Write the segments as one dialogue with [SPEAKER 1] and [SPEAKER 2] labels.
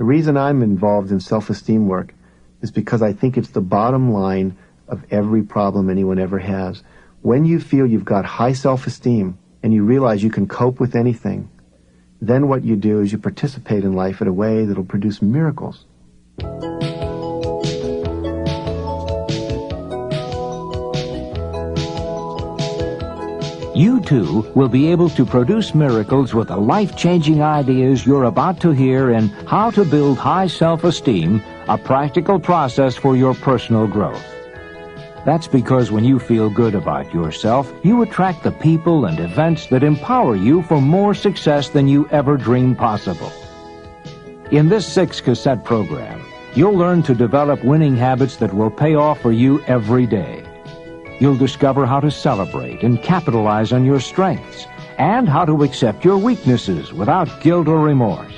[SPEAKER 1] The reason I'm involved in self-esteem work is because I think it's the bottom line of every problem anyone ever has. When you feel you've got high self-esteem and you realize you can cope with anything, then what you do is you participate in life in a way that'll produce miracles.
[SPEAKER 2] You too will be able to produce miracles with the life-changing ideas you're about to hear in How to Build High Self-Esteem, a practical process for your personal growth. That's because when you feel good about yourself, you attract the people and events that empower you for more success than you ever dreamed possible. In this 6-cassette program, you'll learn to develop winning habits that will pay off for you every day. You'll discover how to celebrate and capitalize on your strengths, and how to accept your weaknesses without guilt or remorse.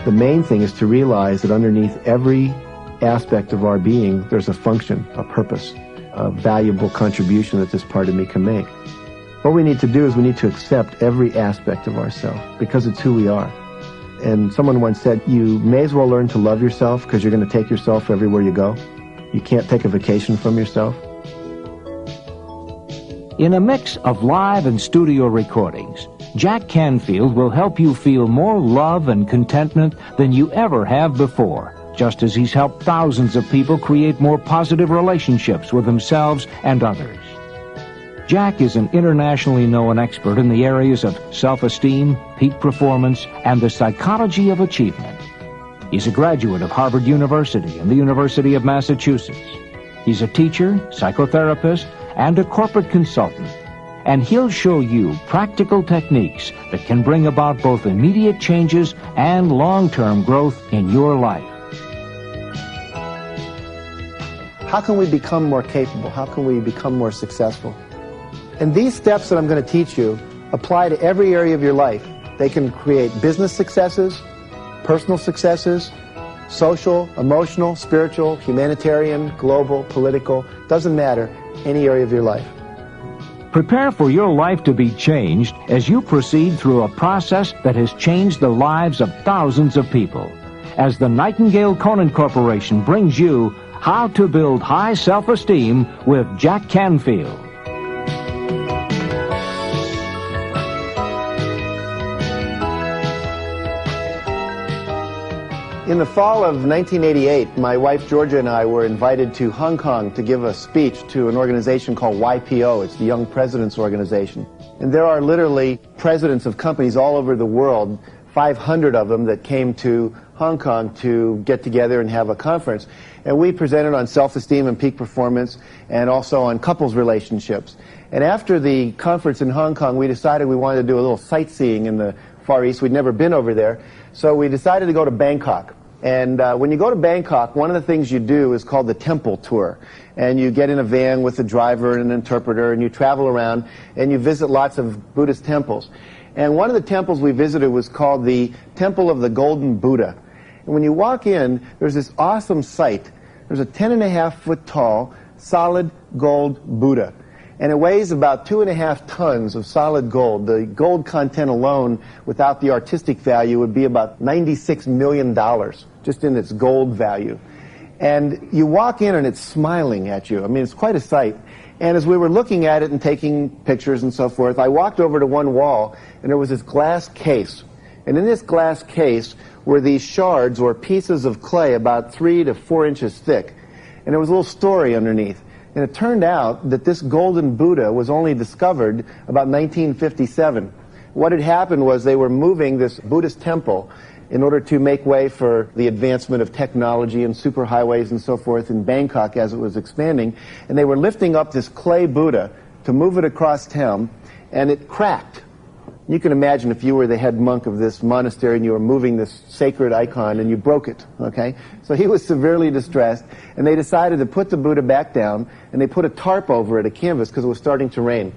[SPEAKER 1] The main thing is to realize that underneath every aspect of our being, there's a function, a purpose, a valuable contribution that this part of me can make. What we need to do is we need to accept every aspect of ourselves, because it's who we are. And someone once said, you may as well learn to love yourself because you're going to take yourself everywhere you go. You can't take a vacation from yourself.
[SPEAKER 2] In a mix of live and studio recordings, Jack Canfield will help you feel more love and contentment than you ever have before, just as he's helped thousands of people create more positive relationships with themselves and others. Jack is an internationally known expert in the areas of self-esteem, peak performance, and the psychology of achievement. He's a graduate of Harvard University and the University of Massachusetts. He's a teacher, psychotherapist, and a corporate consultant, and he'll show you practical techniques that can bring about both immediate changes and long-term growth in your life.
[SPEAKER 1] How can we become more capable? How can we become more successful? And these steps that I'm going to teach you apply to every area of your life. They can create business successes, personal successes, social, emotional, spiritual, humanitarian, global, political, doesn't matter, any area of your life.
[SPEAKER 2] Prepare for your life to be changed as you proceed through a process that has changed the lives of thousands of people. As the Nightingale Conant Corporation brings you How to Build High Self-Esteem with Jack Canfield.
[SPEAKER 1] In the fall of 1988, my wife Georgia and I were invited to Hong Kong to give a speech to an organization called YPO. It's the Young Presidents Organization. And there are literally presidents of companies all over the world, 500 of them, that came to Hong Kong to get together and have a conference. And we presented on self-esteem and peak performance, and also on couples relationships. And after the conference in Hong Kong, we decided we wanted to do a little sightseeing in the Far East. We'd never been over there. So we decided to go to Bangkok. And when you go to Bangkok, one of the things you do is called the temple tour. And you get in a van with a driver and an interpreter, and you travel around, and you visit lots of Buddhist temples. And one of the temples we visited was called the Temple of the Golden Buddha. And when you walk in, there's this awesome sight. There's a 10.5-foot tall, solid gold Buddha. And it weighs about 2.5 tons of solid gold. The gold content alone, without the artistic value, would be about $96 million, just in its gold value. And you walk in and it's smiling at you. I mean, it's quite a sight. And as we were looking at it and taking pictures and so forth, I walked over to one wall, and there was this glass case. And in this glass case were these shards, or pieces of clay, about 3 to 4 inches thick. And there was a little story underneath. And it turned out that this golden Buddha was only discovered about 1957. What had happened was they were moving this Buddhist temple in order to make way for the advancement of technology and superhighways and so forth in Bangkok as it was expanding. And they were lifting up this clay Buddha to move it across town, and it cracked. You can imagine if you were the head monk of this monastery and you were moving this sacred icon and you broke it, okay? So he was severely distressed, and they decided to put the Buddha back down, and they put a tarp over it, a canvas, because it was starting to rain.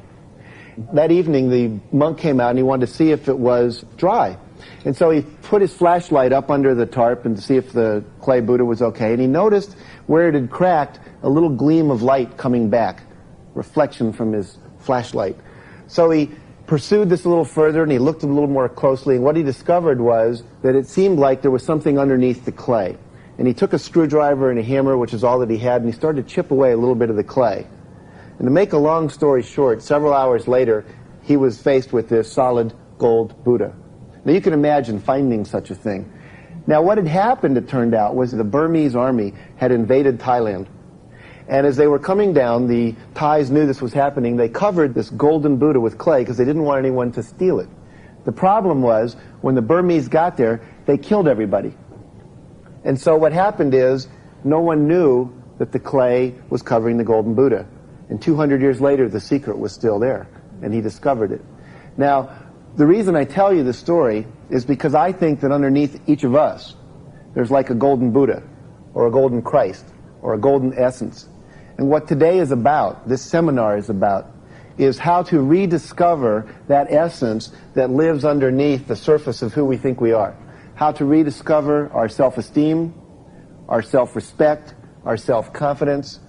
[SPEAKER 1] That evening, the monk came out and he wanted to see if it was dry. And so he put his flashlight up under the tarp and to see if the clay Buddha was okay, and he noticed where it had cracked a little gleam of light coming back, reflection from his flashlight. So he pursued this a little further, and he looked a little more closely, and what he discovered was that it seemed like there was something underneath the clay. And he took a screwdriver and a hammer, which is all that he had, and he started to chip away a little bit of the clay. And to make a long story short, several hours later, he was faced with this solid gold Buddha. Now you can imagine finding such a thing. Now what had happened, it turned out, was the Burmese army had invaded Thailand. And as they were coming down, the Thais knew this was happening. They covered this golden Buddha with clay because they didn't want anyone to steal it. The problem was, when the Burmese got there, they killed everybody. And so what happened is, no one knew that the clay was covering the golden Buddha. And 200 years later, the secret was still there, and he discovered it. Now, the reason I tell you this story is because I think that underneath each of us, there's like a golden Buddha, or a golden Christ, or a golden essence. And what today is about, this seminar is about, is how to rediscover that essence that lives underneath the surface of who we think we are. How to rediscover our self-esteem, our self-respect, our self-confidence,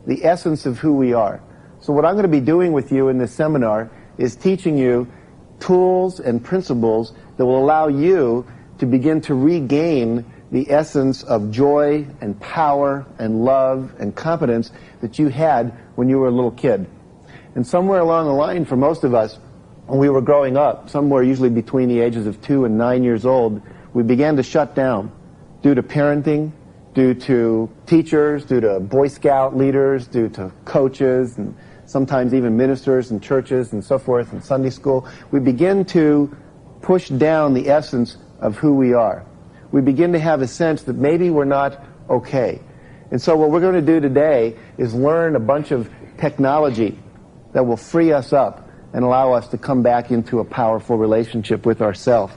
[SPEAKER 1] the essence of who we are. So what I'm going to be doing with you in this seminar is teaching you tools and principles that will allow you to begin to regain the essence of joy and power and love and competence that you had when you were a little kid. And somewhere along the line, for most of us, when we were growing up, somewhere usually between the ages of 2 and 9 years old, we began to shut down due to parenting, due to teachers, due to Boy Scout leaders, due to coaches, and sometimes even ministers and churches and so forth, and Sunday school. We begin to push down the essence of who we are. We begin to have a sense that maybe we're not okay. And so what we're going to do today is learn a bunch of technology that will free us up and allow us to come back into a powerful relationship with ourselves.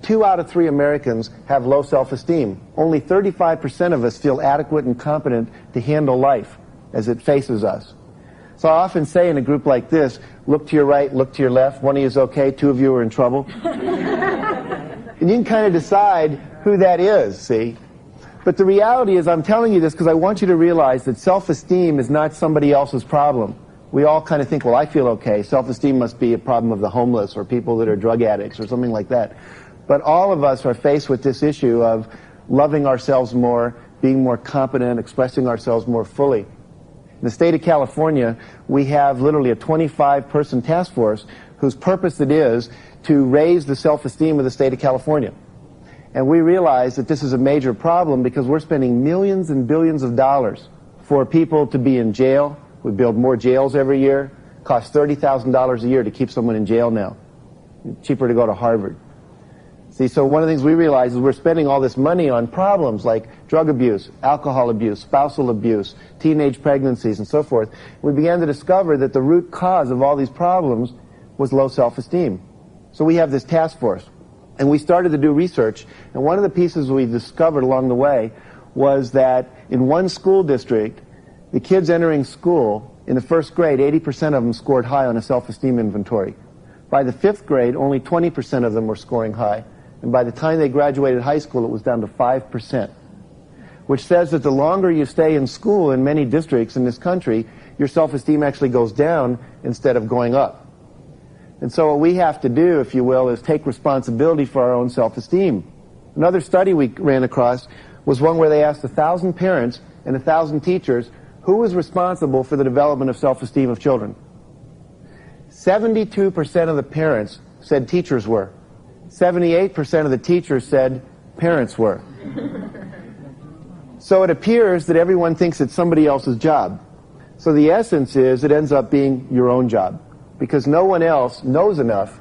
[SPEAKER 1] 2 out of 3 Americans have low self-esteem. Only 35% of us feel adequate and competent to handle life as it faces us. So I often say in a group like this, look to your right, look to your left, one of you is okay, 2 of you are in trouble. And you can kind of decide who that is, see? But the reality is, I'm telling you this because I want you to realize that self-esteem is not somebody else's problem. We all kind of think, well, I feel okay. Self-esteem must be a problem of the homeless or people that are drug addicts or something like that. But all of us are faced with this issue of loving ourselves more, being more competent, expressing ourselves more fully. In the state of California, we have literally a 25-person task force whose purpose it is to raise the self-esteem of the state of California. And we realize that this is a major problem because we're spending millions and billions of dollars for people to be in jail. We build more jails every year. It costs $30,000 a year to keep someone in jail now. It's cheaper to go to Harvard. See, so one of the things we realize is we're spending all this money on problems like drug abuse, alcohol abuse, spousal abuse, teenage pregnancies, and so forth. We began to discover that the root cause of all these problems was low self-esteem. So we have this task force, and we started to do research, and one of the pieces we discovered along the way was that in one school district, the kids entering school in the first grade, 80% of them scored high on a self-esteem inventory. By the 5th grade, only 20% of them were scoring high. And by the time they graduated high school, it was down to 5%, which says that the longer you stay in school in many districts in this country, your self-esteem actually goes down instead of going up. And so what we have to do, if you will, is take responsibility for our own self-esteem. Another study we ran across was one where they asked 1,000 parents and 1,000 teachers who was responsible for the development of self-esteem of children. 72% of the parents said teachers were. 78% of the teachers said parents were. So it appears that everyone thinks it's somebody else's job. So the essence is it ends up being your own job, because no one else knows enough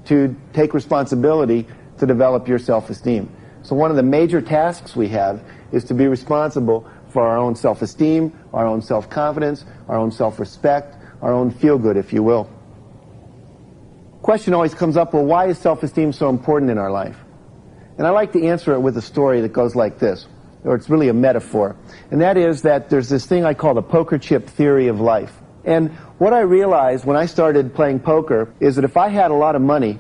[SPEAKER 1] to take responsibility to develop your self-esteem. So one of the major tasks we have is to be responsible for our own self-esteem, our own self-confidence, our own self-respect, our own feel-good, if you will. Question always comes up, well, why is self-esteem so important in our life? And I like to answer it with a story that goes like this, or it's really a metaphor. And that is that there's this thing I call the poker chip theory of life. And what I realized when I started playing poker is that if I had a lot of money,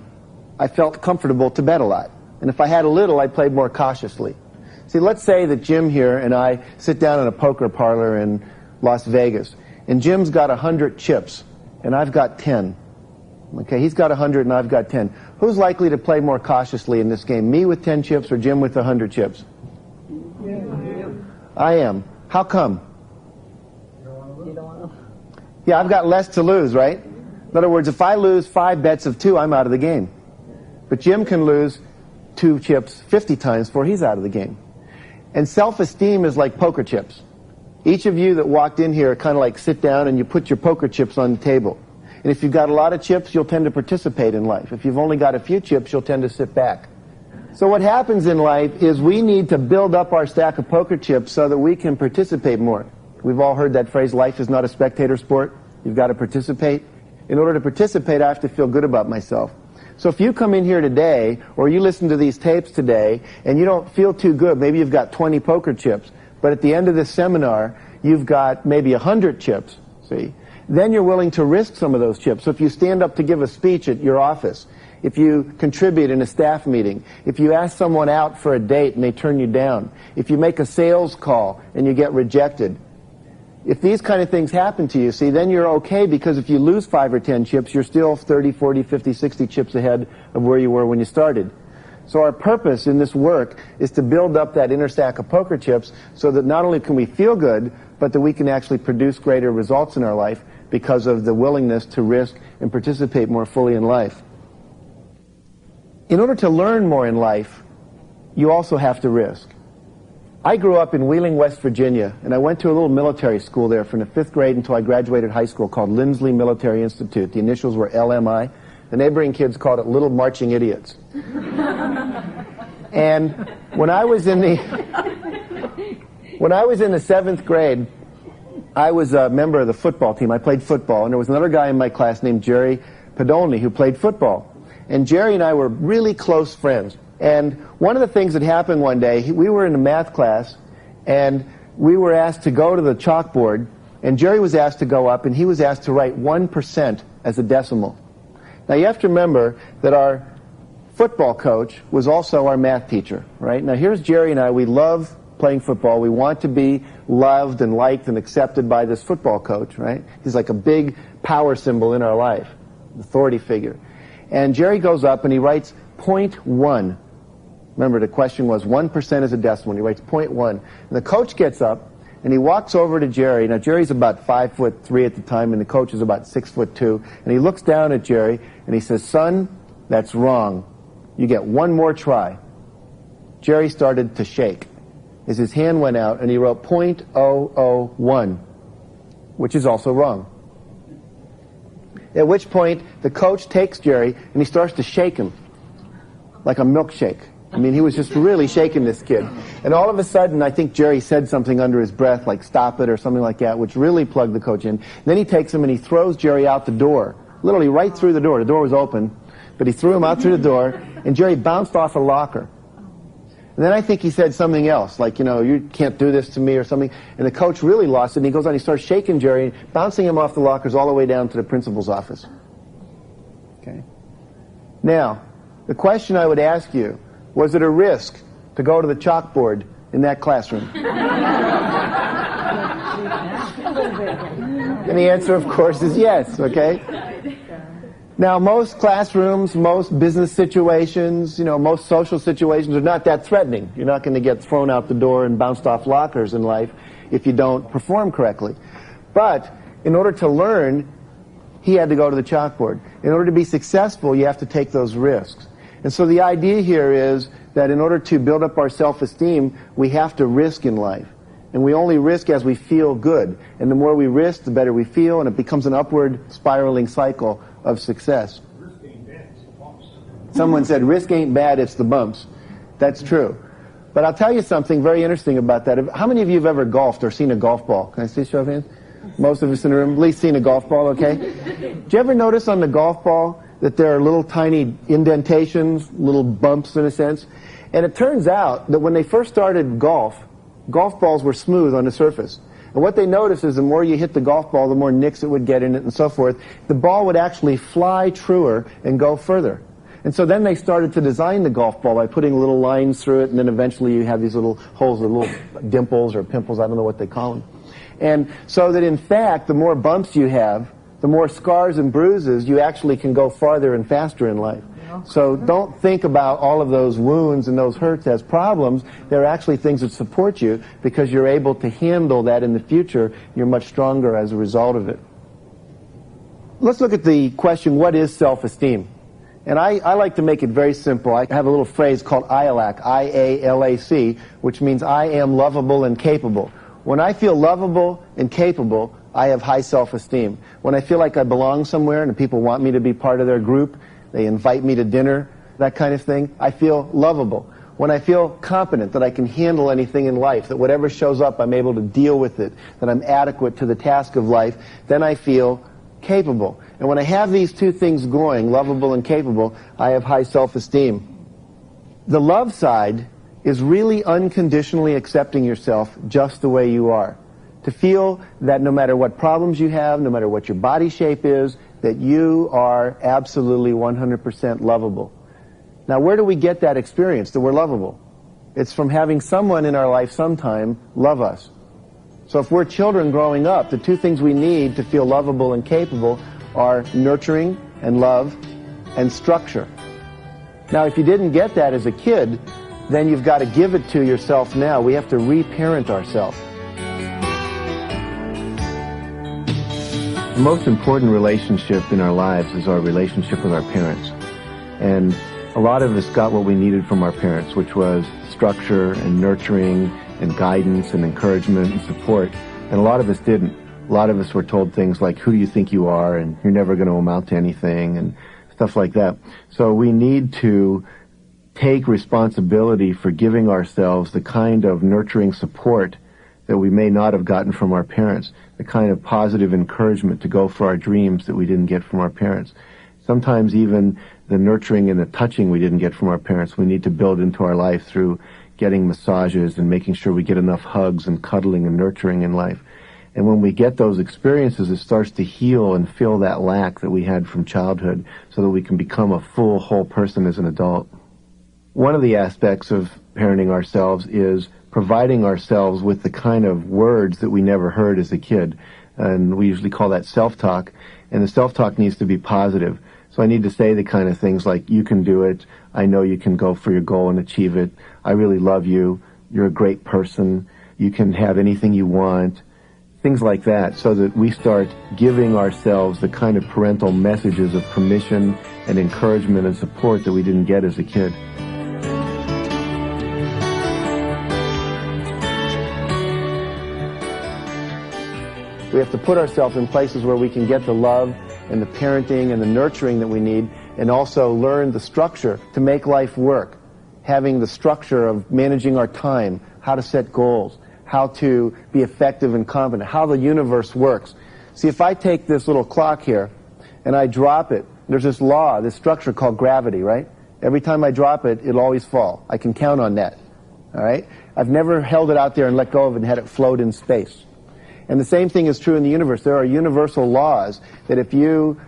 [SPEAKER 1] I felt comfortable to bet a lot. And if I had a little, I played more cautiously. See, let's say that Jim here and I sit down in a poker parlor in Las Vegas, and Jim's got 100 chips, and I've got 10. Okay, he's got 100 and I've got 10. Who's likely to play more cautiously in this game? Me with 10 chips or Jim with 100 chips? I am. How come? Yeah, I've got less to lose, right? In other words, if I lose 5 bets of 2, I'm out of the game. But Jim can lose 2 chips 50 times before he's out of the game. And self-esteem is like poker chips. Each of you that walked in here kind of like sit down and you put your poker chips on the table. And if you've got a lot of chips, you'll tend to participate in life. If you've only got a few chips, you'll tend to sit back. So what happens in life is we need to build up our stack of poker chips so that we can participate more. We've all heard that phrase, life is not a spectator sport. You've got to participate. In order to participate, I have to feel good about myself. So if you come in here today, or you listen to these tapes today, and you don't feel too good, maybe you've got 20 poker chips, but at the end of this seminar, you've got maybe 100 chips, see? Then you're willing to risk some of those chips. So if you stand up to give a speech at your office, if you contribute in a staff meeting, if you ask someone out for a date and they turn you down, if you make a sales call and you get rejected, if these kind of things happen to you, see, then you're okay, because if you lose 5 or 10 chips, you're still 30, 40, 50, 60 chips ahead of where you were when you started. So our purpose in this work is to build up that inner stack of poker chips so that not only can we feel good, but that we can actually produce greater results in our life because of the willingness to risk and participate more fully in life. In order to learn more in life, you also have to risk. I grew up in Wheeling, West Virginia, and I went to a little military school there from the 5th grade until I graduated high school, called Lindsley Military Institute. The initials were LMI. The neighboring kids called it Little Marching Idiots. And when I was in the 7th grade, I was a member of the football team. I played football, and there was another guy in my class named Jerry Podolny who played football. And Jerry and I were really close friends. And one of the things that happened one day, we were in a math class, and we were asked to go to the chalkboard, and Jerry was asked to go up, and he was asked to write 1% as a decimal. Now you have to remember that our football coach was also our math teacher, right? Now here's Jerry and I, we love playing football. We want to be loved and liked and accepted by this football coach, right? He's like a big power symbol in our life, authority figure. And Jerry goes up and he writes 0.1. Remember, the question was 1% is a decimal. He writes 0.1. And the coach gets up and he walks over to Jerry. Now Jerry's about 5'3" at the time, and the coach is about 6'2". And he looks down at Jerry and he says, "Son, that's wrong. You get one more try." Jerry started to shake as his hand went out and he wrote 0.001, which is also wrong. At which point the coach takes Jerry and he starts to shake him like a milkshake. I mean, he was just really shaking this kid. And all of a sudden, I think Jerry said something under his breath, like "stop it" or something like that, which really plugged the coach in. And then he takes him and he throws Jerry out the door, literally right through the door. The door was open, but he threw him out through the door, and Jerry bounced off a locker. And then I think he said something else, like, "You can't do this to me," or something. And the coach really lost it, and he goes on, he starts shaking Jerry, bouncing him off the lockers all the way down to the principal's office. Okay. Now, the question I would ask you, was it a risk to go to the chalkboard in that classroom? And the answer, of course, is yes, okay? Now, most classrooms, most business situations, most social situations are not that threatening. You're not going to get thrown out the door and bounced off lockers in life if you don't perform correctly. But in order to learn, he had to go to the chalkboard. In order to be successful, you have to take those risks. And so the idea here is that in order to build up our self-esteem, we have to risk in life. And we only risk as we feel good. And the more we risk, the better we feel, and it becomes an upward spiraling cycle of success.
[SPEAKER 3] Risk ain't bad, it's the bumps.
[SPEAKER 1] Someone said, "Risk ain't bad, it's the bumps." That's true. But I'll tell you something very interesting about that. How many of you have ever golfed or seen a golf ball? Can I see a show of hands? Most of us in the room, at least seen a golf ball, okay? Did you ever notice on the golf ball that there are little tiny indentations, little bumps in a sense? And it turns out that when they first started golf balls were smooth on the surface. And what they noticed is the more you hit the golf ball, the more nicks it would get in it and so forth. The ball would actually fly truer and go further. And so then they started to design the golf ball by putting little lines through it, and then eventually you have these little holes or little dimples or pimples, I don't know what they call them. And so that in fact, the more bumps you have, the more scars and bruises, you actually can go farther and faster in life. So don't think about all of those wounds and those hurts as problems. They're actually things that support you because you're able to handle that in the future. You're much stronger as a result of it. Let's look at the question, what is self-esteem? And I like to make it very simple. I have a little phrase called IALAC, I-A-L-A-C, which means I am lovable and capable. When I feel lovable and capable, I have high self-esteem. When I feel like I belong somewhere and people want me to be part of their group, they invite me to dinner, that kind of thing, I feel lovable. When I feel competent, that I can handle anything in life, that whatever shows up, I'm able to deal with it, that I'm adequate to the task of life, then I feel capable. And when I have these two things going, lovable and capable, I have high self-esteem. The love side is really unconditionally accepting yourself just the way you are. To feel that no matter what problems you have, no matter what your body shape is, that you are absolutely 100% lovable. Now, where do we get that experience that we're lovable? It's from having someone in our life sometime love us. So if we're children growing up, the two things we need to feel lovable and capable are nurturing and love and structure. Now, if you didn't get that as a kid, then you've got to give it to yourself now. We have to reparent ourselves. The most important relationship in our lives is our relationship with our parents. And a lot of us got what we needed from our parents, which was structure and nurturing and guidance and encouragement and support. And a lot of us didn't. A lot of us were told things like, who do you think you are, and you're never going to amount to anything, and stuff like that. So we need to take responsibility for giving ourselves the kind of nurturing support that we may not have gotten from our parents, the kind of positive encouragement to go for our dreams that we didn't get from our parents. Sometimes even the nurturing and the touching we didn't get from our parents, we need to build into our life through getting massages and making sure we get enough hugs and cuddling and nurturing in life. And when we get those experiences, it starts to heal and fill that lack that we had from childhood so that we can become a full, whole person as an adult. One of the aspects of parenting ourselves is providing ourselves with the kind of words that we never heard as a kid. And we usually call that self-talk. And the self-talk needs to be positive. So I need to say the kind of things like, you can do it, I know you can go for your goal and achieve it, I really love you, you're a great person, you can have anything you want, things like that, so that we start giving ourselves the kind of parental messages of permission and encouragement and support that we didn't get as a kid. We have to put ourselves in places where we can get the love and the parenting and the nurturing that we need, and also learn the structure to make life work. Having the structure of managing our time, how to set goals, how to be effective and competent, how the universe works. See, if I take this little clock here and I drop it, there's this law, this structure called gravity, right? Every time I drop it, it'll always fall. I can count on that, all right? I've never held it out there and let go of it and had it float in space. And the same thing is true in the universe. There are universal laws that if you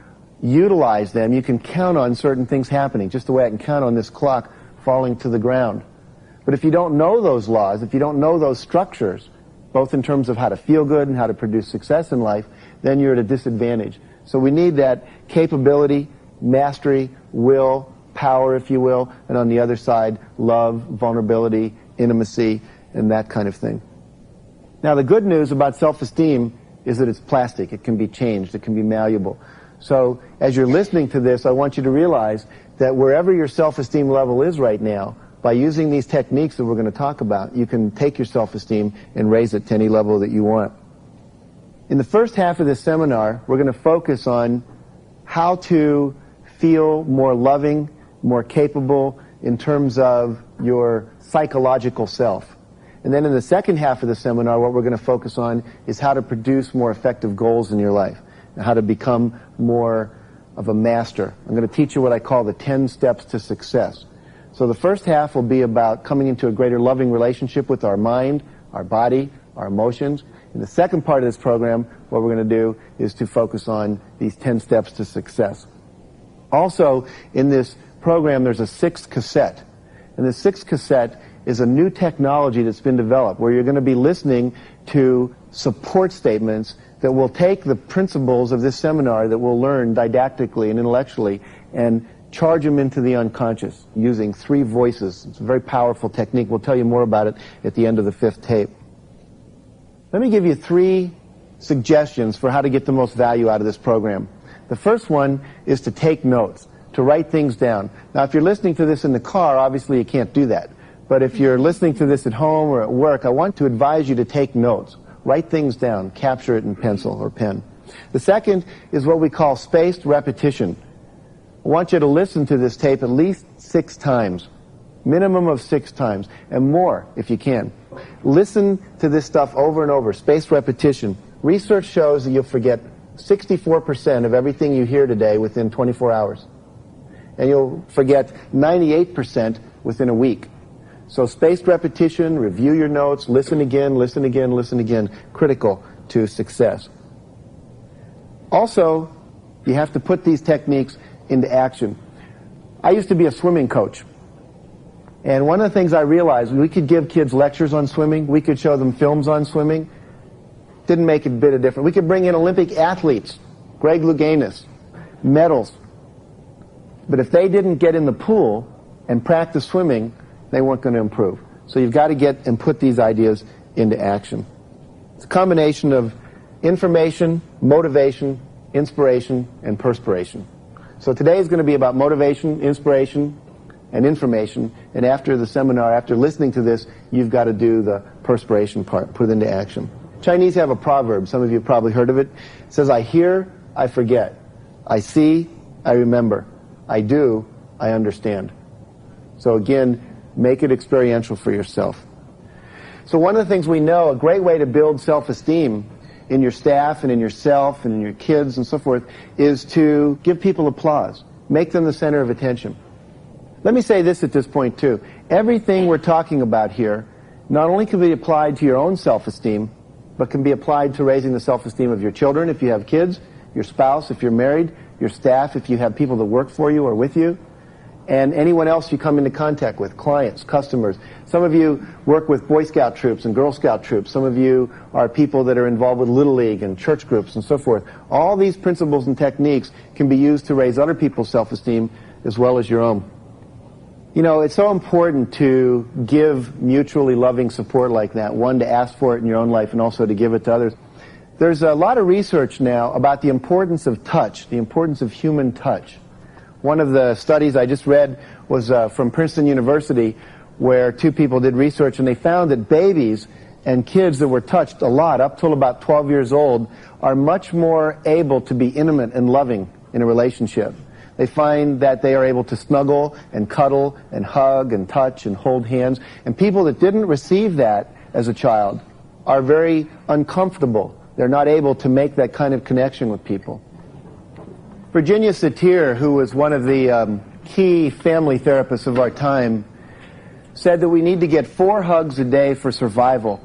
[SPEAKER 1] utilize them, you can count on certain things happening, just the way I can count on this clock falling to the ground. But if you don't know those laws, if you don't know those structures, both in terms of how to feel good and how to produce success in life, then you're at a disadvantage. So we need that capability, mastery, will, power, if you will, and on the other side, love, vulnerability, intimacy, and that kind of thing. Now, the good news about self-esteem is that it's plastic. It can be changed. It can be malleable. So as you're listening to this, I want you to realize that wherever your self-esteem level is right now, by using these techniques that we're going to talk about, you can take your self-esteem and raise it to any level that you want. In the first half of this seminar, we're going to focus on how to feel more loving, more capable in terms of your psychological self. And then in the second half of the seminar, what we're going to focus on is how to produce more effective goals in your life, and how to become more of a master. I'm going to teach you what I call the 10 steps to success. So the first half will be about coming into a greater loving relationship with our mind, our body, our emotions. In the second part of this program, what we're going to do is to focus on these 10 steps to success. Also, in this program, there's a 6th cassette. And the 6th cassette is a new technology that's been developed where you're going to be listening to support statements that will take the principles of this seminar that we'll learn didactically and intellectually and charge them into the unconscious using 3 voices. It's a very powerful technique. We'll tell you more about it at the end of the 5th tape. Let me give you 3 suggestions for how to get the most value out of this program. The first one is to take notes, to write things down. Now, if you're listening to this in the car, obviously you can't do that. But if you're listening to this at home or at work, I want to advise you to take notes. Write things down, capture it in pencil or pen. The second is what we call spaced repetition. I want you to listen to this tape at least 6 times, minimum of 6 times, and more if you can. Listen to this stuff over and over, spaced repetition. Research shows that you'll forget 64% of everything you hear today within 24 hours. And you'll forget 98% within a week. So spaced repetition, review your notes, listen again, listen again, listen again, critical to success. Also, you have to put these techniques into action. I used to be a swimming coach. And one of the things I realized, we could give kids lectures on swimming, we could show them films on swimming, didn't make a bit of difference. We could bring in Olympic athletes, Greg Louganis, medals. But if they didn't get in the pool and practice swimming, they weren't going to improve. So you've got to get and put these ideas into action. It's a combination of information, motivation, inspiration, and perspiration. So today is going to be about motivation, inspiration, and information. And after the seminar, after listening to this, you've got to do the perspiration part, put it into action. Chinese have a proverb, some of you have probably heard of it. It says, I hear, I forget. I see, I remember. I do, I understand. So again, make it experiential for yourself. So one of the things we know, a great way to build self-esteem in your staff and in yourself and in your kids and so forth, is to give people applause. Make them the center of attention. Let me say this at this point too. Everything we're talking about here not only can be applied to your own self-esteem, but can be applied to raising the self-esteem of your children if you have kids, your spouse if you're married, your staff if you have people that work for you or with you, and anyone else you come into contact with, clients, customers. Some of you work with Boy Scout troops and Girl Scout troops. Some of you are people that are involved with Little League and church groups and so forth. All these principles and techniques can be used to raise other people's self-esteem as well as your own. You know, it's so important to give mutually loving support like that, one, to ask for it in your own life and also to give it to others. There's a lot of research now about the importance of touch, the importance of human touch. One of the studies I just read was from Princeton University, where 2 people did research, and they found that babies and kids that were touched a lot, up till about 12 years old, are much more able to be intimate and loving in a relationship. They find that they are able to snuggle and cuddle and hug and touch and hold hands. And people that didn't receive that as a child are very uncomfortable. They're not able to make that kind of connection with people. Virginia Satir, who was one of the key family therapists of our time, said that we need to get 4 hugs a day for survival,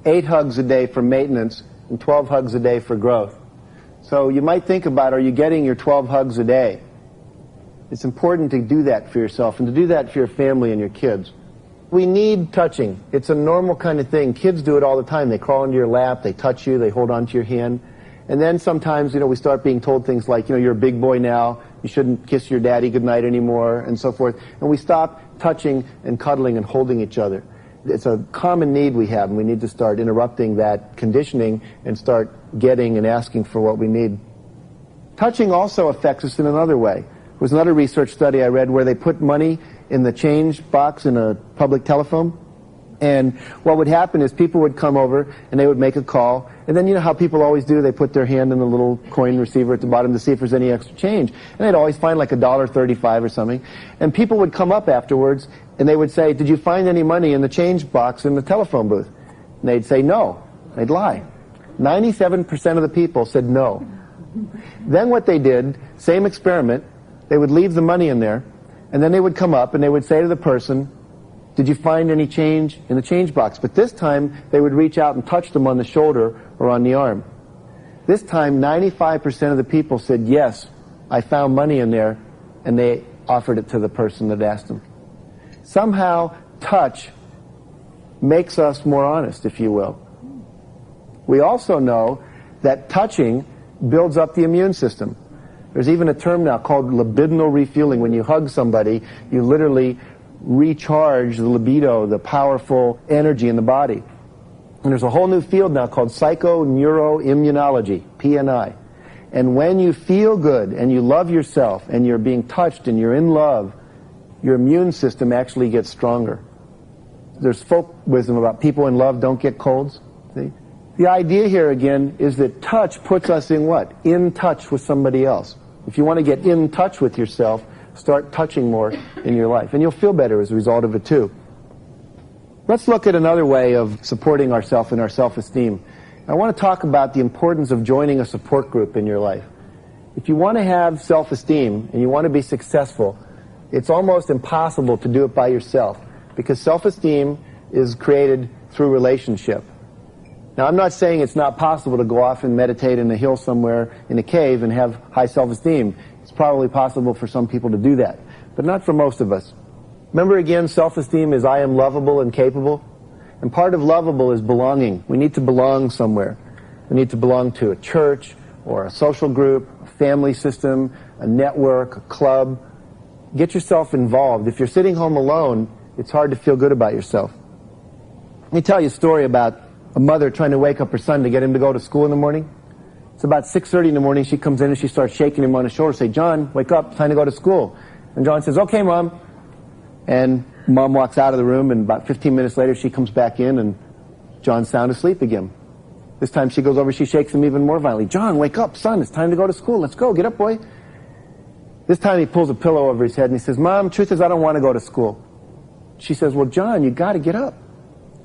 [SPEAKER 1] 8 hugs a day for maintenance, and 12 hugs a day for growth. So you might think about, are you getting your 12 hugs a day? It's important to do that for yourself and to do that for your family and your kids. We need touching. It's a normal kind of thing. Kids do it all the time. They crawl into your lap, they touch you, they hold onto your hand. And then sometimes, we start being told things like, you're a big boy now, you shouldn't kiss your daddy goodnight anymore, and so forth. And we stop touching and cuddling and holding each other. It's a common need we have, and we need to start interrupting that conditioning and start getting and asking for what we need. Touching also affects us in another way. There was another research study I read where they put money in the change box in a public telephone. And what would happen is people would come over and they would make a call. And then you know how people always do, they put their hand in the little coin receiver at the bottom to see if there's any extra change. And they'd always find like $1.35 or something. And people would come up afterwards and they would say, did you find any money in the change box in the telephone booth? And they'd say no. They'd lie. 97% of the people said no. Then what they did, same experiment, they would leave the money in there, and then they would come up and they would say to the person, did you find any change in the change box? But this time, they would reach out and touch them on the shoulder or on the arm. This time, 95% of the people said, yes, I found money in there, and they offered it to the person that asked them. Somehow, touch makes us more honest, if you will. We also know that touching builds up the immune system. There's even a term now called libidinal refueling. When you hug somebody, you literally recharge the libido, the powerful energy in the body. And there's a whole new field now called psychoneuroimmunology, PNI. And when you feel good and you love yourself and you're being touched and you're in love, your immune system actually gets stronger. There's folk wisdom about people in love don't get colds. See? The idea here again is that touch puts us in what? In touch with somebody else. If you want to get in touch with yourself, start touching more in your life. And you'll feel better as a result of it too. Let's look at another way of supporting ourselves and our self-esteem. I want to talk about the importance of joining a support group in your life. If you want to have self-esteem and you want to be successful, it's almost impossible to do it by yourself, because self-esteem is created through relationship. Now, I'm not saying it's not possible to go off and meditate in a hill somewhere in a cave and have high self-esteem. It's probably possible for some people to do that, but not for most of us. Remember again, self-esteem is I am lovable and capable. And part of lovable is belonging. We need to belong somewhere. We need to belong to a church or a social group, a family system, a network, a club. Get yourself involved. If you're sitting home alone, it's hard to feel good about yourself. Let me tell you a story about a mother trying to wake up her son to get him to go to school in the morning. It's about 6:30 in the morning. She comes in and she starts shaking him on his shoulder, say, "John, wake up, time to go to school." And John says, "Okay, Mom." And Mom walks out of the room, and about 15 minutes later she comes back in and John's sound asleep again. This time she goes over, she shakes him even more violently. "John, wake up, son, it's time to go to school. Let's go, get up, boy." This time he pulls a pillow over his head and he says, "Mom, truth is I don't want to go to school." She says, "Well, John, you got to get up."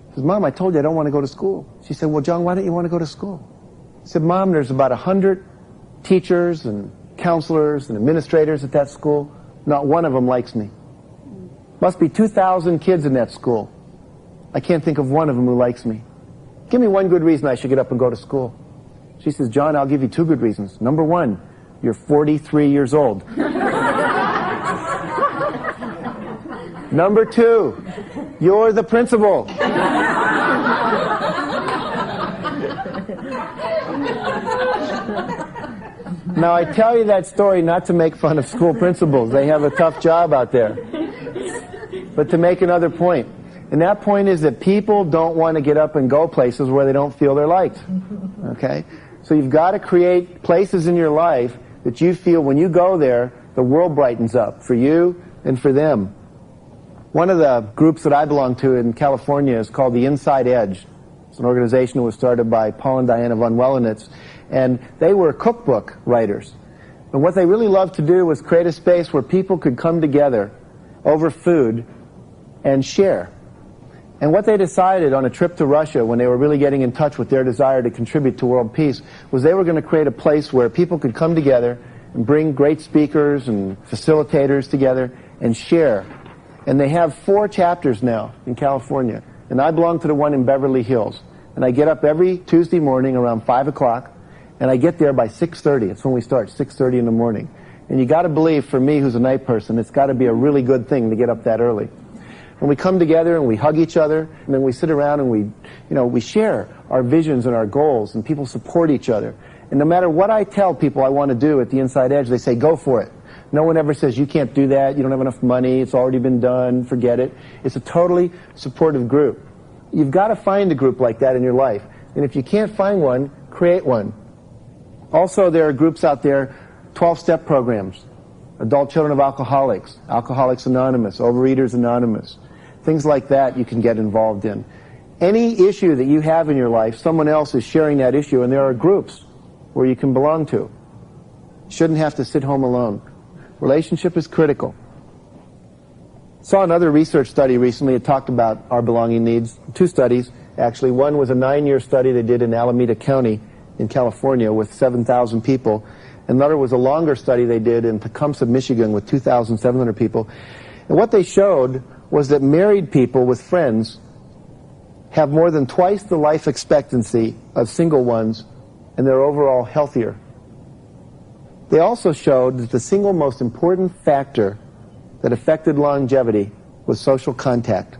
[SPEAKER 1] He says, "Mom, I told you I don't want to go to school." She said, "Well, John, why don't you want to go to school?" He said, "Mom, there's about 100 teachers and counselors and administrators at that school. Not one of them likes me. Must be 2,000 kids in that school. I can't think of one of them who likes me. Give me one good reason I should get up and go to school." She says, "John, I'll give you two good reasons. Number one, you're 43 years old. Number two, you're the principal." Now, I tell you that story not to make fun of school principals. They have a tough job out there. But to make another point. And that point is that people don't want to get up and go places where they don't feel they're liked. Okay? So you've got to create places in your life that you feel when you go there, the world brightens up for you and for them. One of the groups that I belong to in California is called the Inside Edge. It's an organization that was started by Paul and Diana von Wellenitz, and they were cookbook writers. And what they really loved to do was create a space where people could come together over food and share. And what they decided on a trip to Russia, when they were really getting in touch with their desire to contribute to world peace, was they were going to create a place where people could come together and bring great speakers and facilitators together and share. And they have 4 chapters now in California. And I belong to the one in Beverly Hills. And I get up every Tuesday morning around 5 o'clock, and I get there by 6:30. It's when we start, 6:30 in the morning. And you got to believe, for me who's a night person, it's got to be a really good thing to get up that early. And we come together and we hug each other, and then we sit around and we share our visions and our goals, and people support each other. And no matter what I tell people I want to do at the Inside Edge, they say, "Go for it." No one ever says, "You can't do that, you don't have enough money, it's already been done, forget it." It's a totally supportive group. You've got to find a group like that in your life. And if you can't find one, create one. Also, there are groups out there, 12-step programs, adult children of alcoholics, Alcoholics Anonymous, Overeaters Anonymous. Things like that you can get involved in. Any issue that you have in your life, someone else is sharing that issue, and there are groups where you can belong to. You shouldn't have to sit home alone. Relationship is critical. Saw another research study recently that talked about our belonging needs. 2 studies, actually. One was a 9-year study they did in Alameda County in California with 7,000 people. Another was a longer study they did in Tecumseh, Michigan with 2,700 people. And what they showed was that married people with friends have more than twice the life expectancy of single ones, and they're overall healthier. They also showed that the single most important factor that affected longevity was social contact.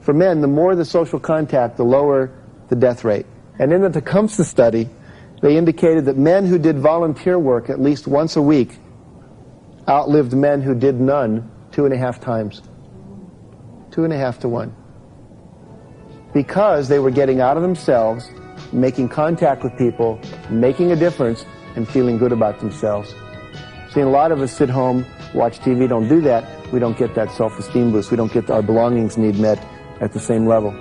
[SPEAKER 1] For men, the more the social contact, the lower the death rate. And in the Tecumseh study, they indicated that men who did volunteer work at least once a week outlived men who did none 2.5 times. 2.5 to 1. Because they were getting out of themselves, making contact with people, making a difference, and feeling good about themselves. See, a lot of us sit home, watch TV, don't do that. We don't get that self-esteem boost. We don't get our belongings need met at the same level.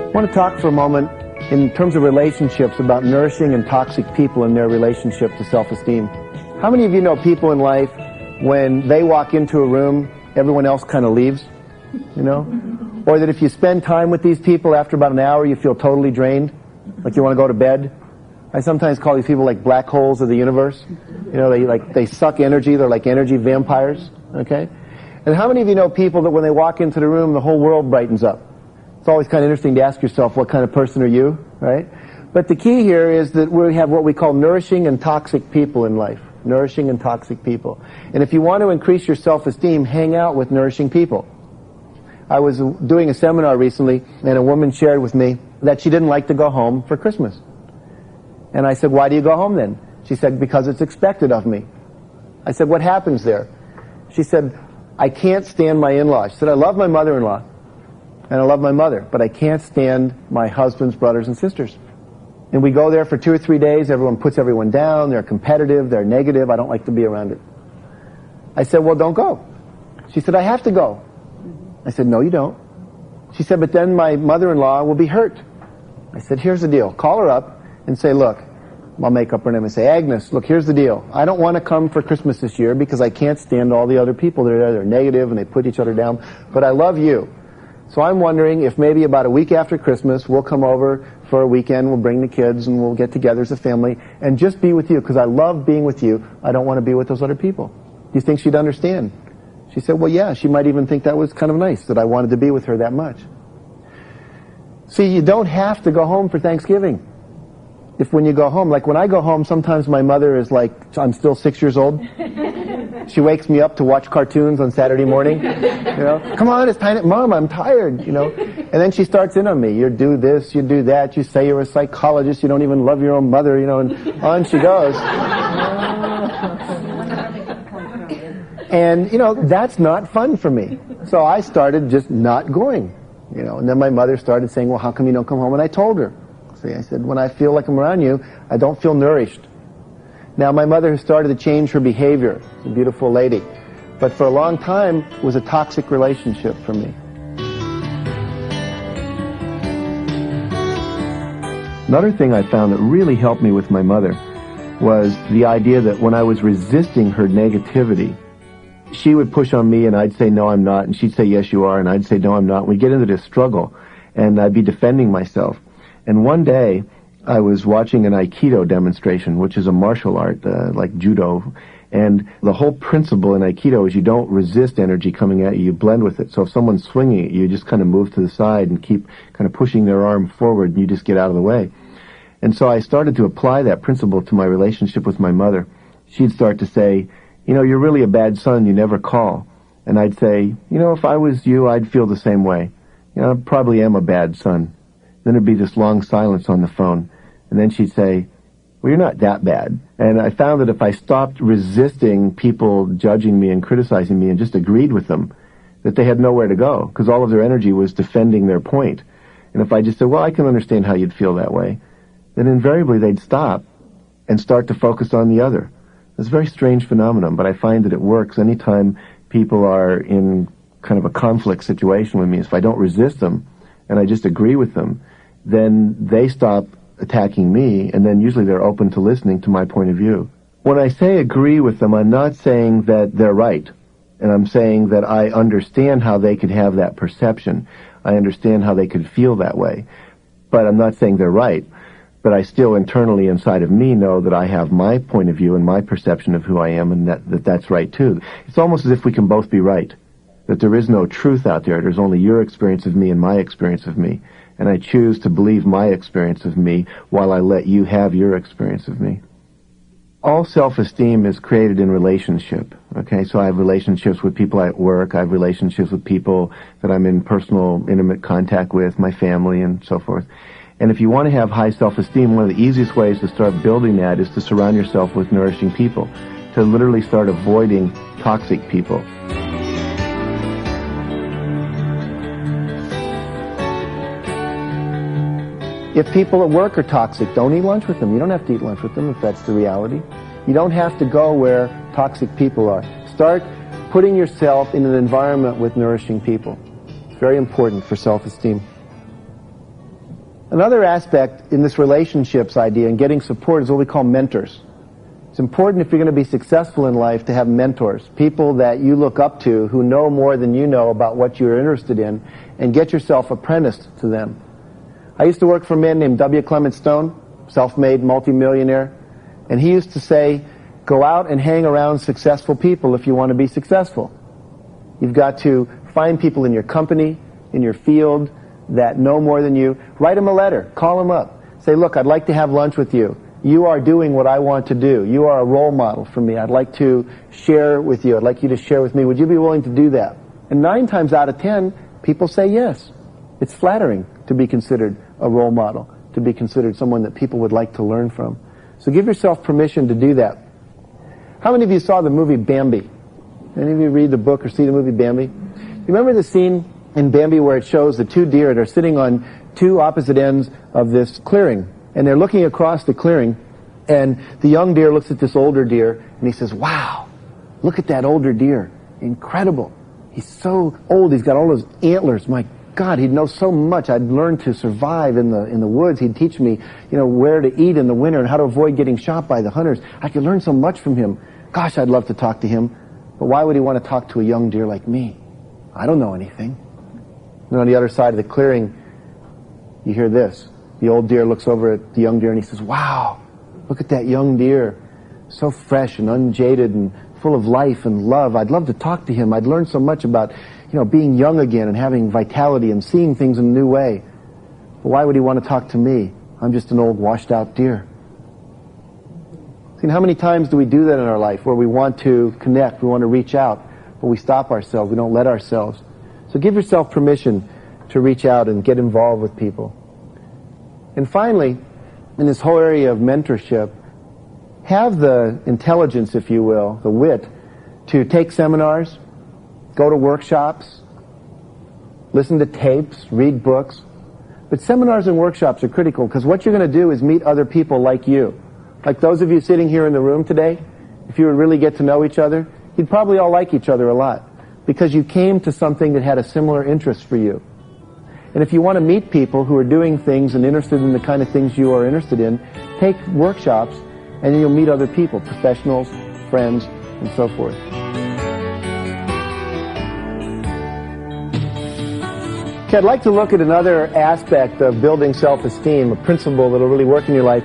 [SPEAKER 1] I want to talk for a moment in terms of relationships about nourishing and toxic people in their relationship to self-esteem. How many of you know people in life, when they walk into a room, everyone else kind of leaves, you know? Or that if you spend time with these people, after about an hour, you feel totally drained, like you want to go to bed? I sometimes call these people like black holes of the universe. You know, they suck energy. They're like energy vampires, okay? And how many of you know people that when they walk into the room, the whole world brightens up? It's always kind of interesting to ask yourself, what kind of person are you, right? But the key here is that we have what we call nourishing and toxic people in life. Nourishing and toxic people. And if you want to increase your self-esteem, hang out with nourishing people. I was doing a seminar recently, and a woman shared with me that she didn't like to go home for Christmas. And I said, why do you go home then? She said, because it's expected of me. I said, what happens there? She said, I can't stand my in-laws. She said, I love my mother-in-law. And I love my mother, but I can't stand my husband's brothers and sisters. And we go there for 2 or 3 days, everyone puts everyone down, they're competitive, they're negative, I don't like to be around it. I said, well, don't go. She said, I have to go. I said, no, you don't. She said, but then my mother-in-law will be hurt. I said, here's the deal. Call her up and say, look, I'll make up her name and say, Agnes, look, here's the deal. I don't want to come for Christmas this year because I can't stand all the other people that are there. They're negative and they put each other down, but I love you. So I'm wondering if maybe about a week after Christmas, we'll come over for a weekend, we'll bring the kids, and we'll get together as a family, and just be with you, because I love being with you. I don't want to be with those other people. Do you think she'd understand? She said, well, yeah, she might even think that was kind of nice, that I wanted to be with her that much. See, you don't have to go home for Thanksgiving. If when you go home, like when I go home, sometimes my mother is like, I'm still 6 years old. She wakes me up to watch cartoons on Saturday morning. You know, come on, it's time. Mom, I'm tired, you know. And then she starts in on me. You do this, you do that. You say you're a psychologist. You don't even love your own mother, you know, and on she goes. And, you know, that's not fun for me. So I started just not going, you know. And then my mother started saying, well, how come you don't come home? And I told her. See, I said, when I feel like I'm around you, I don't feel nourished. Now, my mother has started to change her behavior. She's a beautiful lady. But for a long time, it was a toxic relationship for me. Another thing I found that really helped me with my mother was the idea that when I was resisting her negativity, she would push on me and I'd say, no, I'm not. And she'd say, yes, you are. And I'd say, no, I'm not. And we'd get into this struggle and I'd be defending myself. And one day, I was watching an Aikido demonstration, which is a martial art, like judo. And the whole principle in Aikido is you don't resist energy coming at you, you blend with it. So if someone's swinging at you, you just kind of move to the side and keep kind of pushing their arm forward and you just get out of the way. And so I started to apply that principle to my relationship with my mother. She'd start to say, you know, you're really a bad son, you never call. And I'd say, you know, if I was you, I'd feel the same way. You know, I probably am a bad son. Then there'd be this long silence on the phone. And then she'd say, well, you're not that bad. And I found that if I stopped resisting people judging me and criticizing me and just agreed with them, that they had nowhere to go, because all of their energy was defending their point. And if I just said, well, I can understand how you'd feel that way, then invariably they'd stop and start to focus on the other. It's a very strange phenomenon, but I find that it works anytime people are in kind of a conflict situation with me. If I don't resist them and I just agree with them, then they stop attacking me, and then usually they're open to listening to my point of view. When I say agree with them, I'm not saying that they're right. And I'm saying that I understand how they could have that perception. I understand how they could feel that way. But I'm not saying they're right. But I still internally inside of me know that I have my point of view and my perception of who I am, and that's right too. It's almost as if we can both be right. That there is no truth out there. There's only your experience of me and my experience of me. And I choose to believe my experience of me while I let you have your experience of me. All self-esteem is created in relationship. Okay, so I have relationships with people at work. I have relationships with people that I'm in personal, intimate contact with, my family and so forth. And if you want to have high self-esteem, one of the easiest ways to start building that is to surround yourself with nourishing people, to literally start avoiding toxic people. If people at work are toxic, don't eat lunch with them. You don't have to eat lunch with them if that's the reality. You don't have to go where toxic people are. Start putting yourself in an environment with nourishing people. It's very important for self-esteem. Another aspect in this relationships idea and getting support is what we call mentors. It's important if you're going to be successful in life to have mentors, people that you look up to who know more than you know about what you're interested in, and get yourself apprenticed to them. I used to work for a man named W. Clement Stone, self-made multimillionaire, and he used to say, go out and hang around successful people if you want to be successful. You've got to find people in your company, in your field, that know more than you. Write them a letter. Call them up. Say, look, I'd like to have lunch with you. You are doing what I want to do. You are a role model for me. I'd like to share with you. I'd like you to share with me. Would you be willing to do that? And 9 times out of 10, people say yes. It's flattering to be considered a role model, to be considered someone that people would like to learn from. So give yourself permission to do that. How many of you saw the movie Bambi? Any of you read the book or see the movie Bambi? You remember the scene in Bambi where it shows the 2 deer that are sitting on 2 opposite ends of this clearing, and they're looking across the clearing, and the young deer looks at this older deer and he says, wow, look at that older deer, incredible, he's so old, he's got all those antlers, my God, he'd know so much. I'd learn to survive in the woods. He'd teach me, where to eat in the winter and how to avoid getting shot by the hunters. I could learn so much from him. Gosh, I'd love to talk to him. But why would he want to talk to a young deer like me? I don't know anything. And on the other side of the clearing, you hear this. The old deer looks over at the young deer and he says, wow, look at that young deer. So fresh and unjaded and full of life and love. I'd love to talk to him. I'd learn so much about, being young again and having vitality and seeing things in a new way. But why would he want to talk to me? I'm just an old washed out deer. See, how many times do we do that in our life where we want to connect, we want to reach out, but we stop ourselves, we don't let ourselves. So give yourself permission to reach out and get involved with people. And finally, in this whole area of mentorship, have the intelligence, if you will, the wit, to take seminars, go to workshops, listen to tapes, read books. But seminars and workshops are critical because what you're going to do is meet other people like you. Like those of you sitting here in the room today, if you would really get to know each other, you'd probably all like each other a lot because you came to something that had a similar interest for you. And if you want to meet people who are doing things and interested in the kind of things you are interested in, take workshops and then you'll meet other people, professionals, friends, and so forth. Okay, I'd like to look at another aspect of building self-esteem, a principle that will really work in your life,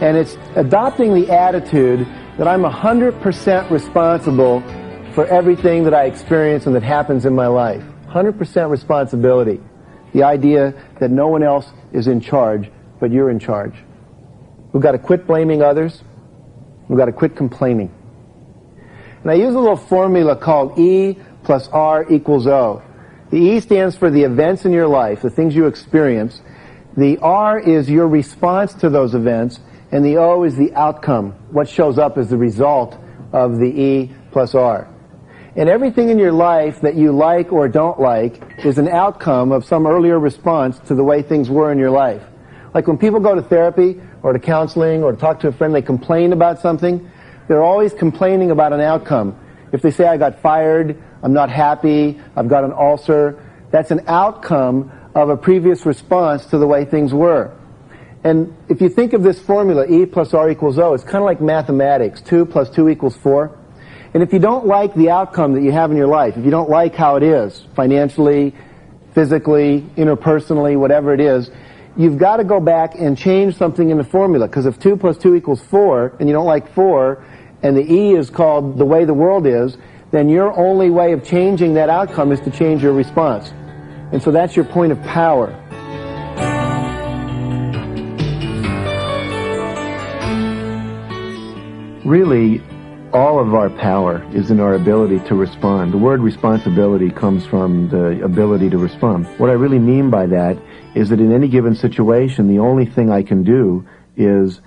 [SPEAKER 1] and it's adopting the attitude that I'm 100% responsible for everything that I experience and that happens in my life. 100% responsibility. The idea that no one else is in charge, but you're in charge. We've got to quit blaming others. We've got to quit complaining. And I use a little formula called E plus R equals O. The E stands for the events in your life, the things you experience. The R is your response to those events, and the O is the outcome, what shows up as the result of the E plus R. And everything in your life that you like or don't like is an outcome of some earlier response to the way things were in your life. Like when people go to therapy or to counseling or to talk to a friend, they complain about something, they're always complaining about an outcome. If they say, I got fired, I'm not happy, I've got an ulcer, that's an outcome of a previous response to the way things were. And if you think of this formula, E plus R equals O, it's kind of like mathematics. 2 plus 2 equals 4. And if you don't like the outcome that you have in your life, if you don't like how it is, financially, physically, interpersonally, whatever it is, you've got to go back and change something in the formula. Because if 2 plus 2 equals 4, and you don't like 4, and the E is called the way the world is, then your only way of changing that outcome is to change your response. And so that's your point of power. Really, all of our power is in our ability to respond. The word responsibility comes from the ability to respond. What I really mean by that is that in any given situation, the only thing I can do is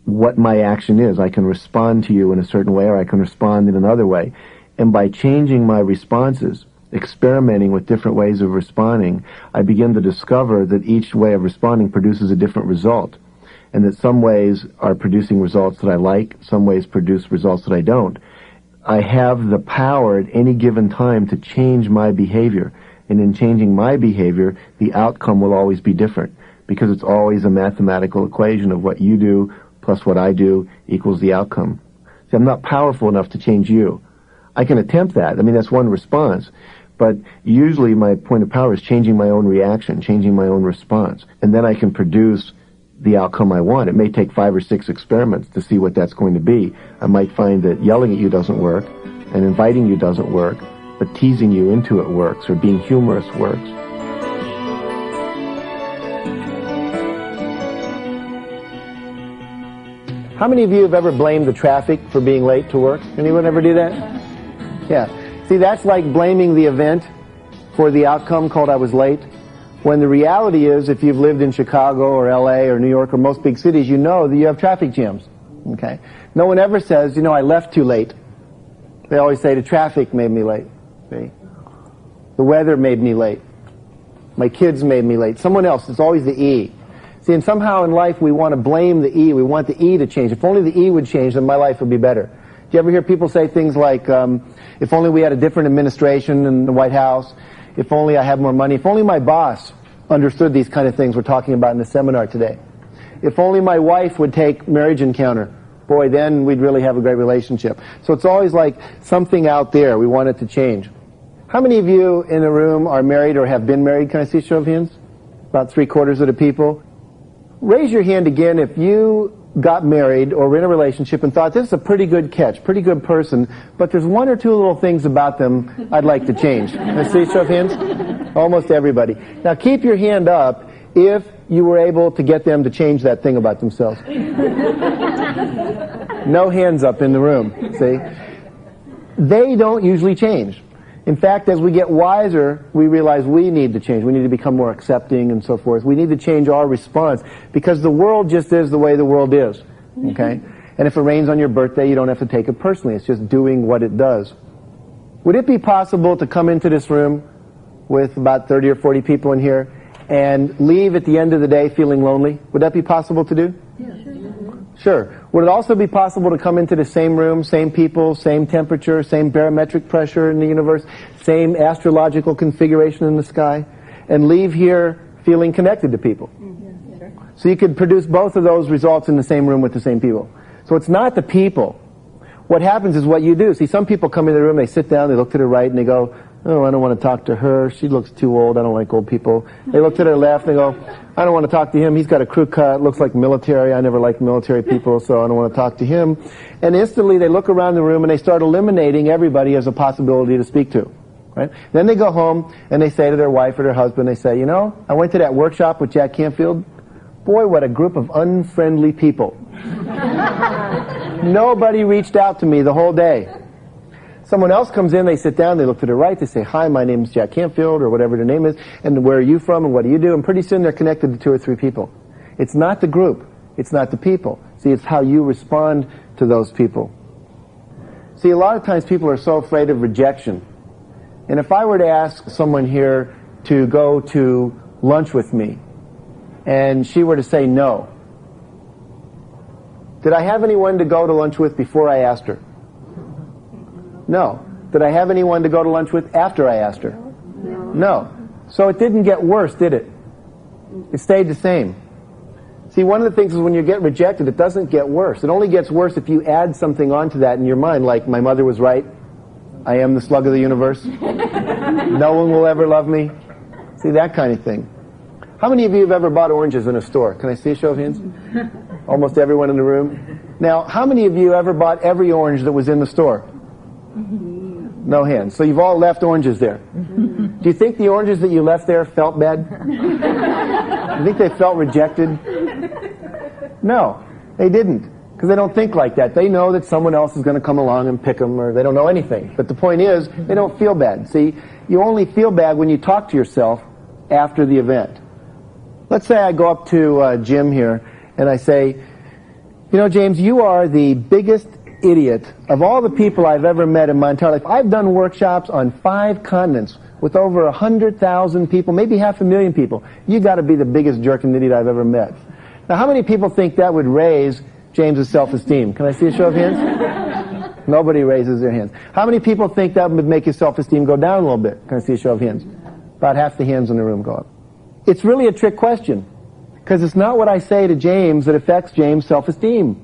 [SPEAKER 1] what my action is. I can respond to you in a certain way, or I can respond in another way. And by changing my responses, experimenting with different ways of responding, I begin to discover that each way of responding produces a different result. And that some ways are producing results that I like, some ways produce results that I don't. I have the power at any given time to change my behavior. And in changing my behavior, the outcome will always be different. Because it's always a mathematical equation of what you do plus what I do equals the outcome. See, I'm not powerful enough to change you. I can attempt that. I mean, that's one response. But usually my point of power is changing my own reaction, changing my own response. And then I can produce the outcome I want. It may take 5 or 6 experiments to see what that's going to be. I might find that yelling at you doesn't work, and inviting you doesn't work, but teasing you into it works, or being humorous works. How many of you have ever blamed the traffic for being late to work? Anyone ever do that? Yeah. See, that's like blaming the event for the outcome called I was late. When the reality is, if you've lived in Chicago or LA or New York or most big cities, you know that you have traffic jams. Okay? No one ever says, you know, I left too late. They always say the traffic made me late. See? The weather made me late. My kids made me late. Someone else. It's always the E. See, and somehow in life we want to blame the E. We want the E to change. If only the E would change, then my life would be better. Do you ever hear people say things like, if only we had a different administration in the White House, if only I had more money, if only my boss understood these kind of things we're talking about in the seminar today. If only my wife would take Marriage Encounter, boy, then we'd really have a great relationship. So it's always like something out there. We want it to change. How many of you in the room are married or have been married? Can I see a show of hands? About 3/4 of the people. Raise your hand again if you got married or were in a relationship and thought, this is a pretty good catch, pretty good person, but there's 1 or 2 little things about them I'd like to change. Let's see, show of hands. Almost everybody. Now keep your hand up if you were able to get them to change that thing about themselves. No hands up in the room, see? They don't usually change. In fact, as we get wiser, we realize we need to change. We need to become more accepting and so forth. We need to change our response because the world just is the way the world is. Okay? And if it rains on your birthday, you don't have to take it personally. It's just doing what it does. Would it be possible to come into this room with about 30 or 40 people in here and leave at the end of the day feeling lonely? Would that be possible to do? Yeah. Sure. Would it also be possible to come into the same room, same people, same temperature, same barometric pressure in the universe, same astrological configuration in the sky, and leave here feeling connected to people? So you could produce both of those results in the same room with the same people. So it's not the people. What happens is what you do. See, some people come into the room, they sit down, they look to their right, and they go, oh, I don't want to talk to her. She looks too old. I don't like old people. They look to their left, and they go, I don't want to talk to him. He's got a crew cut, looks like military. I never liked military people, so I don't want to talk to him. And instantly they look around the room and they start eliminating everybody as a possibility to speak to. Right? Then they go home and they say to their wife or their husband, they say, you know, I went to that workshop with Jack Canfield. Boy, what a group of unfriendly people. Nobody reached out to me the whole day. Someone else comes in, they sit down, they look to the right, they say, hi, my name is Jack Canfield, or whatever their name is, and where are you from, and what do you do? And pretty soon they're connected to 2 or 3 people. It's not the group. It's not the people. See, it's how you respond to those people. See, a lot of times people are so afraid of rejection. And if I were to ask someone here to go to lunch with me, and she were to say no, did I have anyone to go to lunch with before I asked her? No. Did I have anyone to go to lunch with after I asked her? No. So it didn't get worse, did it? It stayed the same. See, one of the things is when you get rejected, it doesn't get worse. It only gets worse if you add something onto that in your mind, like my mother was right, I am the slug of the universe, no one will ever love me. See, that kind of thing. How many of you have ever bought oranges in a store? Can I see a show of hands? Almost everyone in the room. Now, how many of you ever bought every orange that was in the store? No hands. So you've all left oranges there. Do you think the oranges that you left there felt bad? You think they felt rejected? No, they didn't. Because they don't think like that. They know that someone else is going to come along and pick them, or they don't know anything. But the point is, they don't feel bad. See, you only feel bad when you talk to yourself after the event. Let's say I go up to Jim here, and I say, you know, James, you are the biggest idiot of all the people I've ever met in my entire life. I've done workshops on 5 continents with over 100,000 people, maybe 500,000 people. You got to be the biggest jerk and idiot I've ever met. Now, how many people think that would raise James's self-esteem? Can I see a show of hands? Nobody raises their hands. How many people think that would make your self-esteem go down a little bit? Can I see a show of hands? About half the hands in the room go up. It's really a trick question, because it's not what I say to James that affects James' self-esteem.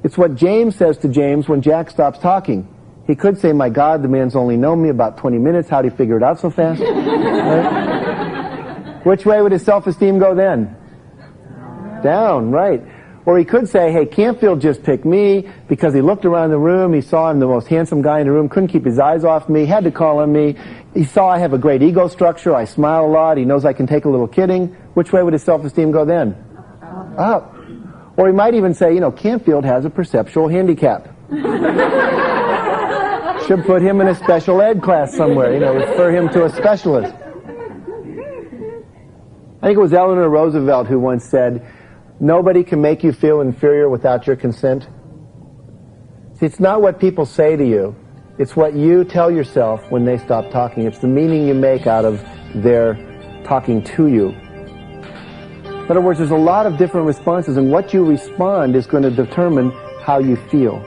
[SPEAKER 1] It's what James says to James when Jack stops talking. He could say, my God, the man's only known me about 20 minutes. How'd he figure it out so fast? Right? Which way would his self-esteem go then? Down, right. Or he could say, hey, Campfield just picked me because he looked around the room, he saw I'm the most handsome guy in the room, couldn't keep his eyes off me, had to call on me. He saw I have a great ego structure, I smile a lot, he knows I can take a little kidding. Which way would his self-esteem go then? Up. Or he might even say, you know, Campfield has a perceptual handicap. Should put him in a special ed class somewhere, you know, refer him to a specialist. I think it was Eleanor Roosevelt who once said, nobody can make you feel inferior without your consent. See, it's not what people say to you. It's what you tell yourself when they stop talking. It's the meaning you make out of their talking to you. In other words, there's a lot of different responses, and what you respond is going to determine how you feel.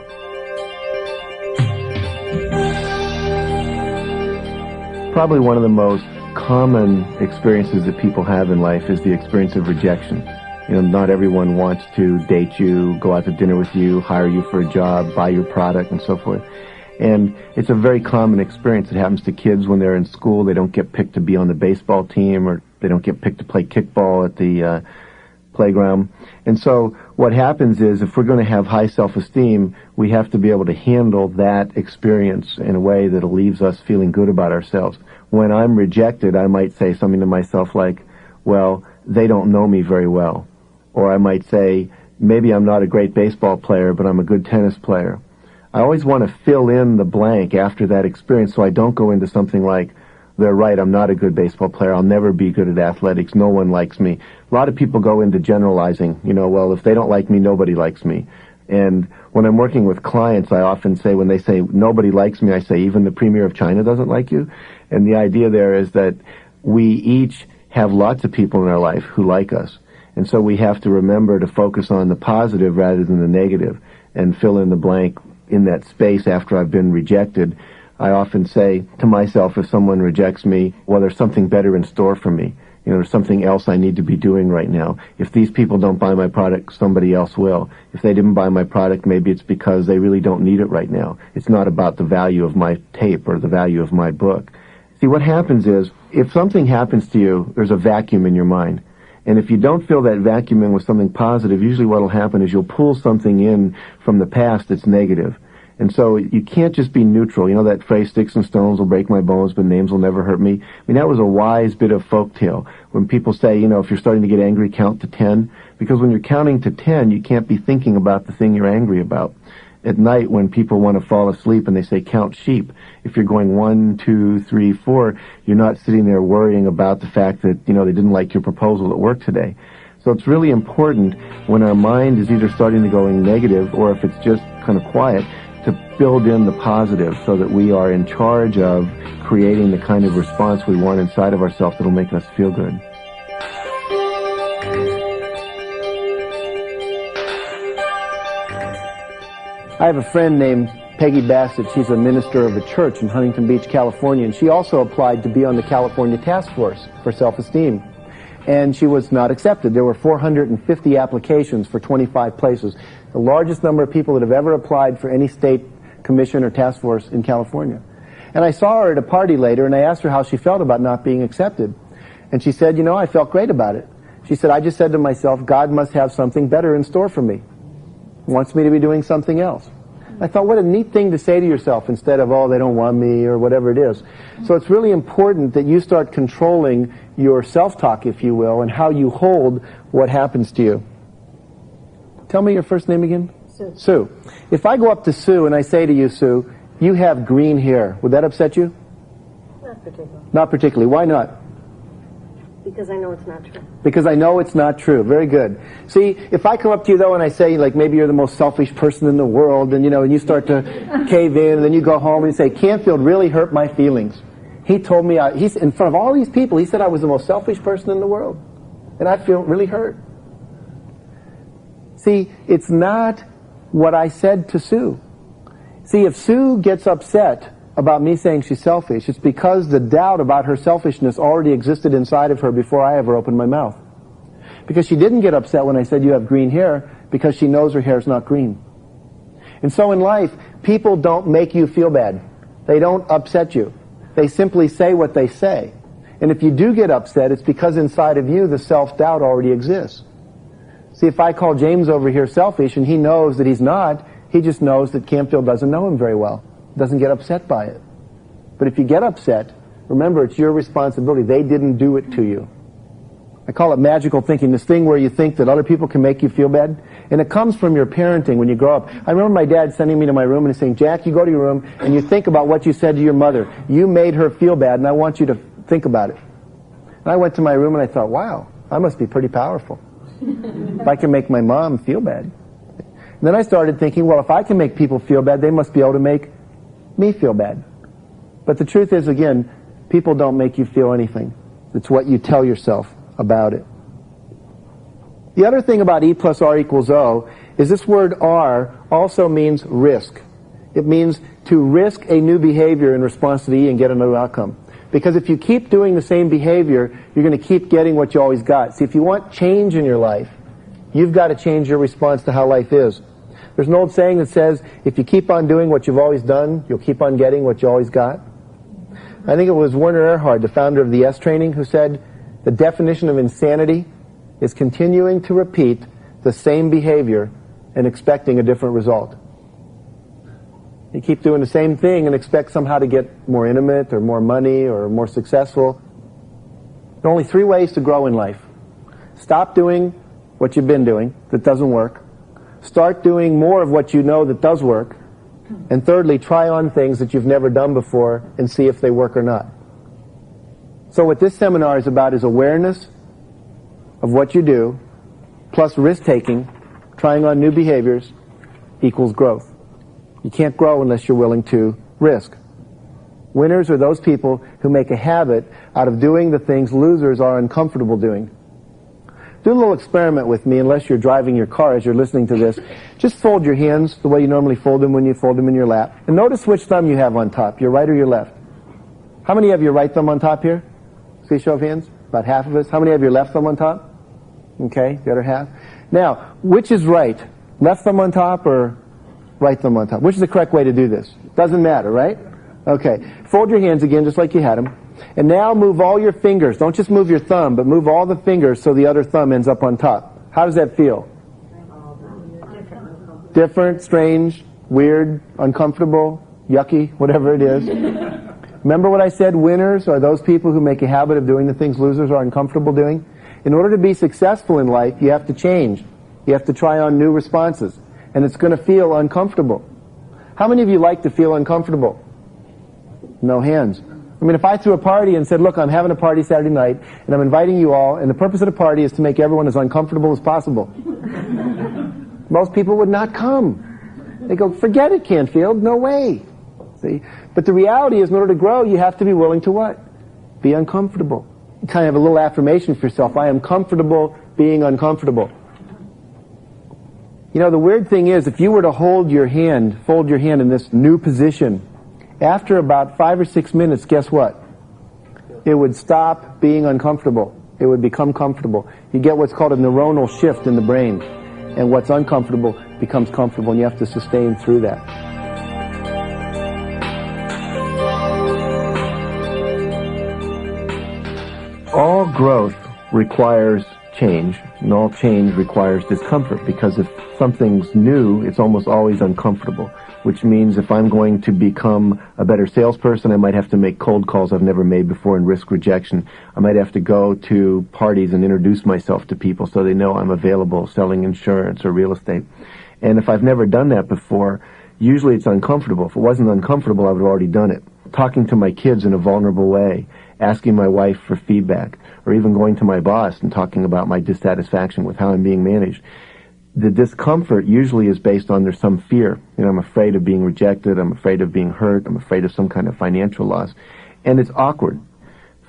[SPEAKER 1] Probably one of the most common experiences that people have in life is the experience of rejection. You know, not everyone wants to date you, go out to dinner with you, hire you for a job, buy your product, and so forth. And it's a very common experience. It happens to kids when they're in school. They don't get picked to be on the baseball team, or they don't get picked to play kickball at the playground. And so what happens is, if we're going to have high self-esteem, we have to be able to handle that experience in a way that leaves us feeling good about ourselves. When I'm rejected, I might say something to myself like, well, they don't know me very well. Or I might say, maybe I'm not a great baseball player, but I'm a good tennis player. I always want to fill in the blank after that experience, so I don't go into something like, they're right, I'm not a good baseball player, I'll never be good at athletics, no one likes me. A lot of people go into generalizing, you know, well, if they don't like me, nobody likes me. And when I'm working with clients, I often say, when they say, nobody likes me, I say, even the Premier of China doesn't like you. And the idea there is that we each have lots of people in our life who like us. And so we have to remember to focus on the positive rather than the negative, and fill in the blank in that space after I've been rejected. I often say to myself, if someone rejects me, well, there's something better in store for me. You know, there's something else I need to be doing right now. If these people don't buy my product, somebody else will. If they didn't buy my product, maybe it's because they really don't need it right now. It's not about the value of my tape or the value of my book. See, what happens is, if something happens to you, there's a vacuum in your mind. And if you don't fill that vacuum in with something positive, usually what will happen is you'll pull something in from the past that's negative. And so you can't just be neutral. You know that phrase, sticks and stones will break my bones, but names will never hurt me? I mean, that was a wise bit of folktale. When people say, you know, if you're starting to get angry, count to 10. Because when you're counting to 10, you can't be thinking about the thing you're angry about. At night, when people want to fall asleep and they say, count sheep, if you're going 1, 2, 3, 4, you're not sitting there worrying about the fact that, you know, they didn't like your proposal at work today. So it's really important when our mind is either starting to go negative, or if it's just kind of quiet, to build in the positive so that we are in charge of creating the kind of response we want inside of ourselves that will make us feel good. I have a friend named Peggy Bassett. She's a minister of a church in Huntington Beach, California, and she also applied to be on the California Task Force for Self-Esteem. and she was not accepted. There were 450 applications for 25 places, the largest number of people that have ever applied for any state commission or task force in California. And I saw her at a party later, and I asked her how she felt about not being accepted. And she said, you know, I felt great about it. She said, I just said to myself, God must have something better in store for me. He wants me to be doing something else. I thought, what a neat thing to say to yourself instead of, oh, they don't want me, or whatever it is. So it's really important that you start controlling your self-talk, if you will, and how you hold what happens to you. Tell me your first name again.
[SPEAKER 4] Sue.
[SPEAKER 1] Sue. If I go up to Sue and I say to you, Sue, you have green hair, would that upset you?
[SPEAKER 4] Not particularly.
[SPEAKER 1] Not particularly. Why not?
[SPEAKER 4] Because I know it's not true.
[SPEAKER 1] Because I know it's not true. Very good. See, if I come up to you though and I say, like, maybe you're the most selfish person in the world, and you know, and you start to cave in, and then you go home and you say, Canfield really hurt my feelings. He told me, he's in front of all these people, he said I was the most selfish person in the world, and I feel really hurt. See, it's not what I said to Sue. See, if Sue gets upset about me saying she's selfish, it's because the doubt about her selfishness already existed inside of her before I ever opened my mouth. Because she didn't get upset when I said you have green hair, because she knows her hair is not green. And so in life, people don't make you feel bad. They don't upset you. They simply say what they say. And if you do get upset, it's because inside of you the self-doubt already exists. See, if I call James over here selfish and he knows that he's not, he just knows that Canfield doesn't know him very well. Doesn't get upset by it. But if you get upset, remember, it's your responsibility. They didn't do it to you. I call it magical thinking, this thing where you think that other people can make you feel bad. And it comes from your parenting when you grow up. I remember my dad sending me to my room and saying, Jack, you go to your room and you think about what you said to your mother. You made her feel bad, and I want you to think about it. And I went to my room and I thought, wow, I must be pretty powerful if I can make my mom feel bad. And then I started thinking, well, if I can make people feel bad, they must be able to make me feel bad. But the truth is, again, people don't make you feel anything. It's what you tell yourself about it. The other thing about E plus R equals O is this word R also means risk. It means to risk a new behavior in response to the E and get a new outcome. Because if you keep doing the same behavior, you're going to keep getting what you always got. See, if you want change in your life, you've got to change your response to how life is. There's an old saying that says, if you keep on doing what you've always done, you'll keep on getting what you always got. I think it was Werner Erhard, the founder of the S training, who said, the definition of insanity is continuing to repeat the same behavior and expecting a different result. You keep doing the same thing and expect somehow to get more intimate or more money or more successful. There are only 3 ways to grow in life. Stop doing what you've been doing that doesn't work. Start doing more of what you know that does work. And thirdly, try on things that you've never done before and see if they work or not. So what this seminar is about is awareness of what you do, plus risk-taking, trying on new behaviors, equals growth. You can't grow unless you're willing to risk. Winners are those people who make a habit out of doing the things losers are uncomfortable doing. Do a little experiment with me, unless you're driving your car as you're listening to this. Just fold your hands the way you normally fold them when you fold them in your lap. And notice which thumb you have on top, your right or your left. How many have your right thumb on top here? See, show of hands? About half of us. How many have your left thumb on top? Okay, the other half. Now, which is right? Left thumb on top or right thumb on top? Which is the correct way to do this? Doesn't matter, right? Okay. Fold your hands again just like you had them. And now move all your fingers. Don't just move your thumb, but move all the fingers so the other thumb ends up on top. How does that feel? Different, strange, weird, uncomfortable, yucky, whatever it is. Remember what I said? Winners are those people who make a habit of doing the things losers are uncomfortable doing. In order to be successful in life, you have to change. You have to try on new responses. And it's going to feel uncomfortable. How many of you like to feel uncomfortable? No hands. I mean, if I threw a party and said, look, I'm having a party Saturday night, and I'm inviting you all, and the purpose of the party is to make everyone as uncomfortable as possible. Most people would not come. They go, forget it, Canfield, no way. See? But the reality is, in order to grow, you have to be willing to what? Be uncomfortable. You kind of have a little affirmation for yourself. I am comfortable being uncomfortable. You know, the weird thing is, if you were to fold your hand in this new position, after about 5 or 6 minutes, guess what? It would stop being uncomfortable. It would become comfortable. You get what's called a neuronal shift in the brain. And what's uncomfortable becomes comfortable, and you have to sustain through that. All growth requires change, and all change requires discomfort, because if something's new, it's almost always uncomfortable, which means if I'm going to become a better salesperson, I might have to make cold calls I've never made before and risk rejection. I might have to go to parties and introduce myself to people so they know I'm available selling insurance or real estate. And if I've never done that before, usually it's uncomfortable. If it wasn't uncomfortable, I would have already done it. Talking to my kids in a vulnerable way, asking my wife for feedback, or even going to my boss and talking about my dissatisfaction with how I'm being managed. The discomfort usually is based on there's some fear. You know, I'm afraid of being rejected, I'm afraid of being hurt, I'm afraid of some kind of financial loss. And it's awkward.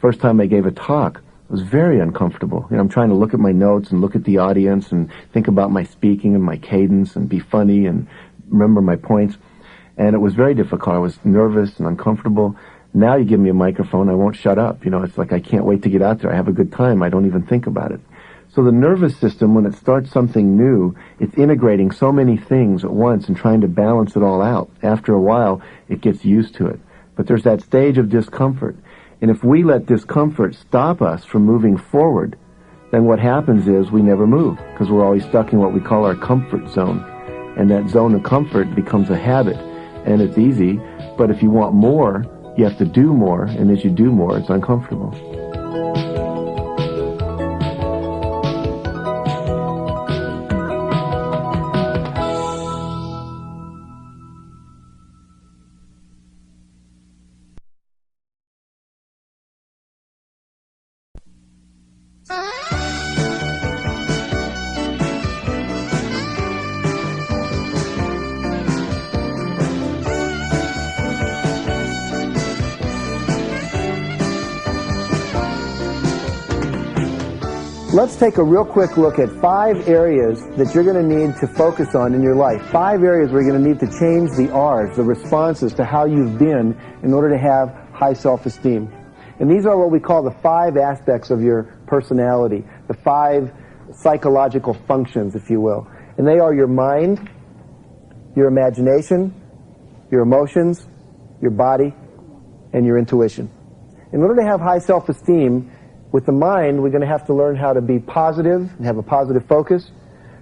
[SPEAKER 1] First time I gave a talk, it was very uncomfortable. You know, I'm trying to look at my notes and look at the audience and think about my speaking and my cadence and be funny and remember my points. And it was very difficult. I was nervous and uncomfortable. Now you give me a microphone, I won't shut up. You know, it's like I can't wait to get out there. I have a good time. I don't even think about it. So the nervous system, when it starts something new, it's integrating so many things at once and trying to balance it all out. After a while, it gets used to it. But there's that stage of discomfort. And if we let discomfort stop us from moving forward, then what happens is we never move, because we're always stuck in what we call our comfort zone. And that zone of comfort becomes a habit. And it's easy, but if you want more, you have to do more, and as you do more, it's uncomfortable. Let's take a real quick look at 5 areas that you're going to need to focus on in your life. 5 areas where you're going to need to change the R's, the responses to how you've been, in order to have high self-esteem. And these are what we call the 5 aspects of your personality, the 5 psychological functions, if you will. And they are your mind, your imagination, your emotions, your body, and your intuition. In order to have high self-esteem, with the mind, we're going to have to learn how to be positive and have a positive focus.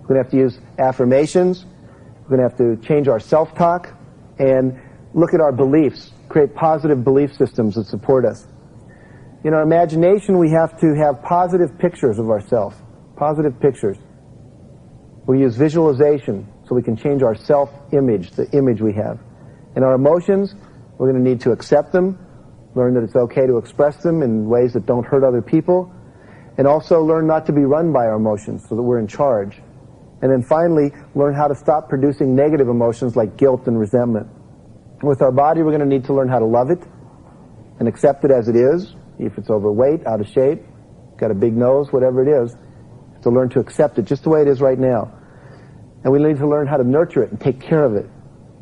[SPEAKER 1] We're going to have to use affirmations. We're going to have to change our self-talk and look at our beliefs, create positive belief systems that support us. In our imagination, we have to have positive pictures of ourselves, positive pictures. We use visualization so we can change our self-image, the image we have. In our emotions, we're going to need to accept them, learn that it's okay to express them in ways that don't hurt other people, and also learn not to be run by our emotions so that we're in charge. And then finally, learn how to stop producing negative emotions like guilt and resentment. With our body, we're going to need to learn how to love it and accept it as it is. If it's overweight, out of shape, got a big nose, whatever it is, to learn to accept it just the way it is right now. And we need to learn how to nurture it and take care of it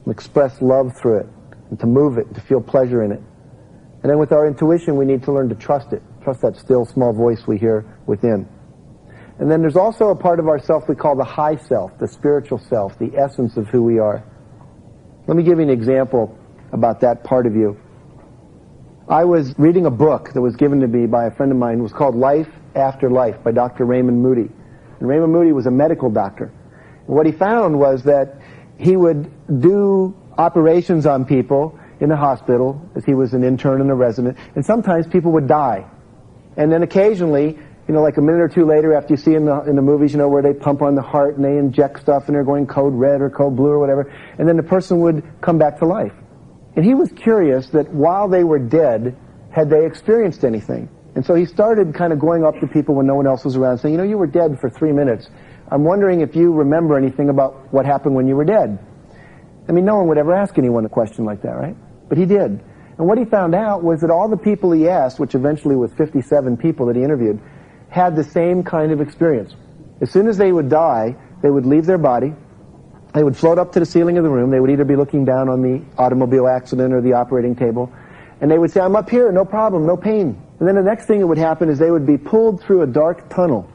[SPEAKER 1] and express love through it and to move it, to feel pleasure in it. And then with our intuition, we need to learn to trust it. Trust that still small voice we hear within. And then there's also a part of ourself we call the high self, the spiritual self, the essence of who we are. Let me give you an example about that part of you. I was reading a book that was given to me by a friend of mine. It was called Life After Life by Dr. Raymond Moody. And Raymond Moody was a medical doctor. And what he found was that he would do operations on people in the hospital, as he was an intern and a resident, and sometimes people would die. And then occasionally, you know, like a minute or two later, after you see in the movies, you know, where they pump on the heart and they inject stuff and they're going code red or code blue or whatever, and then the person would come back to life. And he was curious that while they were dead, had they experienced anything? And so he started kind of going up to people when no one else was around, saying, you know, you were dead for 3 minutes. I'm wondering if you remember anything about what happened when you were dead. I mean, no one would ever ask anyone a question like that, right? But he did. And what he found out was that all the people he asked, which eventually was 57 people that he interviewed, had the same kind of experience. As soon as they would die, they would leave their body, they would float up to the ceiling of the room, they would either be looking down on the automobile accident or the operating table, and they would say, I'm up here, no problem, no pain. And then the next thing that would happen is they would be pulled through a dark tunnel.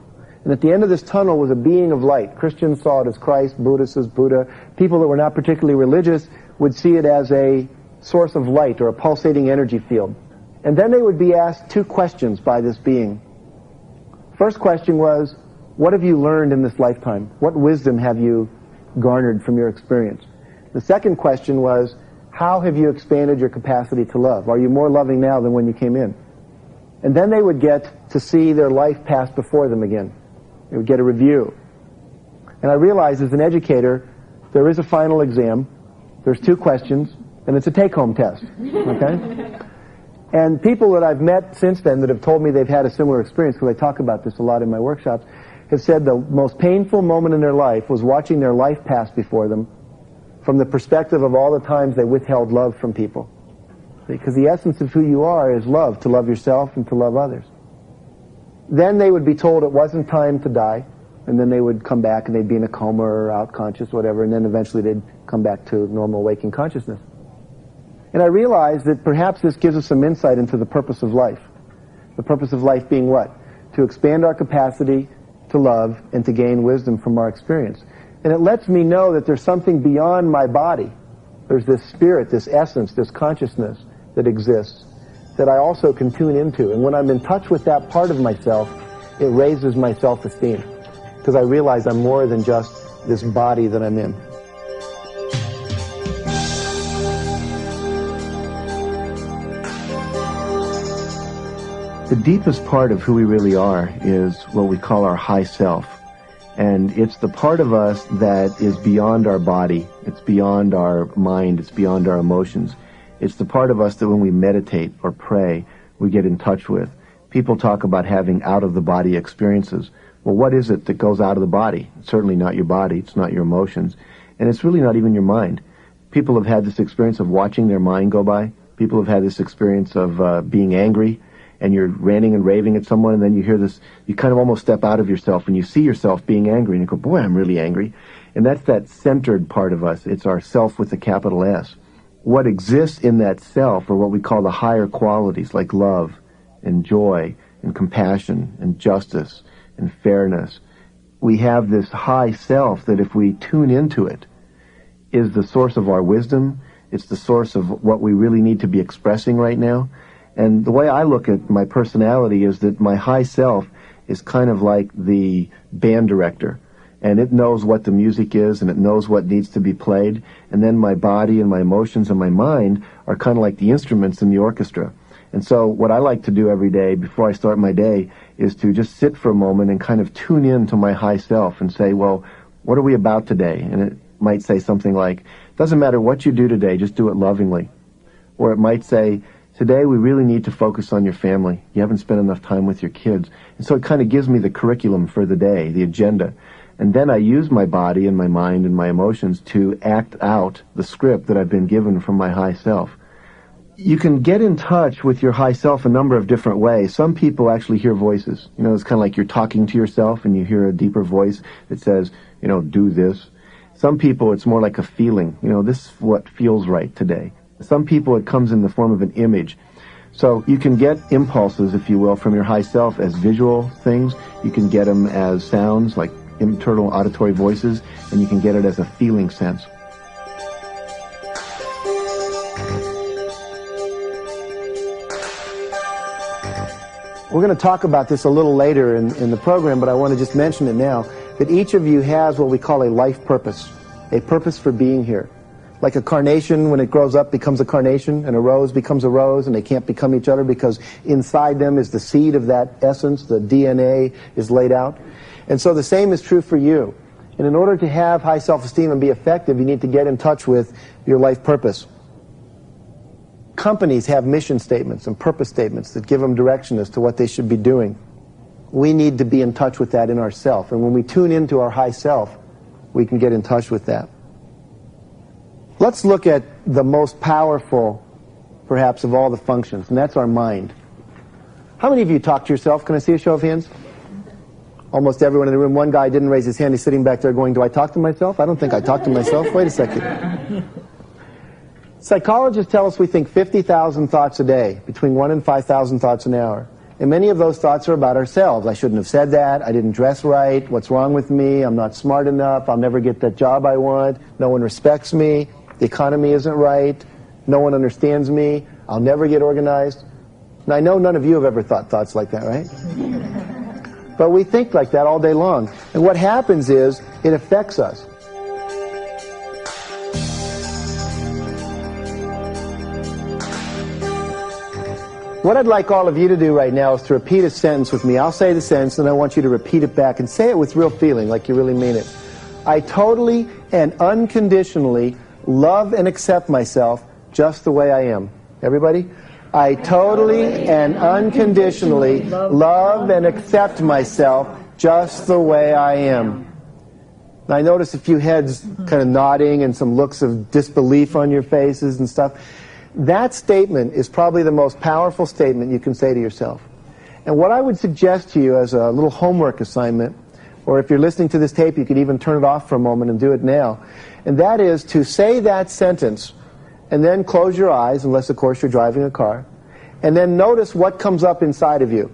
[SPEAKER 1] And at the end of this tunnel was a being of light. Christians saw it as Christ, Buddhists as Buddha. People that were not particularly religious would see it as a source of light or a pulsating energy field. And then they would be asked two questions by this being. First question was, what have you learned in this lifetime? What wisdom have you garnered from your experience? The second question was, how have you expanded your capacity to love? Are you more loving now than when you came in? And then they would get to see their life pass before them again. They would get a review. And I realized as an educator, there is a final exam, there's two questions, and it's a take-home test. Okay? And people that I've met since then that have told me they've had a similar experience, because I talk about this a lot in my workshops, have said the most painful moment in their life was watching their life pass before them from the perspective of all the times they withheld love from people. Because the essence of who you are is love, to love yourself and to love others. Then they would be told it wasn't time to die, and then they would come back and they'd be in a coma or out conscious, whatever, and then eventually they'd come back to normal waking consciousness. And I realized that perhaps this gives us some insight into the purpose of life. The purpose of life being what? To expand our capacity to love and to gain wisdom from our experience. And it lets me know that there's something beyond my body. There's this spirit, this essence, this consciousness that exists that I also can tune into. And when I'm in touch with that part of myself, it raises my self-esteem. Because I realize I'm more than just this body that I'm in. The deepest part of who we really are is what we call our high self. And it's the part of us that is beyond our body, it's beyond our mind, it's beyond our emotions. It's the part of us that when we meditate or pray, we get in touch with. People talk about having out-of-the-body experiences. Well, what is it that goes out of the body? It's certainly not your body, it's not your emotions, and it's really not even your mind. People have had this experience of watching their mind go by. People have had this experience of being angry, and you're ranting and raving at someone, and then you hear this, you kind of almost step out of yourself, and you see yourself being angry, and you go, boy, I'm really angry. And that's that centered part of us. It's our self with a capital S. What exists in that self are what we call the higher qualities, like love, and joy, and compassion, and justice, and fairness. We have this high self that if we tune into it, is the source of our wisdom. It's the source of what we really need to be expressing right now. And the way I look at my personality is that my high self is kind of like the band director. And it knows what the music is, and it knows what needs to be played. And then my body and my emotions and my mind are kind of like the instruments in the orchestra. And so what I like to do every day before I start my day is to just sit for a moment and kind of tune in to my high self and say, well, what are we about today? And it might say something like, doesn't matter what you do today, just do it lovingly. Or it might say, today we really need to focus on your family. You haven't spent enough time with your kids. And so it kind of gives me the curriculum for the day, the agenda. And then I use my body and my mind and my emotions to act out the script that I've been given from my high self. You can get in touch with your high self a number of different ways. Some people actually hear voices. You know, it's kind of like you're talking to yourself and you hear a deeper voice that says, you know, do this. Some people it's more like a feeling. You know, this is what feels right today. Some people it comes in the form of an image. So you can get impulses, if you will, from your high self as visual things. You can get them as sounds, like internal auditory voices, and you can get it as a feeling sense. We're going to talk about this a little later in the program, but I want to just mention it now, that each of you has what we call a life purpose, a purpose for being here. Like a carnation, when it grows up, becomes a carnation, and a rose becomes a rose, and they can't become each other because inside them is the seed of that essence, the DNA is laid out. And so the same is true for you. And in order to have high self-esteem and be effective, you need to get in touch with your life purpose. Companies have mission statements and purpose statements that give them direction as to what they should be doing. We need to be in touch with that in ourself. And when we tune into our high self, we can get in touch with that. Let's look at the most powerful, perhaps, of all the functions, and that's our mind. How many of you talk to yourself? Can I see a show of hands? Almost everyone in the room. One guy didn't raise his hand. He's sitting back there going, do I talk to myself? I don't think I talk to myself. Wait a second. Psychologists tell us we think 50,000 thoughts a day, between 1 and 5,000 thoughts an hour. And many of those thoughts are about ourselves. I shouldn't have said that. I didn't dress right. What's wrong with me? I'm not smart enough. I'll never get that job I want. No one respects me. The economy isn't right. No one understands me. I'll never get organized. And I know none of you have ever thought thoughts like that, right? But we think like that all day long. And what happens is it affects us. What I'd like all of you to do right now is to repeat a sentence with me. I'll say the sentence, and I want you to repeat it back, and say it with real feeling, like you really mean it. I totally and unconditionally love and accept myself just the way I am. Everybody? I totally and unconditionally love and accept myself just the way I am. Now, I notice a few heads kind of nodding and some looks of disbelief on your faces and stuff. That statement is probably the most powerful statement you can say to yourself. And what I would suggest to you as a little homework assignment, or if you're listening to this tape, you could even turn it off for a moment and do it now, and that is to say that sentence and then close your eyes, unless of course you're driving a car, and then notice what comes up inside of you.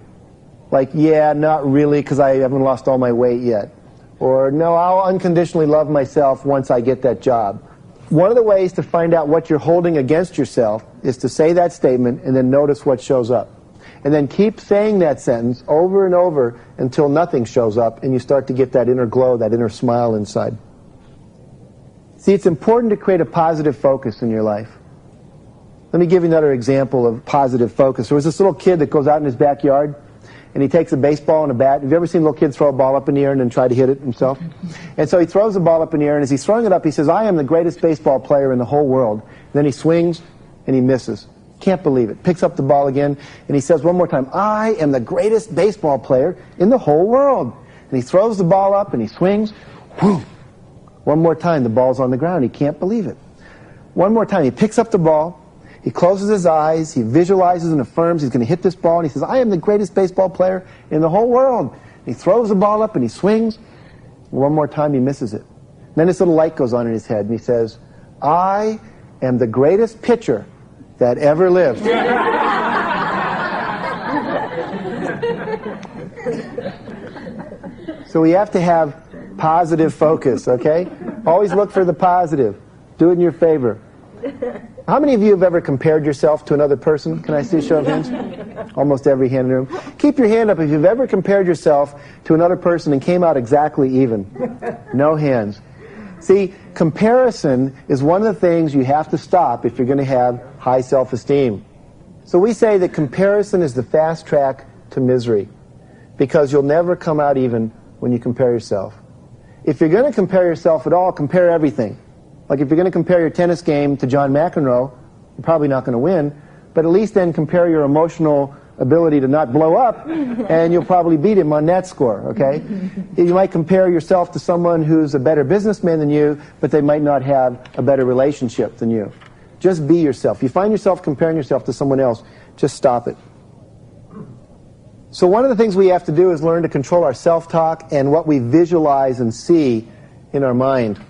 [SPEAKER 1] Like, yeah, not really, because I haven't lost all my weight yet. Or, no, I'll unconditionally love myself once I get that job. One of the ways to find out what you're holding against yourself is to say that statement and then notice what shows up. And then keep saying that sentence over and over until nothing shows up and you start to get that inner glow, that inner smile inside. See, it's important to create a positive focus in your life. Let me give you another example of positive focus. There was this little kid that goes out in his backyard and he takes a baseball and a bat. Have you ever seen little kids throw a ball up in the air and then try to hit it himself? And so he throws the ball up in the air, and as he's throwing it up, he says, I am the greatest baseball player in the whole world. And then he swings and he misses. Can't believe it. Picks up the ball again, and he says one more time, I am the greatest baseball player in the whole world. And he throws the ball up and he swings. Whew. One more time, the ball's on the ground. He can't believe it. One more time, he picks up the ball. He closes his eyes, he visualizes and affirms he's going to hit this ball, and he says, I am the greatest baseball player in the whole world. And he throws the ball up and he swings. One more time, he misses it. And then this little light goes on in his head, and he says, I am the greatest pitcher that ever lived. So we have to have positive focus, okay? Always look for the positive. Do it in your favor. How many of you have ever compared yourself to another person? Can I see a show of hands? Almost every hand in the room. Keep your hand up if you've ever compared yourself to another person and came out exactly even. No hands. See, comparison is one of the things you have to stop if you're going to have high self-esteem. So we say that comparison is the fast track to misery, because you'll never come out even when you compare yourself. If you're going to compare yourself at all, compare everything. Like if you're going to compare your tennis game to John McEnroe, you're probably not going to win, but at least then compare your emotional ability to not blow up, and you'll probably beat him on that score, okay? You might compare yourself to someone who's a better businessman than you, but they might not have a better relationship than you. Just be yourself. If you find yourself comparing yourself to someone else, just stop it. So one of the things we have to do is learn to control our self-talk and what we visualize and see in our mind.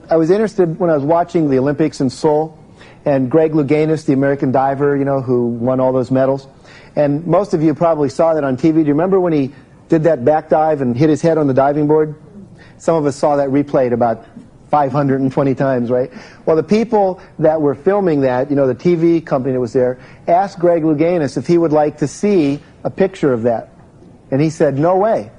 [SPEAKER 1] I was interested when I was watching the Olympics in Seoul, and Greg Louganis, the American diver, who won all those medals. And most of you probably saw that on TV. Do you remember when he did that back dive and hit his head on the diving board? Some of us saw that replayed about 520 times, right? Well, the people that were filming that, the TV company that was there, asked Greg Louganis if he would like to see a picture of that. And he said, no way.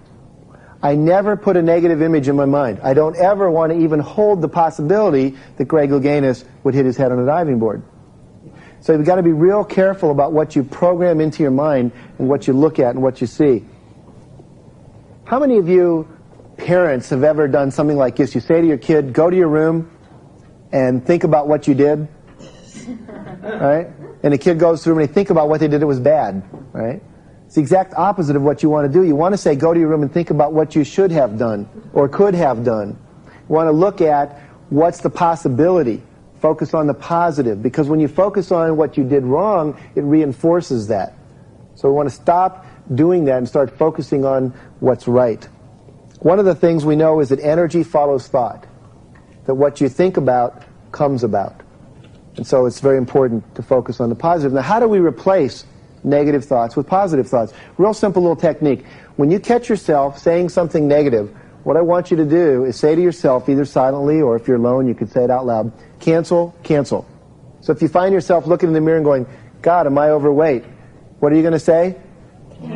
[SPEAKER 1] I never put a negative image in my mind. I don't ever want to even hold the possibility that Greg Louganis would hit his head on a diving board. So you've got to be real careful about what you program into your mind and what you look at and what you see. How many of you parents have ever done something like this? You say to your kid, go to your room and think about what you did, right? And the kid goes through and they think about what they did that was bad, right? It's the exact opposite of what you want to do. You want to say, go to your room and think about what you should have done or could have done. You want to look at what's the possibility. Focus on the positive, because when you focus on what you did wrong, it reinforces that. So we want to stop doing that and start focusing on what's right. One of the things we know is that energy follows thought, that what you think about comes about. And so it's very important to focus on the positive. Now, how do we replace negative thoughts with positive thoughts. Real simple little technique. When you catch yourself saying something negative, what I want you to do is say to yourself, either silently or if you're alone, you could say it out loud, cancel, cancel. So if you find yourself looking in the mirror and going, God, am I overweight? What are you going to say?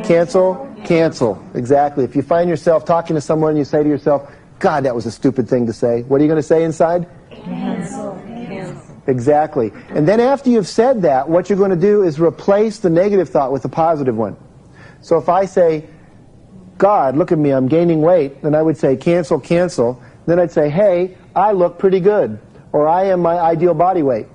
[SPEAKER 1] Cancel, cancel. Exactly. If you find yourself talking to someone and you say to yourself, God, that was a stupid thing to say, what are you going to say inside?
[SPEAKER 4] Cancel. Cancel.
[SPEAKER 1] Exactly. And then after you've said that, what you're going to do is replace the negative thought with the positive one. So if I say, God, look at me, I'm gaining weight, then I would say, cancel, cancel. Then I'd say, hey, I look pretty good, or I am my ideal body weight.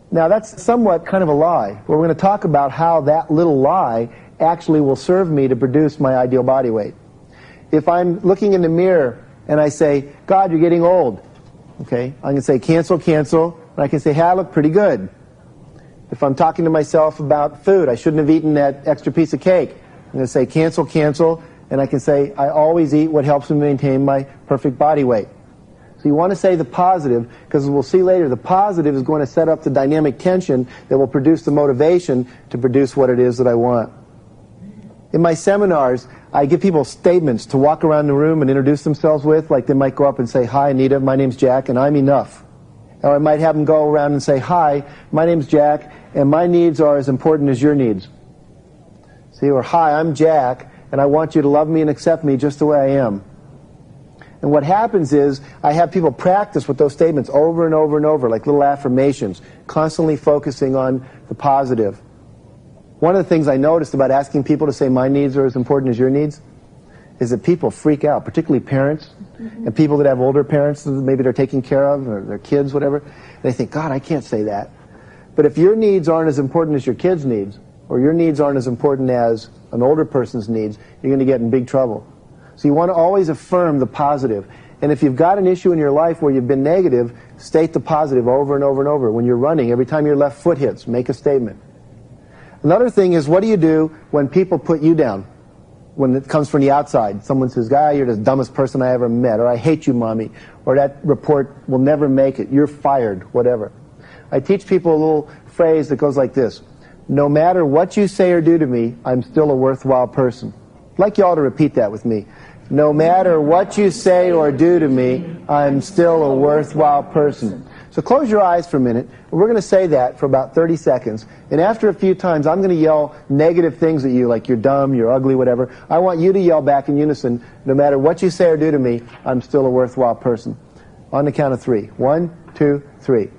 [SPEAKER 1] Now that's somewhat kind of a lie. But we're going to talk about how that little lie actually will serve me to produce my ideal body weight. If I'm looking in the mirror and I say, God, you're getting old, okay, I'm going to say cancel, cancel, and I can say, hey, I look pretty good. If I'm talking to myself about food, I shouldn't have eaten that extra piece of cake, I'm going to say cancel, cancel, and I can say, I always eat what helps me maintain my perfect body weight. So you want to say the positive, because as we'll see later, the positive is going to set up the dynamic tension that will produce the motivation to produce what it is that I want. In my seminars, I give people statements to walk around the room and introduce themselves with, like they might go up and say, hi, Anita, my name's Jack, and I'm enough. Or I might have them go around and say, hi, my name's Jack, and my needs are as important as your needs. See, or hi, I'm Jack, and I want you to love me and accept me just the way I am. And what happens is, I have people practice with those statements over and over and over, like little affirmations, constantly focusing on the positive. One of the things I noticed about asking people to say my needs are as important as your needs is that people freak out, particularly parents and people that have older parents that maybe they're taking care of, or their kids, whatever. They think, God, I can't say that. But if your needs aren't as important as your kids' needs, or your needs aren't as important as an older person's needs, you're going to get in big trouble. So you want to always affirm the positive. And if you've got an issue in your life where you've been negative, state the positive over and over and over. When you're running, every time your left foot hits, make a statement. Another thing is, what do you do when people put you down? When it comes from the outside. Someone says, "Guy, you're the dumbest person I ever met," or "I hate you, Mommy," or "That report will never make it, you're fired," whatever. I teach people a little phrase that goes like this: no matter what you say or do to me, I'm still a worthwhile person. I'd like you all to repeat that with me. No matter what you say or do to me, I'm still a worthwhile person. So close your eyes for a minute, and we're going to say that for about 30 seconds. And after a few times, I'm going to yell negative things at you, like you're dumb, you're ugly, whatever. I want you to yell back in unison, no matter what you say or do to me, I'm still a worthwhile person. On the count of 3. 1, 2, 3.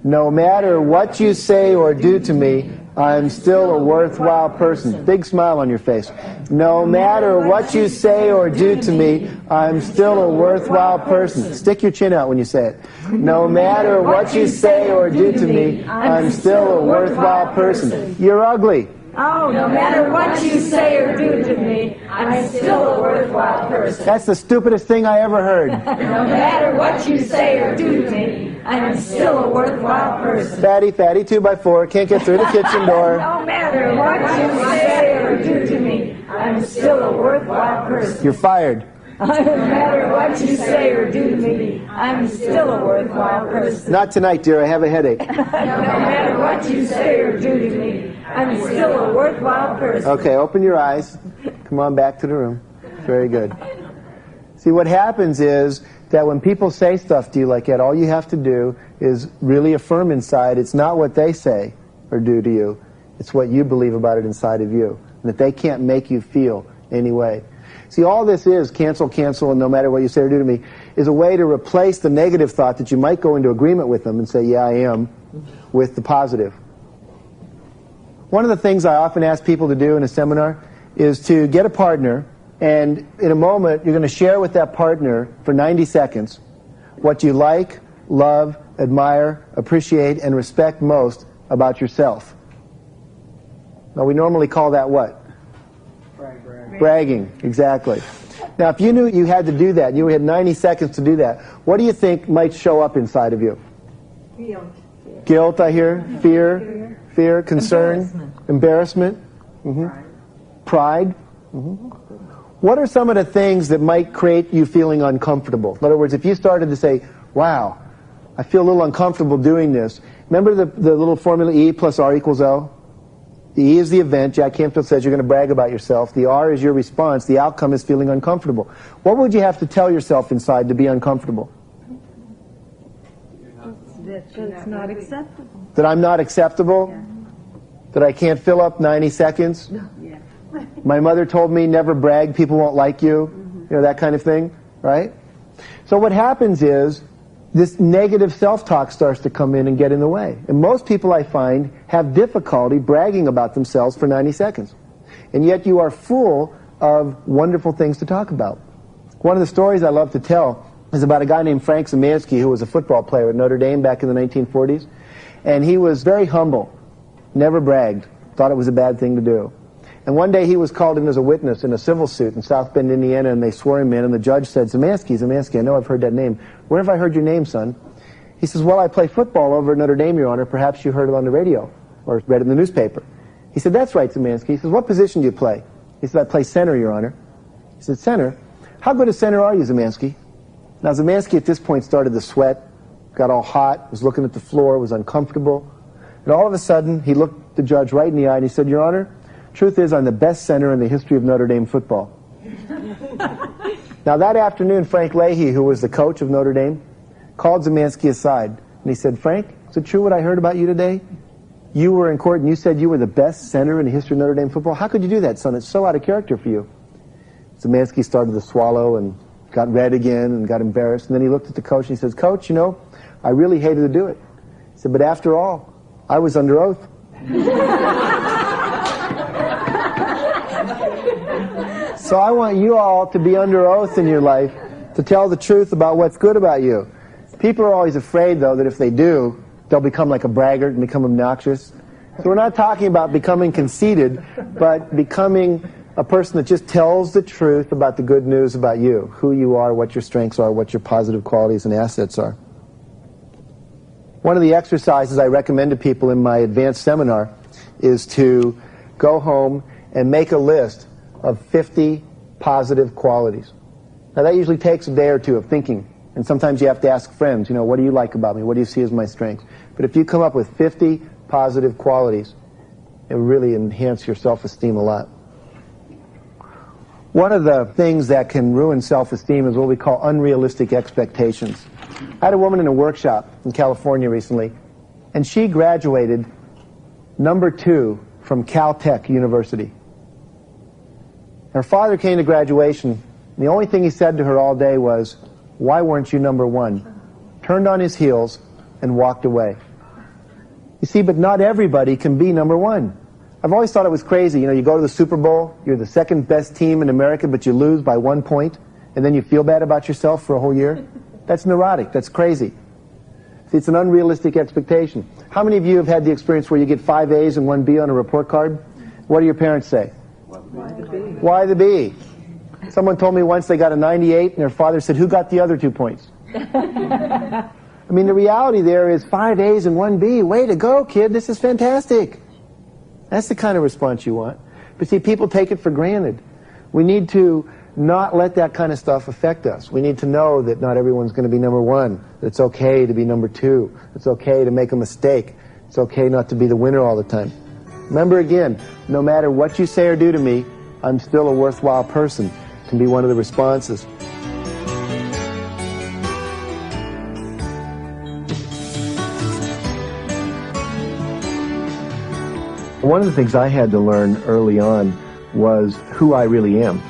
[SPEAKER 1] No matter what you say or do to me, I'm still a worthwhile person. Big smile on your face. No matter what you say or do to me, I'm still a worthwhile person. Stick your chin out when you say it. No matter what you say or do to me, I'm still a worthwhile person. You're ugly.
[SPEAKER 5] Oh, no matter what you say or do to me, I'm still a worthwhile person.
[SPEAKER 1] That's the stupidest thing I ever heard.
[SPEAKER 5] No matter what you say or do to me, I'm still a worthwhile person.
[SPEAKER 1] Fatty, 2x4, can't get through the kitchen door.
[SPEAKER 5] No matter what you say or do to me, I'm still a worthwhile person.
[SPEAKER 1] You're fired.
[SPEAKER 5] No matter what you say or do to me, I'm still a worthwhile person.
[SPEAKER 1] Not tonight, dear, I have a headache.
[SPEAKER 5] No matter what you say or do to me, I'm still a worthwhile person.
[SPEAKER 1] Okay, open your eyes. Come on back to the room. Very good. See, what happens is that when people say stuff to you like that, all you have to do is really affirm inside it's not what they say or do to you, it's what you believe about it inside of you, and that they can't make you feel any way. See, all this is, cancel, cancel, and no matter what you say or do to me, is a way to replace the negative thought that you might go into agreement with them and say, yeah, I am, with the positive. One of the things I often ask people to do in a seminar is to get a partner, and in a moment you're going to share with that partner for 90 seconds what you like, love, admire, appreciate, and respect most about yourself. Now, we normally call that what? Bragging, exactly. Now, if you knew you had to do that, and you had 90 seconds to do that, what do you think might show up inside of you?
[SPEAKER 4] Guilt.
[SPEAKER 1] Guilt, I hear. Fear, concern, embarrassment, pride. What are some of the things that might create you feeling uncomfortable? In other words, if you started to say, wow, I feel a little uncomfortable doing this. Remember the little formula E plus R equals O? The E is the event. Jack Canfield says you're going to brag about yourself. The R is your response. The outcome is feeling uncomfortable. What would you have to tell yourself inside to be uncomfortable?
[SPEAKER 4] That it's not acceptable.
[SPEAKER 1] That I'm not acceptable?
[SPEAKER 4] Yeah.
[SPEAKER 1] That I can't fill up 90 seconds?
[SPEAKER 4] Yeah.
[SPEAKER 1] My mother told me never brag, people won't like you. You know, that kind of thing, right? So what happens is this negative self-talk starts to come in and get in the way. And most people, I find, have difficulty bragging about themselves for 90 seconds. And yet you are full of wonderful things to talk about. One of the stories I love to tell is about a guy named Frank Zemansky, who was a football player at Notre Dame back in the 1940s. And he was very humble, never bragged, thought it was a bad thing to do. And one day he was called in as a witness in a civil suit in South Bend, Indiana, and they swore him in, and the judge said, Zemansky, I know I've heard that name. Where have I heard your name, son? He says, well, I play football over at Notre Dame, Your Honor. Perhaps you heard it on the radio or read it in the newspaper. He said, that's right, Zemansky. He says, what position do you play? He said, I play center, Your Honor. He said, center? How good a center are you, Zemansky? Now, Zemansky at this point started to sweat, got all hot, was looking at the floor, was uncomfortable. And all of a sudden, he looked the judge right in the eye and he said, Your Honor, truth is, I'm the best center in the history of Notre Dame football. Now, that afternoon, Frank Leahy, who was the coach of Notre Dame, called Zemansky aside, and he said, Frank, is it true what I heard about you today? You were in court and you said you were the best center in the history of Notre Dame football. How could you do that, son? It's so out of character for you. Zemansky started to swallow and got red again and got embarrassed. And then he looked at the coach and he says, Coach, you know, I really hated to do it. He said, but after all, I was under oath. So I want you all to be under oath in your life to tell the truth about what's good about you. People are always afraid, though, that if they do, they'll become like a braggart and become obnoxious. So we're not talking about becoming conceited, but becoming a person that just tells the truth about the good news about you, who you are, what your strengths are, what your positive qualities and assets are. One of the exercises I recommend to people in my advanced seminar is to go home and make a list of 50 positive qualities. Now that usually takes a day or two of thinking, and sometimes you have to ask friends, you know, what do you like about me? What do you see as my strengths? But if you come up with 50 positive qualities, it will really enhance your self-esteem a lot. One of the things that can ruin self-esteem is what we call unrealistic expectations. I had a woman in a workshop in California recently, and she graduated #2 from Caltech University. Her father came to graduation, and the only thing he said to her all day was, why weren't you #1? Turned on his heels and walked away. You see, but not everybody can be #1. I've always thought it was crazy. You know, you go to the Super Bowl, you're the second best team in America, but you lose by 1 point, and then you feel bad about yourself for a whole year? That's neurotic. That's crazy. See, it's an unrealistic expectation. How many of you have had the experience where you get 5 A's and 1 B on a report card? What do your parents say?
[SPEAKER 4] Why the B?
[SPEAKER 1] Why the B? Someone told me once they got a 98, and their father said, who got the other 2 points? I mean, the reality there is 5 A's and 1 B. Way to go, kid. This is fantastic. That's the kind of response you want. But see, people take it for granted. We need to not let that kind of stuff affect us. We need to know that not everyone's going to be #1. That it's okay to be #2. It's okay to make a mistake. It's okay not to be the winner all the time. Remember again, no matter what you say or do to me, I'm still a worthwhile person. Can be one of the responses. One of the things I had to learn early on was who I really am.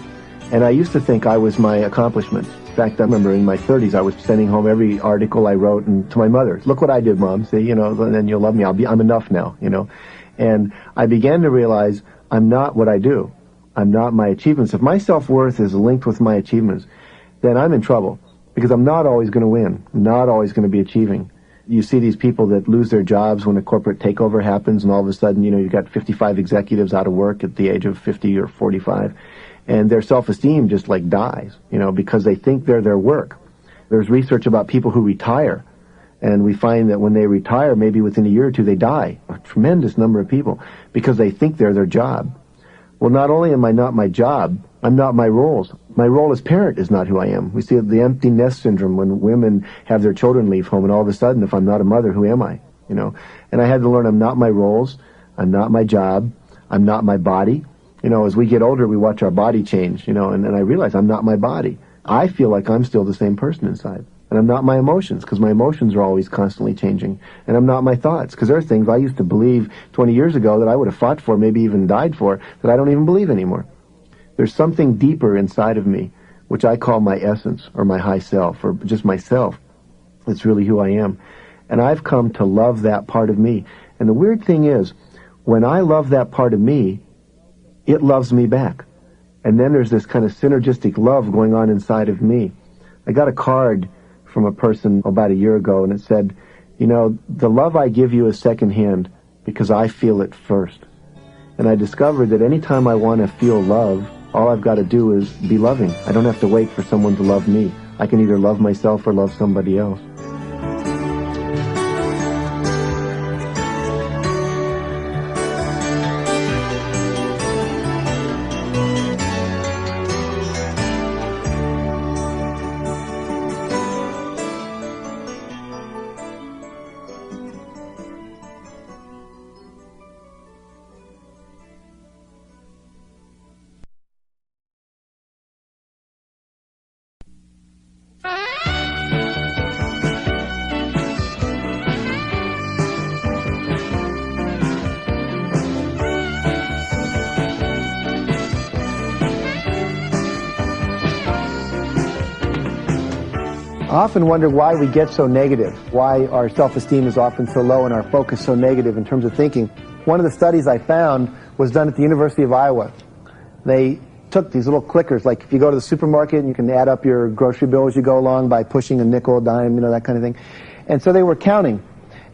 [SPEAKER 1] And I used to think I was my accomplishments. In fact, I remember in my 30s, I was sending home every article I wrote and to my mother. Look what I did, Mom. See, you know, then you'll love me. I'm enough now, you know. And I began to realize I'm not what I do. I'm not my achievements. If my self-worth is linked with my achievements, then I'm in trouble because I'm not always going to win. I'm not always going to be achieving. You see these people that lose their jobs when a corporate takeover happens, and all of a sudden, you know, you've got 55 executives out of work at the age of 50 or 45, and their self-esteem just like dies, you know, because they think they're their work. There's research about people who retire, and we find that when they retire, maybe within a year or two, they die. A tremendous number of people, because they think they're their job. Well, not only am I not my job, I'm not my roles. My role as parent is not who I am. We see the empty nest syndrome when women have their children leave home, and all of a sudden, if I'm not a mother, who am I? You know, and I had to learn I'm not my roles, I'm not my job, I'm not my body. You know, as we get older, we watch our body change, you know, and I realize I'm not my body. I feel like I'm still the same person inside. And I'm not my emotions, because my emotions are always constantly changing. And I'm not my thoughts, because there are things I used to believe 20 years ago that I would have fought for, maybe even died for, that I don't even believe anymore. There's something deeper inside of me, which I call my essence, or my high self, or just myself. It's really who I am. And I've come to love that part of me. And the weird thing is, when I love that part of me, it loves me back. And then there's this kind of synergistic love going on inside of me. I got a card from a person about a year ago, and it said, you know, the love I give you is secondhand because I feel it first. And I discovered that anytime I want to feel love, all I've got to do is be loving. I don't have to wait for someone to love me. I can either love myself or love somebody else. I often wonder why we get so negative, why our self-esteem is often so low and our focus so negative in terms of thinking. One of the studies I found was done at the University of Iowa. They took these little clickers, like if you go to the supermarket and you can add up your grocery bill as you go along by pushing a nickel, a dime, you know, that kind of thing. And so they were counting.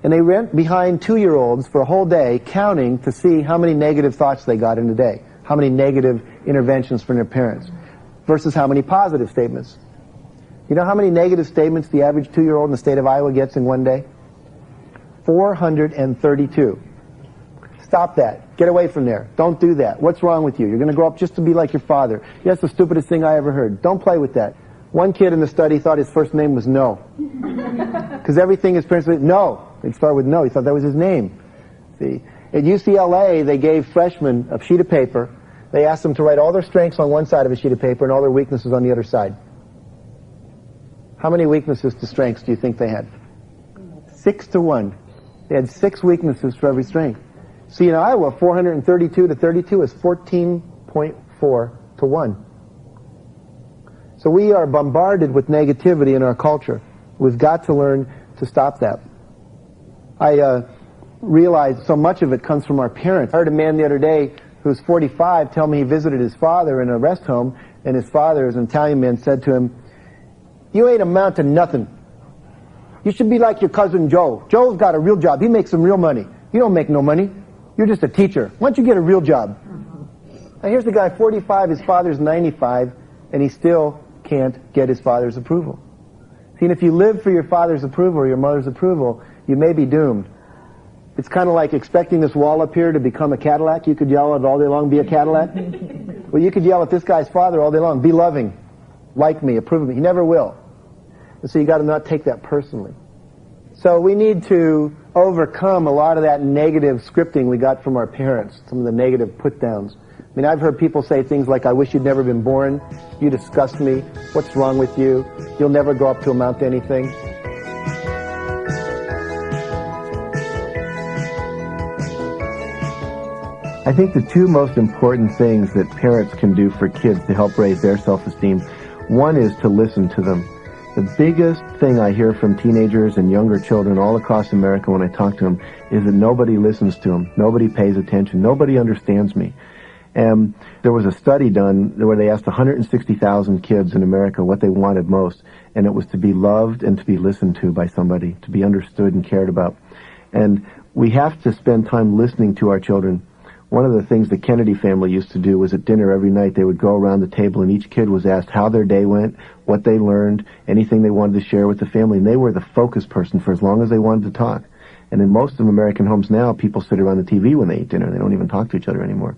[SPEAKER 1] And they went behind 2-year-olds for a whole day counting to see how many negative thoughts they got in a day, how many negative interventions from their parents, versus how many positive statements. You know how many negative statements the average 2-year-old in the state of Iowa gets in one day? 432. Stop that. Get away from there. Don't do that. What's wrong with you? You're going to grow up just to be like your father. That's the stupidest thing I ever heard. Don't play with that. One kid in the study thought his first name was No. Because everything his parents said, No. They'd start with No. He thought that was his name. See? At UCLA, they gave freshmen a sheet of paper. They asked them to write all their strengths on one side of a sheet of paper and all their weaknesses on the other side. How many weaknesses to strengths do you think they had? 6 to 1. They had 6 weaknesses for every strength. See, in Iowa, 432 to 32 is 14.4 to 1. So we are bombarded with negativity in our culture. We've got to learn to stop that. I realized so much of it comes from our parents. I heard a man the other day who's 45 tell me he visited his father in a rest home, and his father, as an Italian man, said to him, "You ain't amount to nothing. You should be like your cousin Joe. Joe's got a real job. He makes some real money. You don't make no money. You're just a teacher. Why don't you get a real job?" Now here's the guy, 45, his father's 95, and he still can't get his father's approval. See, and if you live for your father's approval or your mother's approval, you may be doomed. It's kind of like expecting this wall up here to become a Cadillac. You could yell at it all day long, be a Cadillac. Well, you could yell at this guy's father all day long, be loving, like me, approve of me. He never will. And so you got to not take that personally. So we need to overcome a lot of that negative scripting we got from our parents, some of the negative put-downs. I mean, I've heard people say things like, "I wish you'd never been born. You disgust me. What's wrong with you? You'll never grow up to amount to anything." I think the 2 most important things that parents can do for kids to help raise their self-esteem, one is to listen to them. The biggest thing I hear from teenagers and younger children all across America when I talk to them is that nobody listens to them. Nobody pays attention. Nobody understands me. And there was a study done where they asked 160,000 kids in America what they wanted most, and it was to be loved and to be listened to by somebody, to be understood and cared about. And we have to spend time listening to our children. One of the things the Kennedy family used to do was at dinner every night they would go around the table and each kid was asked how their day went, what they learned, anything they wanted to share with the family, and they were the focus person for as long as they wanted to talk. And in most of American homes now, people sit around the TV when they eat dinner. They don't even talk to each other anymore.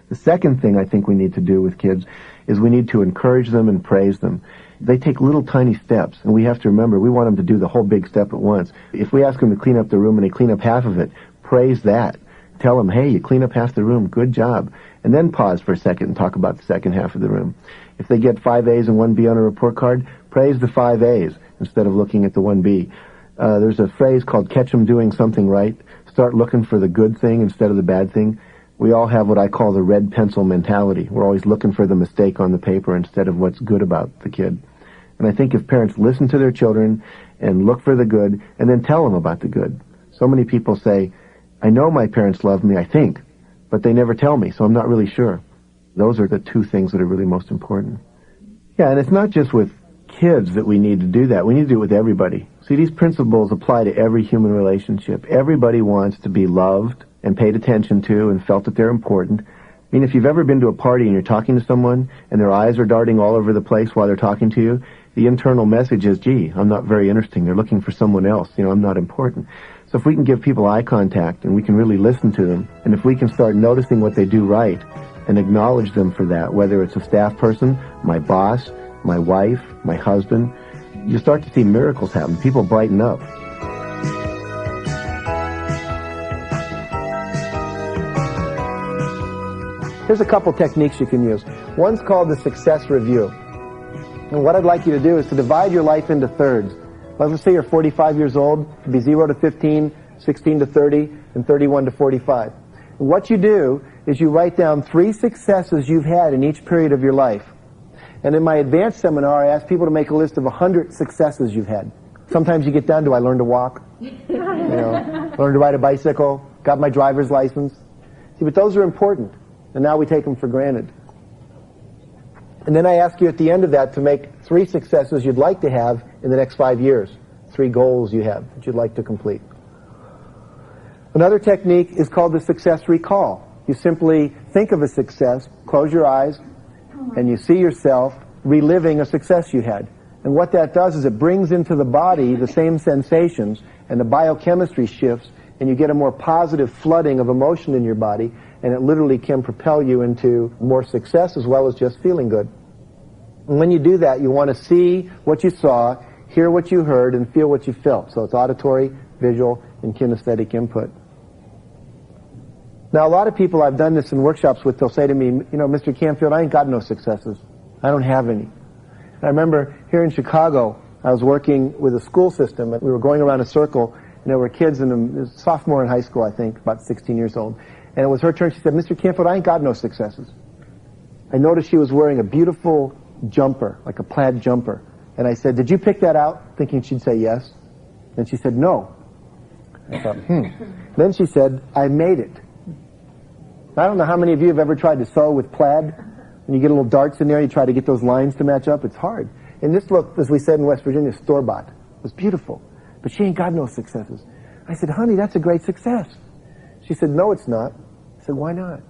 [SPEAKER 1] The second thing I think we need to do with kids is we need to encourage them and praise them. They take little tiny steps, and we have to remember we want them to do the whole big step at once. If we ask them to clean up the room and they clean up half of it, praise that. Tell them, hey, you clean up half the room, good job. And then pause for a second and talk about the second half of the room. If they get 5 A's and 1 B on a report card, praise the 5 A's instead of looking at the 1 B. There's a phrase called catch them doing something right. Start looking for the good thing instead of the bad thing. We all have what I call the red pencil mentality. We're always looking for the mistake on the paper instead of what's good about the kid. And I think if parents listen to their children and look for the good and then tell them about the good. So many people say, I know my parents love me, I think, but they never tell me, so I'm not really sure. Those are the two things that are really most important. Yeah, and it's not just with kids that we need to do that. We need to do it with everybody. See, these principles apply to every human relationship. Everybody wants to be loved and paid attention to and felt that they're important. I mean, if you've ever been to a party and you're talking to someone and their eyes are darting all over the place while they're talking to you, the internal message is, gee, I'm not very interesting. They're looking for someone else. I'm not important. So if we can give people eye contact and we can really listen to them, and if we can start noticing what they do right and acknowledge them for that, whether it's a staff person, my boss, my wife, my husband, you start to see miracles happen. People brighten up. Here's a couple techniques you can use. One's called the success review. And what I'd like you to do is to divide your life into thirds. Let's say you're 45 years old, it'd be 0 to 15, 16 to 30, and 31 to 45. And what you do is you write down 3 successes you've had in each period of your life. And in my advanced seminar, I ask people to make a list of 100 successes you've had. Sometimes you get down to, I learned to walk, learned to ride a bicycle, got my driver's license. See, but those are important, and now we take them for granted. And then I ask you at the end of that to make 3 successes you'd like to have in the next 5 years. 3 goals you have that you'd like to complete. Another technique is called the success recall. You simply think of a success, close your eyes, and you see yourself reliving a success you had. And what that does is it brings into the body the same sensations, and the biochemistry shifts, and you get a more positive flooding of emotion in your body, and it literally can propel you into more success as well as just feeling good. And when you do that, you want to see what you saw, hear what you heard, and feel what you felt. So it's auditory, visual, and kinesthetic input. Now, a lot of people I've done this in workshops with, they'll say to me, Mr. Canfield, I ain't got no successes. I don't have any. And I remember here in Chicago, I was working with a school system, and we were going around a circle, and there were kids in a sophomore in high school, I think, about 16 years old. And it was her turn. She said, Mr. Canfield, I ain't got no successes. I noticed she was wearing a beautiful jumper, like a plaid jumper. And I said, did you pick that out? Thinking she'd say yes. And she said, no. I thought, Then she said, I made it. I don't know how many of you have ever tried to sew with plaid. When you get little darts in there, you try to get those lines to match up. It's hard. And this looked, as we said in West Virginia, store-bought. It was beautiful. But she ain't got no successes. I said, honey, that's a great success. She said, no, it's not. I said, why not?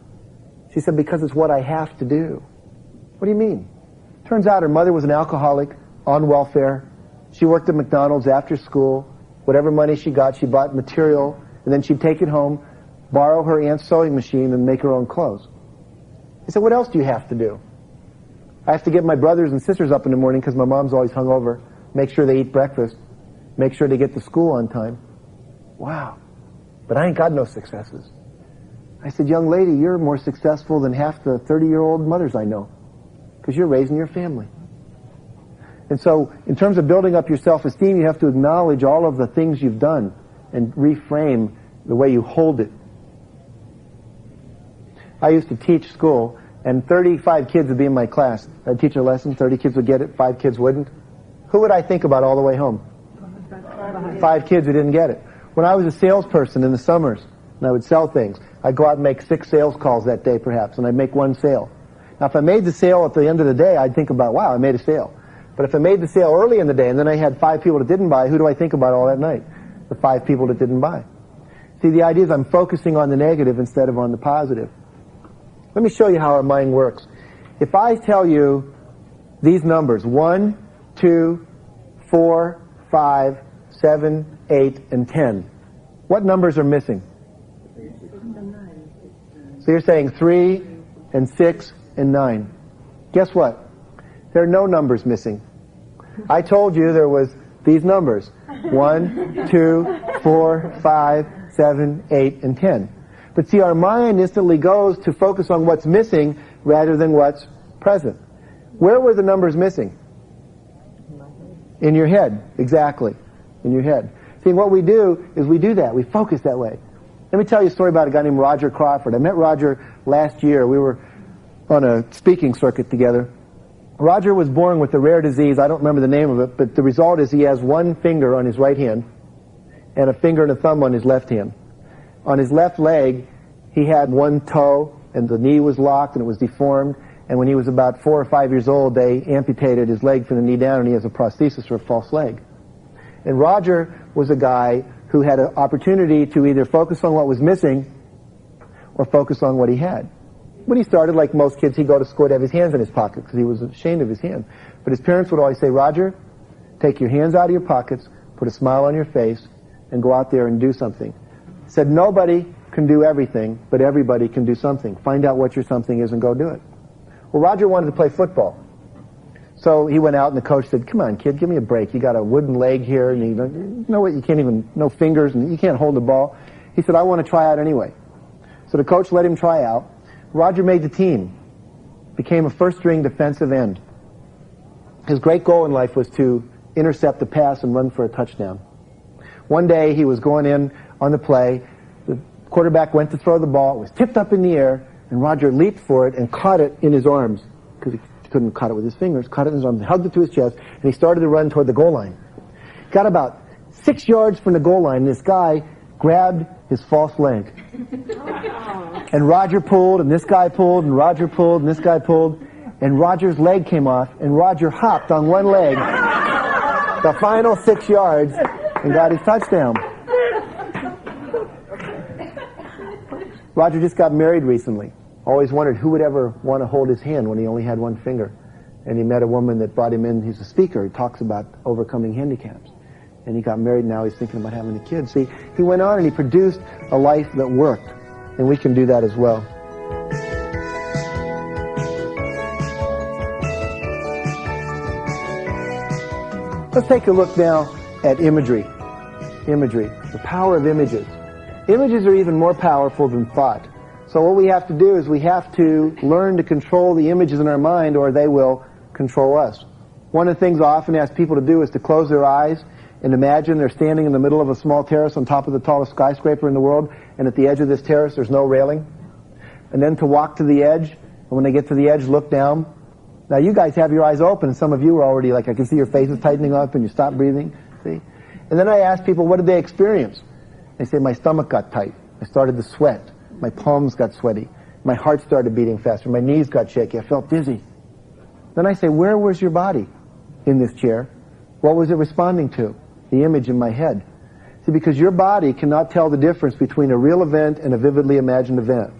[SPEAKER 1] She said, because it's what I have to do. What do you mean? Turns out her mother was an alcoholic, on welfare. She worked at McDonald's after school. Whatever money she got, she bought material, and then she'd take it home, borrow her aunt's sewing machine, and make her own clothes. I said, what else do you have to do? I have to get my brothers and sisters up in the morning because my mom's always hungover, make sure they eat breakfast, make sure they get to school on time. Wow. But I ain't got no successes. I said, young lady, you're more successful than half the 30-year-old mothers I know because you're raising your family. And so in terms of building up your self-esteem, you have to acknowledge all of the things you've done and reframe the way you hold it. I used to teach school, and 35 kids would be in my class. I'd teach a lesson, 30 kids would get it, 5 kids wouldn't. Who would I think about all the way home? 5 kids who didn't get it. When I was a salesperson in the summers, and I would sell things, I'd go out and make 6 sales calls that day perhaps, and I'd make 1 sale. Now if I made the sale at the end of the day, I'd think about, wow, I made a sale. But if I made the sale early in the day, and then I had 5 people that didn't buy, who do I think about all that night? The 5 people that didn't buy. See, the idea is I'm focusing on the negative instead of on the positive. Let me show you how our mind works. If I tell you these numbers, 1, 2, 4, 5, 7, 8, and 10, what numbers are missing? So you're saying 3, and 6, and 9. Guess what? There are no numbers missing. I told you there was these numbers, 1, 2, 4, 5, 7, 8, and 10. But see, our mind instantly goes to focus on what's missing rather than what's present. Where were the numbers missing? In your head, exactly. In your head. See, what we do is we do that. We focus that way. Let me tell you a story about a guy named Roger Crawford. I met Roger last year. We were on a speaking circuit together. Roger was born with a rare disease. I don't remember the name of it, but the result is he has one finger on his right hand and a finger and a thumb on his left hand. On his left leg, he had one toe, and the knee was locked, and it was deformed. And when he was about 4 or 5 years old, they amputated his leg from the knee down, and he has a prosthesis for a false leg. And Roger was a guy who had an opportunity to either focus on what was missing or focus on what he had. When he started, like most kids, he'd go to school to have his hands in his pocket because he was ashamed of his hand. But his parents would always say, Roger, take your hands out of your pockets, put a smile on your face, and go out there and do something. He said, nobody can do everything, but everybody can do something. Find out what your something is and go do it. Well, Roger wanted to play football. So he went out and the coach said, come on, kid, give me a break. You got a wooden leg here, and you know what, you can't even, no fingers, and you can't hold the ball. He said, I want to try out anyway. So the coach let him try out. Roger made the team, became a first-string defensive end. His great goal in life was to intercept the pass and run for a touchdown. One day he was going in on the play. The quarterback went to throw the ball. It was tipped up in the air, and Roger leaped for it and caught it in his arms because he couldn't cut it with his fingers, caught it in his arms, hugged it to his chest, and he started to run toward the goal line. Got about 6 yards from the goal line, and this guy grabbed his false leg. And Roger pulled, and this guy pulled, and Roger pulled, and this guy pulled, and Roger's leg came off, and Roger hopped on one leg the final 6 yards and got his touchdown. Roger just got married recently. Always wondered who would ever want to hold his hand when he only had one finger. And he met a woman that brought him in. He's a speaker. He talks about overcoming handicaps. And he got married. Now he's thinking about having a kid. See, he went on and he produced a life that worked. And we can do that as well. Let's take a look now at imagery. Imagery, the power of images. Images are even more powerful than thought. So what we have to do is we have to learn to control the images in our mind, or they will control us. One of the things I often ask people to do is to close their eyes and imagine they're standing in the middle of a small terrace on top of the tallest skyscraper in the world, and at the edge of this terrace there's no railing. And then to walk to the edge, and when they get to the edge, look down. Now you guys have your eyes open, and some of you are already like, I can see your faces tightening up, and you stop breathing. See? And then I ask people, what did they experience? They say, my stomach got tight. I started to sweat. My palms got sweaty. My heart started beating faster. My knees got shaky. I felt dizzy. Then I say, where was your body in this chair? What was it responding to? The image in my head. See, because your body cannot tell the difference between a real event and a vividly imagined event.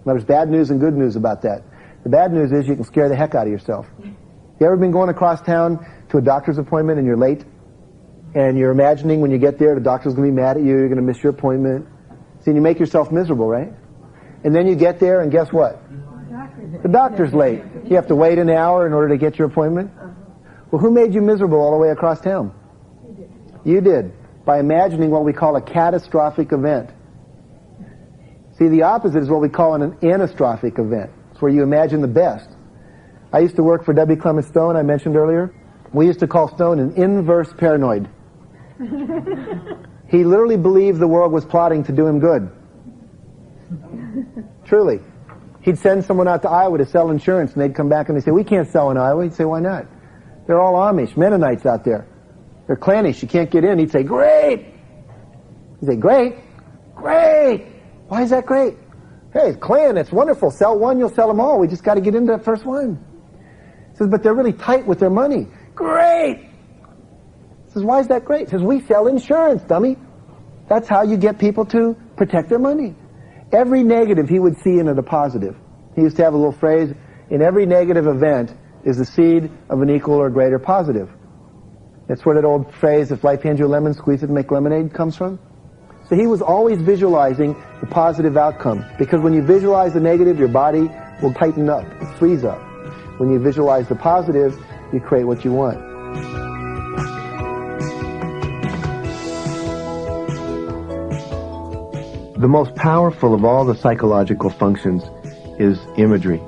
[SPEAKER 1] Now, there's bad news and good news about that. The bad news is you can scare the heck out of yourself. You ever been going across town to a doctor's appointment and you're late? And you're imagining when you get there the doctor's going to be mad at you, you're going to miss your appointment. See, and you make yourself miserable, right? And then you get there and guess what? The doctor's late. You have to wait an hour in order to get your appointment. Well, who made you miserable all the way across town? You did, by imagining what we call a catastrophic event. See, the opposite is what we call an anastrophic event. It's where you imagine the best. I used to work for W. Clement Stone, I mentioned earlier. We used to call Stone an inverse paranoid. He literally believed the world was plotting to do him good. Truly. He'd send someone out to Iowa to sell insurance, and they'd come back and they'd say, we can't sell in Iowa. He'd say, why not? They're all Amish, Mennonites out there. They're clannish, you can't get in. He'd say, great! He'd say, great? Great! Why is that great? Hey, Klan, it's wonderful. Sell one, you'll sell them all. We just got to get into that first one. He says, but they're really tight with their money. Great! He says, why is that great? He says, we sell insurance, dummy. That's how you get people to protect their money. Every negative he would see in it a positive. He used to have a little phrase, in every negative event is the seed of an equal or greater positive. That's where that old phrase, if life hands you a lemon, squeeze it and make lemonade, comes from. So he was always visualizing the positive outcome. Because when you visualize the negative, your body will tighten up, freeze up. When you visualize the positive, you create what you want. The most powerful of all the psychological functions is imagery.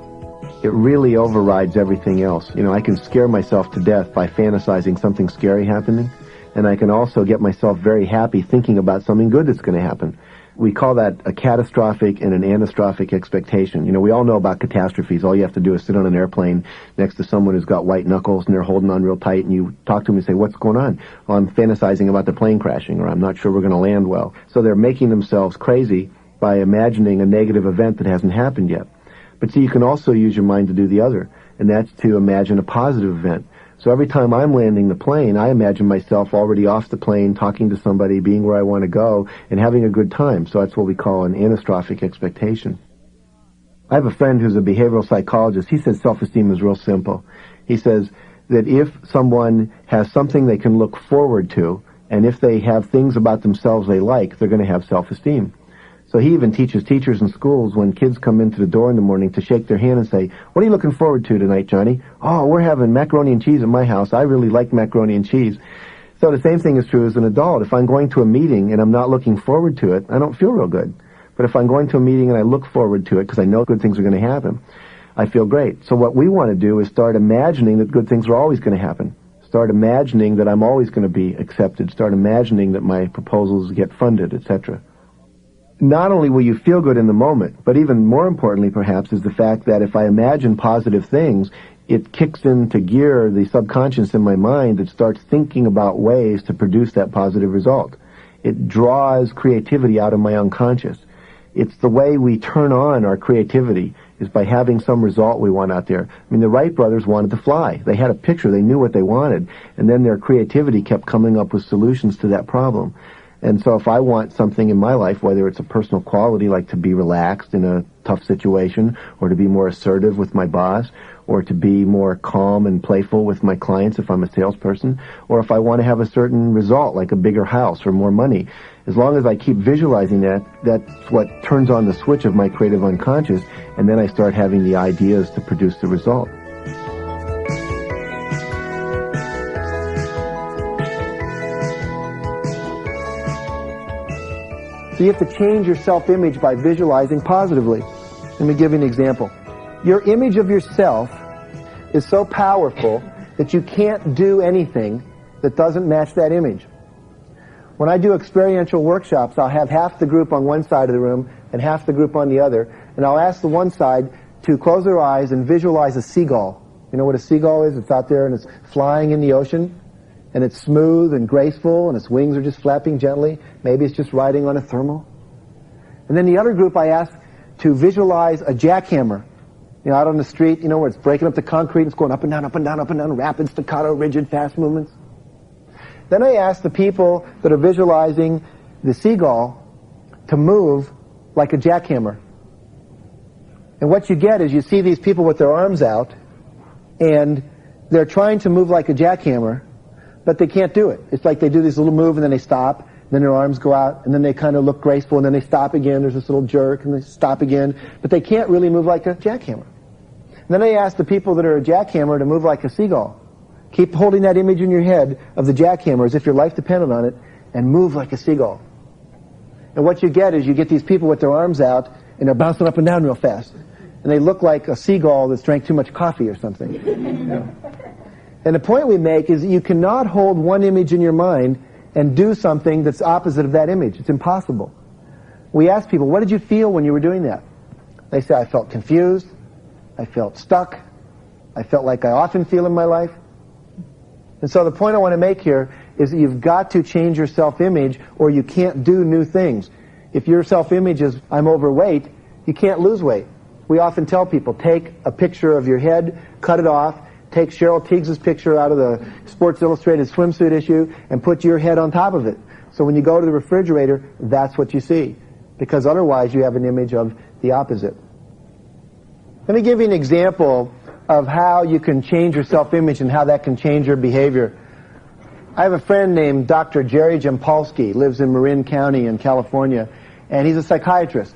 [SPEAKER 1] It really overrides everything else. You know, I can scare myself to death by fantasizing something scary happening, and I can also get myself very happy thinking about something good that's going to happen. We call that a catastrophic and an anastrophic expectation. You know, we all know about catastrophes. All you have to do is sit on an airplane next to someone who's got white knuckles and they're holding on real tight, and you talk to them and say, what's going on? Well, I'm fantasizing about the plane crashing, or I'm not sure we're going to land well. So they're making themselves crazy by imagining a negative event that hasn't happened yet. But see, you can also use your mind to do the other, and that's to imagine a positive event. So every time I'm landing the plane, I imagine myself already off the plane, talking to somebody, being where I want to go, and having a good time. So that's what we call an anastrophic expectation. I have a friend who's a behavioral psychologist. He says self-esteem is real simple. He says that if someone has something they can look forward to, and if they have things about themselves they like, they're going to have self-esteem. So he even teaches teachers in schools when kids come into the door in the morning to shake their hand and say, what are you looking forward to tonight, Johnny? Oh, we're having macaroni and cheese at my house. I really like macaroni and cheese. So the same thing is true as an adult. If I'm going to a meeting and I'm not looking forward to it, I don't feel real good. But if I'm going to a meeting and I look forward to it because I know good things are going to happen, I feel great. So what we want to do is start imagining that good things are always going to happen. Start imagining that I'm always going to be accepted. Start imagining that my proposals get funded, etc. Not only will you feel good in the moment, but even more importantly perhaps is the fact that if I imagine positive things, it kicks into gear the subconscious in my mind that starts thinking about ways to produce that positive result. It draws creativity out of my unconscious. It's the way we turn on our creativity is by having some result we want out there. I mean, the Wright brothers wanted to fly. They had a picture, they knew what they wanted, and then their creativity kept coming up with solutions to that problem. And so if I want something in my life, whether it's a personal quality like to be relaxed in a tough situation, or to be more assertive with my boss, or to be more calm and playful with my clients if I'm a salesperson, or if I want to have a certain result like a bigger house or more money, as long as I keep visualizing that, that's what turns on the switch of my creative unconscious, and then I start having the ideas to produce the result. So you have to change your self-image by visualizing positively. Let me give you an example. Your image of yourself is so powerful that you can't do anything that doesn't match that image. When I do experiential workshops, I'll have half the group on one side of the room and half the group on the other, and I'll ask the one side to close their eyes and visualize a seagull. You know what a seagull is? It's out there and it's flying in the ocean. And it's smooth and graceful, and its wings are just flapping gently. Maybe it's just riding on a thermal. And then the other group I asked to visualize a jackhammer. You know, out on the street, you know, where it's breaking up the concrete, and it's going up and down, up and down, up and down, rapid, staccato, rigid, fast movements. Then I asked the people that are visualizing the seagull to move like a jackhammer. And what you get is you see these people with their arms out, and they're trying to move like a jackhammer, but they can't do it. It's like they do this little move and then they stop, and then their arms go out, and then they kind of look graceful, and then they stop again. There's this little jerk, and they stop again. But they can't really move like a jackhammer. And then I ask the people that are a jackhammer to move like a seagull. Keep holding that image in your head of the jackhammer as if your life depended on it, and move like a seagull. And what you get is you get these people with their arms out, and they're bouncing up and down real fast. And they look like a seagull that's drank too much coffee or something. And the point we make is that you cannot hold one image in your mind and do something that's opposite of that image. It's impossible. We ask people, what did you feel when you were doing that? They say, I felt confused. I felt stuck. I felt like I often feel in my life. And so the point I want to make here is that you've got to change your self-image or you can't do new things. If your self-image is, I'm overweight, you can't lose weight. We often tell people, take a picture of your head, cut it off, take Cheryl Tiegs' picture out of the Sports Illustrated swimsuit issue and put your head on top of it. So when you go to the refrigerator, that's what you see. Because otherwise you have an image of the opposite. Let me give you an example of how you can change your self-image and how that can change your behavior. I have a friend named Dr. Jerry Jampolsky, lives in Marin County in California, and he's a psychiatrist.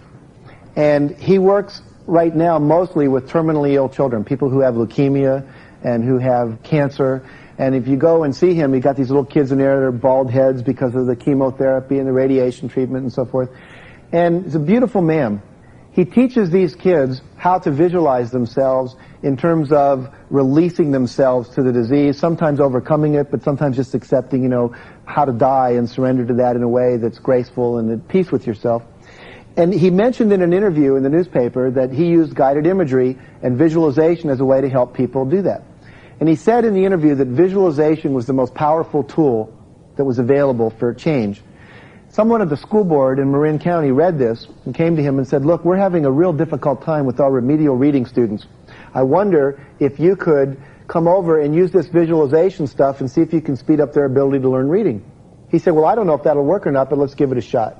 [SPEAKER 1] And he works right now mostly with terminally ill children, people who have leukemia and who have cancer. And if you go and see him, he got these little kids in there, they're bald heads because of the chemotherapy and the radiation treatment and so forth. And he's a beautiful man. He teaches these kids how to visualize themselves in terms of releasing themselves to the disease, sometimes overcoming it, but sometimes just accepting, how to die and surrender to that in a way that's graceful and at peace with yourself. And he mentioned in an interview in the newspaper that he used guided imagery and visualization as a way to help people do that. And he said in the interview that visualization was the most powerful tool that was available for change. Someone at the school board in Marin County read this and came to him and said, look, we're having a real difficult time with our remedial reading students. I wonder if you could come over and use this visualization stuff and see if you can speed up their ability to learn reading. He said, well, I don't know if that'll work or not, but let's give it a shot.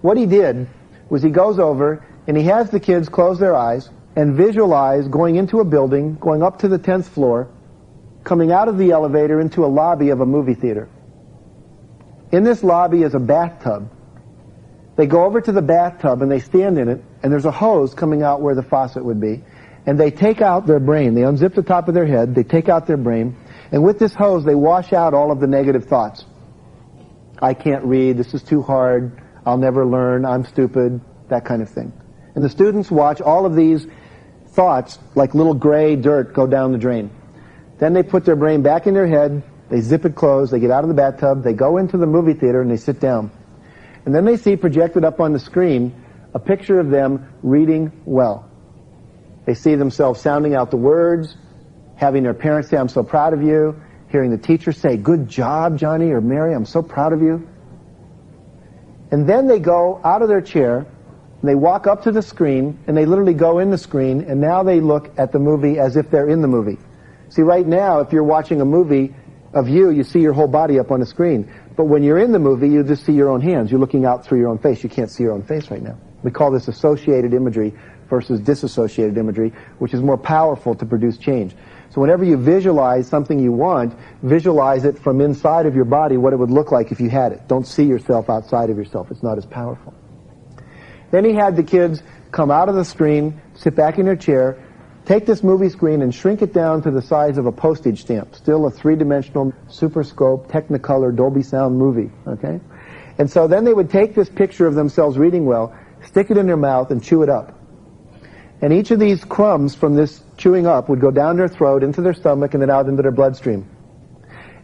[SPEAKER 1] What he did was he goes over and he has the kids close their eyes and visualize going into a building, going up to the 10th floor, coming out of the elevator into a lobby of a movie theater. In this lobby is a bathtub. They go over to the bathtub and they stand in it, and there's a hose coming out where the faucet would be. And they take out their brain. They unzip the top of their head, they take out their brain, and with this hose they wash out all of the negative thoughts. I can't read, this is too hard, I'll never learn, I'm stupid, that kind of thing. And the students watch all of these thoughts like little gray dirt go down the drain. Then they put their brain back in their head, they zip it closed, they get out of the bathtub, they go into the movie theater and they sit down. And then they see projected up on the screen a picture of them reading well. They see themselves sounding out the words, having their parents say, I'm so proud of you, hearing the teacher say, good job, Johnny or Mary, I'm so proud of you. And then they go out of their chair, and they walk up to the screen, and they literally go in the screen, and now they look at the movie as if they're in the movie. See, right now, if you're watching a movie of you see your whole body up on the screen. But when you're in the movie, you just see your own hands. You're looking out through your own face. You can't see your own face right now. We call this associated imagery versus disassociated imagery, which is more powerful to produce change. So whenever you visualize something you want, visualize it from inside of your body, what it would look like if you had it. Don't see yourself outside of yourself. It's not as powerful. Then he had the kids come out of the screen, sit back in their chair, take this movie screen and shrink it down to the size of a postage stamp. Still a three-dimensional, super scope, Technicolor, Dolby Sound movie, okay? And so then they would take this picture of themselves reading well, stick it in their mouth and chew it up. And each of these crumbs from this chewing up would go down their throat, into their stomach, and then out into their bloodstream.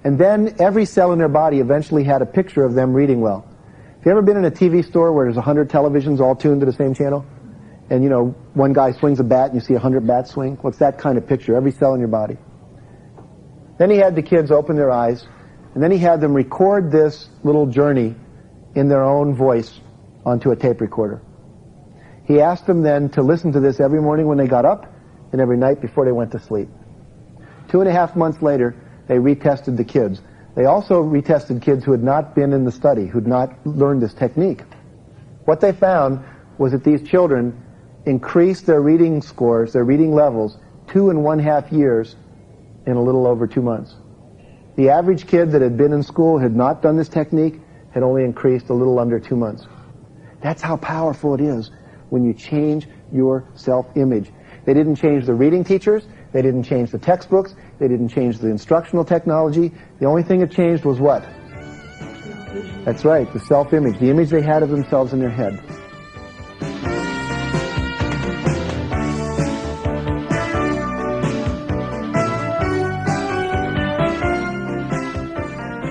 [SPEAKER 1] And then every cell in their body eventually had a picture of them reading well. Have you ever been in a TV store where there's 100 televisions all tuned to the same channel? And, one guy swings a bat and you see 100 bats swing? Well, it's that kind of picture, every cell in your body. Then he had the kids open their eyes, and then he had them record this little journey in their own voice onto a tape recorder. He asked them then to listen to this every morning when they got up and every night before they went to sleep. 2.5 months later, they retested the kids. They also retested kids who had not been in the study, who had not learned this technique. What they found was that these children increased their reading scores, their reading levels, 2.5 years in a little over 2 months. The average kid that had been in school, had not done this technique, had only increased a little under 2 months. That's how powerful it is when you change your self-image. They didn't change the reading teachers, they didn't change the textbooks, they didn't change the instructional technology. The only thing that changed was what? That's right, the self-image, the image they had of themselves in their head.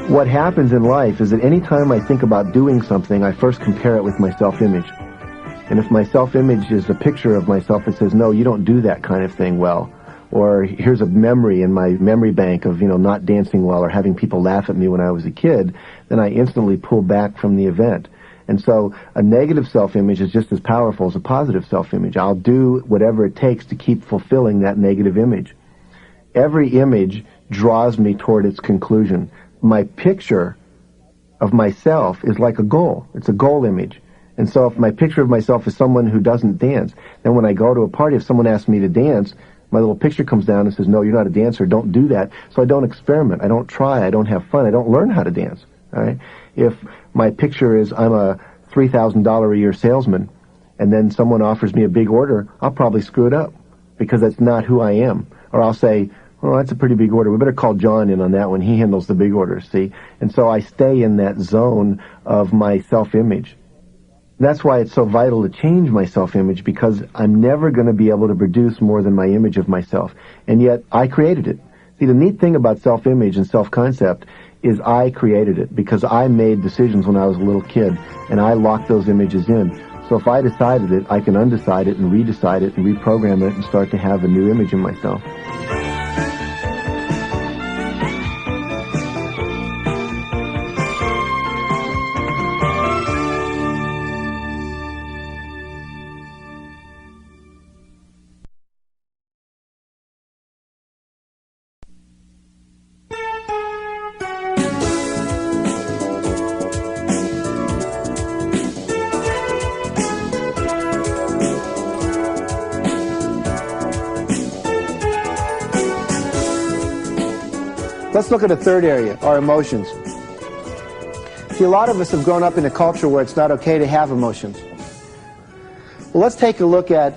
[SPEAKER 1] What happens in life is that any time I think about doing something, I first compare it with my self-image. And if my self-image is a picture of myself that says, no, you don't do that kind of thing well, or here's a memory in my memory bank of, not dancing well or having people laugh at me when I was a kid, then I instantly pull back from the event. And so a negative self-image is just as powerful as a positive self-image. I'll do whatever it takes to keep fulfilling that negative image. Every image draws me toward its conclusion. My picture of myself is like a goal. It's a goal image. And so if my picture of myself is someone who doesn't dance, then when I go to a party, if someone asks me to dance, my little picture comes down and says, no, you're not a dancer, don't do that. So I don't experiment, I don't try, I don't have fun, I don't learn how to dance. All right? If my picture is I'm a $3,000 a year salesman, and then someone offers me a big order, I'll probably screw it up because that's not who I am. Or I'll say, well, that's a pretty big order. We better call John in on that one. He handles the big orders, see? And so I stay in that zone of my self-image. That's why it's so vital to change my self-image, because I'm never going to be able to produce more than my image of myself. And yet, I created it. See, the neat thing about self-image and self-concept is I created it, because I made decisions when I was a little kid, and I locked those images in. So if I decided it, I can undecide it and redecide it and reprogram it and start to have a new image of myself. Let's look at a third area, our emotions. See, a lot of us have grown up in a culture where it's not okay to have emotions. Well, let's take a look at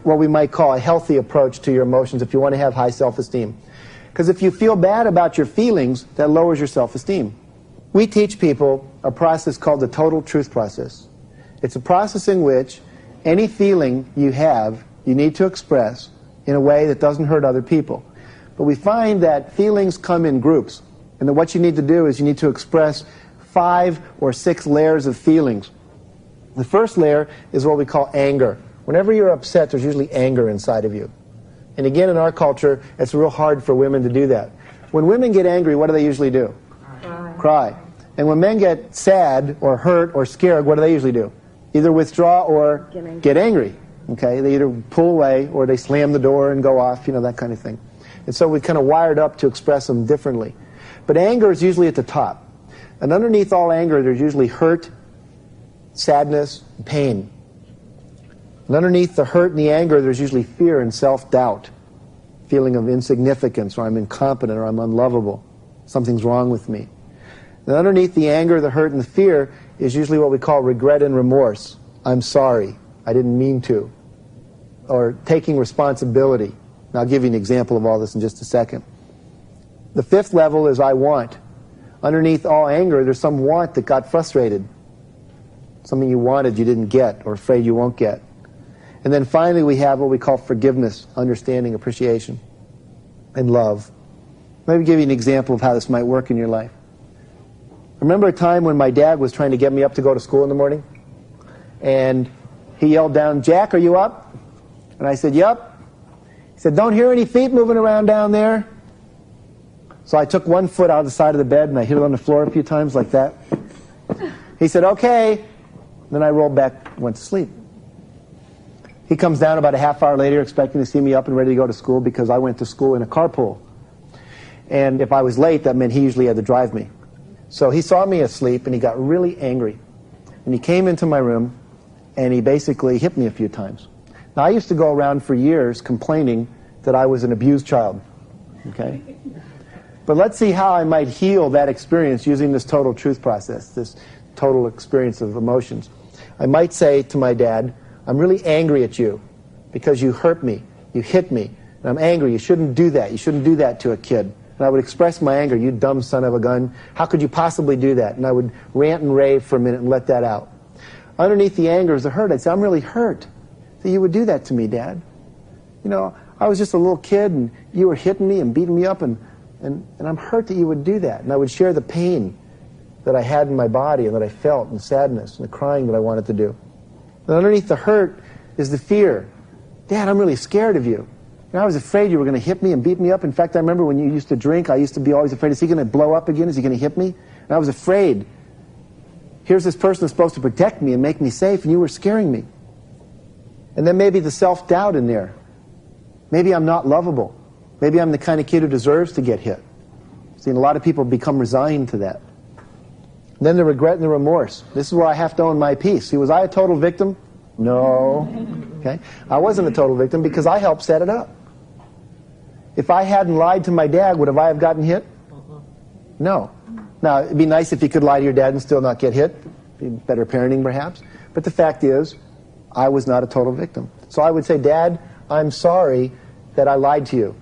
[SPEAKER 1] what we might call a healthy approach to your emotions if you want to have high self-esteem. Because if you feel bad about your feelings, that lowers your self-esteem. We teach people a process called the total truth process. It's a process in which any feeling you have, you need to express in a way that doesn't hurt other people. But we find that feelings come in groups, and that what you need to do is you need to express 5 or 6 layers of feelings. The first layer is what we call anger. Whenever you're upset, there's usually anger inside of you. And again, in our culture, it's real hard for women to do that. When women get angry, what do they usually do? Cry. And when men get sad or hurt or scared, what do they usually do? Either withdraw or get angry. Okay? They either pull away or they slam the door and go off, that kind of thing. And so we kind of wired up to express them differently. But anger is usually at the top. And underneath all anger, there's usually hurt, sadness, pain. And underneath the hurt and the anger, there's usually fear and self-doubt, feeling of insignificance, or I'm incompetent, or I'm unlovable, something's wrong with me. And underneath the anger, the hurt, and the fear is usually what we call regret and remorse. I'm sorry, I didn't mean to. Or taking responsibility. And I'll give you an example of all this in just a second. The 5th level is I want. Underneath all anger, there's some want that got frustrated. Something you wanted you didn't get, or afraid you won't get. And then finally we have what we call forgiveness, understanding, appreciation, and love. Let me give you an example of how this might work in your life. Remember a time when my dad was trying to get me up to go to school in the morning? And he yelled down, "Jack, are you up?" And I said, "Yup." He said, "Don't hear any feet moving around down there?" So I took one foot out of the side of the bed and I hit it on the floor a few times like that. He said, "Okay." Then I rolled back and went to sleep. He comes down about a half hour later expecting to see me up and ready to go to school, because I went to school in a carpool. And if I was late, that meant he usually had to drive me. So he saw me asleep and he got really angry. And he came into my room and he basically hit me a few times. Now, I used to go around for years complaining that I was an abused child, okay? But let's see how I might heal that experience using this total truth process, this total experience of emotions. I might say to my dad, "I'm really angry at you because you hurt me, you hit me, and I'm angry. You shouldn't do that. You shouldn't do that to a kid." And I would express my anger. "You dumb son of a gun. How could you possibly do that?" And I would rant and rave for a minute and let that out. Underneath the anger is the hurt. I'd say, "I'm really hurt that you would do that to me, Dad. I was just a little kid and you were hitting me and beating me up, and I'm hurt that you would do that." And I would share the pain that I had in my body and that I felt, and sadness and the crying that I wanted to do. And underneath the hurt is the fear. "Dad, I'm really scared of you. I was afraid you were going to hit me and beat me up. In fact, I remember when you used to drink, I used to be always afraid, is he going to blow up again? Is he going to hit me? And I was afraid. Here's this person that's supposed to protect me and make me safe, and you were scaring me." And then maybe the self-doubt in there. Maybe I'm not lovable. Maybe I'm the kind of kid who deserves to get hit. See, and a lot of people become resigned to that. And then the regret and the remorse. This is where I have to own my piece. See, was I a total victim? No. Okay? I wasn't a total victim because I helped set it up. If I hadn't lied to my dad, would I have gotten hit? No. Now, it'd be nice if you could lie to your dad and still not get hit. Be better parenting, perhaps. But the fact is, I was not a total victim. So I would say, "Dad, I'm sorry that I lied to you.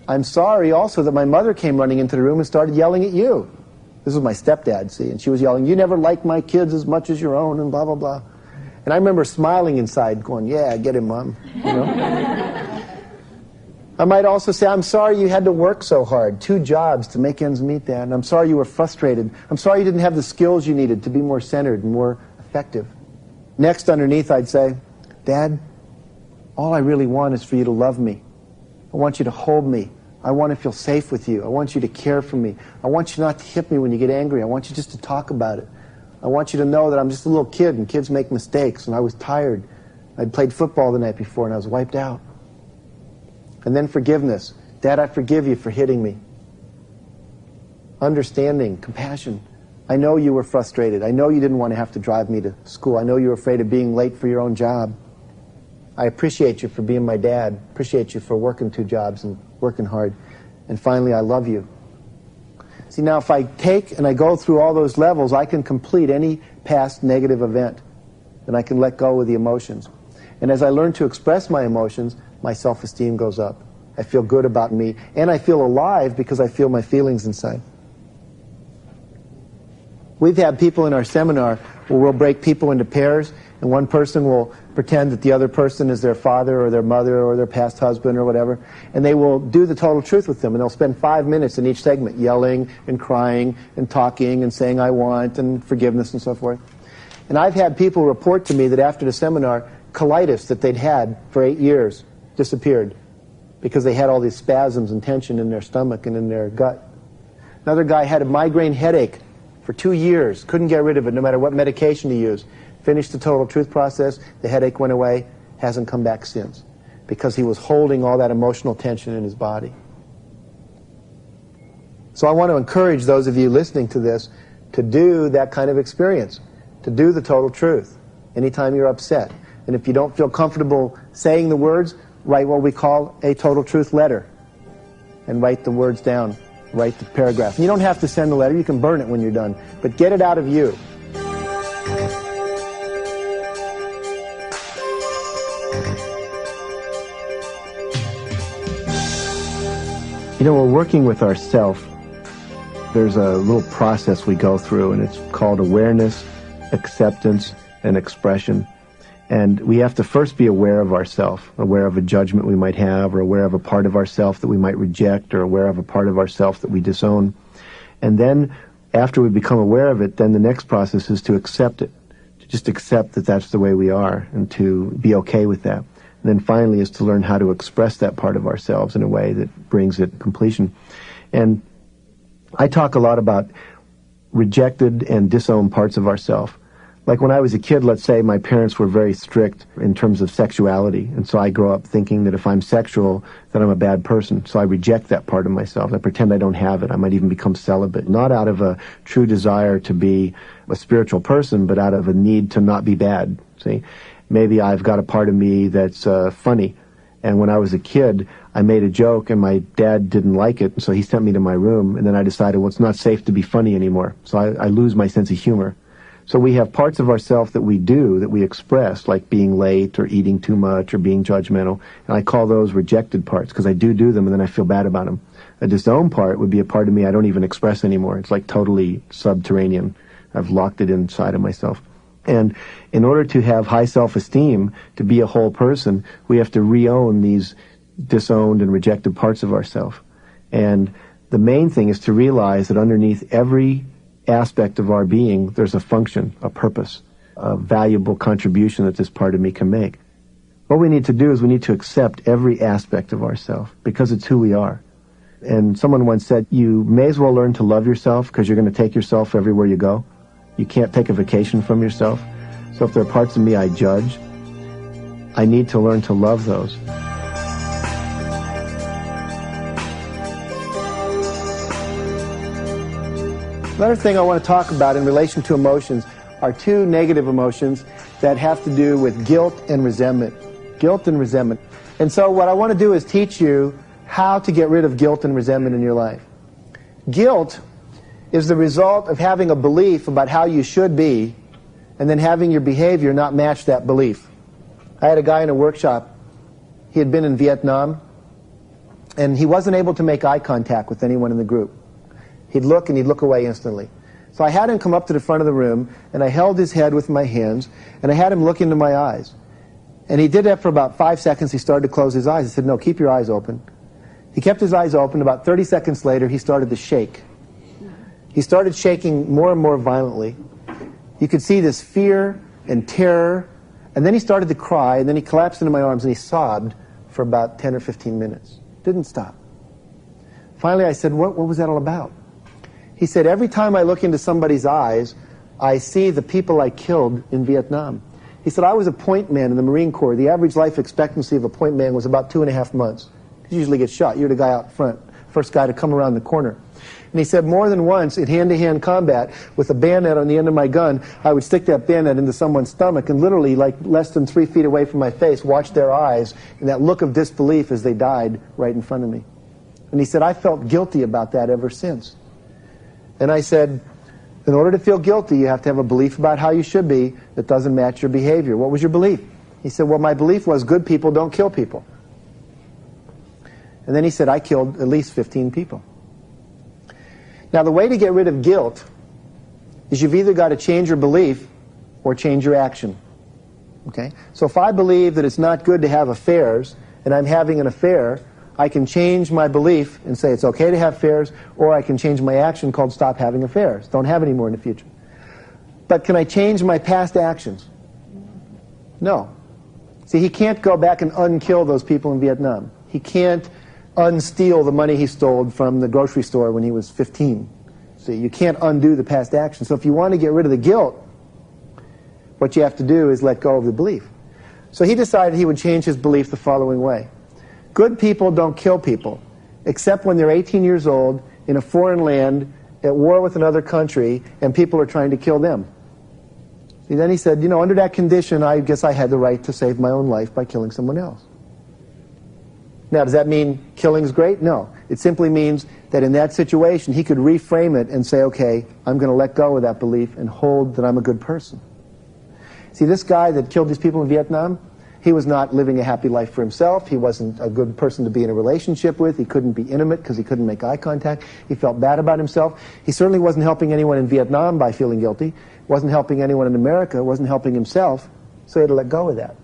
[SPEAKER 1] I'm sorry also that my mother came running into the room and started yelling at you." This was my stepdad, see, and she was yelling, "You never liked my kids as much as your own," and blah, blah, blah. And I remember smiling inside, going, yeah, get him, Mom. You know? I might also say, I'm sorry you had to work so hard, 2 jobs to make ends meet, Dad. And I'm sorry you were frustrated. I'm sorry you didn't have the skills you needed to be more centered and more effective. Next, underneath, I'd say, Dad, all I really want is for you to love me. I want you to hold me. I want to feel safe with you. I want you to care for me. I want you not to hit me when you get angry. I want you just to talk about it. I want you to know that I'm just a little kid and kids make mistakes and I was tired. I'd played football the night before and I was wiped out. And then forgiveness. Dad, I forgive you for hitting me. Understanding, compassion. I know you were frustrated. I know you didn't want to have to drive me to school. I know you were afraid of being late for your own job. I appreciate you for being my dad. Appreciate you for working 2 jobs and working hard. And finally, I love you. See, now if I take and I go through all those levels, I can complete any past negative event. And I can let go of the emotions. And as I learn to express my emotions, my self-esteem goes up. I feel good about me. And I feel alive because I feel my feelings inside. We've had people in our seminar where we'll break people into pairs, and one person will pretend that the other person is their father or their mother or their past husband or whatever, and they will do the total truth with them, and they'll spend 5 minutes in each segment yelling and crying and talking and saying I want and forgiveness and so forth. And I've had people report to me that after the seminar, colitis that they'd had for 8 years disappeared because they had all these spasms and tension in their stomach and in their gut. Another guy had a migraine headache for 2 years, couldn't get rid of it no matter what medication he used. Finished the total truth process, the headache went away, hasn't come back since, because he was holding all that emotional tension in his body. So I want to encourage those of you listening to this to do that kind of experience, to do the total truth anytime you're upset. And if you don't feel comfortable saying the words, write what we call a total truth letter and write the words down, write the paragraph. And you don't have to send the letter, you can burn it when you're done, but get it out of you. You know, we're working with ourself. There's a little process we go through, and it's called awareness, acceptance, and expression. And we have to first be aware of ourself, aware of a judgment we might have, or aware of a part of ourself that we might reject, or aware of a part of ourself that we disown. And then, after we become aware of it, then the next process is to accept it, to just accept that that's the way we are, and to be okay with that. And then finally is to learn how to express that part of ourselves in a way that brings it completion. And I talk a lot about rejected and disowned parts of ourselves. Like when I was a kid, let's say my parents were very strict in terms of sexuality, and so I grow up thinking that if I'm sexual, then I'm a bad person. So I reject that part of myself. I pretend I don't have it. I might even become celibate, not out of a true desire to be a spiritual person, but out of a need to not be bad. See? Maybe I've got a part of me that's funny, and when I was a kid, I made a joke, and my dad didn't like it, so he sent me to my room, and then I decided, well, it's not safe to be funny anymore, so I lose my sense of humor. So we have parts of ourselves that we do, that we express, like being late, or eating too much, or being judgmental, and I call those rejected parts, because I do them, and then I feel bad about them. A disowned part would be a part of me I don't even express anymore. It's like totally subterranean. I've locked it inside of myself. And in order to have high self-esteem, to be a whole person, we have to re-own these disowned and rejected parts of ourselves. And the main thing is to realize that underneath every aspect of our being, there's a function, a purpose, a valuable contribution that this part of me can make. What we need to do is we need to accept every aspect of ourselves, because it's who we are. And someone once said, you may as well learn to love yourself, because you're going to take yourself everywhere you go. You can't take a vacation from yourself. So if there are parts of me I judge, I need to learn to love those. Another thing I want to talk about in relation to emotions are 2 negative emotions that have to do with guilt and resentment. Guilt and resentment. And so what I want to do is teach you how to get rid of guilt and resentment in your life. Guilt is the result of having a belief about how you should be, and then having your behavior not match that belief. I had a guy in a workshop. He had been in Vietnam, and he wasn't able to make eye contact with anyone in the group. He'd look, and he'd look away instantly. So I had him come up to the front of the room, and I held his head with my hands, and I had him look into my eyes. And he did that for about 5 seconds. He started to close his eyes. I said, no, keep your eyes open. He kept his eyes open. About 30 seconds later, he started to shake. He started shaking more and more violently. You could see this fear and terror, and then he started to cry, and then he collapsed into my arms, and he sobbed for about 10 or 15 minutes. Didn't stop. Finally, I said, what was that all about? He said, every time I look into somebody's eyes, I see the people I killed in Vietnam. He said, I was a point man in the Marine Corps. The average life expectancy of a point man was about 2.5 months. He usually gets shot. You're the guy out front, first guy to come around the corner. And he said, more than once in hand-to-hand combat with a bayonet on the end of my gun, I would stick that bayonet into someone's stomach and literally, like less than 3 feet away from my face, watch their eyes and that look of disbelief as they died right in front of me. And he said, I felt guilty about that ever since. And I said, in order to feel guilty, you have to have a belief about how you should be that doesn't match your behavior. What was your belief? He said, well, my belief was good people don't kill people. And then he said, I killed at least 15 people. Now, the way to get rid of guilt is you've either got to change your belief or change your action. Okay? So if I believe that it's not good to have affairs, and I'm having an affair, I can change my belief and say it's okay to have affairs, or I can change my action called stop having affairs. Don't have any more in the future. But can I change my past actions? No. See, he can't go back and unkill those people in Vietnam. He can't unsteal the money he stole from the grocery store when he was 15. See, you can't undo the past action. So if you want to get rid of the guilt, what you have to do is let go of the belief. So he decided he would change his belief the following way. Good people don't kill people, except when they're 18 years old in a foreign land at war with another country and people are trying to kill them. And then he said, you know, under that condition, I guess I had the right to save my own life by killing someone else. Now, does that mean killing's great? No. It simply means that in that situation, he could reframe it and say, okay, I'm going to let go of that belief and hold that I'm a good person. See, this guy that killed these people in Vietnam, he was not living a happy life for himself. He wasn't a good person to be in a relationship with. He couldn't be intimate because he couldn't make eye contact. He felt bad about himself. He certainly wasn't helping anyone in Vietnam by feeling guilty. Wasn't helping anyone in America. Wasn't helping himself. So he had to let go of that.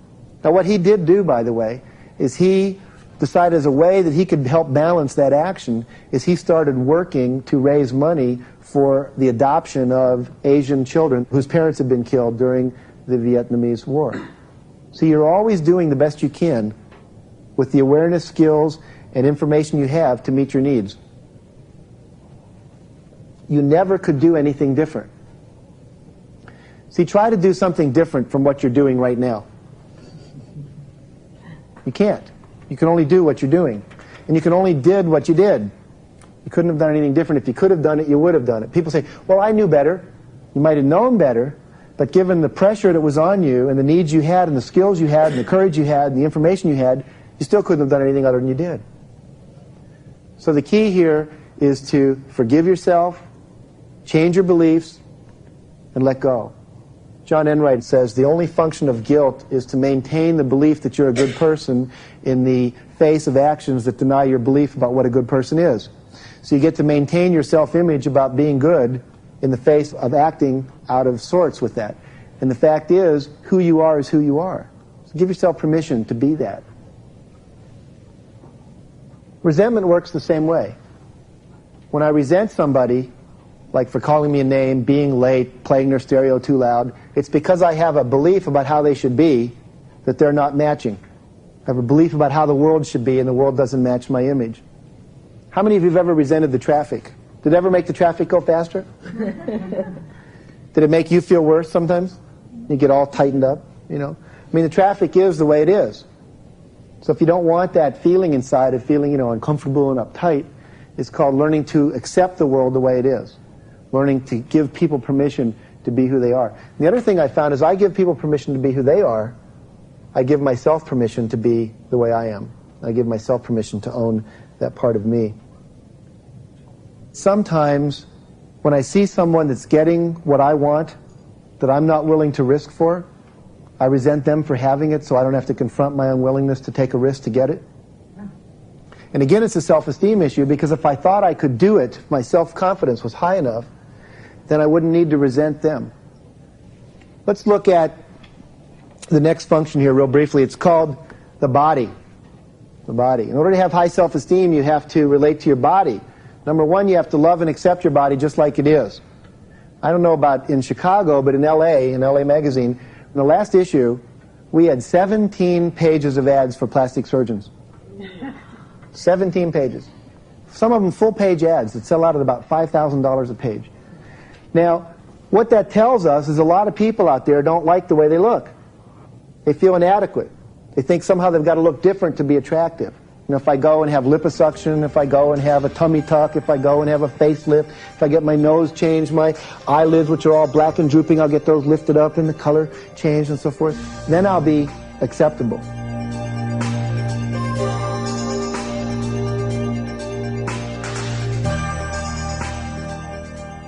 [SPEAKER 1] Now, what he did do, by the way, is he decided as a way that he could help balance that action is he started working to raise money for the adoption of Asian children whose parents had been killed during the Vietnamese War. So you're always doing the best you can with the awareness, skills, and information you have to meet your needs. You never could do anything different. See, try to do something different from what you're doing right now. You can't. You can only do what you're doing. And you can only did what you did. You couldn't have done anything different. If you could have done it, you would have done it. People say, well, I knew better. You might have known better, but given the pressure that was on you and the needs you had and the skills you had and the courage you had and the information you had, you still couldn't have done anything other than you did. So the key here is to forgive yourself, change your beliefs, and let go. John Enright says the only function of guilt is to maintain the belief that you're a good person in the face of actions that deny your belief about what a good person is. So you get to maintain your self-image about being good in the face of acting out of sorts with that. And the fact is, who you are is who you are. So give yourself permission to be that. Resentment works the same way. When I resent somebody, like for calling me a name, being late, playing their stereo too loud, it's because I have a belief about how they should be that they're not matching. I have a belief about how the world should be and the world doesn't match my image. How many of you have ever resented the traffic? Did it ever make the traffic go faster? Did it make you feel worse sometimes? You get all tightened up, you know? I mean, the traffic is the way it is. So if you don't want that feeling inside of feeling, you know, uncomfortable and uptight, it's called learning to accept the world the way it is. Learning to give people permission to be who they are. And the other thing I found is I give people permission to be who they are. I give myself permission to be the way I am. I give myself permission to own that part of me. Sometimes when I see someone that's getting what I want that I'm not willing to risk for, I resent them for having it so I don't have to confront my unwillingness to take a risk to get it. And again, it's a self-esteem issue because if I thought I could do it, if my self-confidence was high enough, then I wouldn't need to resent them. Let's look at the next function here real briefly. It's called the body. The body. In order to have high self-esteem, you have to relate to your body. Number one, you have to love and accept your body just like it is. I don't know about in Chicago, but in LA Magazine, in the last issue, we had 17 pages of ads for plastic surgeons. 17 pages. Some of them full-page ads that sell out at about $5,000 a page. Now, what that tells us is a lot of people out there don't like the way they look. They feel inadequate. They think somehow they've got to look different to be attractive. You know, if I go and have liposuction, if I go and have a tummy tuck, if I go and have a facelift, if I get my nose changed, my eyelids, which are all black and drooping, I'll get those lifted up and the color changed and so forth, then I'll be acceptable.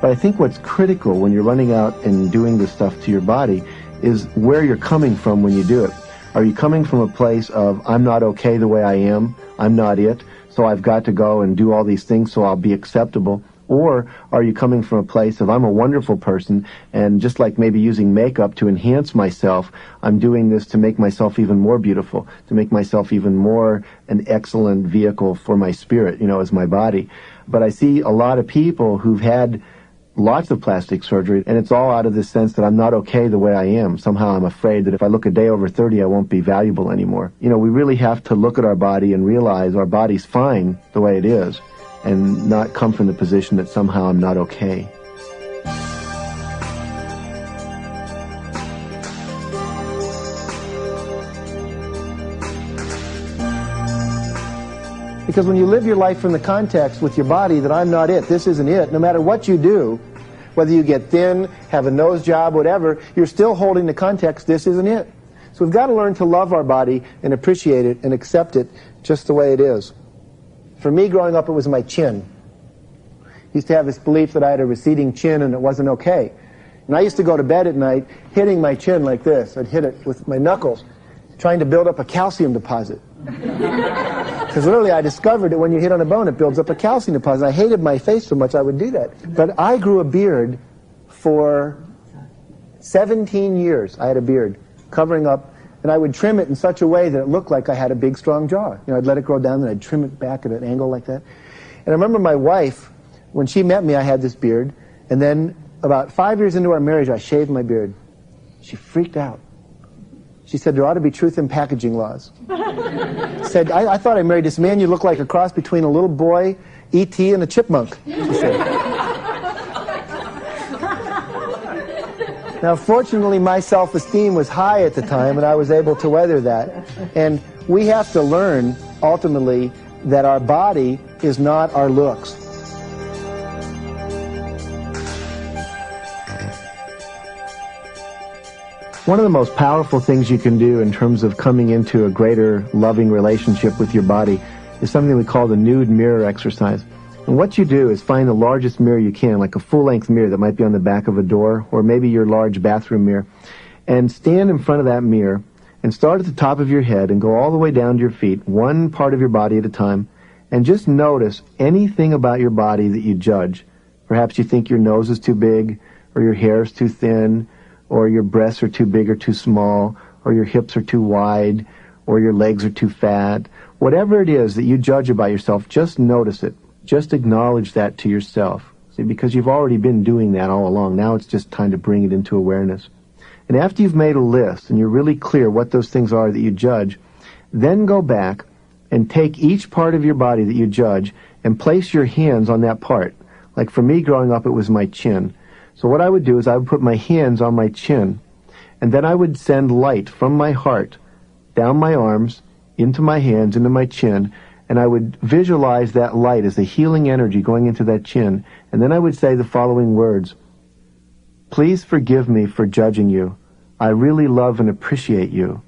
[SPEAKER 1] But I think what's critical when you're running out and doing this stuff to your body is where you're coming from when you do it. Are you coming from a place of, I'm not okay the way I am, I'm not it, so I've got to go and do all these things so I'll be acceptable? Or are you coming from a place of, I'm a wonderful person, and just like maybe using makeup to enhance myself, I'm doing this to make myself even more beautiful, to make myself even more an excellent vehicle for my spirit, you know, as my body. But I see a lot of people who've had lots of plastic surgery, and it's all out of this sense that I'm not okay the way I am. Somehow I'm afraid that if I look a day over 30, I won't be valuable anymore. You know, we really have to look at our body and realize our body's fine the way it is, and not come from the position that somehow I'm not okay. Because when you live your life from the context with your body that I'm not it, this isn't it, no matter what you do, whether you get thin, have a nose job, whatever, you're still holding the context, this isn't it. So we've got to learn to love our body and appreciate it and accept it just the way it is. For me, growing up, it was my chin. I used to have this belief that I had a receding chin and it wasn't okay. And I used to go to bed at night hitting my chin like this. I'd hit it with my knuckles, trying to build up a calcium deposit. Because literally I discovered that when you hit on a bone, it builds up a calcium deposit. I hated my face so much I would do that. But I grew a beard for 17 years. I had a beard covering up, and I would trim it in such a way that it looked like I had a big, strong jaw. You know, I'd let it grow down, and I'd trim it back at an angle like that. And I remember my wife, when she met me, I had this beard, and then about 5 years into our marriage, I shaved my beard. She freaked out. She said, there ought to be truth in packaging laws. Said, I thought I married this man. You look like a cross between a little boy, E.T., and a chipmunk, she said. Now, fortunately, my self-esteem was high at the time, and I was able to weather that. And we have to learn, ultimately, that our body is not our looks. One of the most powerful things you can do in terms of coming into a greater loving relationship with your body is something we call the nude mirror exercise. And what you do is find the largest mirror you can, like a full-length mirror that might be on the back of a door, or maybe your large bathroom mirror, and stand in front of that mirror and start at the top of your head and go all the way down to your feet, one part of your body at a time, and just notice anything about your body that you judge. Perhaps you think your nose is too big, or your hair is too thin, or your breasts are too big or too small, or your hips are too wide, or your legs are too fat. Whatever it is that you judge about yourself, just notice it. Just acknowledge that to yourself. See, because you've already been doing that all along. Now it's just time to bring it into awareness. And after you've made a list and you're really clear what those things are that you judge, then go back and take each part of your body that you judge and place your hands on that part. Like for me growing up, it was my chin. So what I would do is I would put my hands on my chin, and then I would send light from my heart down my arms, into my hands, into my chin, and I would visualize that light as a healing energy going into that chin. And then I would say the following words: please forgive me for judging you. I really love and appreciate you.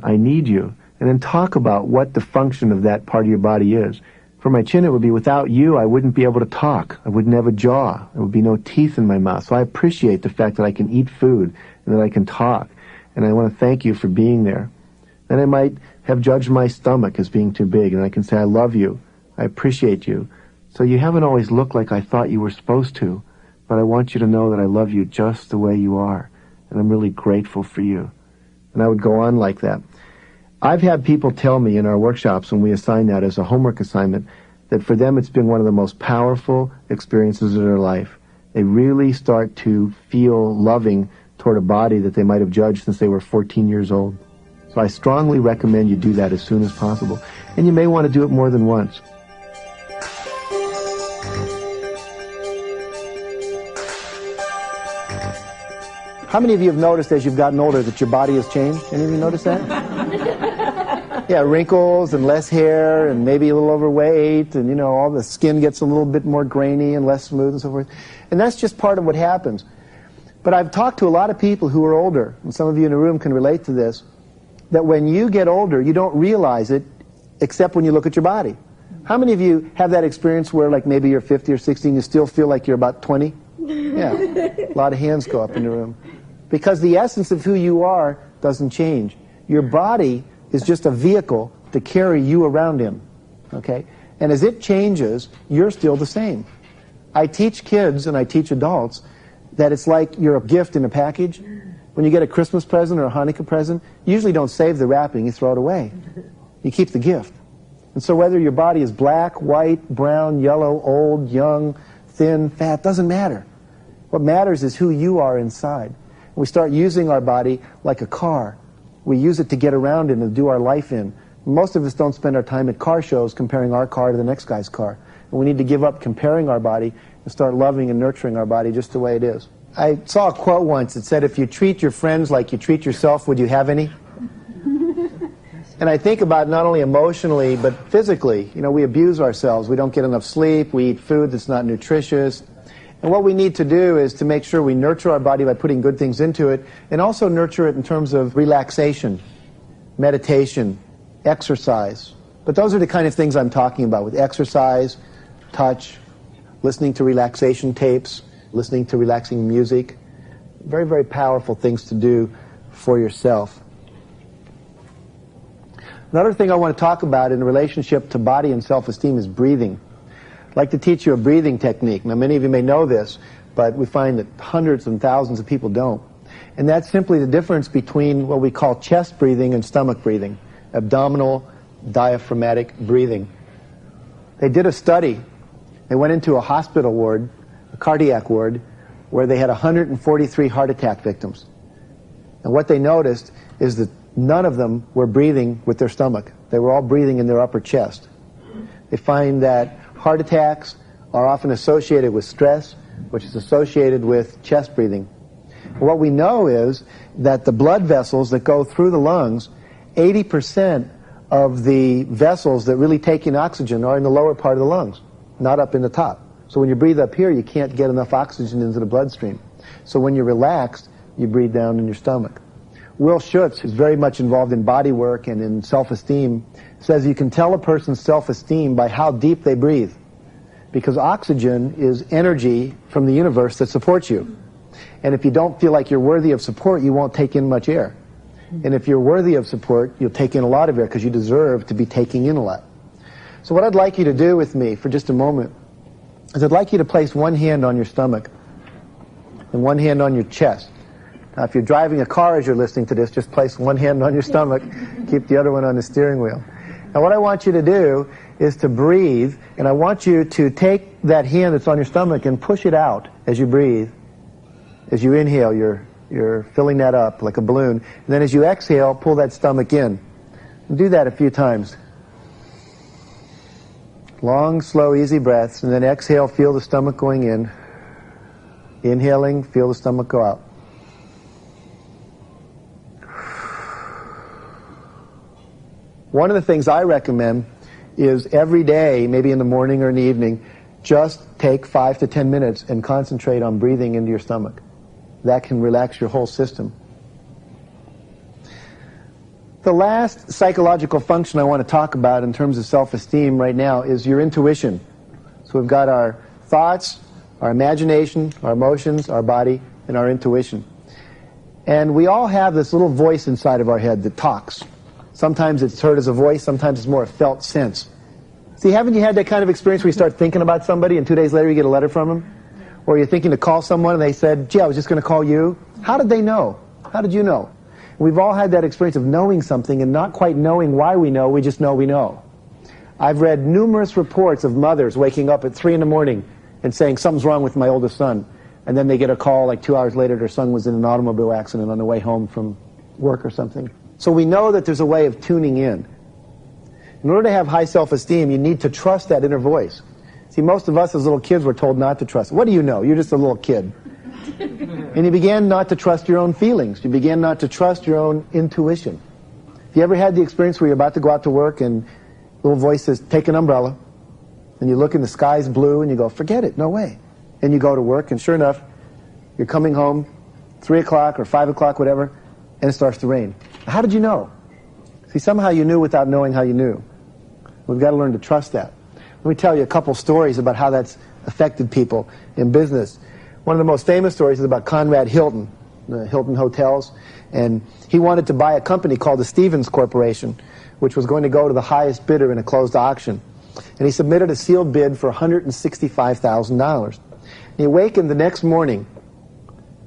[SPEAKER 1] I need you. And then talk about what the function of that part of your body is. For my chin, it would be, without you, I wouldn't be able to talk. I wouldn't have a jaw. There would be no teeth in my mouth. So I appreciate the fact that I can eat food and that I can talk. And I want to thank you for being there. Then I might have judged my stomach as being too big, and I can say, I love you. I appreciate you. So you haven't always looked like I thought you were supposed to, but I want you to know that I love you just the way you are, and I'm really grateful for you. And I would go on like that. I've had people tell me in our workshops when we assign that as a homework assignment that for them it's been one of the most powerful experiences of their life. They really start to feel loving toward a body that they might have judged since they were 14 years old. So I strongly recommend you do that as soon as possible. And you may want to do it more than once. How many of you have noticed as you've gotten older that your body has changed? Any of you notice that? Yeah, wrinkles and less hair and maybe a little overweight and, you know, all the skin gets a little bit more grainy and less smooth and so forth. And that's just part of what happens. But I've talked to a lot of people who are older, and some of you in the room can relate to this, that when you get older, you don't realize it except when you look at your body. How many of you have that experience where, like, maybe you're 50 or 60 and you still feel like you're about 20? Yeah, a lot of hands go up in the room. Because the essence of who you are doesn't change. Your body is just a vehicle to carry you around in, okay? And as it changes, you're still the same. I teach kids and I teach adults that it's like you're a gift in a package. When you get a Christmas present or a Hanukkah present, you usually don't save the wrapping, you throw it away. You keep the gift. And so whether your body is black, white, brown, yellow, old, young, thin, fat, doesn't matter. What matters is who you are inside. We start using our body like a car. We use it to get around in and do our life in. Most of us don't spend our time at car shows comparing our car to the next guy's car. And we need to give up comparing our body and start loving and nurturing our body just the way it is. I saw a quote once that said, if you treat your friends like you treat yourself, would you have any? And I think about not only emotionally, but physically. You know, we abuse ourselves. We don't get enough sleep. We eat food that's not nutritious. And what we need to do is to make sure we nurture our body by putting good things into it, and also nurture it in terms of relaxation, meditation, exercise. But those are the kind of things I'm talking about with exercise, touch, listening to relaxation tapes, listening to relaxing music. Very, very powerful things to do for yourself. Another thing I want to talk about in relationship to body and self-esteem is breathing. I'd like to teach you a breathing technique. Now, many of you may know this, but we find that hundreds and thousands of people don't. And that's simply the difference between what we call chest breathing and stomach breathing, abdominal diaphragmatic breathing. They did a study. They went into a hospital ward, a cardiac ward, where they had 143 heart attack victims. And what they noticed is that none of them were breathing with their stomach. They were all breathing in their upper chest. They find that heart attacks are often associated with stress, which is associated with chest breathing. What we know is that the blood vessels that go through the lungs, 80% of the vessels that really take in oxygen are in the lower part of the lungs, not up in the top. So when you breathe up here, you can't get enough oxygen into the bloodstream. So when you're relaxed, you breathe down in your stomach. Will Schutz, who's very much involved in body work and in self-esteem, says you can tell a person's self-esteem by how deep they breathe, because oxygen is energy from the universe that supports you. And if you don't feel like you're worthy of support, you won't take in much air. And if you're worthy of support, you'll take in a lot of air because you deserve to be taking in a lot. So what I'd like you to do with me for just a moment is I'd like you to place one hand on your stomach and one hand on your chest. Now, if you're driving a car as you're listening to this, just place one hand on your stomach, keep the other one on the steering wheel. Now, what I want you to do is to breathe, and I want you to take that hand that's on your stomach and push it out as you breathe. As you inhale, you're filling that up like a balloon. And then as you exhale, pull that stomach in. And do that a few times. Long, slow, easy breaths, and then exhale, feel the stomach going in. Inhaling, feel the stomach go out. One of the things I recommend is every day, maybe in the morning or in the evening, just take 5 to 10 minutes and concentrate on breathing into your stomach. That can relax your whole system. The last psychological function I want to talk about in terms of self-esteem right now is your intuition. So we've got our thoughts, our imagination, our emotions, our body, and our intuition. And we all have this little voice inside of our head that talks. Sometimes it's heard as a voice, sometimes it's more a felt sense. See, haven't you had that kind of experience where you start thinking about somebody and 2 days later you get a letter from them? Or you're thinking to call someone and they said, gee, I was just going to call you. How did they know? How did you know? We've all had that experience of knowing something and not quite knowing why we know, we just know we know. I've read numerous reports of mothers waking up at 3 in the morning and saying something's wrong with my oldest son. And then they get a call like 2 hours later their son was in an automobile accident on the way home from work or something. So we know that there's a way of tuning in. In order to have high self-esteem, you need to trust that inner voice. See, most of us as little kids were told not to trust. What do you know? You're just a little kid. And you began not to trust your own feelings. You began not to trust your own intuition. Have you ever had the experience where you're about to go out to work and a little voice says, take an umbrella, and you look and the sky's blue and you go, forget it, no way. And you go to work and sure enough, you're coming home 3 o'clock or 5 o'clock, whatever, and it starts to rain. How did you know? See, somehow you knew without knowing how you knew. We've got to learn to trust that. Let me tell you a couple stories about how that's affected people in business. One of the most famous stories is about Conrad Hilton, the Hilton Hotels, and he wanted to buy a company called the Stevens Corporation, which was going to go to the highest bidder in a closed auction. And he submitted a sealed bid for $165,000. He awakened the next morning,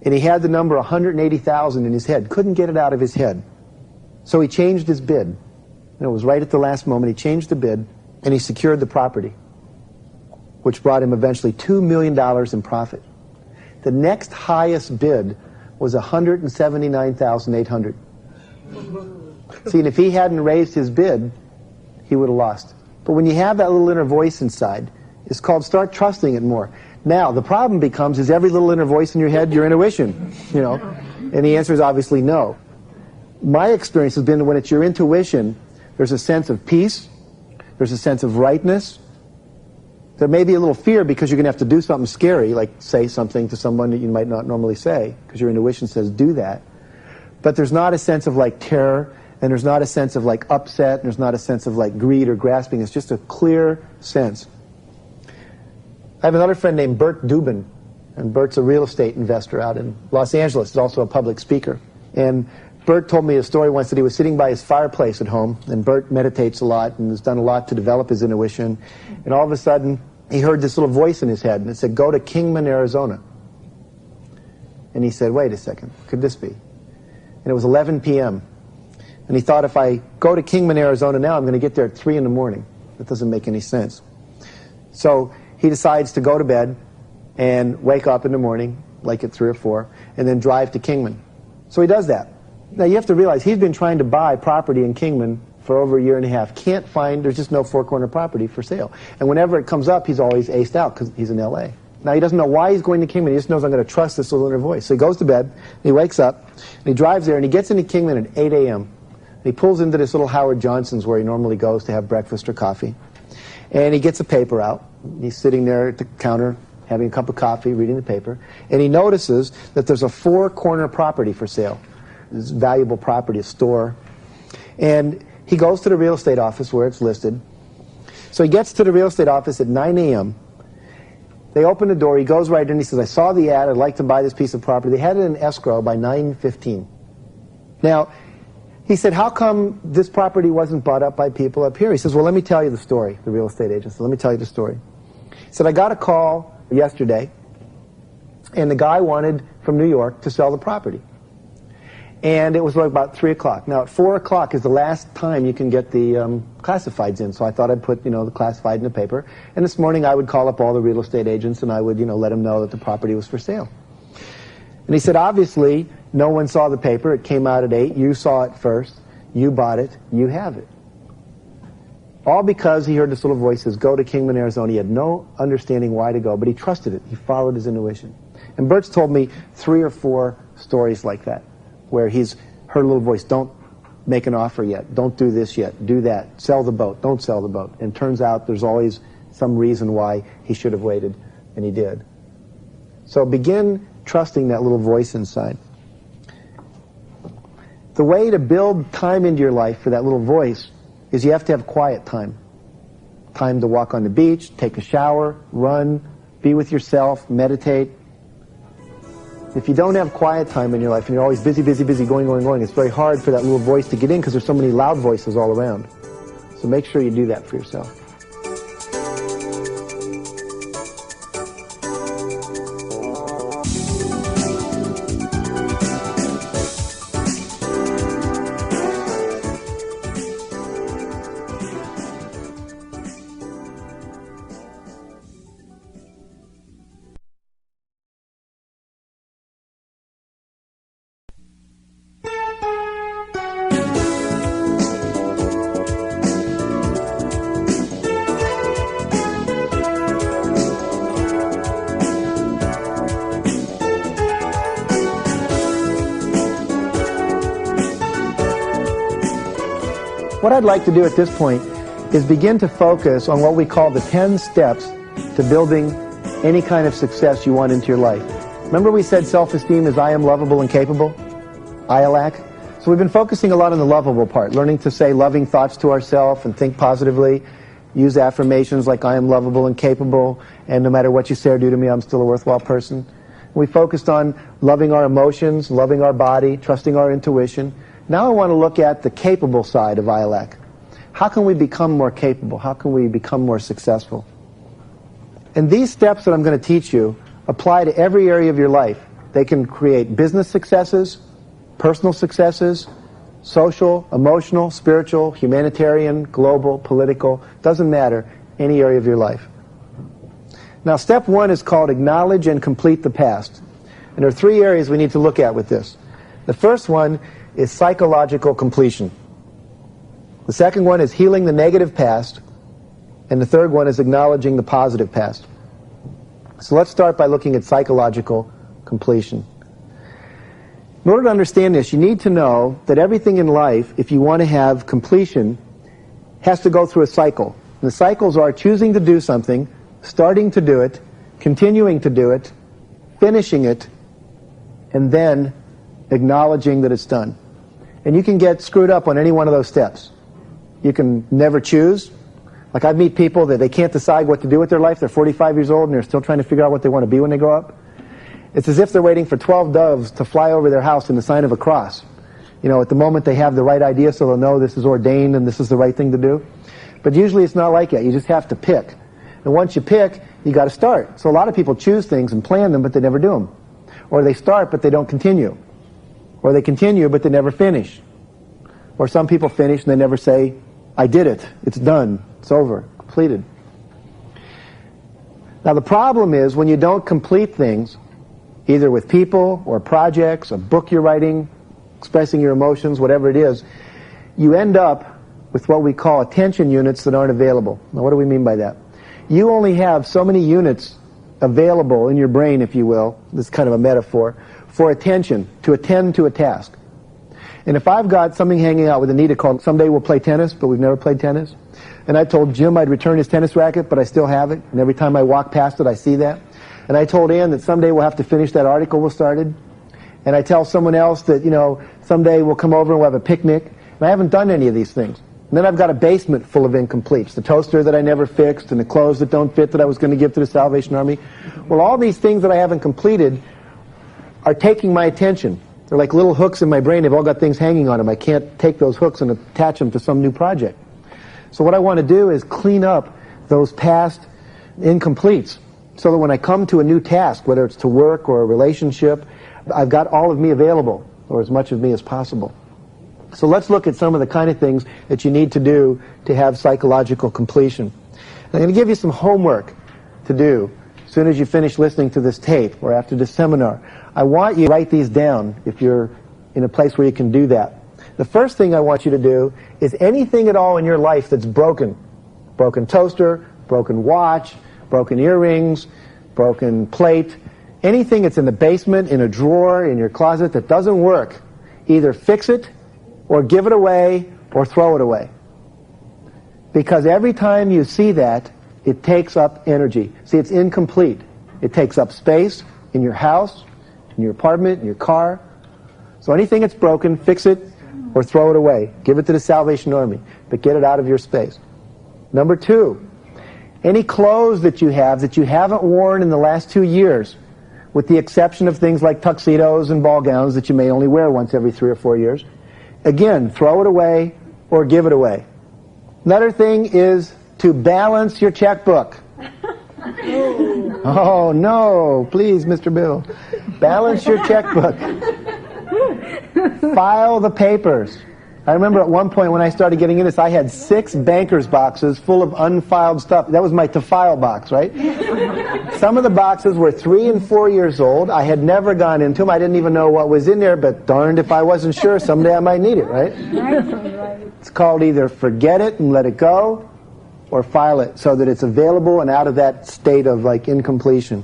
[SPEAKER 1] and he had the number 180,000 in his head, couldn't get it out of his head. So he changed his bid. And it was right at the last moment. He changed the bid, and he secured the property, which brought him eventually $2 million in profit. The next highest bid was $179,800. See, and if he hadn't raised his bid, he would have lost. But when you have that little inner voice inside, it's called start trusting it more. Now, the problem becomes, is every little inner voice in your head your intuition? You know? And the answer is obviously no. My experience has been when it's your intuition, there's a sense of peace, there's a sense of rightness. There may be a little fear because you're going to have to do something scary, like say something to someone that you might not normally say, because your intuition says do that. But there's not a sense of like terror, and there's not a sense of like upset, and there's not a sense of like greed or grasping. It's just a clear sense. I have another friend named Bert Dubin, and Bert's a real estate investor out in Los Angeles. He's also a public speaker. And Bert told me a story once that he was sitting by his fireplace at home, and Bert meditates a lot and has done a lot to develop his intuition. And all of a sudden, he heard this little voice in his head, and it said, go to Kingman, Arizona. And he said, wait a second, what could this be? And it was 11 p.m. And he thought, if I go to Kingman, Arizona now, I'm going to get there at 3 in the morning. That doesn't make any sense. So he decides to go to bed and wake up in the morning, like at 3 or 4, and then drive to Kingman. So he does that. Now you have to realize he's been trying to buy property in Kingman for over a year and a half. Can't find, there's just no four-corner property for sale. And whenever it comes up, he's always aced out because he's in L.A. Now he doesn't know why he's going to Kingman. He just knows I'm going to trust this little inner voice. So he goes to bed, and he wakes up, and he drives there, and he gets into Kingman at 8 a.m. And he pulls into this little Howard Johnson's where he normally goes to have breakfast or coffee. And he gets a paper out. He's sitting there at the counter having a cup of coffee, reading the paper, and he notices that there's a four-corner property for sale. This valuable property, a store. And he goes to the real estate office where it's listed. So he gets to the real estate office at 9 a.m. They open the door. He goes right in. He says, I saw the ad. I'd like to buy this piece of property. They had it in escrow by 9:15. Now, he said, how come this property wasn't bought up by people up here? He says, well, let me tell you the story, the real estate agent said, let me tell you the story. He said, I got a call yesterday, and the guy wanted from New York to sell the property. And it was like about 3 o'clock. Now, at 4 o'clock is the last time you can get the classifieds in. So I thought I'd put, the classified in the paper. And this morning I would call up all the real estate agents and I would, let them know that the property was for sale. And he said, obviously, no one saw the paper. It came out at 8. You saw it first. You bought it. You have it. All because he heard this little voice says, go to Kingman, Arizona. He had no understanding why to go, but he trusted it. He followed his intuition. And Bert's told me 3 or 4 stories like that, where he's heard a little voice, don't make an offer yet, don't do this yet, do that, sell the boat, don't sell the boat. And it turns out there's always some reason why he should have waited, and he did. So begin trusting that little voice inside. The way to build time into your life for that little voice is you have to have quiet time. Time to walk on the beach, take a shower, run, be with yourself, meditate. If you don't have quiet time in your life and you're always busy, going, it's very hard for that little voice to get in because there's so many loud voices all around. So make sure you do that for yourself. What I'd like to do at this point is begin to focus on what we call the 10 steps to building any kind of success you want into your life. Remember we said self-esteem is I am lovable and capable? ILAC? So we've been focusing a lot on the lovable part, learning to say loving thoughts to ourselves and think positively, use affirmations like I am lovable and capable, and no matter what you say or do to me, I'm still a worthwhile person. We focused on loving our emotions, loving our body, trusting our intuition. Now I want to look at the capable side of ILAC. How can we become more capable? How can we become more successful? And these steps that I'm going to teach you apply to every area of your life. They can create business successes, personal successes, social, emotional, spiritual, humanitarian, global, political, doesn't matter, any area of your life. Now, step one is called acknowledge and complete the past. And there are three areas we need to look at with this. The first one is psychological completion. The second one is healing the negative past. And the third one is acknowledging the positive past. So let's start by looking at psychological completion. In order to understand this, you need to know that everything in life, if you want to have completion, has to go through a cycle. And the cycles are choosing to do something, starting to do it, continuing to do it, finishing it, and then acknowledging that it's done. And you can get screwed up on any one of those steps. You can never choose. Like I meet people that they can't decide what to do with their life. They're 45 years old and they're still trying to figure out what they want to be when they grow up. It's as if they're waiting for 12 doves to fly over their house in the sign of a cross. You know, at the moment they have the right idea, so they'll know this is ordained and this is the right thing to do. But usually it's not like that. You just have to pick. And once you pick, you got to start. So a lot of people choose things and plan them, but they never do them. Or they start, but they don't continue. Or they continue, but they never finish. Or some people finish and they never say, I did it. It's done. It's over. Completed. Now the problem is when you don't complete things, either with people or projects, a book you're writing, expressing your emotions, whatever it is, you end up with what we call attention units that aren't available. Now what do we mean by that? You only have so many units available in your brain, if you will, this is kind of a metaphor, for attention, to attend to a task. And if I've got something hanging out with Anita called someday we'll play tennis, but we've never played tennis, and I told Jim I'd return his tennis racket, but I still have it, and every time I walk past it I see that, and I told Ann that someday we'll have to finish that article we started, and I tell someone else that, you know, someday we'll come over and we'll have a picnic, and I haven't done any of these things. And then I've got a basement full of incompletes, the toaster that I never fixed, and the clothes that don't fit that I was going to give to the Salvation Army. Well, all these things that I haven't completed are taking my attention. They're like little hooks in my brain. They've all got things hanging on them. I can't take those hooks and attach them to some new project. So what I want to do is clean up those past incompletes so that when I come to a new task, whether it's to work or a relationship, I've got all of me available, or as much of me as possible. So let's look at some of the kind of things that you need to do to have psychological completion. I'm going to give you some homework to do as soon as you finish listening to this tape or after this seminar. I want you to write these down if you're in a place where you can do that. The first thing I want you to do is anything at all in your life that's broken. Broken toaster, broken watch, broken earrings, broken plate, anything that's in the basement, in a drawer, in your closet that doesn't work, either fix it or give it away or throw it away. Because every time you see that, it takes up energy. See, it's incomplete. It takes up space in your house, in your apartment, in your car. So anything that's broken, fix it or throw it away. Give it to the Salvation Army, but get it out of your space. Number two, any clothes that you have that you haven't worn in the last 2 years, with the exception of things like tuxedos and ball gowns that you may only wear once every 3 or 4 years, again, throw it away or give it away. Another thing is to balance your checkbook. Oh, no, please, Mr. Bill. Balance your checkbook. File the papers. I remember at one point when I started getting into this, I had 6 banker's boxes full of unfiled stuff. That was my to-file box, right? Some of the boxes were 3 and 4 years old. I had never gone into them. I didn't even know what was in there, but darned if I wasn't sure, someday I might need it, right? It's called either forget it and let it go, or file it so that it's available and out of that state of like incompletion.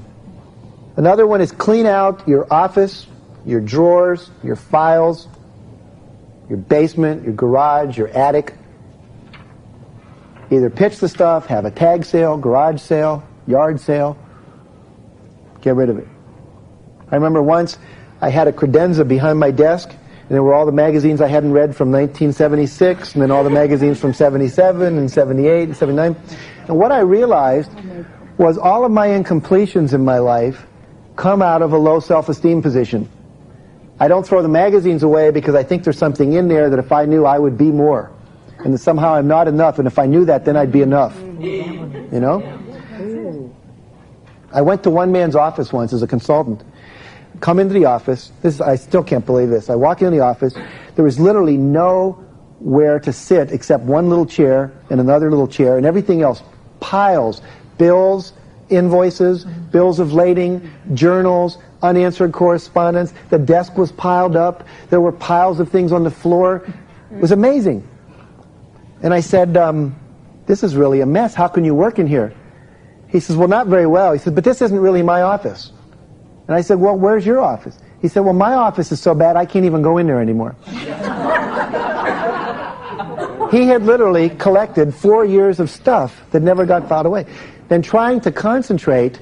[SPEAKER 1] Another one is clean out your office, your drawers, your files, your basement, your garage, your attic, Either pitch the stuff, have a tag sale, garage sale, yard sale, get rid of it. I remember once I had a credenza behind my desk, and there were all the magazines I hadn't read from 1976, and then all the magazines from 77 and 78 and 79. And what I realized was all of my incompletions in my life come out of a low self-esteem position. I don't throw the magazines away because I think there's something in there that if I knew I would be more. And that somehow I'm not enough, and if I knew that, then I'd be enough. You know? I went to one man's office once as a consultant. Come into the office. I still can't believe this. I walk into the office. There was literally nowhere to sit except one little chair and another little chair, and everything else piles. Bills, invoices, bills of lading, journals, unanswered correspondence. The desk was piled up. There were piles of things on the floor. It was amazing. And I said, this is really a mess. How can you work in here? He says, well, not very well. He said, but this isn't really my office. And I said, well, where's your office? He said, well, my office is so bad I can't even go in there anymore. He had literally collected 4 years of stuff that never got filed away. Then trying to concentrate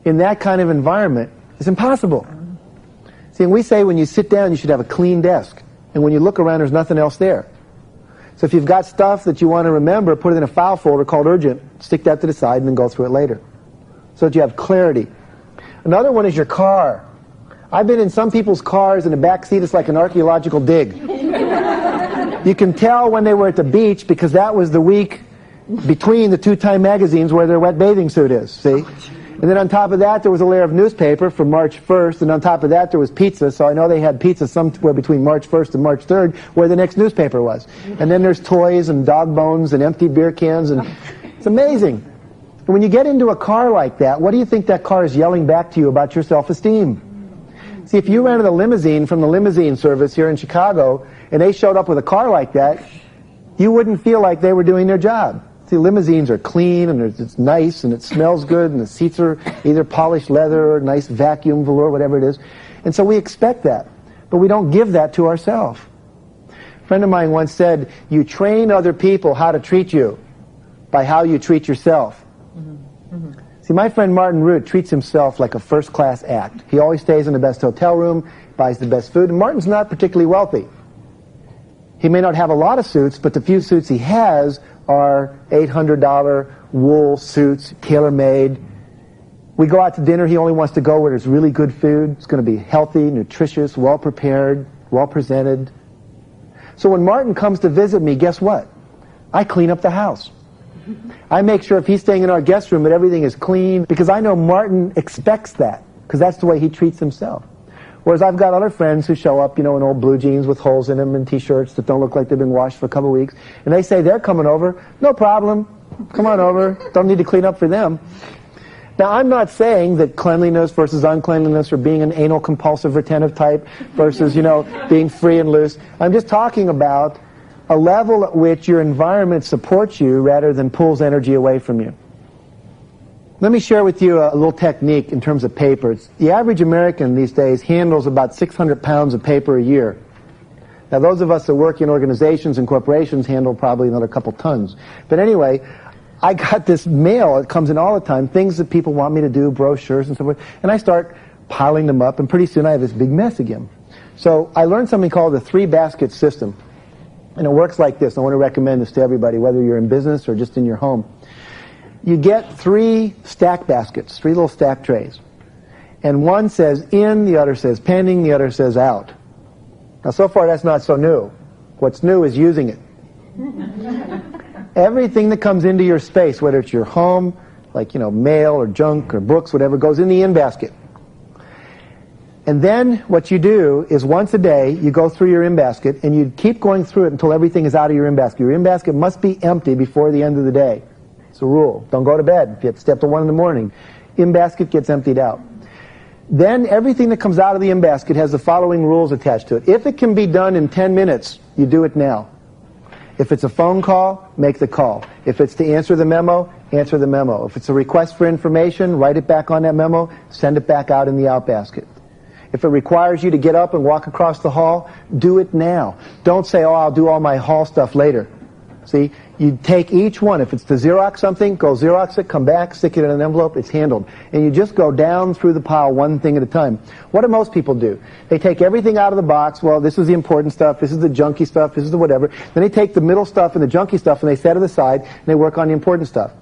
[SPEAKER 1] in that kind of environment is impossible. See, and we say when you sit down you should have a clean desk. And when you look around there's nothing else there. So if you've got stuff that you want to remember, put it in a file folder called urgent, stick that to the side and then go through it later. So that you have clarity. Another one is your car. I've been in some people's cars in the back seat. It's like an archaeological dig. You can tell when they were at the beach because that was the week between the two Time magazines where their wet bathing suit is, see? And then on top of that there was a layer of newspaper from March 1st, and on top of that there was pizza, so I know they had pizza somewhere between March 1st and March 3rd where the next newspaper was. And then there's toys and dog bones and empty beer cans, and it's amazing. And when you get into a car like that, what do you think that car is yelling back to you about your self-esteem? See, if you rented a limousine from the limousine service here in Chicago, and they showed up with a car like that, you wouldn't feel like they were doing their job. See, limousines are clean, and it's nice, and it smells good, and the seats are either polished leather or nice vacuum velour, whatever it is. And so we expect that, but we don't give that to ourselves. A friend of mine once said, you train other people how to treat you by how you treat yourself. See, my friend Martin Root treats himself like a first-class act. He always stays in the best hotel room, buys the best food, and Martin's not particularly wealthy. He may not have a lot of suits, but the few suits he has are $800 wool suits, tailor-made. We go out to dinner, he only wants to go where there's really good food. It's going to be healthy, nutritious, well-prepared, well-presented. So when Martin comes to visit me, guess what? I clean up the house. I make sure if he's staying in our guest room that everything is clean, because I know Martin expects that, because that's the way he treats himself. Whereas I've got other friends who show up, you know, in old blue jeans with holes in them and T-shirts that don't look like they've been washed for a couple of weeks, and they say they're coming over. No problem. Come on over. Don't need to clean up for them. Now, I'm not saying that cleanliness versus uncleanliness or being an anal compulsive retentive type versus, you know, being free and loose. I'm just talking about a level at which your environment supports you rather than pulls energy away from you. Let me share with you a little technique in terms of papers. The average American these days handles about 600 pounds of paper a year. Now, those of us that work in organizations and corporations handle probably another couple tons. But anyway, I got this mail, it comes in all the time, things that people want me to do, brochures and so forth, and I start piling them up, and pretty soon I have this big mess again. So I learned something called the 3-basket system. And it works like this. I want to recommend this to everybody, whether you're in business or just in your home. You get 3 stack baskets, 3 little stack trays. And one says in, the other says pending, the other says out. Now, so far that's not so new. What's new is using it. Everything that comes into your space, whether it's your home, like, you know, mail or junk or books, whatever, goes in the in basket. And then what you do is once a day you go through your in-basket and you keep going through it until everything is out of your in-basket. Your in-basket must be empty before the end of the day. It's a rule. Don't go to bed if you have to stay up till 1 in the morning. In-basket gets emptied out. Then everything that comes out of the in-basket has the following rules attached to it. If it can be done in 10 minutes, you do it now. If it's a phone call, make the call. If it's to answer the memo, answer the memo. If it's a request for information, write it back on that memo, send it back out in the out basket. If it requires you to get up and walk across the hall, do it now. Don't say, oh, I'll do all my hall stuff later. See, You take each one. If it's to Xerox something, go Xerox it, come back, stick it in an envelope, it's handled. And you just go down through the pile one thing at a time. What do most people do? They take everything out of the box. Well, this is the important stuff, this is the junky stuff, this is the whatever. Then they take the middle stuff and the junky stuff and they set it aside and they work on the important stuff.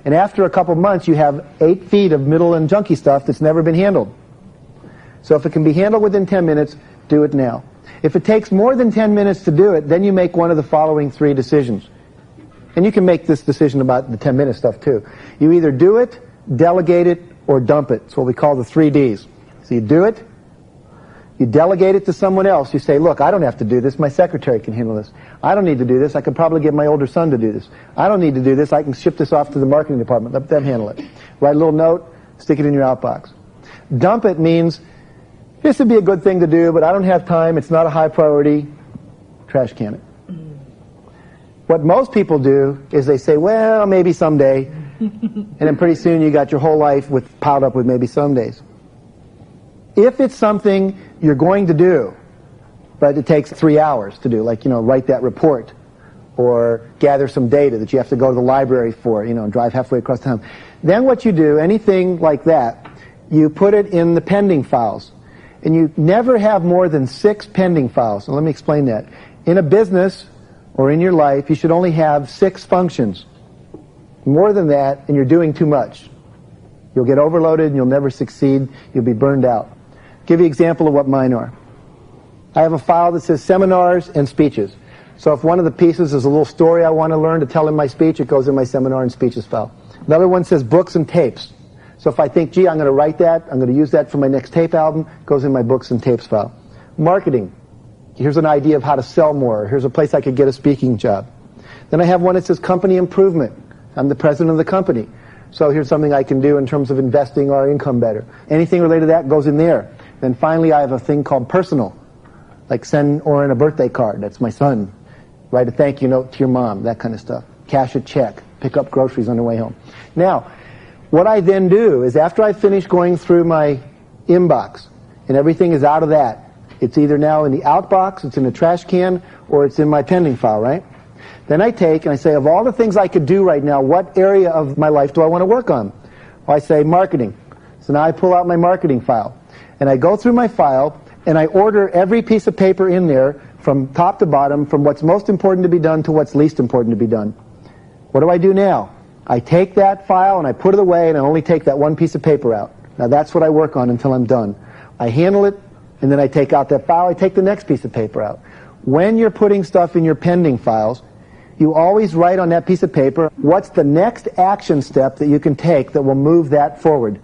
[SPEAKER 1] And after a couple months, you have 8 feet of middle and junky stuff that's never been handled. So if it can be handled within 10 minutes, do it now. If it takes more than 10 minutes to do it, then you make one of the following 3 decisions. And you can make this decision about the 10-minute stuff too. You either do it, delegate it, or dump it. It's what we call the 3 Ds. So you do it, you delegate it to someone else. You say, look, I don't have to do this. My secretary can handle this. I don't need to do this. I could probably get my older son to do this. I don't need to do this. I can ship this off to the marketing department. Let them handle it. Write a little note, stick it in your outbox. Dump it means, this would be a good thing to do, but I don't have time. It's not a high priority. Trash can it. What most people do is they say, well, maybe someday, and then pretty soon you got your whole life piled up with maybe somedays. If it's something you're going to do, but it takes 3 hours to do, like, write that report, or gather some data that you have to go to the library for, and drive halfway across town, then what you do, anything like that, you put it in the pending files. And you never have more than 6 pending files. And let me explain that. In a business, or in your life, you should only have 6 functions. More than that, and you're doing too much. You'll get overloaded and you'll never succeed. You'll be burned out. Give you an example of what mine are. I have a file that says seminars and speeches. So if one of the pieces is a little story I want to learn to tell in my speech, it goes in my seminar and speeches file. Another one says books and tapes. So if I think, gee, I'm going to write that, I'm going to use that for my next tape album, it goes in my books and tapes file. Marketing. Here's an idea of how to sell more. Here's a place I could get a speaking job. Then I have one that says company improvement. I'm the president of the company. So here's something I can do in terms of investing our income better. Anything related to that goes in there. Then finally I have a thing called personal. Like send Oren a birthday card. That's my son. Write a thank you note to your mom. That kind of stuff. Cash a check. Pick up groceries on the way home. Now, what I then do is after I finish going through my inbox and everything is out of that, it's either now in the outbox, it's in the trash can, or it's in my pending file, right? Then I take and I say, of all the things I could do right now, what area of my life do I want to work on? Well, I say marketing. So now I pull out my marketing file. And I go through my file, and I order every piece of paper in there from top to bottom, from what's most important to be done to what's least important to be done. What do I do now? I take that file and I put it away, and I only take that one piece of paper out. Now that's what I work on until I'm done. I handle it, and then I take out that file, I take the next piece of paper out. When you're putting stuff in your pending files, you always write on that piece of paper, what's the next action step that you can take that will move that forward?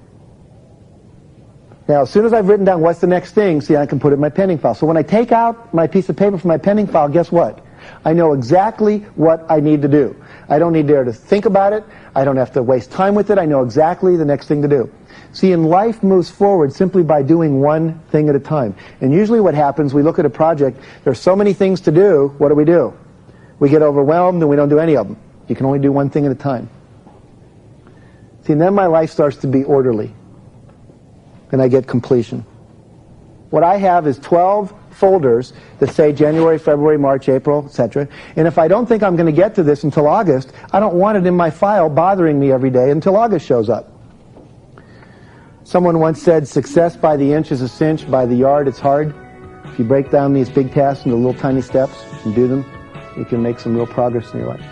[SPEAKER 1] Now, as soon as I've written down what's the next thing, see, I can put it in my pending file. So when I take out my piece of paper from my pending file, guess what? I know exactly what I need to do. I don't need to think about it. I don't have to waste time with it. I know exactly the next thing to do. See, and life moves forward simply by doing one thing at a time. And usually what happens, we look at a project, there's so many things to do, what do? We get overwhelmed and we don't do any of them. You can only do one thing at a time. See, and then my life starts to be orderly. And I get completion. What I have is 12 folders that say January, February, March, April, etc. And if I don't think I'm going to get to this until August, I don't want it in my file bothering me every day until August shows up. Someone once said, success by the inch is a cinch, by the yard it's hard. If you break down these big tasks into little tiny steps and do them, you can make some real progress in your life.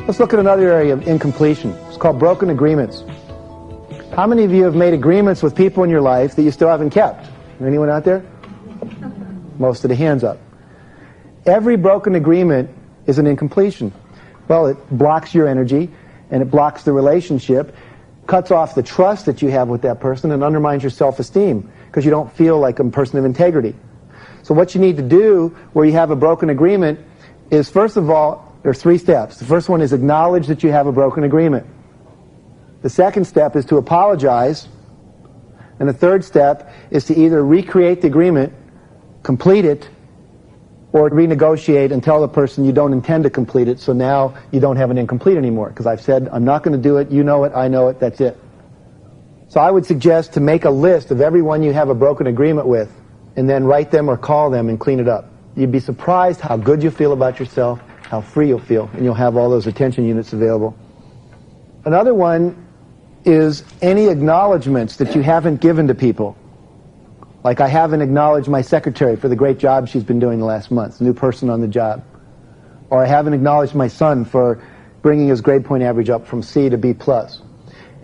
[SPEAKER 1] Let's look at another area of incompletion. It's called broken agreements. How many of you have made agreements with people in your life that you still haven't kept? Anyone out there? Most of the hands up. Every broken agreement is an incompletion. Well, it blocks your energy, and it blocks the relationship, cuts off the trust that you have with that person, and undermines your self-esteem because you don't feel like a person of integrity. So what you need to do where you have a broken agreement is, first of all, there are 3 steps. The first one is acknowledge that you have a broken agreement. The second step is to apologize. And the third step is to either recreate the agreement, complete it, or renegotiate and tell the person you don't intend to complete it, so now you don't have an incomplete anymore. Because I've said, I'm not going to do it, you know it, I know it, that's it. So I would suggest to make a list of everyone you have a broken agreement with, and then write them or call them and clean it up. You'd be surprised how good you feel about yourself, how free you'll feel, and you'll have all those attention units available. Another one is any acknowledgments that you haven't given to people. Like, I haven't acknowledged my secretary for the great job she's been doing the last month, new person on the job. Or I haven't acknowledged my son for bringing his grade point average up from C to B+.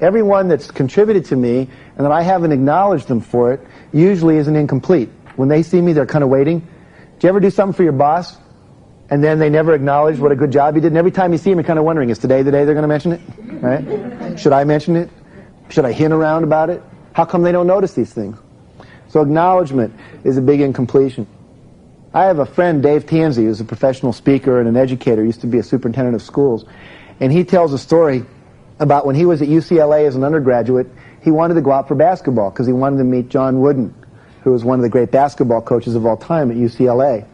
[SPEAKER 1] Everyone that's contributed to me and that I haven't acknowledged them for it usually isn't incomplete. When they see me, they're kind of waiting. Do you ever do something for your boss and then they never acknowledge what a good job you did? And every time you see them, you're kind of wondering, is today the day they're going to mention it? Right? Should I mention it? Should I hint around about it? How come they don't notice these things? So acknowledgement is a big incompletion. I have a friend, Dave Tansey, who's a professional speaker and an educator, used to be a superintendent of schools, and he tells a story about when he was at UCLA as an undergraduate, he wanted to go out for basketball because he wanted to meet John Wooden, who was one of the great basketball coaches of all time at UCLA.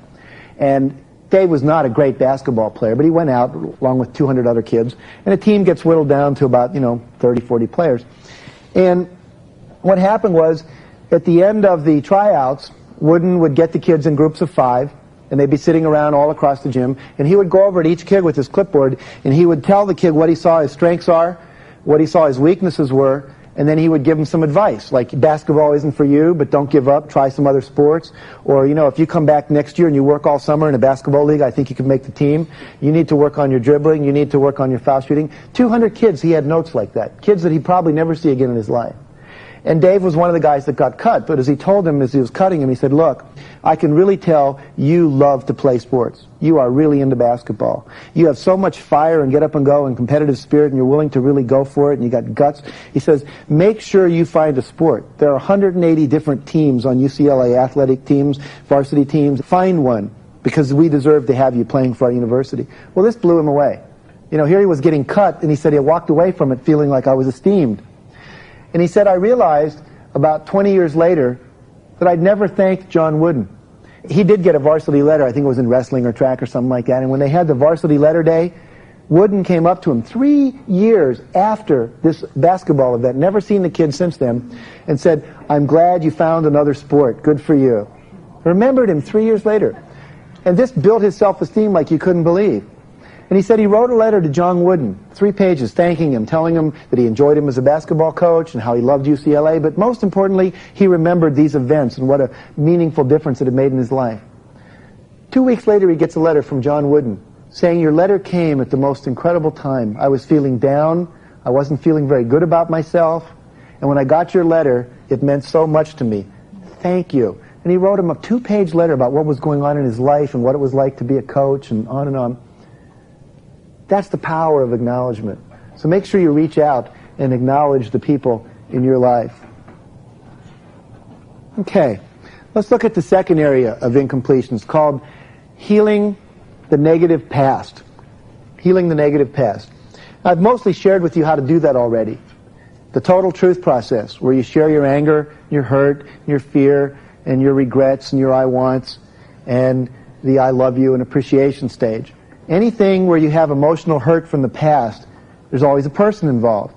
[SPEAKER 1] And Dave was not a great basketball player, but he went out along with 200 other kids, and a team gets whittled down to about, 30, 40 players. And what happened was, at the end of the tryouts, Wooden would get the kids in groups of 5, and they'd be sitting around all across the gym, and he would go over to each kid with his clipboard, and he would tell the kid what he saw his strengths are, what he saw his weaknesses were, and then he would give him some advice, like basketball isn't for you, but don't give up, try some other sports, or, if you come back next year and you work all summer in a basketball league, I think you could make the team. You need to work on your dribbling, you need to work on your foul shooting. 200 kids, he had notes like that, kids that he'd probably never see again in his life. And Dave was one of the guys that got cut, but as he told him, as he was cutting him, he said, look, I can really tell you love to play sports. You are really into basketball. You have so much fire and get up and go and competitive spirit, and you're willing to really go for it, and you got guts. He says, make sure you find a sport. There are 180 different teams on UCLA, athletic teams, varsity teams. Find one, because we deserve to have you playing for our university. Well, this blew him away. Here he was getting cut, and he said he walked away from it feeling like I was esteemed. And he said, I realized about 20 years later that I'd never thanked John Wooden. He did get a varsity letter, I think it was in wrestling or track or something like that, and when they had the varsity letter day, Wooden came up to him 3 years after this basketball event, never seen the kid since then, and said, I'm glad you found another sport, good for you. Remembered him 3 years later. And this built his self-esteem like you couldn't believe. And he said he wrote a letter to John Wooden, 3 pages, thanking him, telling him that he enjoyed him as a basketball coach and how he loved UCLA, but most importantly, he remembered these events and what a meaningful difference it had made in his life. 2 weeks later, he gets a letter from John Wooden saying, your letter came at the most incredible time. I was feeling down. I wasn't feeling very good about myself. And when I got your letter, it meant so much to me. Thank you. And he wrote him a 2-page letter about what was going on in his life and what it was like to be a coach and on and on. That's the power of acknowledgement. So make sure you reach out and acknowledge the people in your life. Okay, let's look at the second area of incompletion. It's called healing the negative past. Healing the negative past. I've mostly shared with you how to do that already. The total truth process, where you share your anger, your hurt, your fear, and your regrets and your I wants, and the I love you and appreciation stage. Anything where you have emotional hurt from the past, there's always a person involved.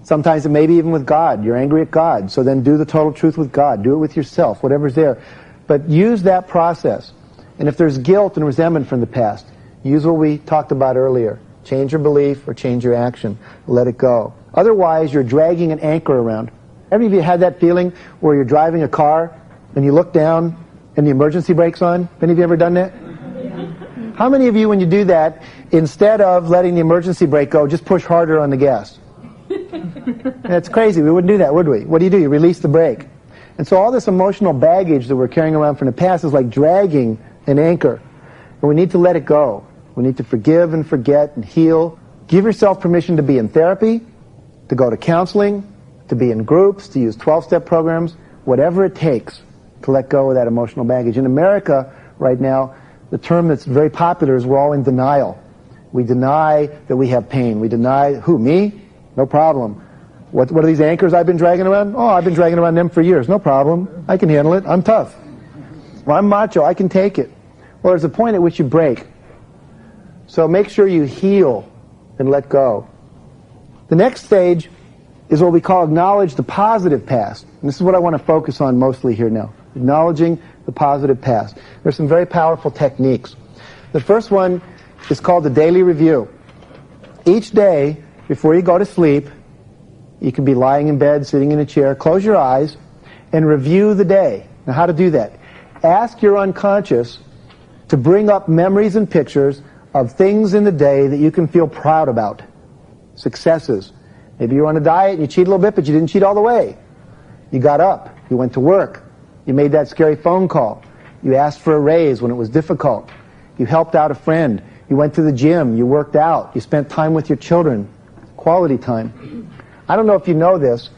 [SPEAKER 1] Sometimes it may be even with God. You're angry at God, so then do the total truth with God. Do it with yourself, whatever's there. But use that process. And if there's guilt and resentment from the past, use what we talked about earlier. Change your belief or change your action. Let it go. Otherwise, you're dragging an anchor around. Any of you had that feeling where you're driving a car and you look down and the emergency brake's on? Any of you ever done that? How many of you, when you do that, instead of letting the emergency brake go, just push harder on the gas? That's crazy. We wouldn't do that, would we? What do? You release the brake. And so all this emotional baggage that we're carrying around from the past is like dragging an anchor. And we need to let it go. We need to forgive and forget and heal. Give yourself permission to be in therapy, to go to counseling, to be in groups, to use 12-step programs, whatever it takes to let go of that emotional baggage. In America right now, the term that's very popular is we're all in denial. We deny that we have pain. We deny, who, me? No problem. What are these anchors I've been dragging around? Oh, I've been dragging around them for years. No problem. I can handle it. I'm tough. Well, I'm macho. I can take it. Well, there's a point at which you break. So make sure you heal and let go. The next stage is what we call acknowledge the positive past. And this is what I want to focus on mostly here now. Acknowledging the positive past. There's some very powerful techniques. The first one is called the daily review. Each day, before you go to sleep, you can be lying in bed, sitting in a chair, close your eyes, and review the day. Now, how to do that? Ask your unconscious to bring up memories and pictures of things in the day that you can feel proud about. Successes. Maybe you're on a diet and you cheat a little bit, but you didn't cheat all the way. You got up. You went to work. You made that scary phone call. You asked for a raise when it was difficult. You helped out a friend. You went to the gym. You worked out. You spent time with your children. Quality time. I don't know if you know this,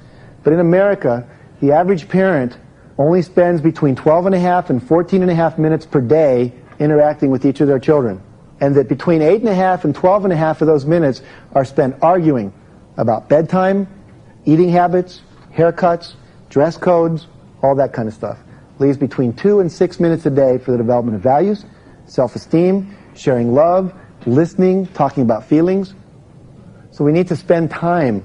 [SPEAKER 1] but in America, the average parent only spends between 12 and a half and 14 and a half minutes per day interacting with each of their children. And that between 8 and a half and 12 and a half of those minutes are spent arguing about bedtime, eating habits, haircuts, dress codes, all that kind of stuff. Leaves between 2 and 6 minutes a day for the development of values, self-esteem, sharing love, listening, talking about feelings. So we need to spend time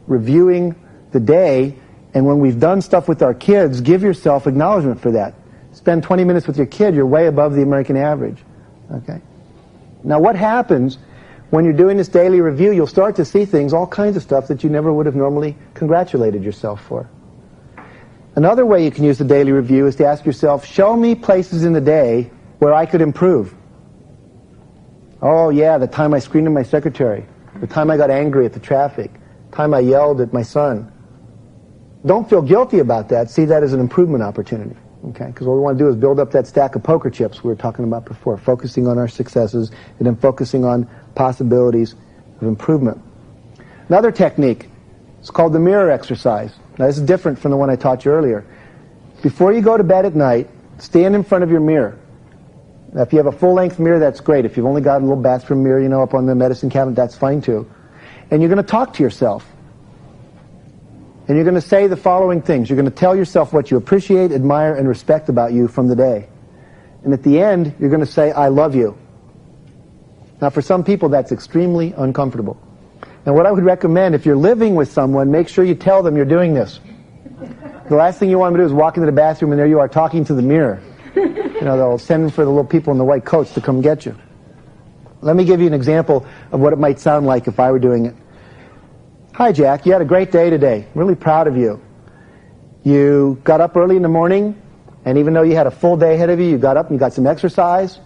[SPEAKER 1] reviewing the day, and when we've done stuff with our kids, give yourself acknowledgement for that. Spend 20 minutes with your kid, you're way above the American average. Okay. Now what happens when you're doing this daily review? You'll start to see things, all kinds of stuff that you never would have normally congratulated yourself for. Another way you can use the daily review is to ask yourself, show me places in the day where I could improve. Oh yeah, the time I screamed at my secretary, the time I got angry at the traffic, the time I yelled at my son. Don't feel guilty about that. See that as an improvement opportunity. Okay? Because what we want to do is build up that stack of poker chips we were talking about before, focusing on our successes and then focusing on possibilities of improvement. Another technique is called the mirror exercise. Now this is different from the one I taught you earlier. Before you go to bed at night, stand in front of your mirror. Now if you have a full-length mirror, that's great. If you've only got a little bathroom mirror, you know, up on the medicine cabinet, that's fine too. And you're going to talk to yourself. And you're going to say the following things. You're going to tell yourself what you appreciate, admire, and respect about you from the day. And at the end, you're going to say, I love you. Now for some people, that's extremely uncomfortable. And what I would recommend, if you're living with someone, make sure you tell them you're doing this. The last thing you want them to do is walk into the bathroom and there you are talking to the mirror. You know, they'll send for the little people in the white coats to come get you. Let me give you an example of what it might sound like if I were doing it. Hi Jack, you had a great day today. Really proud of you. You got up early in the morning, and even though you had a full day ahead of you, you got up and you got some exercise,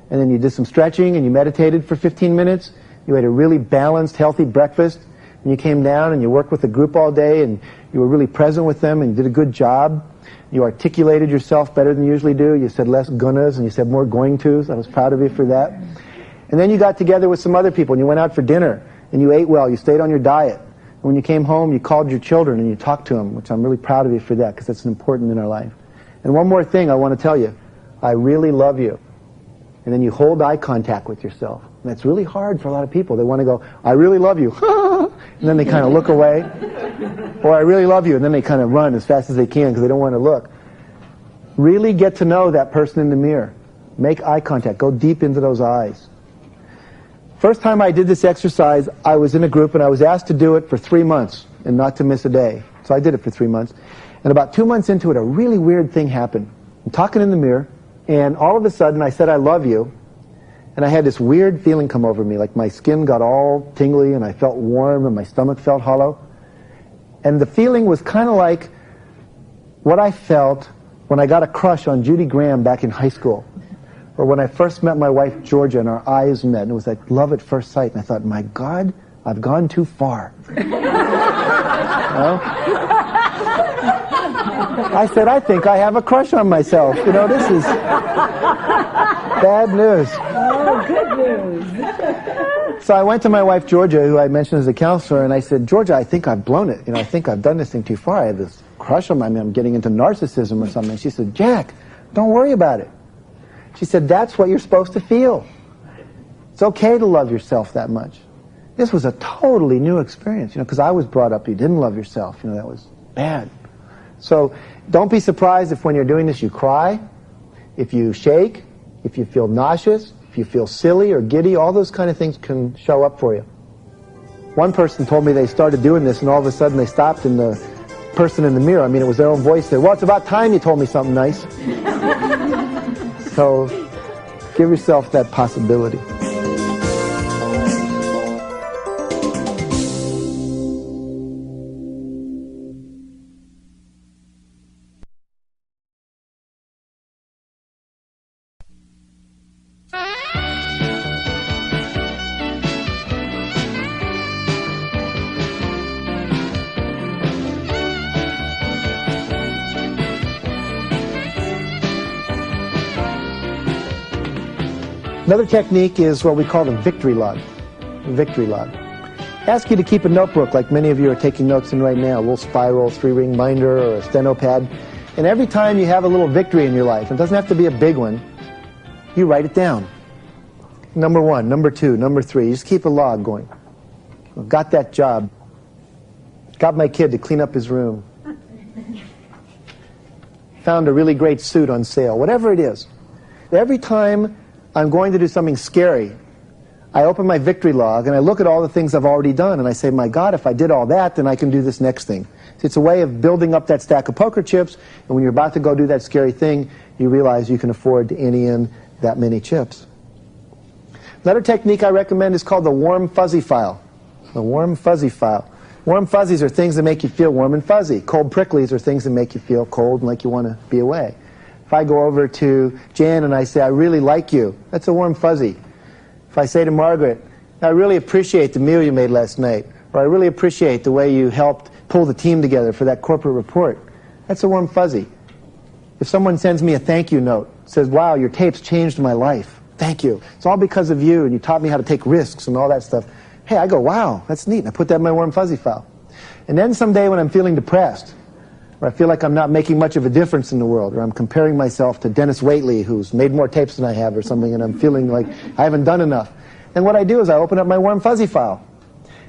[SPEAKER 1] and then you did some stretching and you meditated for 15 minutes. You ate a really balanced, healthy breakfast, and you came down and you worked with a group all day and you were really present with them and you did a good job. You articulated yourself better than you usually do. You said less gonnas and you said more going tos. I was proud of you for that. And then you got together with some other people and you went out for dinner and you ate well. You stayed on your diet. And when you came home, you called your children and you talked to them, which I'm really proud of you for that because that's important in our life. And one more thing I want to tell you. I really love you. And then you hold eye contact with yourself. And that's really hard for a lot of people. They want to go, I really love you. And then they kind of look away. Or I really love you. And then they kind of run as fast as they can because they don't want to look. Really get to know that person in the mirror. Make eye contact. Go deep into those eyes. First time I did this exercise, I was in a group and I was asked to do it for 3 months and not to miss a day. So I did it for 3 months. And about 2 months into it, a really weird thing happened. I'm talking in the mirror, and all of a sudden I said, I love you. And I had this weird feeling come over me, like my skin got all tingly and I felt warm and my stomach felt hollow. And the feeling was kind of like what I felt when I got a crush on Judy Graham back in high school. Or when I first met my wife Georgia and our eyes met, and it was like love at first sight. And I thought, my God, I've gone too far. You know? I said, I think I have a crush on myself. You know, this is bad news.
[SPEAKER 4] Oh, good news.
[SPEAKER 1] So I went to my wife Georgia, who I mentioned as a counselor, and I said, Georgia, I think I've blown it. You know, I think I've done this thing too far. I have this crush on me. I'm getting into narcissism or something. She said, Jack, don't worry about it. She said, that's what you're supposed to feel. It's okay to love yourself that much. This was a totally new experience, you know, because I was brought up, you didn't love yourself. You know, that was bad. So don't be surprised if when you're doing this you cry, if you shake, if you feel nauseous, if you feel silly or giddy. All those kind of things can show up for you. One person told me they started doing this and all of a sudden they stopped and the person in the mirror, I mean it was their own voice, said, well, it's about time you told me something nice. So give yourself that possibility. Another technique is what we call the victory log. The victory log. Ask you to keep a notebook like many of you are taking notes in right now, a little spiral, 3-ring binder, or a steno pad. And every time you have a little victory in your life, it doesn't have to be a big one, you write it down. Number 1, number 2, number 3. You just keep a log going. Got that job. Got my kid to clean up his room. Found a really great suit on sale. Whatever it is. Every time I'm going to do something scary, I open my victory log and I look at all the things I've already done and I say, my God, if I did all that, then I can do this next thing. So it's a way of building up that stack of poker chips, and when you're about to go do that scary thing, you realize you can afford to ante in that many chips. Another technique I recommend is called the warm fuzzy file. The warm fuzzy file. Warm fuzzies are things that make you feel warm and fuzzy. Cold pricklies are things that make you feel cold and like you want to be away. If I go over to Jan and I say, I really like you, that's a warm fuzzy. If I say to Margaret, I really appreciate the meal you made last night, or I really appreciate the way you helped pull the team together for that corporate report, that's a warm fuzzy. If someone sends me a thank you note, says, wow, your tapes changed my life, thank you. It's all because of you, and you taught me how to take risks and all that stuff. Hey, I go, wow, that's neat, and I put that in my warm fuzzy file. And then someday when I'm feeling depressed, or I feel like I'm not making much of a difference in the world, or I'm comparing myself to Dennis Waitley, who's made more tapes than I have or something, and I'm feeling like I haven't done enough. And what I do is I open up my warm fuzzy file.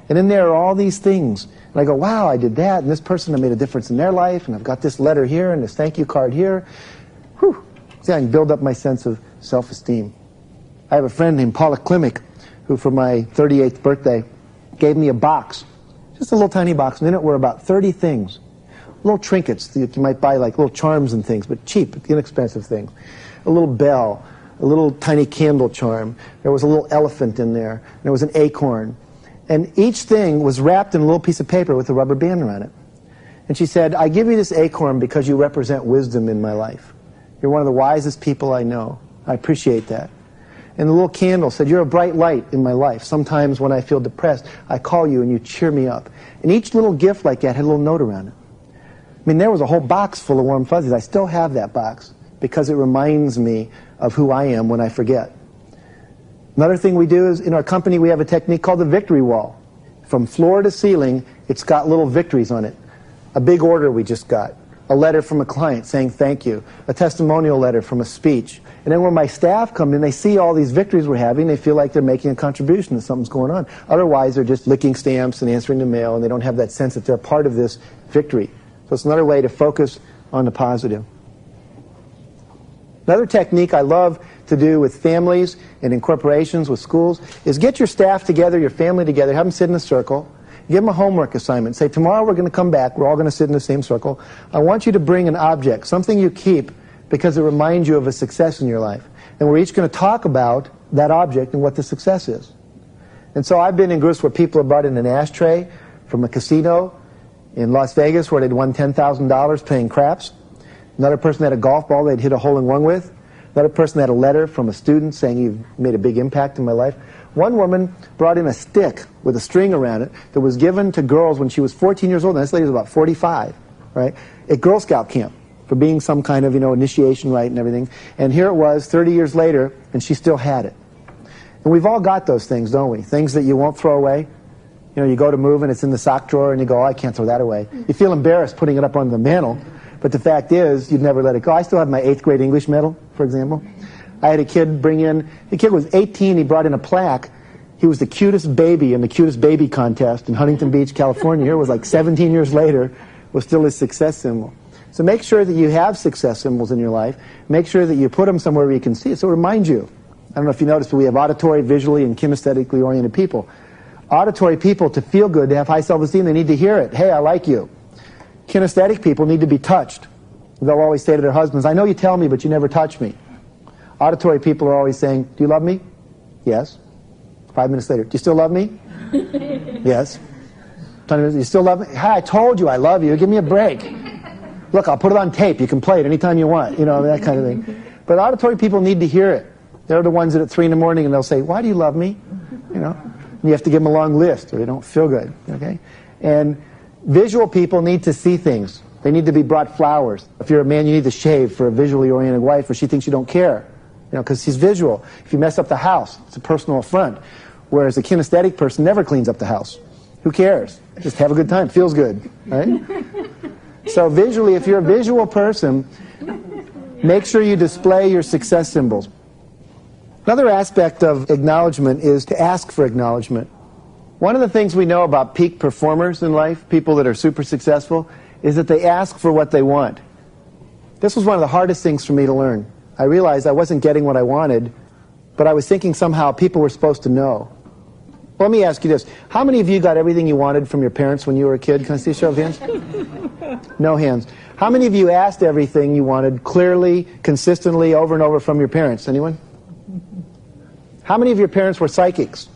[SPEAKER 1] And in there are all these things. And I go, wow, I did that, and this person, I made a difference in their life, and I've got this letter here, and this thank you card here. Whew. See, I can build up my sense of self-esteem. I have a friend named Paula Klimek, who for my 38th birthday gave me a box, just a little tiny box, and in it were about 30 things. Little trinkets that you might buy, like little charms and things, but cheap, inexpensive things. A little bell, a little tiny candle charm. There was a little elephant in there. There was an acorn. And each thing was wrapped in a little piece of paper with a rubber band around it. And she said, I give you this acorn because you represent wisdom in my life. You're one of the wisest people I know. I appreciate that. And the little candle said, you're a bright light in my life. Sometimes when I feel depressed, I call you and you cheer me up. And each little gift like that had a little note around it. I mean, there was a whole box full of warm fuzzies. I still have that box because it reminds me of who I am when I forget. Another thing we do is in our company we have a technique called the victory wall. From floor to ceiling, it's got little victories on it. A big order we just got, a letter from a client saying thank you, a testimonial letter from a speech. And then when my staff come in, they see all these victories we're having, they feel like they're making a contribution, that something's going on. Otherwise, they're just licking stamps and answering the mail, and they don't have that sense that they're part of this victory. So it's another way to focus on the positive. Another technique I love to do with families and in corporations, with schools, is get your staff together, your family together, have them sit in a circle, give them a homework assignment. Say, tomorrow we're going to come back, we're all going to sit in the same circle. I want you to bring an object, something you keep because it reminds you of a success in your life. And we're each going to talk about that object and what the success is. And so I've been in groups where people have brought in an ashtray from a casino in Las Vegas where they'd won $10,000 playing craps. Another person had a golf ball they'd hit a hole-in-one with. Another person had a letter from a student saying, you've made a big impact in my life. One woman brought in a stick with a string around it that was given to girls when she was 14 years old, and this lady was about 45, right, at Girl Scout camp for being some kind of, initiation rite and everything. And here it was 30 years later, and she still had it. And we've all got those things, don't we? Things that you won't throw away. You go to move and it's in the sock drawer and you go, oh, I can't throw that away. You feel embarrassed putting it up on the mantle, but the fact is you'd never let it go. I still have my 8th grade English medal, for example. I had a kid bring in, the kid was 18, he brought in a plaque. He was the cutest baby in the cutest baby contest in Huntington Beach, California. Here it was like 17 years later, was still his success symbol. So make sure that you have success symbols in your life. Make sure that you put them somewhere where you can see it, so it reminds you. I don't know if you noticed, but we have auditory, visually, and kinesthetically oriented people. Auditory people, to feel good, to have high self-esteem, they need to hear it. Hey, I like you. Kinesthetic people need to be touched. They'll always say to their husbands, I know you tell me, but you never touch me. Auditory people are always saying, do you love me? Yes. 5 minutes later, do you still love me? Yes. 20 minutes, you still love me? Hi, I told you I love you. Give me a break. Look, I'll put it on tape. You can play it anytime you want. You know, that kind of thing. But auditory people need to hear it. They're the ones that at 3 in the morning and they'll say, why do you love me? You know, and you have to give them a long list or they don't feel good. Okay? And visual people need to see things. They need to be brought flowers. If you're a man, you need to shave for a visually oriented wife, or she thinks you don't care. You know, because she's visual. If you mess up the house, it's a personal affront. Whereas a kinesthetic person never cleans up the house. Who cares? Just have a good time. Feels good, right? So visually, if you're a visual person, make sure you display your success symbols. Another aspect of acknowledgement is to ask for acknowledgement. One of the things we know about peak performers in life, people that are super successful, is that they ask for what they want. This was one of the hardest things for me to learn. I realized I wasn't getting what I wanted, but I was thinking somehow people were supposed to know. Well, let me ask you this. How many of you got everything you wanted from your parents when you were a kid? Can I see a show of hands? No hands. How many of you asked everything you wanted clearly, consistently, over and over from your parents? Anyone? How many of your parents were psychics?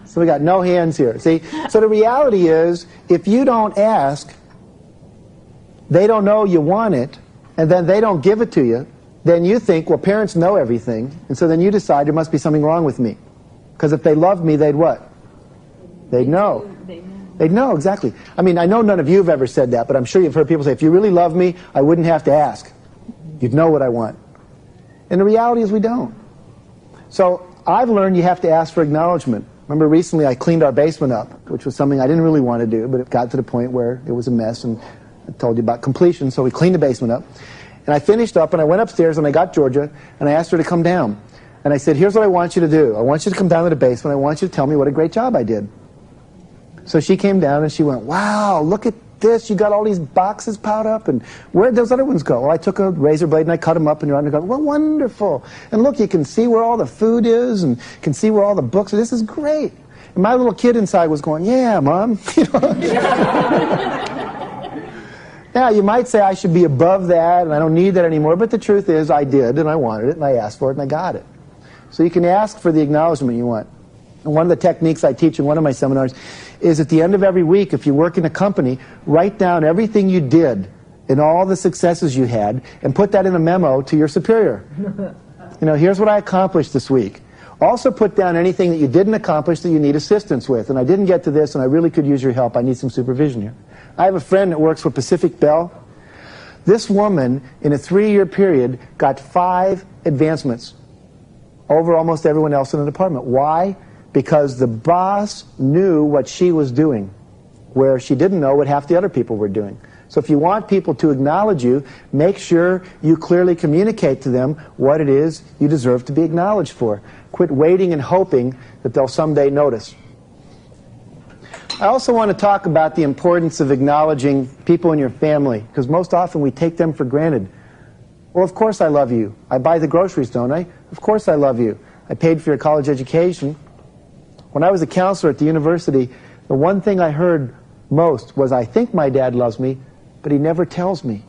[SPEAKER 1] So we got no hands here. See, so the reality is, if you don't ask, they don't know you want it, and then they don't give it to you, then you think, well, parents know everything, and so then you decide there must be something wrong with me. Because if they loved me, they'd what? They'd know. They'd know, exactly. I mean, I know none of you have ever said that, but I'm sure you've heard people say, if you really love me, I wouldn't have to ask. You'd know what I want. And the reality is we don't. So I've learned you have to ask for acknowledgement. Remember recently I cleaned our basement up, which was something I didn't really want to do, but it got to the point where it was a mess, and I told you about completion, so we cleaned the basement up. And I finished up, and I went upstairs, and I got Georgia, and I asked her to come down. And I said, here's what I want you to do. I want you to come down to the basement. I want you to tell me what a great job I did. So she came down, and she went, wow, look at this. You got all these boxes piled up, and where'd those other ones go? Well, I took a razor blade, and I cut them up, and you're under. Well, wonderful. And look, you can see where all the food is, and you can see where all the books are. This is great. And my little kid inside was going, yeah, Mom. You know? Now, you might say I should be above that, and I don't need that anymore, but the truth is I did, and I wanted it, and I asked for it, and I got it. So you can ask for the acknowledgement you want. And one of the techniques I teach in one of my seminars is at the end of every week, if you work in a company, write down everything you did and all the successes you had, and put that in a memo to your superior. You know, here's what I accomplished this week. Also put down anything that you didn't accomplish that you need assistance with. And I didn't get to this, and I really could use your help. I need some supervision here. I have a friend that works for Pacific Bell. This woman, in a 3-year period, got 5 advancements over almost everyone else in the department. Why? Because the boss knew what she was doing, where she didn't know what half the other people were doing. So if you want people to acknowledge you, make sure you clearly communicate to them what it is you deserve to be acknowledged for. Quit waiting and hoping that they'll someday notice. I also want to talk about the importance of acknowledging people in your family, because most often we take them for granted. Well, of course I love you. I buy the groceries, don't I? Of course I love you. I paid for your college education. When I was a counselor at the university, the one thing I heard most was, I think my dad loves me, but he never tells me.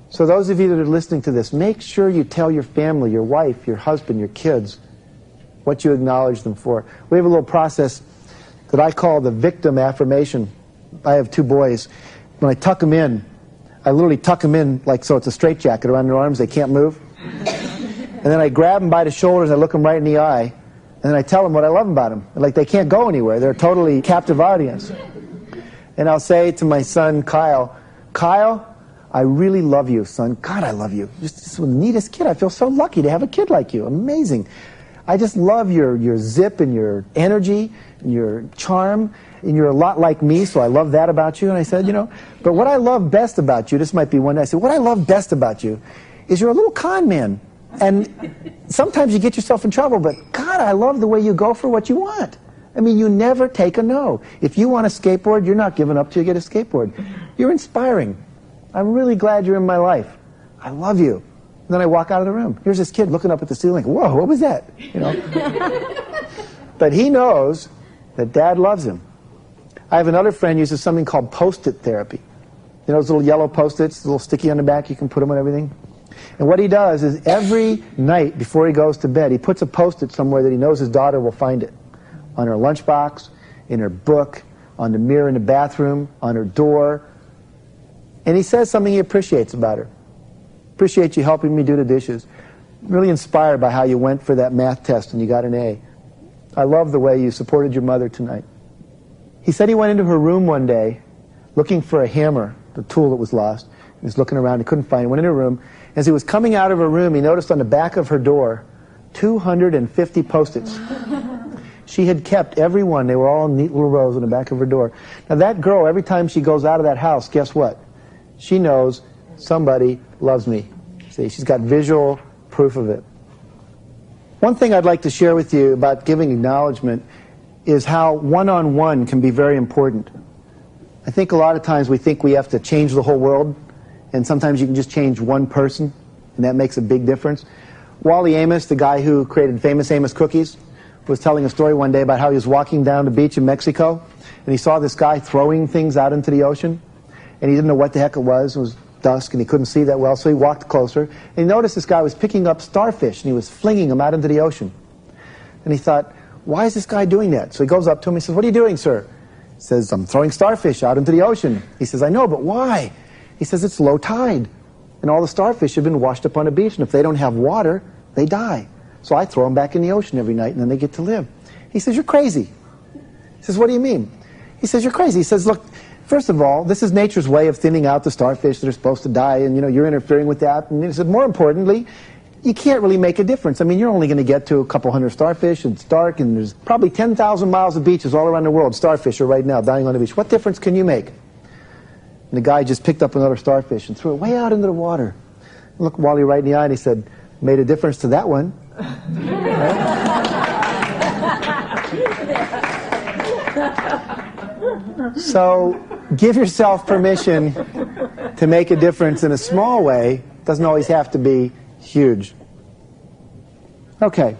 [SPEAKER 1] So those of you that are listening to this, make sure you tell your family, your wife, your husband, your kids, what you acknowledge them for. We have a little process that I call the victim affirmation. I have 2 boys. When I tuck them in, I literally tuck them in like so it's a straitjacket around their arms, they can't move. And then I grab them by the shoulders, I look them right in the eye, and then I tell them what I love about them. Like they can't go anywhere, they're a totally captive audience. And I'll say to my son, Kyle, I really love you, son. God, I love you. Just the neatest kid. I feel so lucky to have a kid like you. Amazing. I just love your zip and your energy and your charm, and you're a lot like me, so I love that about you. And I said, you know, but what I love best about you, this might be one day, I said, what I love best about you is you're a little con man. And sometimes you get yourself in trouble, but God, I love the way you go for what you want. I mean, you never take a no. If you want a skateboard, you're not giving up till you get a skateboard. You're inspiring. I'm really glad you're in my life. I love you. And then I walk out of the room. Here's this kid looking up at the ceiling. Whoa, what was that? You know. But he knows that Dad loves him. I have another friend who uses something called Post-it therapy. You know those little yellow Post-its, a little sticky on the back, you can put them on everything? And what he does is every night before he goes to bed, he puts a Post-it somewhere that he knows his daughter will find it. On her lunchbox, in her book, on the mirror in the bathroom, on her door. And he says something he appreciates about her. Appreciate you helping me do the dishes. Really inspired by how you went for that math test and you got an A. I love the way you supported your mother tonight. He said he went into her room one day looking for a hammer, the tool that was lost. He was looking around, he couldn't find it, went in her room. As he was coming out of her room, he noticed on the back of her door 250 Post-its. She had kept every one. They were all in neat little rows on the back of her door. Now that girl, every time she goes out of that house, guess what? She knows somebody loves me. See, she's got visual proof of it. One thing I'd like to share with you about giving acknowledgement is how one-on-one can be very important. I think a lot of times we think we have to change the whole world, and sometimes you can just change one person, and that makes a big difference. Wally Amos, the guy who created Famous Amos cookies, was telling a story one day about how he was walking down the beach in Mexico, and he saw this guy throwing things out into the ocean, and he didn't know what the heck it was. It was dusk, and he couldn't see that well, so he walked closer, and he noticed this guy was picking up starfish, and he was flinging them out into the ocean. And he thought, why is this guy doing that? So he goes up to him, he says, what are you doing, sir? He says, I'm throwing starfish out into the ocean. He says, I know, but why? He says, it's low tide, and all the starfish have been washed up on the beach, and if they don't have water, they die. So I throw them back in the ocean every night, and then they get to live. He says, you're crazy. He says, what do you mean? He says, you're crazy. He says, look, first of all, this is nature's way of thinning out the starfish that are supposed to die, and you're interfering with that. And he said, more importantly, you can't really make a difference. I mean, you're only going to get to a couple hundred starfish, and it's dark, and there's probably 10,000 miles of beaches all around the world. Starfish are right now dying on the beach. What difference can you make? And the guy just picked up another starfish and threw it way out into the water. And looked Wally right in the eye, and he said, made a difference to that one. So give yourself permission to make a difference in a small way. It doesn't always have to be huge. Okay.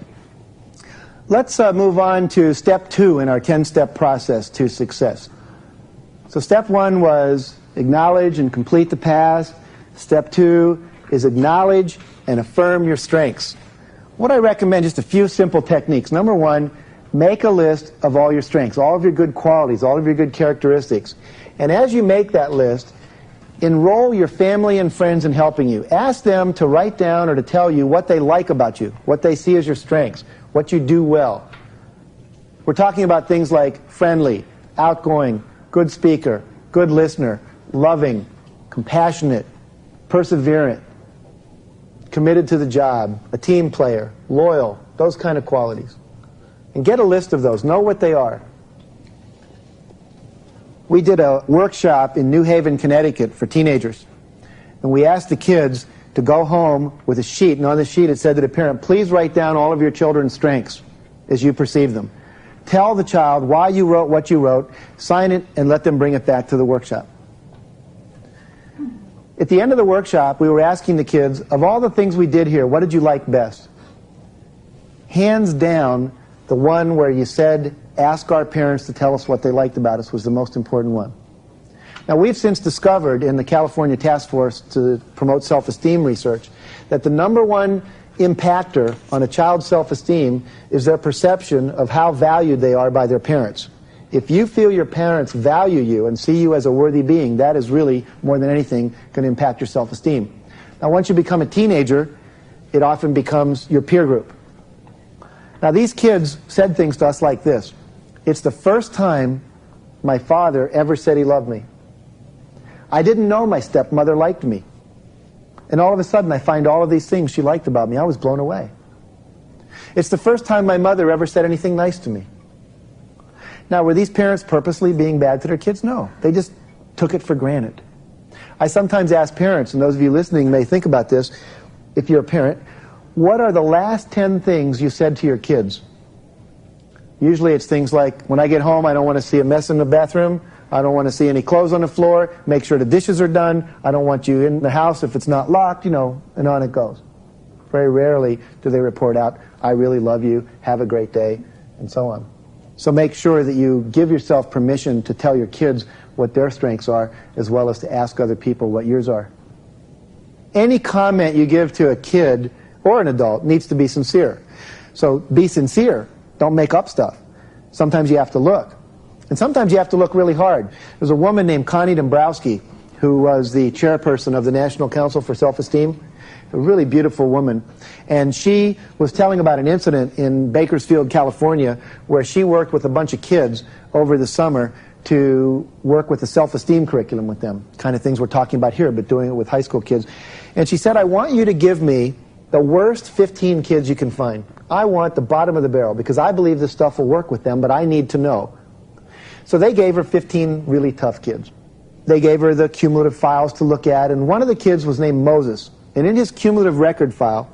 [SPEAKER 1] Let's move on to step 2 in our 10-step process to success. So step 1 was acknowledge and complete the past. Step 2 is acknowledge and affirm your strengths. What I recommend, just a few simple techniques. Number 1, make a list of all your strengths, all of your good qualities, all of your good characteristics. And as you make that list, enroll your family and friends in helping you. Ask them to write down or to tell you what they like about you, what they see as your strengths, what you do well. We're talking about things like friendly, outgoing, good speaker, good listener, loving, compassionate, perseverant, committed to the job, a team player, loyal, those kind of qualities. And get a list of those. Know what they are. We did a workshop in New Haven, Connecticut for teenagers. And we asked the kids to go home with a sheet, and on the sheet it said to the parent, please write down all of your children's strengths as you perceive them. Tell the child why you wrote what you wrote, sign it, and let them bring it back to the workshop. At the end of the workshop, we were asking the kids, of all the things we did here, what did you like best? Hands down, the one where you said, ask our parents to tell us what they liked about us was the most important one. Now, we've since discovered in the California Task Force to promote self-esteem research that the number one impactor on a child's self-esteem is their perception of how valued they are by their parents. If you feel your parents value you and see you as a worthy being, that is really, more than anything, going to impact your self-esteem. Now, once you become a teenager, it often becomes your peer group. Now, these kids said things to us like this. It's the first time my father ever said he loved me. I didn't know my stepmother liked me. And all of a sudden, I find all of these things she liked about me. I was blown away. It's the first time my mother ever said anything nice to me. Now, were these parents purposely being bad to their kids? No. They just took it for granted. I sometimes ask parents, and those of you listening may think about this, if you're a parent, what are the last 10 things you said to your kids? Usually it's things like, when I get home, I don't want to see a mess in the bathroom. I don't want to see any clothes on the floor. Make sure the dishes are done. I don't want you in the house if it's not locked, and on it goes. Very rarely do they report out, I really love you, have a great day, and so on. So make sure that you give yourself permission to tell your kids what their strengths are, as well as to ask other people what yours are. Any comment you give to a kid or an adult needs to be sincere. So be sincere. Don't make up stuff. Sometimes you have to look. And sometimes you have to look really hard. There's a woman named Connie Dombrowski who was the chairperson of the National Council for Self-Esteem, a really beautiful woman. And she was telling about an incident in Bakersfield, California, where she worked with a bunch of kids over the summer to work with the self-esteem curriculum with them. Kind of things we're talking about here, but doing it with high school kids. And she said, I want you to give me the worst 15 kids you can find. I want the bottom of the barrel, because I believe this stuff will work with them, but I need to know. So they gave her 15 really tough kids. They gave her the cumulative files to look at, and one of the kids was named Moses. And in his cumulative record file,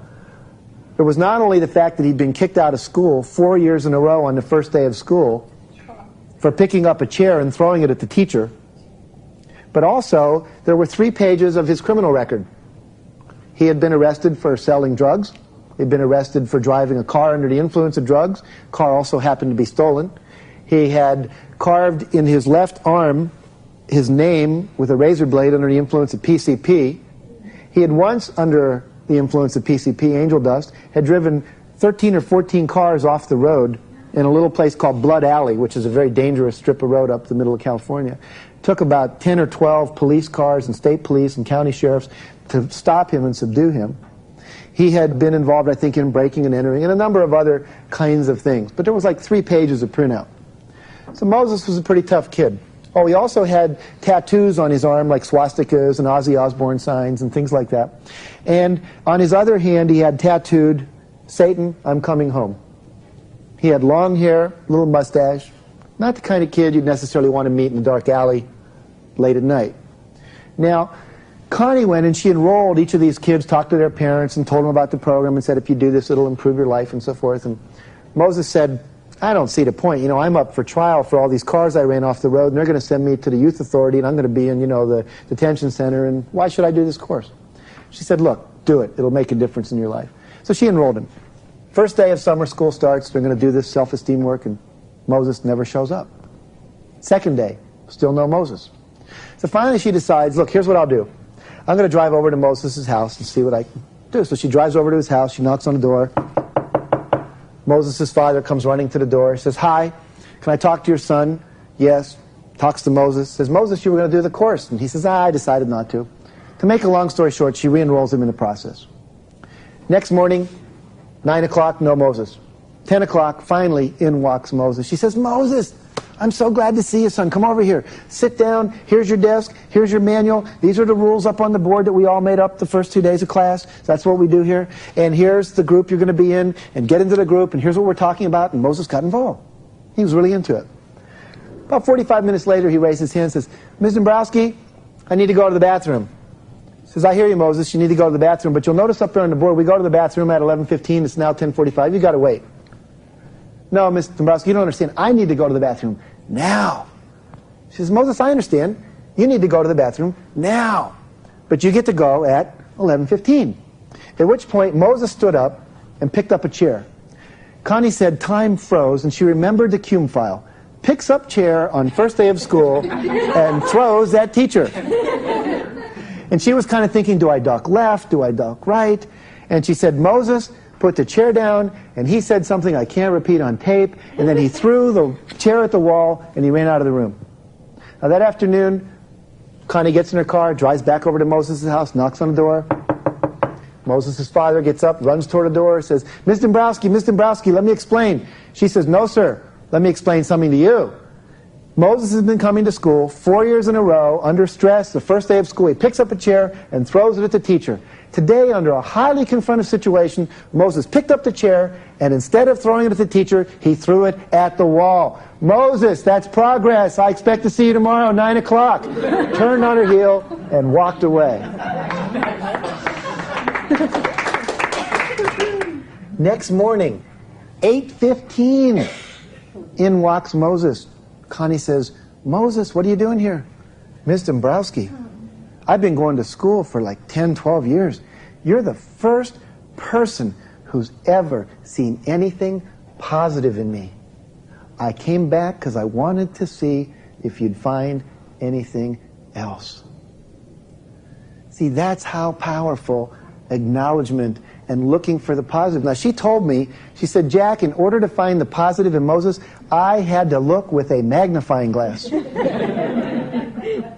[SPEAKER 1] there was not only the fact that he'd been kicked out of school 4 years in a row on the first day of school for picking up a chair and throwing it at the teacher, but also there were 3 pages of his criminal record. He had been arrested for selling drugs. He'd been arrested for driving a car under the influence of drugs. Car also happened to be stolen. He had carved in his left arm his name with a razor blade under the influence of PCP. He had once, under the influence of PCP, angel dust, had driven 13 or 14 cars off the road in a little place called Blood Alley, which is a very dangerous strip of road up the middle of California. It took about 10 or 12 police cars and state police and county sheriffs to stop him and subdue him. He had been involved, I think, in breaking and entering and a number of other kinds of things. But there was like 3 pages of printout. So Moses was a pretty tough kid. Oh, he also had tattoos on his arm, like swastikas and Ozzy Osbourne signs and things like that. And on his other hand, he had tattooed, Satan, I'm coming home. He had long hair, little mustache, not the kind of kid you'd necessarily want to meet in a dark alley late at night. Now, Connie went and she enrolled each of these kids, talked to their parents and told them about the program and said, if you do this, it'll improve your life and so forth. And Moses said, I don't see the point. You know, I'm up for trial for all these cars I ran off the road, and they're going to send me to the youth authority, and I'm going to be in, you know, the detention center, and why should I do this course? She said, look, do it. It'll make a difference in your life. So she enrolled him. First day of summer school starts. They're going to do this self-esteem work, and Moses never shows up. Second day, still no Moses. So finally she decides, look, here's what I'll do. I'm going to drive over to Moses' house and see what I can do. So she drives over to his house. She knocks on the door. Moses' father comes running to the door. He says, hi, can I talk to your son? Yes. Talks to Moses. Says, Moses, you were going to do the course. And he says, I decided not to. To make a long story short, she re-enrolls him in the process. Next morning, 9 o'clock, no Moses. 10 o'clock, finally, in walks Moses. She says, Moses, I'm so glad to see you, son. Come over here. Sit down. Here's your desk. Here's your manual. These are the rules up on the board that we all made up the first 2 days of class. That's what we do here. And here's the group you're going to be in. And get into the group. And here's what we're talking about. And Moses got involved. He was really into it. About 45 minutes later, he raised his hand and says, Ms. Dombrowski, I need to go to the bathroom. He says, I hear you, Moses. You need to go to the bathroom. But you'll notice up there on the board, we go to the bathroom at 11:15. It's now 10:45. You got to wait. No, Ms. Dombrowski, you don't understand. I need to go to the bathroom now. She says, Moses, I understand. You need to go to the bathroom now. But you get to go at 11:15. At which point, Moses stood up and picked up a chair. Connie said time froze, and she remembered the cum file. Picks up chair on first day of school and throws at teacher. And she was kind of thinking, do I duck left? Do I duck right? And she said, Moses, put the chair down, and he said something I can't repeat on tape, and then he threw the chair at the wall, and he ran out of the room. Now that afternoon, Connie gets in her car, drives back over to Moses' house, knocks on the door. Moses' father gets up, runs toward the door, says, Ms. Dombrowski, let me explain. She says, no, sir, let me explain something to you. Moses has been coming to school 4 years in a row, under stress, the first day of school. He picks up a chair and throws it at the teacher. Today, under a highly confrontive situation, Moses picked up the chair, and instead of throwing it at the teacher, he threw it at the wall. Moses, that's progress. I expect to see you tomorrow, 9 o'clock. Turned on her heel and walked away. Next morning, 8:15, in walks Moses. Connie says, Moses, what are you doing here? Ms. Dombrowski, I've been going to school for like 10, 12 years. You're the first person who's ever seen anything positive in me. I came back because I wanted to see if you'd find anything else. See, that's how powerful acknowledgement and looking for the positive. Now, she told me, she said, Jack, in order to find the positive in Moses, I had to look with a magnifying glass.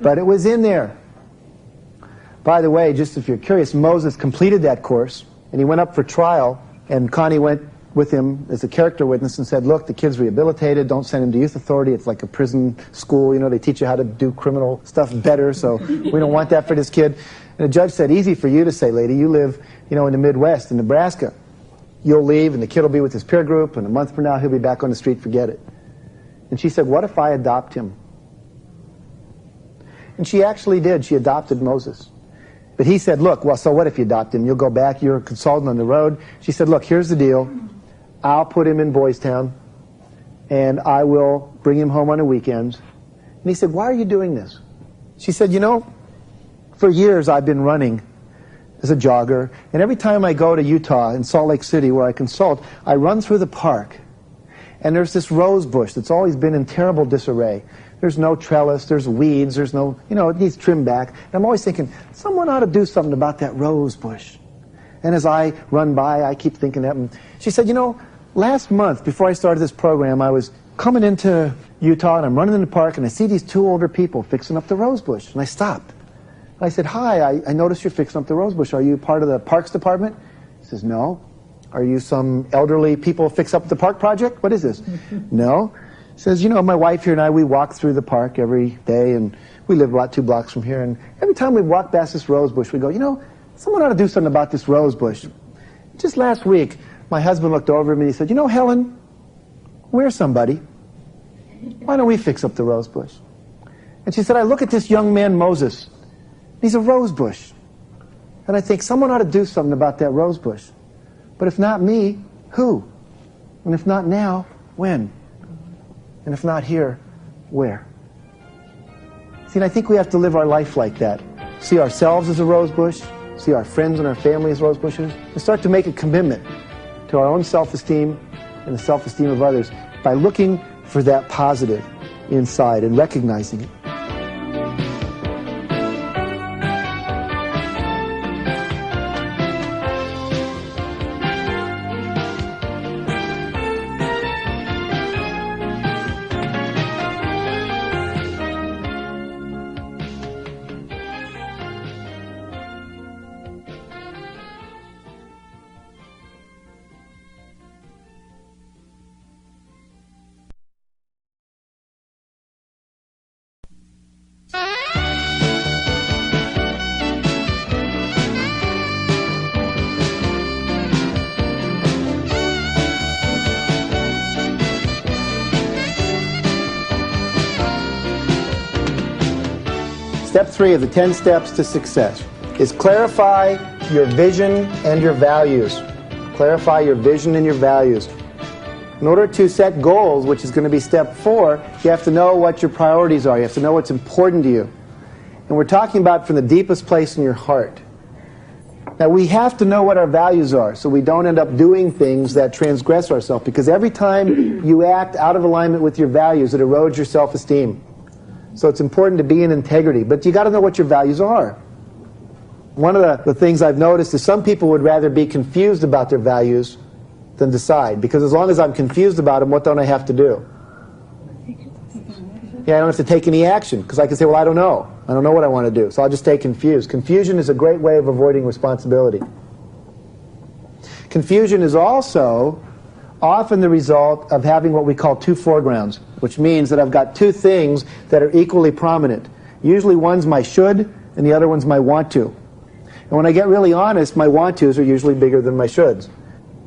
[SPEAKER 1] But it was in there. By the way, just if you're curious, Moses completed that course, and he went up for trial, and Connie went with him as a character witness and said, look, the kid's rehabilitated, don't send him to youth authority, it's like a prison school, you know, they teach you how to do criminal stuff better, so we don't want that for this kid. And the judge said, easy for you to say, lady, you live, you know, in the Midwest, in Nebraska. You'll leave, and the kid will be with his peer group, and a month from now he'll be back on the street, forget it. And she said, what if I adopt him? And she actually did, she adopted Moses. But he said, look, well, so what if you adopt him? You'll go back, you're a consultant on the road. She said, look, here's the deal. I'll put him in Boys Town, and I will bring him home on the weekends. And he said, why are you doing this? She said, you know, for years I've been running as a jogger, and every time I go to Utah, in Salt Lake City, where I consult, I run through the park, and there's this rose bush that's always been in terrible disarray. There's no trellis, there's weeds, there's no, you know, it needs trimmed back. And I'm always thinking, someone ought to do something about that rose bush. And as I run by, I keep thinking that. And she said, you know, last month, before I started this program, I was coming into Utah, and I'm running in the park, and I see these two older people fixing up the rose bush. And I stopped. And I said, hi, I noticed you're fixing up the rose bush. Are you part of the Parks Department? He says, no. Are you some elderly people fix up the park project? What is this? No. He says, you know, my wife here and I, we walk through the park every day, and we live about 2 blocks from here, and every time we walk past this rose bush, we go, you know, someone ought to do something about this rose bush. Just last week, my husband looked over at me and he said, you know, Helen, we're somebody. Why don't we fix up the rose bush? And she said, I look at this young man, Moses. He's a rose bush. And I think someone ought to do something about that rose bush. But if not me, who? And if not now, when? And if not here, where? See, and I think we have to live our life like that. See ourselves as a rose bush, see our friends and our family as rose bushes, and start to make a commitment to our own self-esteem and the self-esteem of others by looking for that positive inside and recognizing it. Step 3 of the 10 steps to success is clarify your vision and your values. Clarify your vision and your values. In order to set goals, which is going to be step 4, you have to know what your priorities are. You have to know what's important to you. And we're talking about from the deepest place in your heart. Now, we have to know what our values are so we don't end up doing things that transgress ourselves, because every time you act out of alignment with your values, it erodes your self-esteem. So it's important to be in integrity, but you got to know what your values are. One of the things I've noticed is some people would rather be confused about their values than decide, because as long as I'm confused about them, what don't I have to do? Yeah, I don't have to take any action, because I can say, well, I don't know. I don't know what I want to do, so I'll just stay confused. Confusion is a great way of avoiding responsibility. Confusion is also often the result of having what we call two foregrounds, which means that I've got two things that are equally prominent. Usually one's my should and the other one's my want to. And when I get really honest, my want tos are usually bigger than my shoulds.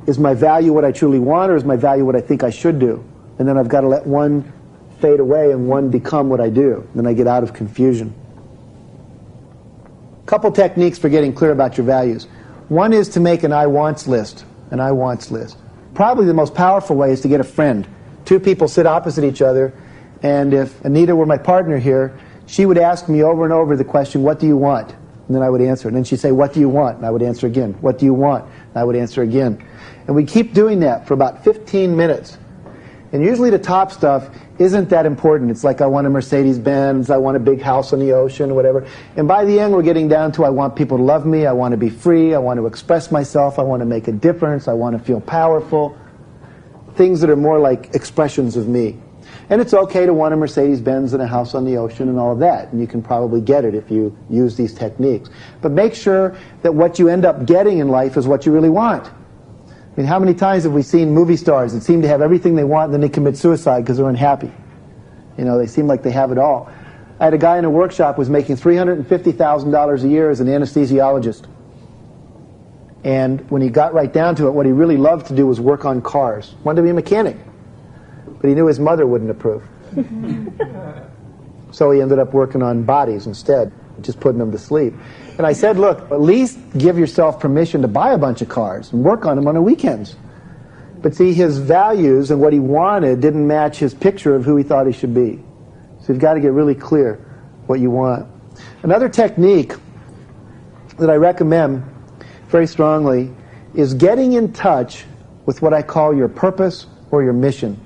[SPEAKER 1] Is my value what I truly want, or is my value what I think I should do? And then I've got to let one fade away and one become what I do. Then I get out of confusion. Couple techniques for getting clear about your values. One is to make an I wants list. An I wants list. Probably the most powerful way is to get a friend. Two people sit opposite each other, and if Anita were my partner here, she would ask me over and over the question, what do you want? And then I would answer. And then she'd say, what do you want? And I would answer again. What do you want? And I would answer again. And we keep doing that for about 15 minutes. And usually the top stuff isn't that important. It's like, I want a Mercedes-Benz, I want a big house on the ocean, whatever. And by the end, we're getting down to, I want people to love me, I want to be free, I want to express myself, I want to make a difference, I want to feel powerful. Things that are more like expressions of me. And it's okay to want a Mercedes-Benz and a house on the ocean and all of that. And you can probably get it if you use these techniques. But make sure that what you end up getting in life is what you really want. I mean, how many times have we seen movie stars that seem to have everything they want and then they commit suicide because they're unhappy? You know, they seem like they have it all. I had a guy in a workshop who was making $350,000 a year as an anesthesiologist. And when he got right down to it, what he really loved to do was work on cars. Wanted to be a mechanic. But he knew his mother wouldn't approve. So he ended up working on bodies instead, just putting them to sleep. And I said, look, at least give yourself permission to buy a bunch of cars and work on them on the weekends. But see, his values and what he wanted didn't match his picture of who he thought he should be. So you've got to get really clear what you want. Another technique that I recommend very strongly is getting in touch with what I call your purpose or your mission.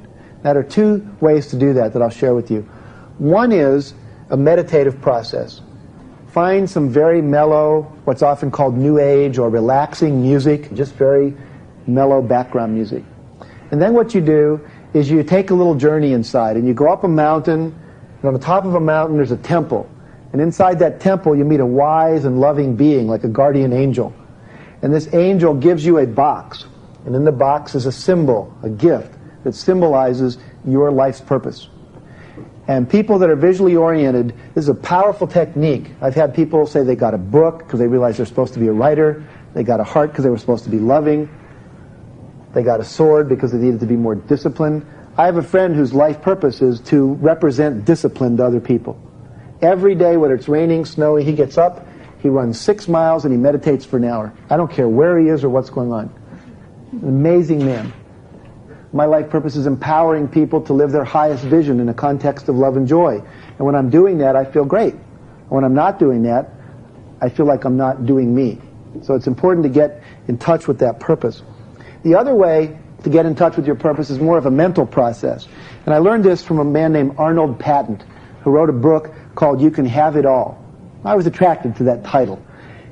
[SPEAKER 1] Now, there are two ways to do that I'll share with you. One is a meditative process. Find some very mellow, what's often called new age or relaxing music, just very mellow background music. And then what you do is you take a little journey inside and you go up a mountain, and on the top of a mountain there's a temple. And inside that temple you meet a wise and loving being, like a guardian angel. And this angel gives you a box. And in the box is a symbol, a gift, that symbolizes your life's purpose. And people that are visually oriented, this is a powerful technique. I've had people say they got a book because they realized they're supposed to be a writer. They got a heart because they were supposed to be loving. They got a sword because they needed to be more disciplined. I have a friend whose life purpose is to represent discipline to other people. Every day, whether it's raining, snowing, he gets up, he runs 6 miles, and he meditates for an hour. I don't care where he is or what's going on. An amazing man. My life purpose is empowering people to live their highest vision in a context of love and joy. And when I'm doing that, I feel great. And when I'm not doing that, I feel like I'm not doing me. So it's important to get in touch with that purpose. The other way to get in touch with your purpose is more of a mental process. And I learned this from a man named Arnold Patent, who wrote a book called You Can Have It All. I was attracted to that title.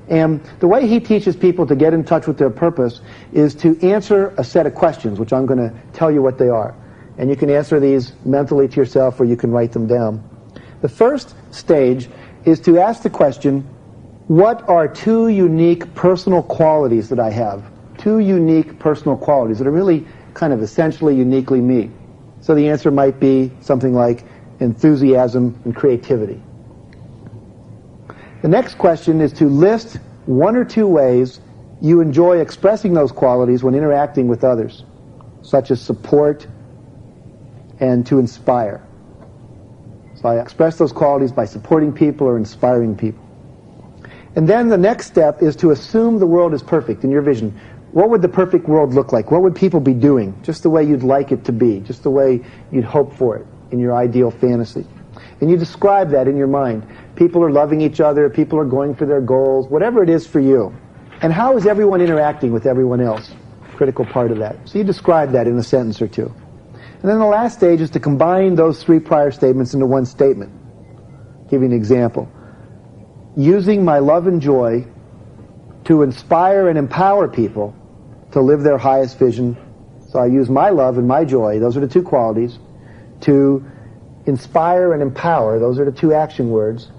[SPEAKER 1] And the way he teaches people to get in touch with their purpose is to answer a set of questions, which I'm going to tell you what they are. And you can answer these mentally to yourself, or you can write them down. The first stage is to ask the question, what are 2 unique personal qualities that I have? 2 unique personal qualities that are really kind of essentially uniquely me. So the answer might be something like enthusiasm and creativity. The next question is to list 1 or 2 ways you enjoy expressing those qualities when interacting with others, such as support and to inspire. So I express those qualities by supporting people or inspiring people. And then the next step is to assume the world is perfect in your vision. What would the perfect world look like? What would people be doing? Just the way you'd like it to be, just the way you'd hope for it in your ideal fantasy. And you describe that in your mind. People are loving each other, people are going for their goals, whatever it is for you. And how is everyone interacting with everyone else? Critical part of that. So you describe that in a sentence or 2. And then the last stage is to combine those 3 prior statements into one statement. I'll give you an example. Using my love and joy to inspire and empower people to live their highest vision. So I use my love and my joy, those are the 2 qualities, to inspire and empower, those are the 2 action words,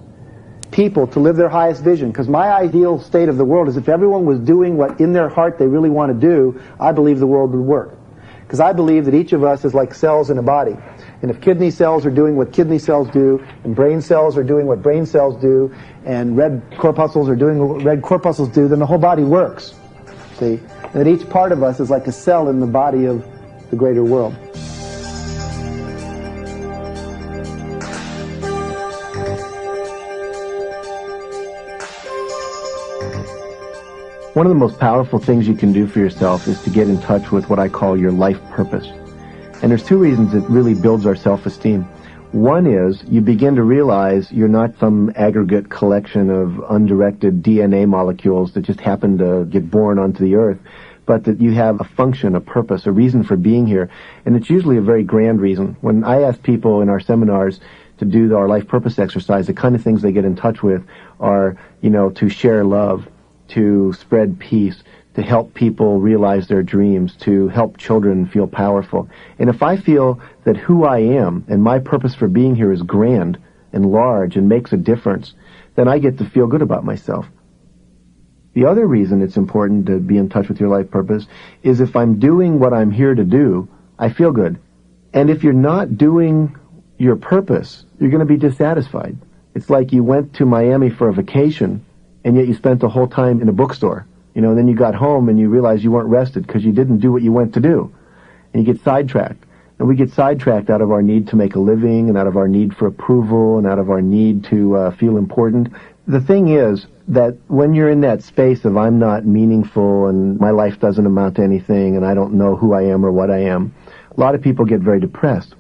[SPEAKER 1] people to live their highest vision. Because my ideal state of the world is if everyone was doing what in their heart they really want to do, I believe the world would work. Because I believe that each of us is like cells in a body. And if kidney cells are doing what kidney cells do, and brain cells are doing what brain cells do, and red corpuscles are doing what red corpuscles do, then the whole body works. See? And that each part of us is like a cell in the body of the greater world. One of the most powerful things you can do for yourself is to get in touch with what I call your life purpose. And there's 2 reasons it really builds our self-esteem. One is you begin to realize you're not some aggregate collection of undirected DNA molecules that just happen to get born onto the earth, but that you have a function, a purpose, a reason for being here. And it's usually a very grand reason. When I ask people in our seminars to do our life purpose exercise, the kind of things they get in touch with are, to share love, to spread peace, to help people realize their dreams, to help children feel powerful. And if I feel that who I am and my purpose for being here is grand and large and makes a difference, then I get to feel good about myself. The other reason it's important to be in touch with your life purpose is if I'm doing what I'm here to do, I feel good. And if you're not doing your purpose, you're going to be dissatisfied. It's like you went to Miami for a vacation, and yet you spent the whole time in a bookstore. And then you got home and you realized you weren't rested because you didn't do what you went to do. And you get sidetracked. And we get sidetracked out of our need to make a living and out of our need for approval and out of our need to feel important. The thing is that when you're in that space of I'm not meaningful and my life doesn't amount to anything and I don't know who I am or what I am, a lot of people get very depressed.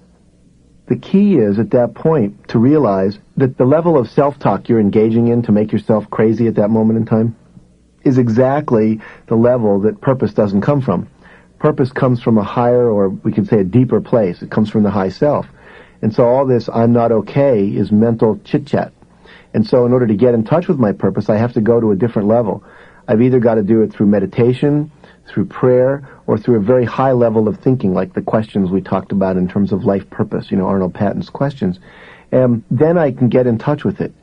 [SPEAKER 1] The key is at that point to realize that the level of self-talk you're engaging in to make yourself crazy at that moment in time is exactly the level that purpose doesn't come from. Purpose comes from a higher, or we could say a deeper place. It comes from the high self. And so all this I'm not okay is mental chit-chat. And so in order to get in touch with my purpose, I have to go to a different level. I've either got to do it through meditation, through prayer, or through a very high level of thinking, like the questions we talked about in terms of life purpose, Arnold Patton's questions. And then I can get in touch with it.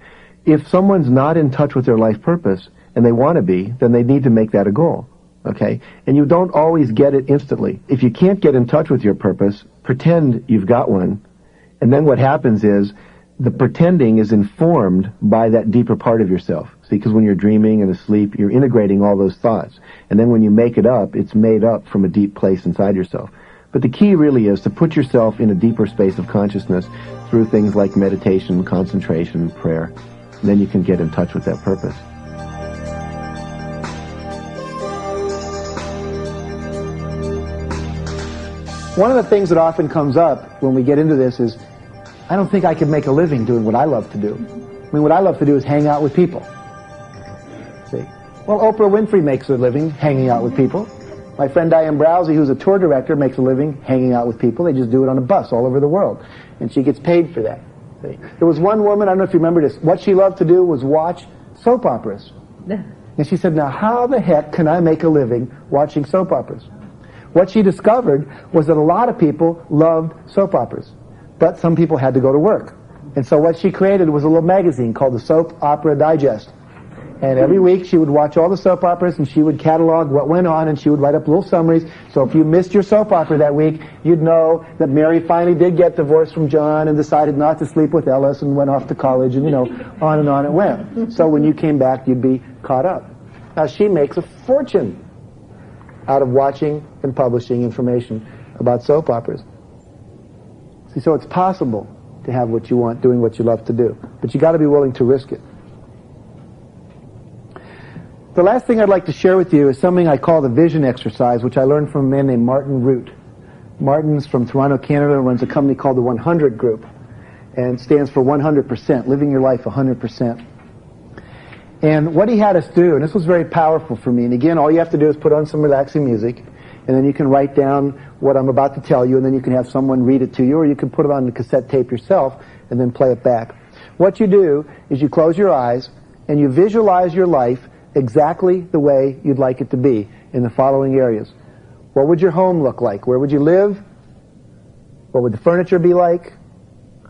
[SPEAKER 1] If someone's not in touch with their life purpose, and they want to be, then they need to make that a goal. Okay? And you don't always get it instantly. If you can't get in touch with your purpose, pretend you've got one. And then what happens is the pretending is informed by that deeper part of yourself. See, because when you're dreaming and asleep, you're integrating all those thoughts. And then when you make it up, it's made up from a deep place inside yourself. But the key really is to put yourself in a deeper space of consciousness through things like meditation, concentration, prayer. And then you can get in touch with that purpose. One of the things that often comes up when we get into this is, I don't think I could make a living doing what I love to do. I mean, what I love to do is hang out with people. See? Well, Oprah Winfrey makes a living hanging out with people. My friend Diane Browsey, who's a tour director, makes a living hanging out with people. They just do it on a bus all over the world. And she gets paid for that. See? There was one woman, I don't know if you remember this, what she loved to do was watch soap operas. And she said, now how the heck can I make a living watching soap operas? What she discovered was that a lot of people loved soap operas, but some people had to go to work. And so what she created was a little magazine called the Soap Opera Digest. And every week she would watch all the soap operas and she would catalog what went on and she would write up little summaries. So if you missed your soap opera that week, you'd know that Mary finally did get divorced from John and decided not to sleep with Ellis and went off to college and, on it went. So when you came back, you'd be caught up. Now she makes a fortune out of watching and publishing information about soap operas. See, so it's possible to have what you want, doing what you love to do. But you got to be willing to risk it. The last thing I'd like to share with you is something I call the vision exercise, which I learned from a man named Martin Root. Martin's from Toronto, Canada, runs a company called the 100 Group, and stands for 100%, living your life 100%. And what he had us do, and this was very powerful for me, and again, all you have to do is put on some relaxing music, and then you can write down what I'm about to tell you, and then you can have someone read it to you, or you can put it on the cassette tape yourself, and then play it back. What you do is you close your eyes, and you visualize your life exactly the way you'd like it to be in the following areas. What would your home look like? Where would you live? What would the furniture be like?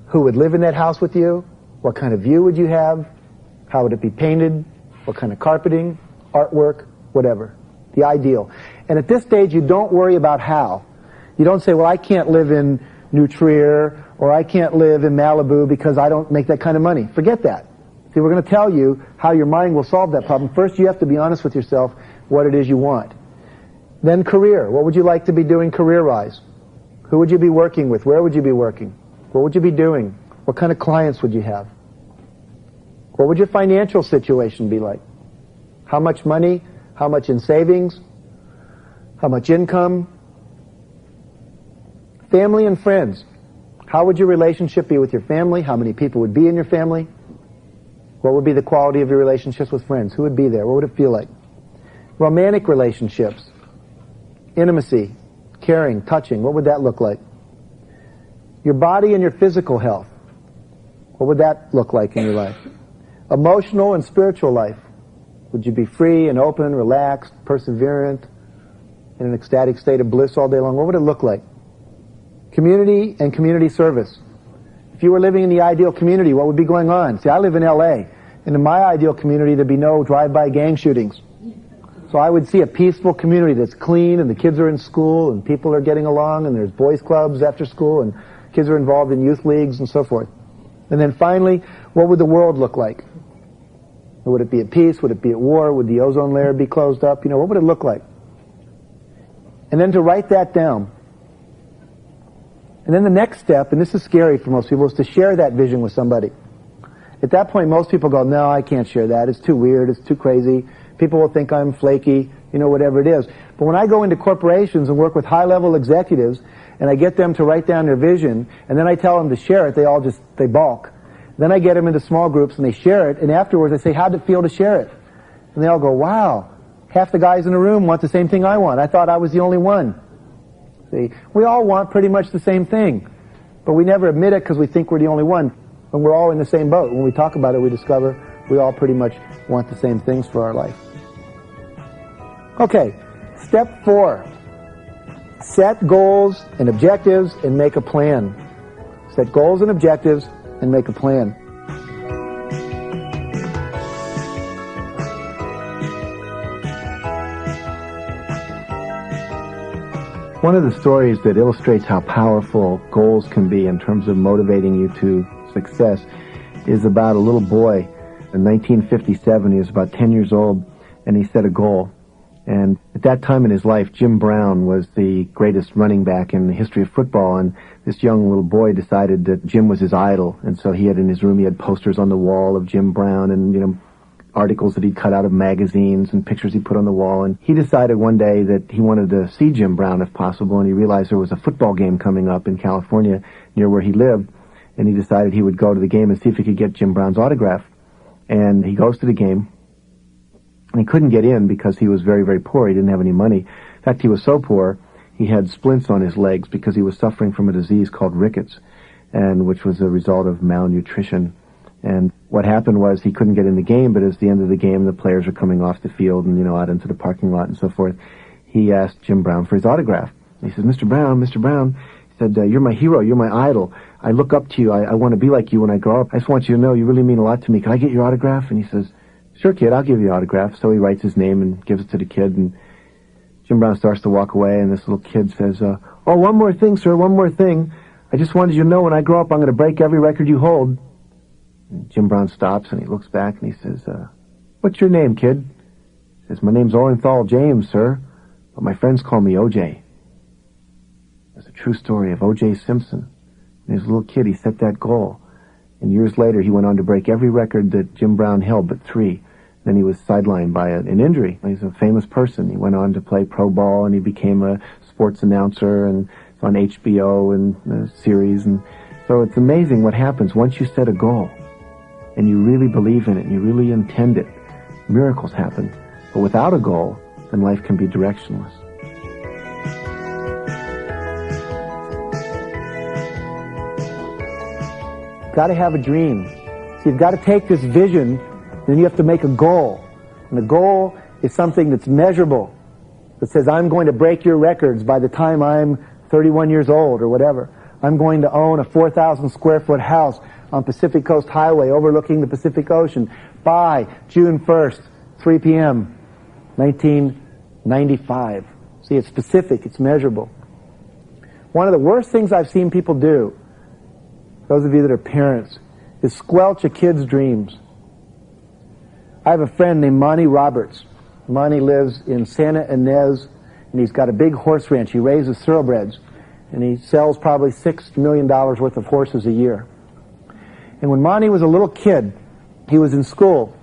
[SPEAKER 1] Who would live in that house with you? What kind of view would you have? How would it be painted? What kind of carpeting, artwork, whatever. The ideal. And at this stage, you don't worry about how. You don't say, well, I can't live in New Trier, or I can't live in Malibu because I don't make that kind of money. Forget that. See, we're going to tell you how your mind will solve that problem. First, you have to be honest with yourself what it is you want. Then career. What would you like to be doing career-wise? Who would you be working with? Where would you be working? What would you be doing? What kind of clients would you have? What would your financial situation be like? How much money? How much in savings? How much income? Family and friends. How would your relationship be with your family? How many people would be in your family? What would be the quality of your relationships with friends? Who would be there? What would it feel like? Romantic relationships. intimacy, caring, touching, what would that look like? Your body and your physical health, what would that look like in your life? Emotional and spiritual life, would you be free and open, relaxed, perseverant, in an ecstatic state of bliss all day long? What would it look like? Community and community service. If you were living in the ideal community, what would be going on? See, I live in LA, and in my ideal community there'd be no drive-by gang shootings. So I would see a peaceful community that's clean, and the kids are in school, and people are getting along, and there's boys clubs after school, and kids are involved in youth leagues and so forth. And then finally, what would the world look like? Would it be at peace? Would it be at war? Would the ozone layer be closed up? You know, what would it look like? And then to write that down. And then the next step, and this is scary for most people, is to share that vision with somebody. At that point, most people go, no, I can't share that. It's too weird. It's too crazy. People will think I'm flaky, you know, whatever it is. But when I go into corporations and work with high-level executives, and I get them to write down their vision, and then I tell them to share it, they balk. Then I get them into small groups, and they share it, and afterwards I say, how'd it feel to share it? And they all go, wow, half the guys in the room want the same thing I want. I thought I was the only one. See, we all want pretty much the same thing, but we never admit it because we think we're the only one. When we're all in the same boat, when we talk about it, we discover we all pretty much want the same things for our life. Okay, step 4. Set goals and objectives and make a plan. Set goals and objectives and make a plan. One of the stories that illustrates how powerful goals can be in terms of motivating you to success is about a little boy. In 1957, he was about 10 years old, and he set a goal. And at that time in his life, Jim Brown was the greatest running back in the history of football, and this young little boy decided that Jim was his idol. And so he had in his room, he had posters on the wall of Jim Brown and, you know, articles that he'd cut out of magazines and pictures he put on the wall. And he decided one day that he wanted to see Jim Brown if possible, and he realized there was a football game coming up in California near where he lived, and he decided he would go to the game and see if he could get Jim Brown's autograph. And he goes to the game, and he couldn't get in because he was very, very poor. He didn't have any money. In fact, he was so poor, he had splints on his legs because he was suffering from a disease called rickets, and which was a result of malnutrition. And what happened was he couldn't get in the game, but at the end of the game, the players were coming off the field and, you know, out into the parking lot and so forth. He asked Jim Brown for his autograph. He says, Mr. Brown, he said, you're my hero, you're my idol. I look up to you. I want to be like you when I grow up. I just want you to know you really mean a lot to me. Can I get your autograph? And he says, sure, kid, I'll give you an autograph. So he writes his name and gives it to the kid, and Jim Brown starts to walk away, and this little kid says, oh, one more thing, sir, one more thing. I just wanted you to know when I grow up, I'm going to break every record you hold. And Jim Brown stops, and he looks back, and he says, what's your name, kid? He says, my name's Orenthal James, sir, but my friends call me O.J. It's a true story of O.J. Simpson. And as a little kid, he set that goal. And years later, he went on to break every record that Jim Brown held but 3. Then he was sidelined by an injury. He's a famous person. He went on to play pro ball, and he became a sports announcer, and it's on HBO and a series. And so it's amazing what happens once you set a goal and you really believe in it and you really intend it. Miracles happen. But without a goal, then life can be directionless. You've got to have a dream. So you've got to take this vision, then you have to make a goal. And the goal is something that's measurable, that says, I'm going to break your records by the time I'm 31 years old or whatever. I'm going to own a 4,000 square foot house on Pacific Coast Highway overlooking the Pacific Ocean by June 1st, 3 p.m., 1995. See, it's specific, it's measurable. One of the worst things I've seen people do, those of you that are parents, is squelch a kid's dreams. I have a friend named Monty Roberts. Monty lives in Santa Ynez, and he's got a big horse ranch. He raises thoroughbreds, and he sells probably $6 million worth of horses a year. And when Monty was a little kid, he was in school,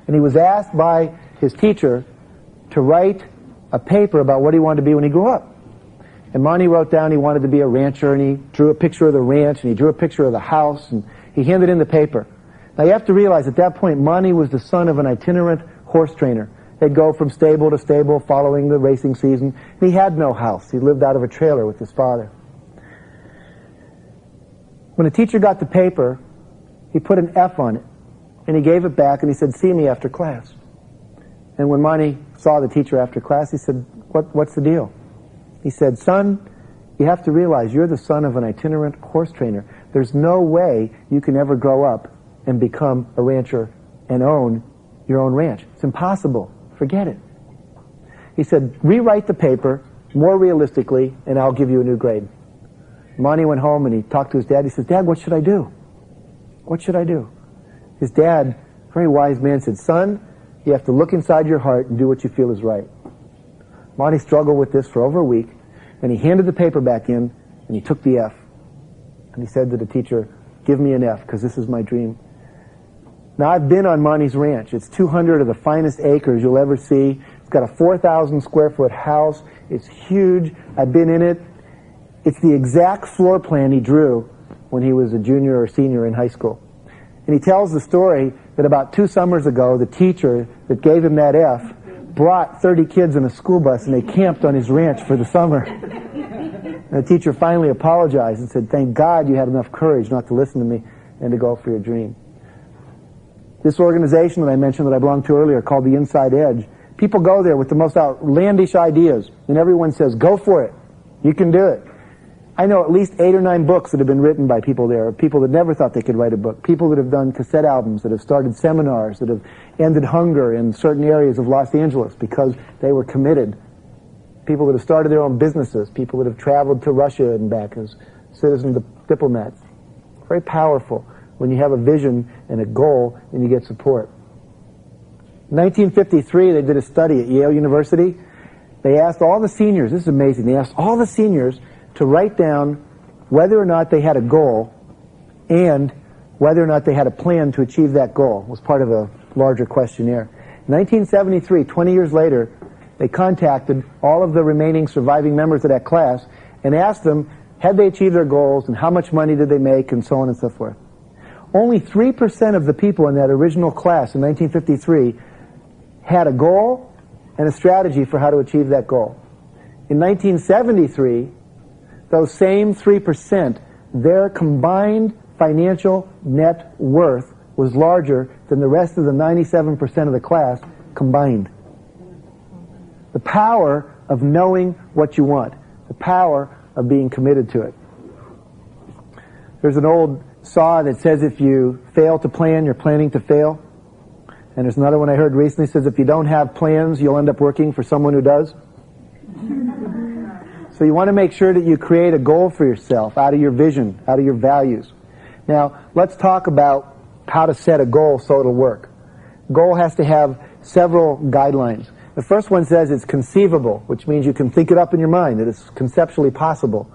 [SPEAKER 1] and he was asked by his teacher to write a paper about what he wanted to be when he grew up. And Monty wrote down he wanted to be a rancher, and he drew a picture of the ranch, and he drew a picture of the house, and he handed in the paper. Now you have to realize at that point, Monty was the son of an itinerant horse trainer, They'd go from stable to stable following the racing season. And he had no house. He lived out of a trailer with his father. When a teacher got the paper, he put an F on it, and he gave it back, and he said, "See me after class." And when Monty saw the teacher after class, he said, what's the deal? He said, "Son, you have to realize you're the son of an itinerant horse trainer. There's no way you can ever grow up and become a rancher and own your own ranch. It's impossible. Forget it." He said, "Rewrite the paper more realistically, and I'll give you a new grade." Monty went home and he talked to his dad. He says, "Dad, what should I do? What should I do?" His dad, very wise man, said, "Son, you have to look inside your heart and do what you feel is right." Monty struggled with this for over a week, and he handed the paper back in, and he took the F. And he said to the teacher, "Give me an F, because this is my dream." Now, I've been on Monty's ranch. It's 200 of the finest acres you'll ever see. It's got a 4,000 square foot house. It's huge. I've been in it. It's the exact floor plan he drew when he was a junior or senior in high school. And he tells the story that about 2 summers ago, the teacher that gave him that F brought 30 kids in a school bus, and they camped on his ranch for the summer. And the teacher finally apologized and said, "Thank God you had enough courage not to listen to me and to go for your dream." This organization that I mentioned that I belonged to earlier, called the Inside Edge, people go there with the most outlandish ideas, and everyone says, "Go for it. You can do it." I know at least 8 or 9 books that have been written by people there, people that never thought they could write a book, people that have done cassette albums, that have started seminars, that have ended hunger in certain areas of Los Angeles because they were committed, people that have started their own businesses, people that have traveled to Russia and back as citizen diplomats. Very powerful when you have a vision and a goal and you get support. In 1953, they did a study at Yale University. They asked all the seniors, this is amazing, they asked all the seniors to write down whether or not they had a goal and whether or not they had a plan to achieve that goal. It was part of a larger questionnaire. In 1973, 20 years later, they contacted all of the remaining surviving members of that class and asked them, had they achieved their goals and how much money did they make and so on and so forth. Only 3% of the people in that original class in 1953 had a goal and a strategy for how to achieve that goal. In 1973, those same 3%, their combined financial net worth was larger than the rest of the 97% of the class combined. The power of knowing what you want, the power of being committed to it. There's an old saw that says if you fail to plan, you're planning to fail. And there's another one I heard recently that says if you don't have plans, you'll end up working for someone who does. So you want to make sure that you create a goal for yourself out of your vision, out of your values. Now, let's talk about how to set a goal so it'll work. Goal has to have several guidelines. The first one says it's conceivable, which means you can think it up in your mind, that it's conceptually possible.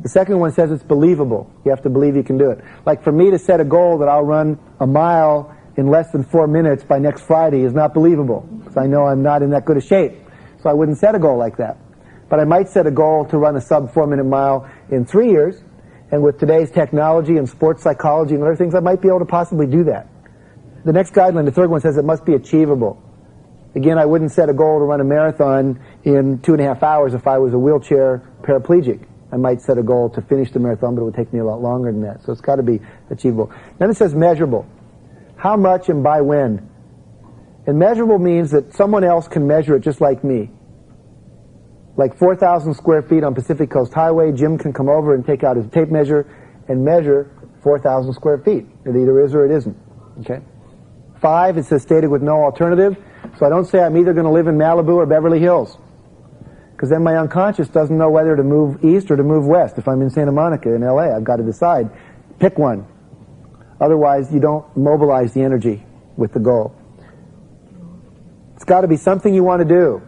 [SPEAKER 1] The second one says it's believable. You have to believe you can do it. Like for me to set a goal that I'll run a mile in less than 4 minutes by next Friday is not believable, because I know I'm not in that good a shape. So I wouldn't set a goal like that. But I might set a goal to run a sub 4-minute mile in 3 years, and with today's technology and sports psychology and other things, I might be able to possibly do that. The next guideline, the third one, says it must be achievable. Again, I wouldn't set a goal to run a marathon in 2.5 hours if I was a wheelchair paraplegic. I might set a goal to finish the marathon, but it would take me a lot longer than that. So it's got to be achievable. Then it says measurable. How much and by when? And measurable means that someone else can measure it just like me. Like 4,000 square feet on Pacific Coast Highway, Jim can come over and take out his tape measure and measure 4,000 square feet. It either is or it isn't. Okay. 5, it says stated with no alternative. So I don't say I'm either going to live in Malibu or Beverly Hills, because then my unconscious doesn't know whether to move east or to move west. If I'm in Santa Monica in LA, I've got to decide. Pick one. Otherwise, you don't mobilize the energy with the goal. It's got to be something you want to do,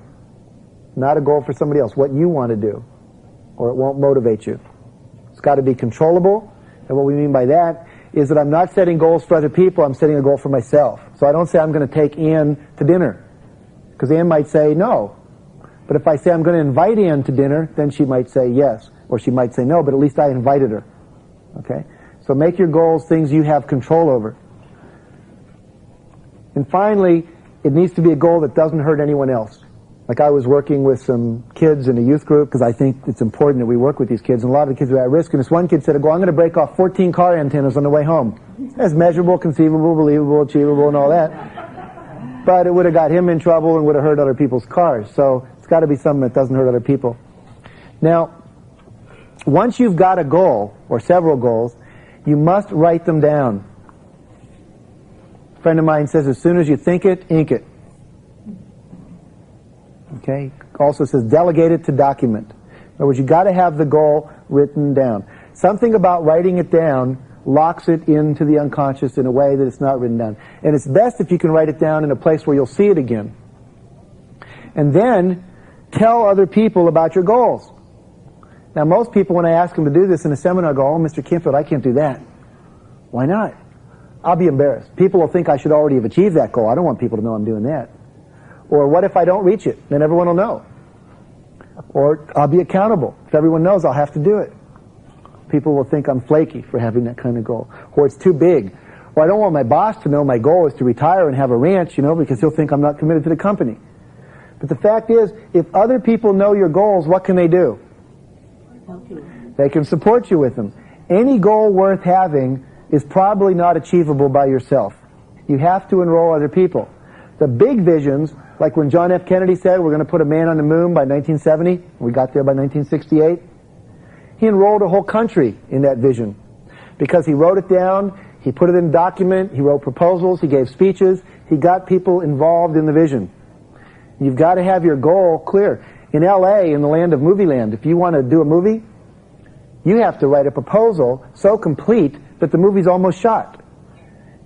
[SPEAKER 1] not a goal for somebody else, what you want to do, or it won't motivate you. It's got to be controllable, and what we mean by that is that I'm not setting goals for other people, I'm setting a goal for myself. So I don't say I'm going to take Ann to dinner, because Ann might say no. But if I say I'm going to invite Ann to dinner, then she might say yes, or she might say no, but at least I invited her. Okay? So make your goals things you have control over. And finally,
[SPEAKER 6] it needs to be a goal that doesn't hurt anyone else. Like I was working with some kids in a youth group because I think it's important that we work with these kids, and a lot of the kids are at risk. And this one kid said, I'm going to break off 14 car antennas on the way home. That's measurable, conceivable, believable, achievable, and all that. But it would have got him in trouble and would have hurt other people's cars. So it's got to be something that doesn't hurt other people. Now, once you've got a goal, or several goals, you must write them down. A friend of mine says, as soon as you think it, ink it. Okay? Also says, delegate it to document. In other words, you've got to have the goal written down. Something about writing it down locks it into the unconscious in a way that it's not written down. And it's best if you can write it down in a place where you'll see it again. And then tell other people about your goals. Now, most people, when I ask them to do this in a seminar, go, oh, Mr. Canfield, I can't do that. Why not? I'll be embarrassed. People will think I should already have achieved that goal. I don't want people to know I'm doing that. Or what if I don't reach it? Then everyone will know. Or I'll be accountable. If everyone knows, I'll have to do it. People will think I'm flaky for having that kind of goal. Or it's too big. Or I don't want my boss to know my goal is to retire and have a ranch, because he'll think I'm not committed to the company. But the fact is, if other people know your goals, what can they do? They can support you with them. Any goal worth having is probably not achievable by yourself. You have to enroll other people. The big visions, like when John F. Kennedy said we're going to put a man on the moon by 1970, we got there by 1968, he enrolled a whole country in that vision because he wrote it down, he put it in a document, he wrote proposals, he gave speeches, he got people involved in the vision. You've got to have your goal clear. In LA, in the land of movie land, if you want to do a movie, you have to write a proposal so complete that the movie's almost shot.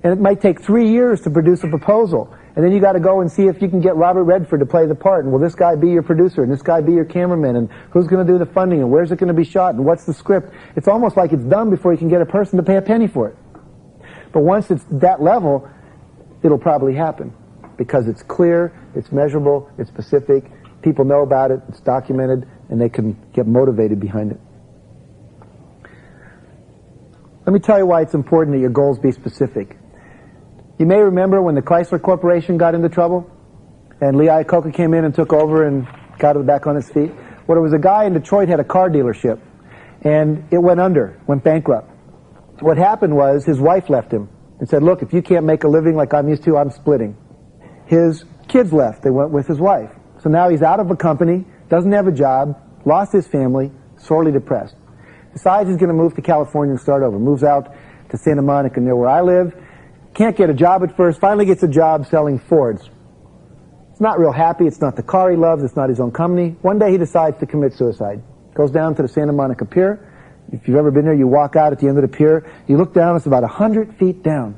[SPEAKER 6] And it might take 3 years to produce a proposal. And then you got to go and see if you can get Robert Redford to play the part. And will this guy be your producer? And this guy be your cameraman? And who's going to do the funding? And where's it going to be shot? And what's the script? It's almost like it's done before you can get a person to pay a penny for it. But once it's that level, it'll probably happen. Because it's clear, it's measurable, it's specific, people know about it, it's documented, and they can get motivated behind it. Let me tell you why it's important that your goals be specific. You may remember when the Chrysler Corporation got into trouble, and Lee Iacocca came in and took over and got it back on its feet. Well, there was a guy in Detroit had a car dealership, and it went under, went bankrupt. What happened was his wife left him and said, look, if you can't make a living like I'm used to, I'm splitting. His kids left. They went with his wife. So now he's out of a company, doesn't have a job, lost his family, sorely depressed. Decides he's going to move to California and start over. Moves out to Santa Monica, near where I live. Can't get a job at first. Finally gets a job selling Fords. He's not real happy. It's not the car he loves. It's not his own company. One day he decides to commit suicide. Goes down to the Santa Monica Pier. If you've ever been there, you walk out at the end of the pier. You look down. It's about 100 feet down.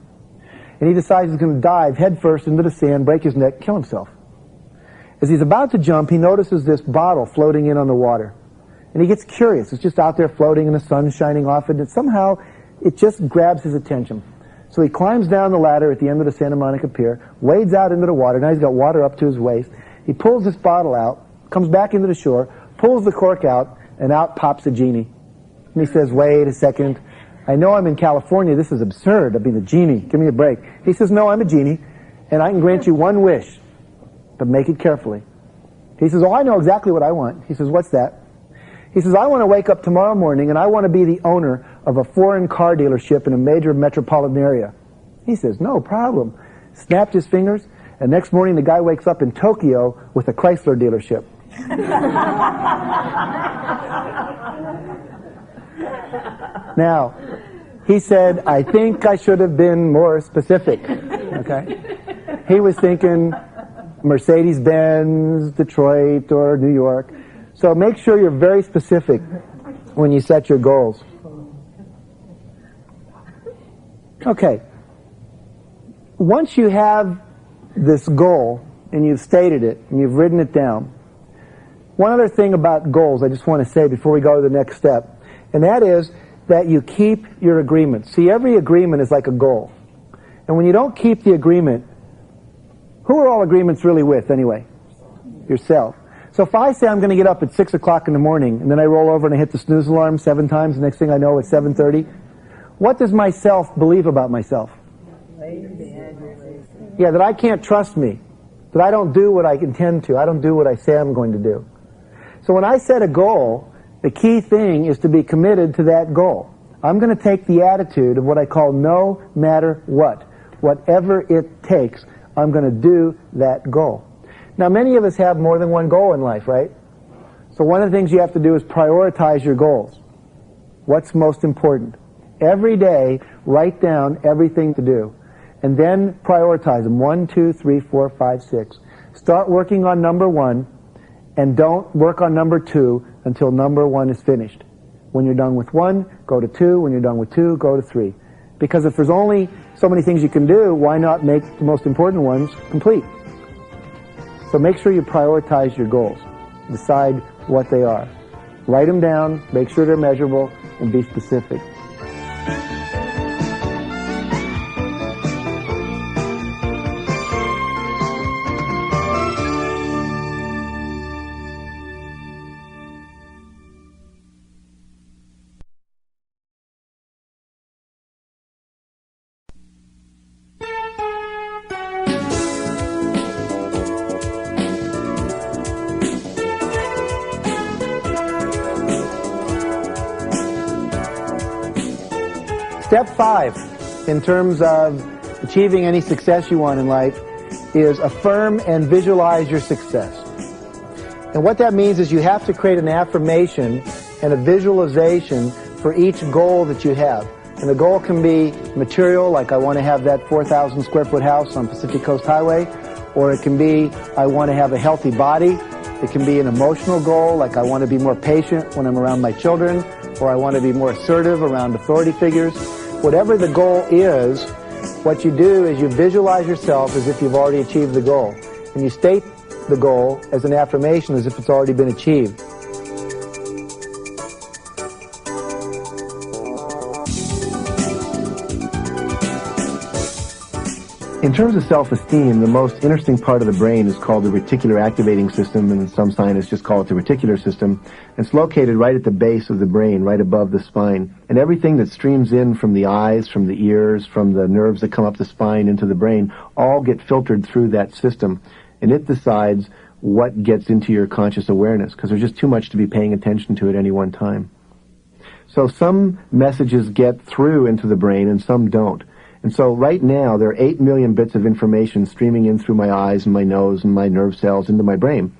[SPEAKER 6] And he decides he's going to dive headfirst into the sand, break his neck, kill himself. As he's about to jump, he notices this bottle floating in on the water. And he gets curious. It's just out there floating and the sun's shining off it, and somehow it just grabs his attention. So he climbs down the ladder at the end of the Santa Monica Pier, wades out into the water. Now he's got water up to his waist. He pulls this bottle out, comes back into the shore, pulls the cork out, and out pops a genie. And he says, wait a second. I know I'm in California. This is absurd. I mean, a genie. Give me a break. He says, no, I'm a genie, and I can grant you one wish, but make it carefully. He says, oh, I know exactly what I want. He says, what's that? He says, I want to wake up tomorrow morning, and I want to be the owner of a foreign car dealership in a major metropolitan area. He says, no problem. Snapped his fingers, and next morning the guy wakes up in Tokyo with a Chrysler dealership. Now, he said, I think I should have been more specific. Okay? He was thinking Mercedes-Benz, Detroit, or New York. So make sure you're very specific when you set your goals. Okay. Once you have this goal, and you've stated it, and you've written it down, one other thing about goals I just want to say before we go to the next step, and that is that you keep your agreement. See, every agreement is like a goal. And when you don't keep the agreement, who are all agreements really with anyway? Yourself. So if I say I'm going to get up at 6 o'clock in the morning, and then I roll over and I hit the snooze alarm 7 times, the next thing I know it's 7:30, what does myself believe about myself? Yeah, that I can't trust me. that I don't do what I intend to. I don't do what I say I'm going to do. So when I set a goal, the key thing is to be committed to that goal. I'm going to take the attitude of what I call no matter what. Whatever it takes, I'm going to do that goal. Now, many of us have more than one goal in life, right? So one of the things you have to do is prioritize your goals. What's most important? Every day, write down everything to do. And then prioritize them. 1, 2, 3, 4, 5, 6. Start working on number 1, and don't work on number 2 until number 1 is finished. When you're done with 1, go to 2. When you're done with 2, go to 3. Because if there's only so many things you can do, why not make the most important ones complete? So make sure you prioritize your goals. Decide what they are. Write them down, make sure they're measurable, and be specific. Step 5, in terms of achieving any success you want in life, is affirm and visualize your success. And what that means is you have to create an affirmation and a visualization for each goal that you have. And the goal can be material, like I want to have that 4,000 square foot house on Pacific Coast Highway, or it can be I want to have a healthy body. It can be an emotional goal, like I want to be more patient when I'm around my children, or I want to be more assertive around authority figures. Whatever the goal is, what you do is you visualize yourself as if you've already achieved the goal. And you state the goal as an affirmation as if it's already been achieved.
[SPEAKER 1] In terms of self-esteem, the most interesting part of the brain is called the reticular activating system, and some scientists just call it the reticular system. It's located right at the base of the brain, right above the spine. And everything that streams in from the eyes, from the ears, from the nerves that come up the spine into the brain, all get filtered through that system. And it decides what gets into your conscious awareness, because there's just too much to be paying attention to at any one time. So some messages get through into the brain and some don't. And so right now, there are 8 million bits of information streaming in through my eyes and my nose and my nerve cells into my brain.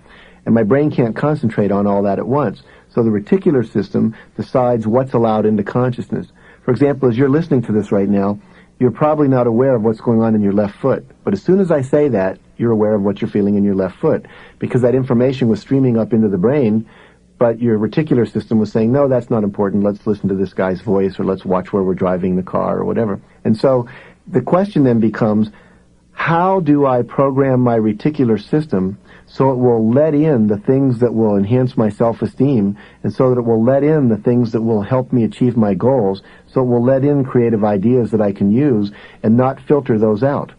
[SPEAKER 1] And my brain can't concentrate on all that at once. So the reticular system decides what's allowed into consciousness. For example, as you're listening to this right now, you're probably not aware of what's going on in your left foot. But as soon as I say that, you're aware of what you're feeling in your left foot. Because that information was streaming up into the brain, but your reticular system was saying, no, that's not important. Let's listen to this guy's voice, or let's watch where we're driving the car, or whatever. And so the question then becomes, how do I program my reticular system so it will let in the things that will enhance my self-esteem, and so that it will let in the things that will help me achieve my goals, so it will let in creative ideas that I can use and not filter those out?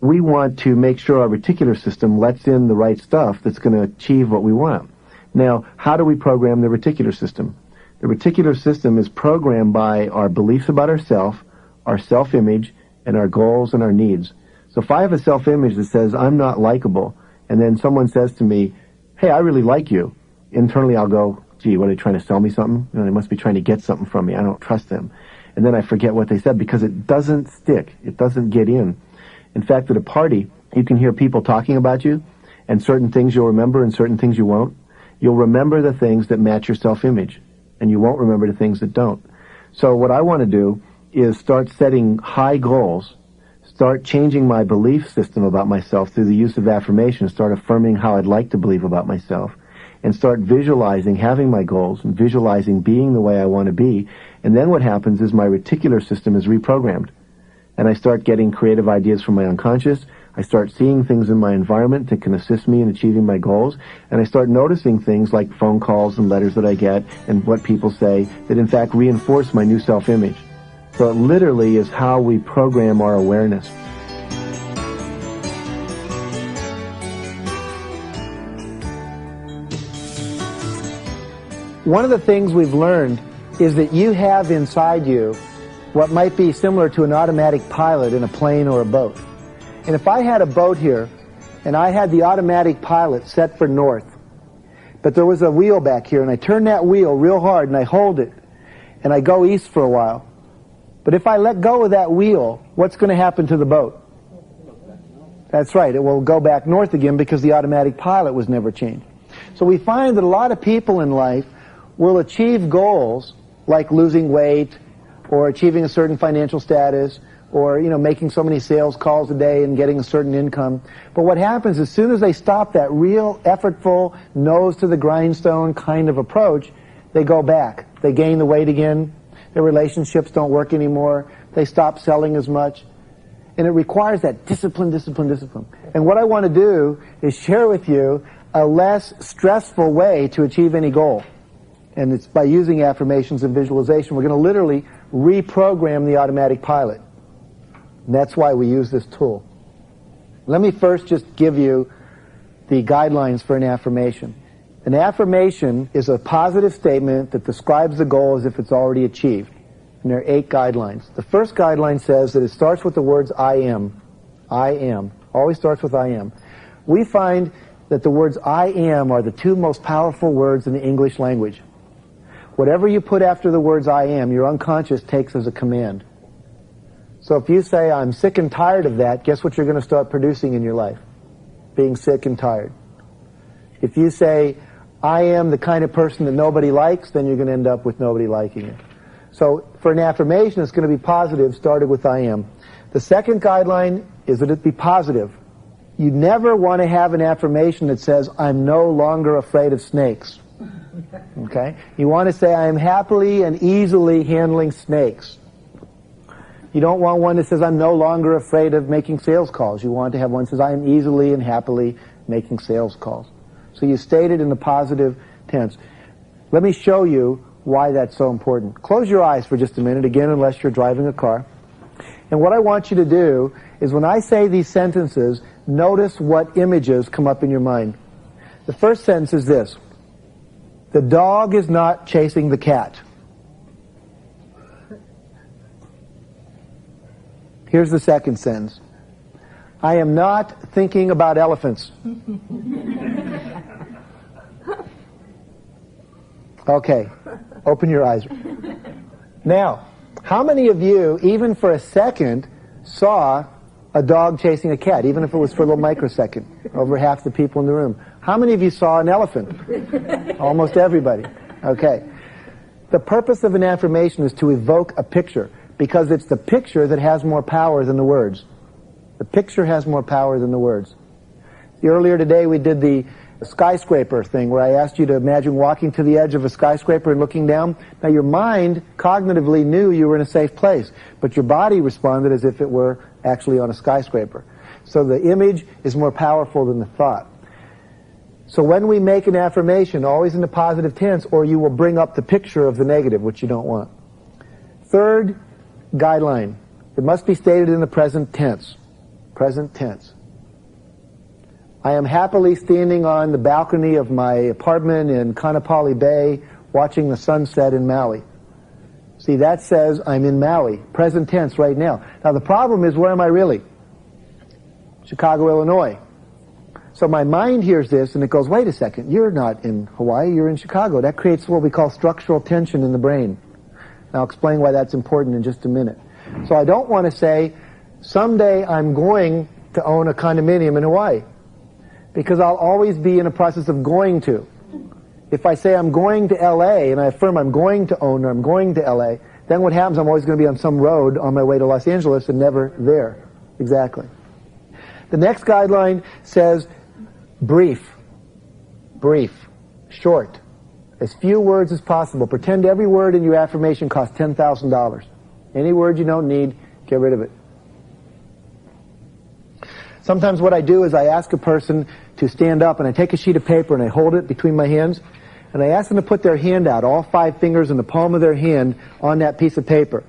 [SPEAKER 1] We want to make sure our reticular system lets in the right stuff that's going to achieve what we want. Now, how do we program the reticular system? The reticular system is programmed by our beliefs about ourselves, our self-image, and our goals and our needs. So if I have a self-image that says I'm not likable, and then someone says to me, hey, I really like you, internally I'll go, gee, what, are they trying to sell me something? You know, they must be trying to get something from me. I don't trust them. And then I forget what they said because it doesn't stick. It doesn't get in. In fact, at a party, you can hear people talking about you, and certain things you'll remember and certain things you won't. You'll remember the things that match your self-image, and you won't remember the things that don't. So what I want to do is start setting high goals, start changing my belief system about myself through the use of affirmation, start affirming how I'd like to believe about myself, and start visualizing having my goals and visualizing being the way I want to be. And then what happens is my reticular system is reprogrammed, and I start getting creative ideas from my unconscious. I start seeing things in my environment that can assist me in achieving my goals, and I start noticing things like phone calls and letters that I get and what people say that in fact reinforce my new self-image. So it literally is how we program our awareness.
[SPEAKER 6] One of the things we've learned is that you have inside you what might be similar to an automatic pilot in a plane or a boat. And if I had a boat here, and I had the automatic pilot set for north. But there was a wheel back here, and I turn that wheel real hard, and I hold it, and I go east for a while. But if I let go of that wheel, what's going to happen to the boat? That's right, it will go back north again because the automatic pilot was never changed. So we find that a lot of people in life will achieve goals like losing weight or achieving a certain financial status or, making so many sales calls a day and getting a certain income. But what happens as soon as they stop that real effortful, nose to the grindstone kind of approach, they go back. They gain the weight again. Their relationships don't work anymore. They stop selling as much. And it requires that discipline, discipline, discipline. And what I want to do is share with you a less stressful way to achieve any goal. And it's by using affirmations and visualization. We're going to literally reprogram the automatic pilot. And that's why we use this tool. Let me first just give you the guidelines for an affirmation. An affirmation is a positive statement that describes the goal as if it's already achieved. And there are 8 guidelines. The first guideline says that it starts with the words I am. I am. Always starts with I am. We find that the words I am are the 2 most powerful words in the English language. Whatever you put after the words I am, your unconscious takes as a command. So if you say, I'm sick and tired of that, guess what you're going to start producing in your life? Being sick and tired. If you say, I am the kind of person that nobody likes, then you're going to end up with nobody liking you. So for an affirmation, it's going to be positive, started with I am. The second guideline is that it be positive. You never want to have an affirmation that says, I'm no longer afraid of snakes. Okay? You want to say, I am happily and easily handling snakes. You don't want one that says, I'm no longer afraid of making sales calls. You want to have one that says, I am easily and happily making sales calls. So you state it in the positive tense. Let me show you why that's so important. Close your eyes for just a minute, again, unless you're driving a car. And what I want you to do is when I say these sentences, notice what images come up in your mind. The first sentence is this. The dog is not chasing the cat. Here's the second sentence. I am not thinking about elephants. Okay, open your eyes. Now, how many of you, even for a second, saw a dog chasing a cat, even if it was for a little microsecond? Over half the people in the room. How many of you saw an elephant? Almost everybody. Okay. The purpose of an affirmation is to evoke a picture, because it's the picture that has more power than the words. The picture has more power than the words. Earlier today we did the skyscraper thing where I asked you to imagine walking to the edge of a skyscraper and looking down. Now your mind cognitively knew you were in a safe place, but your body responded as if it were actually on a skyscraper. So the image is more powerful than the thought. So when we make an affirmation, always in the positive tense, or you will bring up the picture of the negative, which you don't want. Third guideline, it must be stated in the present tense. Present tense. I am happily standing on the balcony of my apartment in Kanapali Bay watching the sunset in Maui. See, that says I'm in Maui. Present tense right now. Now the problem is, where am I really? Chicago, Illinois. So my mind hears this and it goes, wait a second, you're not in Hawaii, you're in Chicago. That creates what we call structural tension in the brain. And I'll explain why that's important in just a minute. So I don't want to say, someday I'm going to own a condominium in Hawaii, because I'll always be in a process of going to. If I say I'm going to LA and I affirm I'm going to own or I'm going to LA, then what happens, I'm always going to be on some road on my way to Los Angeles and never there. Exactly. The next guideline says brief. Brief. Short. As few words as possible. Pretend every word in your affirmation costs $10,000. Any word you don't need, get rid of it. Sometimes what I do is I ask a person to stand up and I take a sheet of paper and I hold it between my hands and I ask them to put their hand out, all 5 fingers in the palm of their hand on that piece of paper.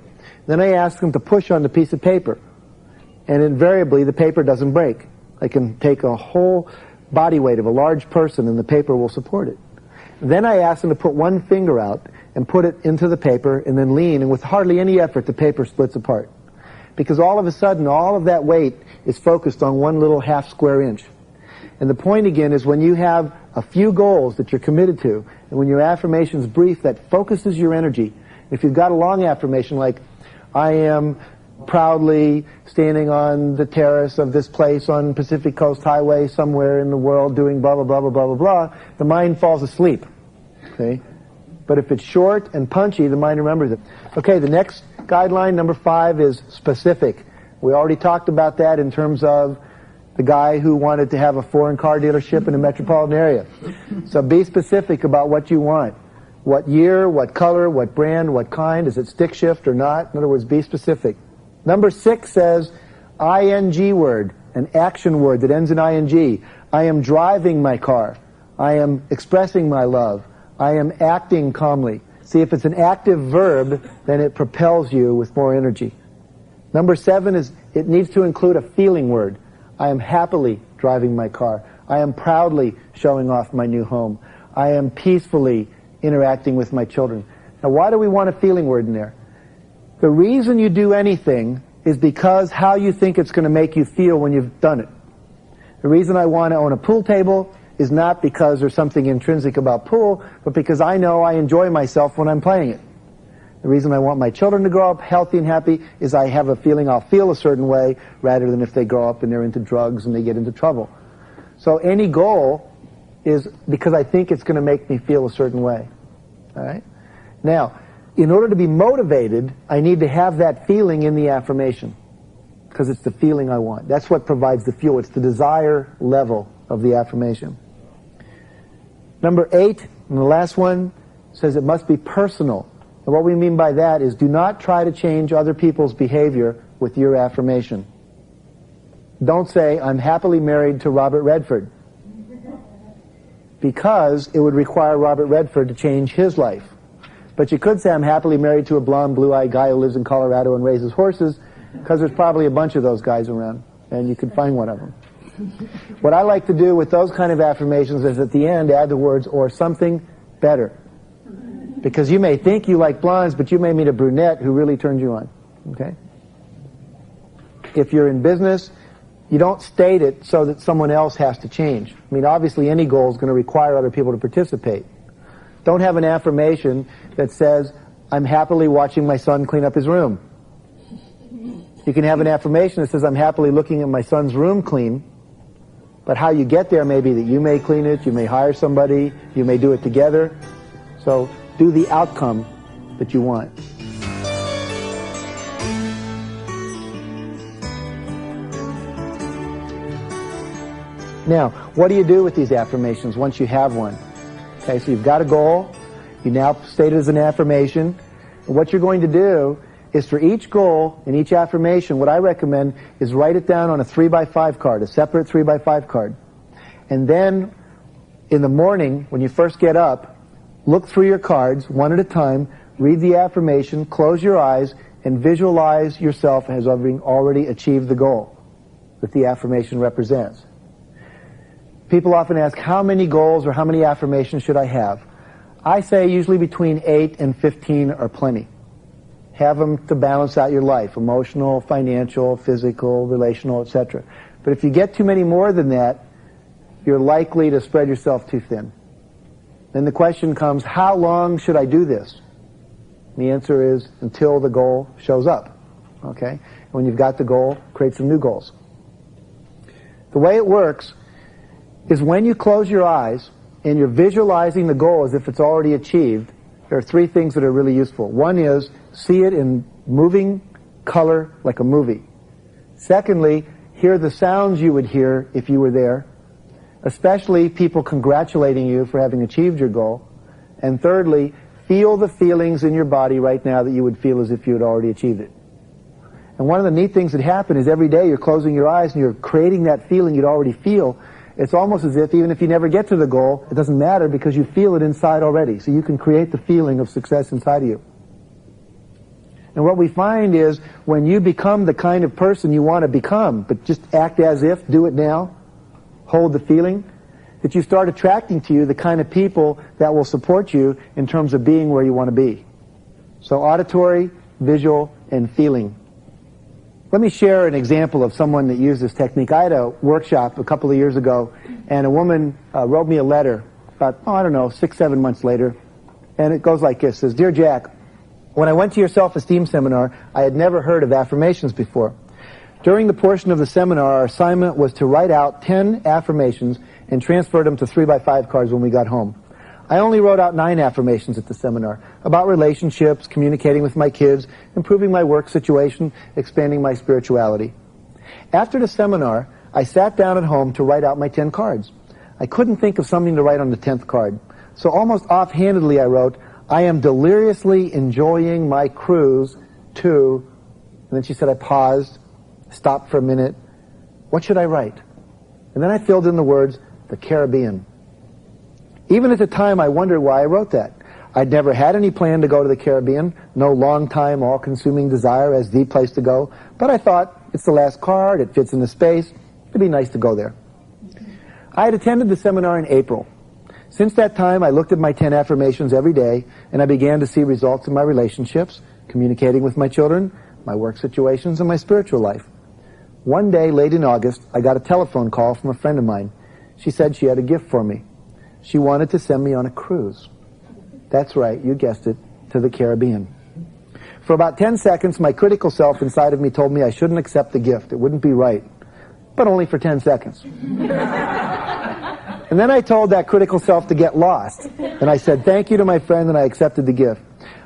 [SPEAKER 6] Then I ask them to push on the piece of paper, and invariably the paper doesn't break. I can take a whole body weight of a large person and the paper will support it. Then I ask them to put one finger out and put it into the paper and then lean, and with hardly any effort the paper splits apart. Because all of a sudden all of that weight is focused on one little half square inch. And the point again is when you have a few goals that you're committed to, and when your affirmation's brief, that focuses your energy. If you've got a long affirmation like, I am proudly standing on the terrace of this place on Pacific Coast Highway somewhere in the world doing blah, blah, blah, blah, blah, blah, blah, the mind falls asleep. Okay? But if it's short and punchy, the mind remembers it. Okay, the next guideline, number 5, is specific. We already talked about that in terms of the guy who wanted to have a foreign car dealership in a metropolitan area. So be specific about what you want. What year, what color, what brand, what kind, is it stick shift or not? In other words, be specific. Number 6 says ing word, an action word that ends in ing. I am driving my car. I am expressing my love. I am acting calmly. See, if it's an active verb, then it propels you with more energy. Number 7 is it needs to include a feeling word. I am happily driving my car. I am proudly showing off my new home. I am peacefully interacting with my children. Now, why do we want a feeling word in there? The reason you do anything is because how you think it's going to make you feel when you've done it. The reason I want to own a pool table is not because there's something intrinsic about pool, but because I know I enjoy myself when I'm playing it. The reason I want my children to grow up healthy and happy is I have a feeling I'll feel a certain way rather than if they grow up and they're into drugs and they get into trouble. So any goal is because I think it's going to make me feel a certain way. All right? Now, in order to be motivated, I need to have that feeling in the affirmation because it's the feeling I want. That's what provides the fuel. It's the desire level of the affirmation. Number 8, and the last one, says it must be personal. And what we mean by that is do not try to change other people's behavior with your affirmation. Don't say, I'm happily married to Robert Redford, because it would require Robert Redford to change his life. But you could say, I'm happily married to a blonde, blue-eyed guy who lives in Colorado and raises horses, because there's probably a bunch of those guys around, and you could find one of them. What I like to do with those kind of affirmations is at the end add the words, or something better. Because you may think you like blondes, but you may meet a brunette who really turns you on. Okay? If you're in business, you don't state it so that someone else has to change. I mean, obviously any goal is going to require other people to participate. Don't have an affirmation that says, I'm happily watching my son clean up his room. You can have an affirmation that says, I'm happily looking at my son's room clean, but how you get there may be that you may clean it, you may hire somebody, you may do it together. So do the outcome that you want. Now, what do you do with these affirmations once you have one? Okay, so you've got a goal, you now state it as an affirmation, and what you're going to do is for each goal and each affirmation, what I recommend is write it down on a 3x5 card, a separate 3x5 card. And then in the morning, when you first get up, look through your cards one at a time, read the affirmation, close your eyes, and visualize yourself as having already achieved the goal that the affirmation represents. People often ask, how many goals or how many affirmations should I have? I say usually between 8 and 15 are plenty. Have them to balance out your life, emotional, financial, physical, relational, etc. But if you get too many more than that, you're likely to spread yourself too thin. Then the question comes, how long should I do this? And the answer is until the goal shows up. Okay? And when you've got the goal, create some new goals. The way it works is when you close your eyes and you're visualizing the goal as if it's already achieved, there are 3 things that are really useful. One is see it in moving color like a movie. Secondly, hear the sounds you would hear if you were there, especially people congratulating you for having achieved your goal. And thirdly, feel the feelings in your body right now that you would feel as if you had already achieved it. And one of the neat things that happen is every day you're closing your eyes and you're creating that feeling you'd already feel. It's almost as if even if you never get to the goal, it doesn't matter because you feel it inside already. So you can create the feeling of success inside of you. And what we find is when you become the kind of person you want to become, but just act as if, do it now, hold the feeling, that you start attracting to you the kind of people that will support you in terms of being where you want to be. So auditory, visual, and feeling. Let me share an example of someone that used this technique. I had a workshop a couple of years ago And a woman wrote me a letter about, I don't know, 6, 7 months later. And it goes like this. It says, "Dear Jack, when I went to your self-esteem seminar, I had never heard of affirmations before. During the portion of the seminar, our assignment was to write out 10 affirmations and transfer them to 3x5 cards when we got home. I only wrote out 9 affirmations at the seminar about relationships, communicating with my kids, improving my work situation, expanding my spirituality. After the seminar, I sat down at home to write out my 10 cards. I couldn't think of something to write on the 10th card. So almost offhandedly I wrote, I am deliriously enjoying my cruise to, and then she said I paused, stopped for a minute. What should I write? And then I filled in the words, the Caribbean. Even at the time, I wondered why I wrote that. I'd never had any plan to go to the Caribbean, no long-time, all-consuming desire as the place to go, but I thought, it's the last card, it fits in the space, it'd be nice to go there. I had attended the seminar in April. Since that time, I looked at my 10 affirmations every day, and I began to see results in my relationships, communicating with my children, my work situations, and my spiritual life. One day, late in August, I got a telephone call from a friend of mine. She said she had a gift for me. She wanted to send me on a cruise. That's right, you guessed it, to the Caribbean. For about 10 seconds, my critical self inside of me told me I shouldn't accept the gift. It wouldn't be right. But only for 10 seconds. And then I told that critical self to get lost. And I said thank you to my friend and I accepted the gift.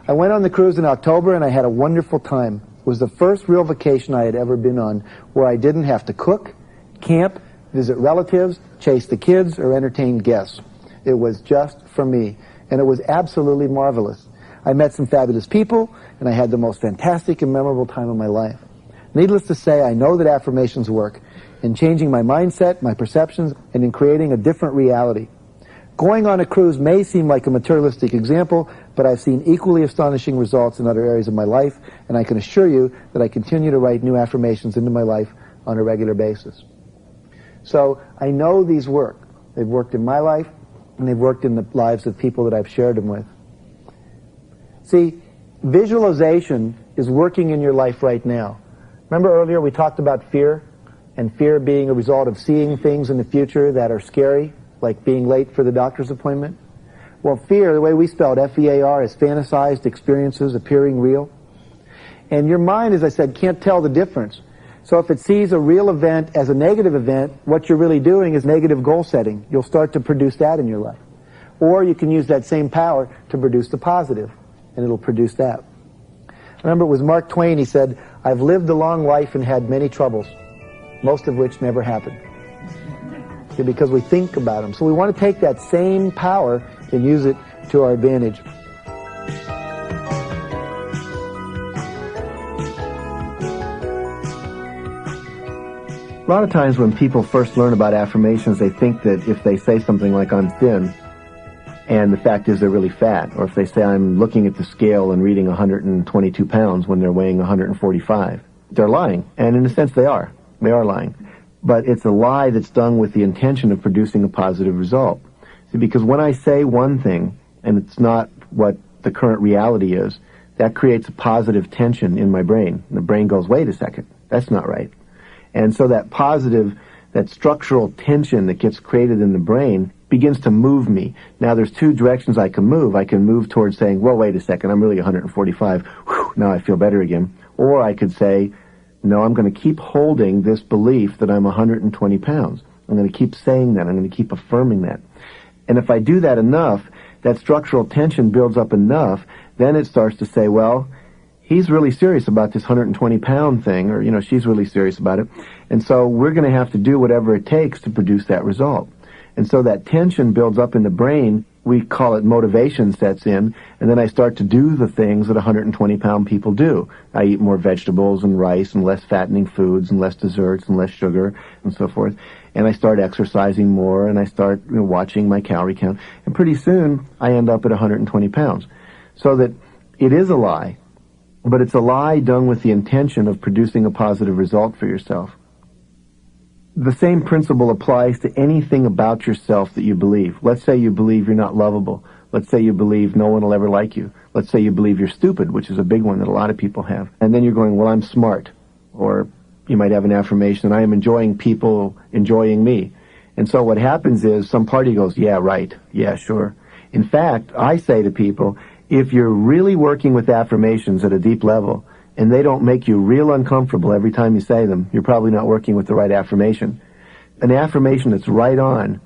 [SPEAKER 6] I went on the cruise in October and I had a wonderful time. It was the first real vacation I had ever been on where I didn't have to cook, camp, visit relatives, chase the kids, or entertain guests. It was just for me. And it was absolutely marvelous. I met some fabulous people and I had the most fantastic and memorable time of my life. Needless to say, I know that affirmations work in changing my mindset, my perceptions, and in creating a different reality. Going on a cruise may seem like a materialistic example, but I've seen equally astonishing results in other areas of my life, and I can assure you that I continue to write new affirmations into my life on a regular basis. So I know these work. They've worked in my life, and they've worked in the lives of people that I've shared them with. See, visualization is working in your life right now. Remember earlier we talked about fear? And fear being a result of seeing things in the future that are scary, like being late for the doctor's appointment. Well, fear, the way we spell it, F-E-A-R, is fantasized experiences appearing real. And your mind, as I said, can't tell the difference. So if it sees a real event as a negative event, what you're really doing is negative goal setting. You'll start to produce that in your life. Or you can use that same power to produce the positive, and it'll produce that. Remember, it was Mark Twain, he said, I've lived a long life and had many troubles, most of which never happened. See, because we think about them. So we want to take that same power and use it to our advantage. A lot of times when people first learn about affirmations, they think that if they say something like, I'm thin, and the fact is they're really fat, or if they say, I'm looking at the scale and reading 122 pounds when they're weighing 145, they're lying. And in a sense, they are. They are lying. But it's a lie that's done with the intention of producing a positive result. See, because when I say one thing, and it's not what the current reality is, that creates a positive tension in my brain. And the brain goes, wait a second, that's not right. And so that positive, that structural tension that gets created in the brain begins to move me. Now there's two directions I can move. I can move towards saying, well, wait a second, I'm really 145. Whew, now I feel better again. Or I could say, no, I'm going to keep holding this belief that I'm 120 pounds. I'm going to keep saying that. I'm going to keep affirming that. And if I do that enough, that structural tension builds up enough, then it starts to say, well, he's really serious about this 120-pound thing, or, she's really serious about it. And so we're going to have to do whatever it takes to produce that result. And so that tension builds up in the brain. We call it motivation sets in, and then I start to do the things that 120-pound people do. I eat more vegetables and rice and less fattening foods and less desserts and less sugar and so forth. And I start exercising more, and I start watching my calorie count. And pretty soon, I end up at 120 pounds. So that it is a lie, but it's a lie done with the intention of producing a positive result for yourself. The same principle applies to anything about yourself that you believe. Let's say you believe you're not lovable. Let's say you believe no one will ever like you. Let's say you believe you're stupid, which is a big one that a lot of people have. And then you're going, well, I'm smart. Or you might have an affirmation, I am enjoying people enjoying me.
[SPEAKER 1] And so what happens is some party goes, yeah, right, yeah, sure. In fact, I say to people, if you're really working with affirmations at a deep level and they don't make you real uncomfortable every time you say them, you're probably not working with the right affirmation. An affirmation that's right on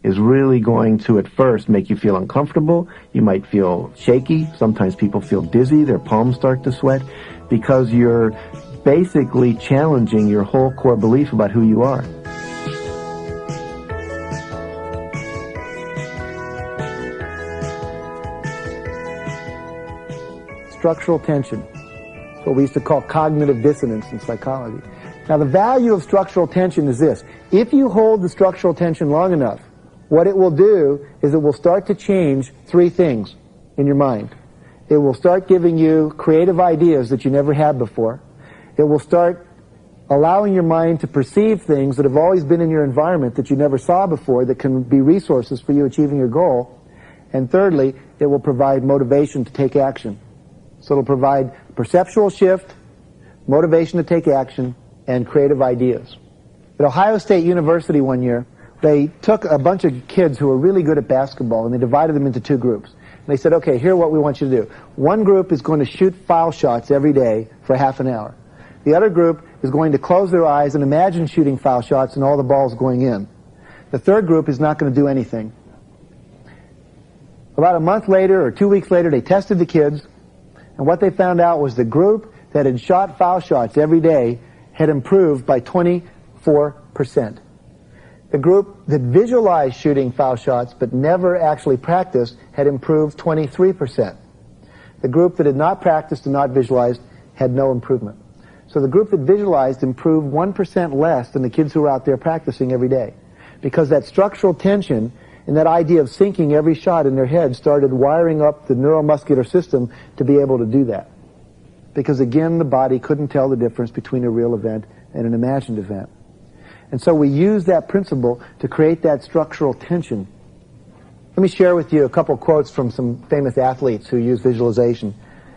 [SPEAKER 1] is really going to at first make you feel uncomfortable. You might feel shaky. Sometimes people feel dizzy. Their palms start to sweat because you're basically challenging your whole core belief about who you are.
[SPEAKER 6] Structural tension. It's what we used to call cognitive dissonance in psychology. Now, the value of structural tension is this. If you hold the structural tension long enough, what it will do is it will start to change three things in your mind. It will start giving you creative ideas that you never had before. It will start allowing your mind to perceive things that have always been in your environment that you never saw before that can be resources for you achieving your goal. And thirdly, it will provide motivation to take action. So it'll provide perceptual shift, motivation to take action, and creative ideas. At Ohio State University one year, they took a bunch of kids who were really good at basketball and they divided them into two groups. And they said, okay, here's what we want you to do. One group is going to shoot foul shots every day for half an hour. The other group is going to close their eyes and imagine shooting foul shots and all the balls going in. The third group is not going to do anything. About a month later or 2 weeks later, they tested the kids, and what they found out was the group that had shot foul shots every day had improved by 24%. The group that visualized shooting foul shots but never actually practiced had improved 23%. The group that had not practiced and not visualized had no improvement. So the group that visualized improved 1% less than the kids who were out there practicing every day. Because that structural tension and that idea of sinking every shot in their head started wiring up the neuromuscular system to be able to do that. Because again, the body couldn't tell the difference between a real event and an imagined event. And so we use that principle to create that structural tension. Let me share with you a couple quotes from some famous athletes who use visualization.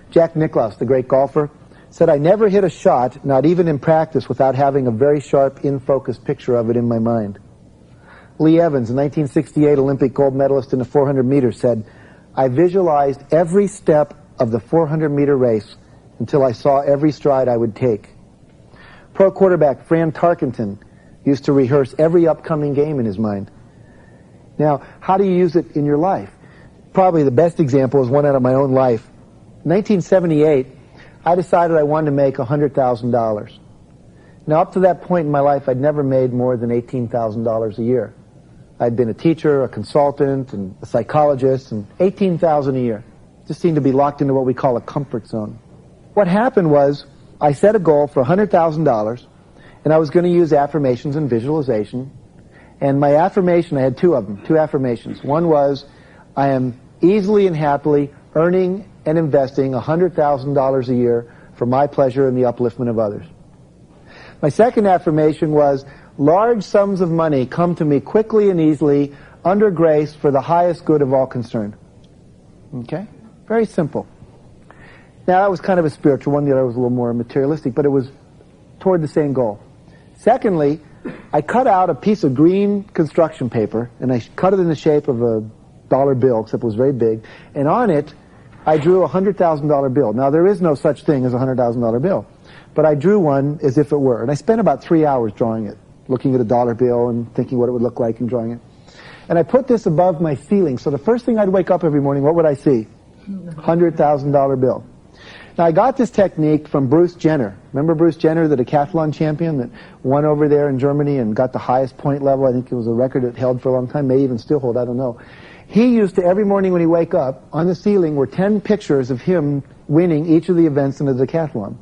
[SPEAKER 6] Jack Nicklaus, the great golfer, said, "I never hit a shot, not even in practice, without having a very sharp, in-focus picture of it in my mind." Lee Evans, a 1968 Olympic gold medalist in the 400 meters, said, "I visualized every step of the 400-meter race until I saw every stride I would take." Pro quarterback Fran Tarkenton used to rehearse every upcoming game in his mind. Now, how do you use it in your life? Probably the best example is one out of my own life. In 1978, I decided I wanted to make $100,000. Now, up to that point in my life, I'd never made more than $18,000 a year. I'd been a teacher, a consultant, and a psychologist, and $18,000 a year. Just seemed to be locked into what we call a comfort zone. What happened was, I set a goal for $100,000, and I was going to use affirmations and visualization. And my affirmation, I had two of them, two affirmations. One was, I am easily and happily earning and investing $100,000 a year for my pleasure and the upliftment of others. My second affirmation was, large sums of money come to me quickly and easily, under grace, for the highest good of all concerned. Okay? Very simple. Now, that was kind of a spiritual one. The other was a little more materialistic, but it was toward the same goal. Secondly, I cut out a piece of green construction paper, and I cut it in the shape of a dollar bill, except it was very big, and on it, I drew a $100,000 bill. Now, there is no such thing as a $100,000 bill, but I drew one as if it were, and I spent about 3 hours drawing it, looking at a dollar bill and thinking what it would look like and drawing it. And I put this above my ceiling, so the first thing I'd wake up every morning, what would I see? $100,000 bill. Now, I got this technique from Bruce Jenner. Remember Bruce Jenner, the decathlon champion that won over there in Germany and got the highest point level? I think it was a record it held for a long time, may even still hold, I don't know. He used to, every morning when he wake up, on the ceiling were 10 pictures of him winning each of the events in the decathlon.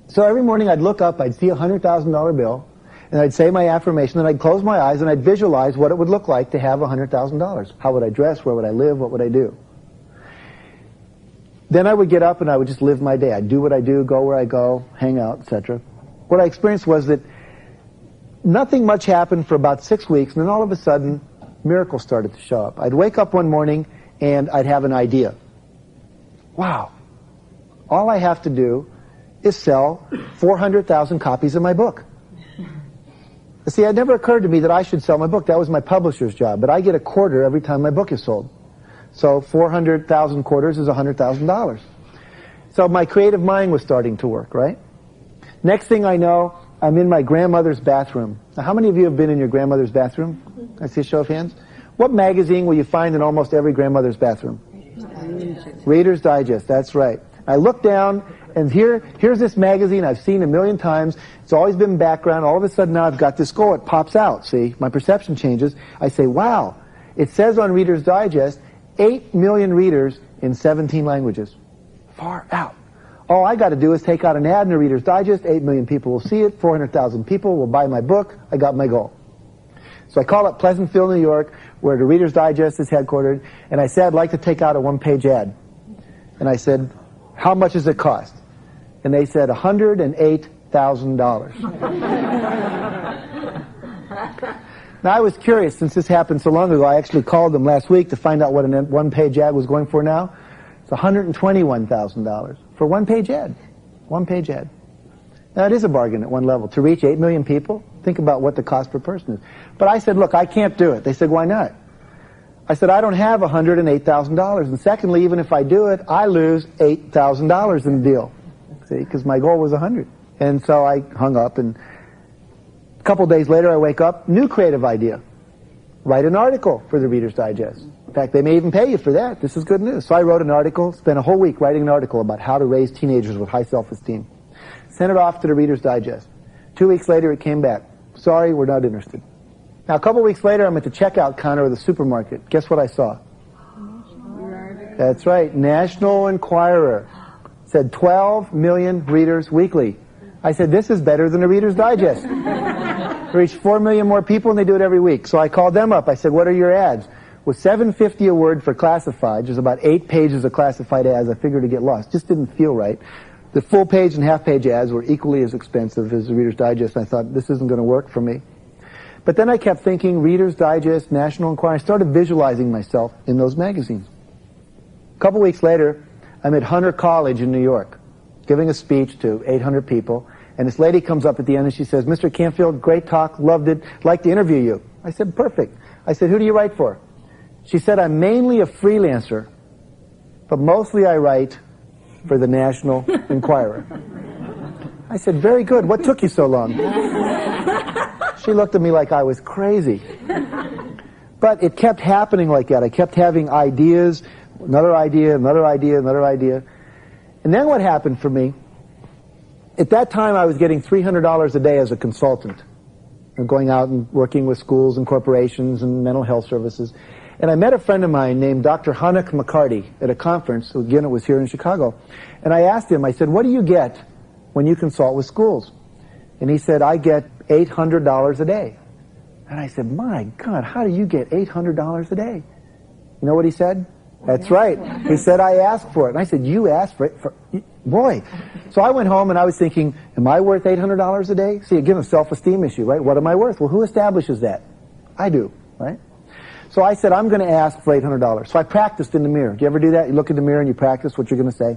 [SPEAKER 6] So every morning I'd look up, I'd see a $100,000 bill, and I'd say my affirmation, and I'd close my eyes, and I'd visualize what it would look like to have $100,000. How would I dress? Where would I live? What would I do? Then I would get up and I would just live my day. I'd do what I do, go where I go, hang out, etc. What I experienced was that nothing much happened for about 6 weeks, and then all of a sudden, miracles started to show up. I'd wake up one morning and I'd have an idea. Wow. All I have to do is sell 400,000 copies of my book. But see, it never occurred to me that I should sell my book. That was my publisher's job. But I get a quarter every time my book is sold. So 400,000 quarters is $100,000. So my creative mind was starting to work, right? Next thing I know, I'm in my grandmother's bathroom. Now, how many of you have been in your grandmother's bathroom? I see a show of hands. What magazine will you find in almost every grandmother's bathroom? Reader's Digest, that's right. I look down, and here's this magazine I've seen a million times. It's always been background. All of a sudden now I've got this goal. It pops out, see? My perception changes. I say, wow, it says on Reader's Digest, 8 million readers in 17 languages. Far out. All I got to do is take out an ad in the Reader's Digest. 8 million people will see it. 400,000 people will buy my book. I got my goal. So I call up Pleasantville, New York, where the Reader's Digest is headquartered, and I said, I'd like to take out a one-page ad. And I said, how much does it cost? And they said, $108,000. Now, I was curious, since this happened so long ago, I actually called them last week to find out what a one-page ad was going for now. It's $121,000 for one-page ad. One-page ad. Now, it is a bargain at one level. To reach 8 million people, think about what the cost per person is. But I said, look, I can't do it. They said, why not? I said, I don't have $108,000. And secondly, even if I do it, I lose $8,000 in the deal. See, because my goal was 100. And so I hung up, and a couple days later I wake up, new creative idea. Write an article for the Reader's Digest. In fact, they may even pay you for that. This is good news. So I wrote an article, spent a whole week writing an article about how to raise teenagers with high self-esteem. Sent it off to the Reader's Digest. 2 weeks later, it came back. Sorry, we're not interested. Now, a couple weeks later, I'm at the checkout counter of the supermarket. Guess what I saw? That's right, National Enquirer. Said 12 million readers weekly. I said, this is better than the Reader's Digest. Reach 4 million more people, and they do it every week. So I called them up. I said, what are your ads? With $7.50 a word for classified, there's about 8 pages of classified ads. I figured to get lost. Just didn't feel right. The full page and half page ads were equally as expensive as the Reader's Digest. I thought, this isn't going to work for me. But then I kept thinking, Reader's Digest, National Enquirer. I started visualizing myself in those magazines. A couple weeks later, I'm at Hunter College in New York, giving a speech to 800 people. And this lady comes up at the end and she says, Mr. Canfield, great talk, loved it, like to interview you. I said, perfect. I said, who do you write for? She said, I'm mainly a freelancer, but mostly I write for the National Enquirer. I said, very good. What took you so long? She looked at me like I was crazy. But it kept happening like that. I kept having ideas, another idea, another idea, another idea. And then what happened for me, at that time I was getting $300 a day as a consultant, going out and working with schools and corporations and mental health services. And I met a friend of mine named Dr. Hanak McCarty at a conference. Again, it was here in Chicago. And I asked him, I said, what do you get when you consult with schools? And he said, I get $800 a day. And I said, my God, how do you get $800 a day? You know what he said? That's right. He said, I asked for it. And I said, you asked for it? Boy. So I went home and I was thinking, am I worth $800 a day? See, again, a self-esteem issue, right? What am I worth? Well, who establishes that? I do, right? So I said, I'm going to ask for $800. So I practiced in the mirror. Do you ever do that? You look in the mirror and you practice what you're going to say.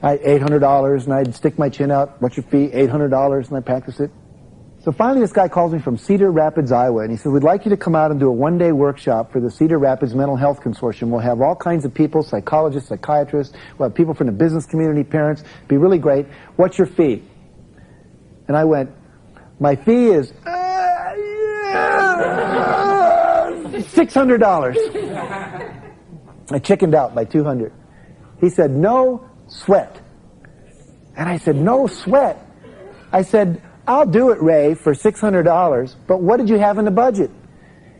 [SPEAKER 6] $800, and I'd stick my chin out. What's your fee? $800, and I practice it. So finally this guy calls me from Cedar Rapids, Iowa, and he said, we'd like you to come out and do a one-day workshop for the Cedar Rapids Mental Health Consortium. We'll have all kinds of people, psychologists, psychiatrists, we'll have people from the business community, parents. It'd be really great. What's your fee? And I went, my fee is $600. I chickened out by $200. He said, no sweat. And I said, no sweat. I said, I'll do it, Ray, for $600, but what did you have in the budget?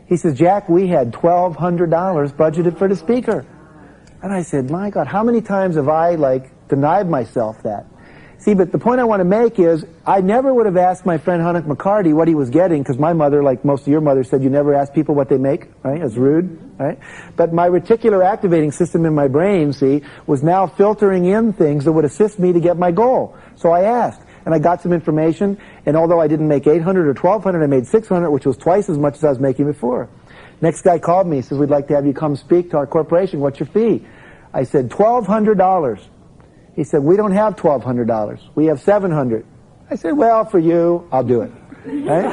[SPEAKER 6] He says, Jack, we had $1,200 budgeted for the speaker. And I said, my God, how many times have I, denied myself that? See, but the point I want to make is, I never would have asked my friend Hanak McCarty what he was getting, because my mother, like most of your mothers, said you never ask people what they make, right? It's rude, right? But my reticular activating system in my brain, see, was now filtering in things that would assist me to get my goal. So I asked. And I got some information, and although I didn't make $800 or $1,200, I made $600, which was twice as much as I was making before. Next guy called me, he says, we'd like to have you come speak to our corporation. What's your fee? I said, $1,200. He said, we don't have $1,200. We have $700. I said, well, for you, I'll do it. Right?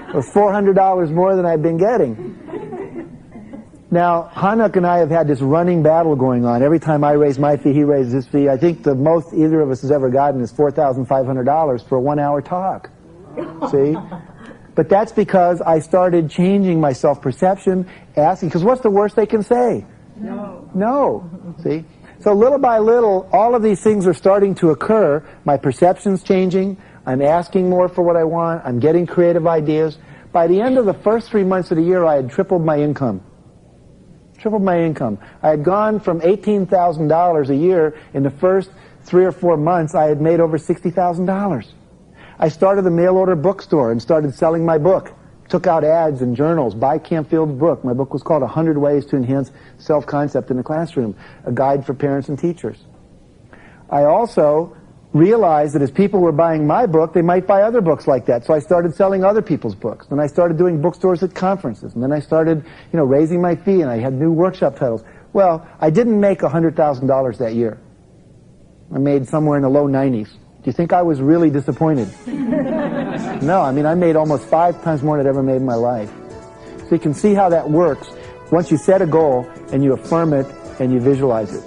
[SPEAKER 6] It was $400 more than I'd been getting. Now, Hanuk and I have had this running battle going on. Every time I raise my fee, he raises his fee. I think the most either of us has ever gotten is $4,500 for a 1-hour talk. See? But that's because I started changing my self-perception, asking, because what's the worst they can say?
[SPEAKER 5] No.
[SPEAKER 6] No. See? So little by little, all of these things are starting to occur. My perception's changing. I'm asking more for what I want. I'm getting creative ideas. By the end of the first 3 months of the year, I had tripled my income. Tripled my income. I had gone from $18,000 a year in the first 3 or 4 months. I had made over $60,000. I started a mail-order bookstore and started selling my book. Took out ads in journals. Buy Campfield's book. My book was called 100 Ways to Enhance Self-Concept in the Classroom, a guide for parents and teachers. I also realized that as people were buying my book, they might buy other books like that. So I started selling other people's books. Then I started doing bookstores at conferences. And then I started, raising my fee, and I had new workshop titles. Well, I didn't make $100,000 that year. I made somewhere in the low 90s. Do you think I was really disappointed? No, I made almost 5 times more than I'd ever made in my life. So you can see how that works once you set a goal and you affirm it and you visualize it.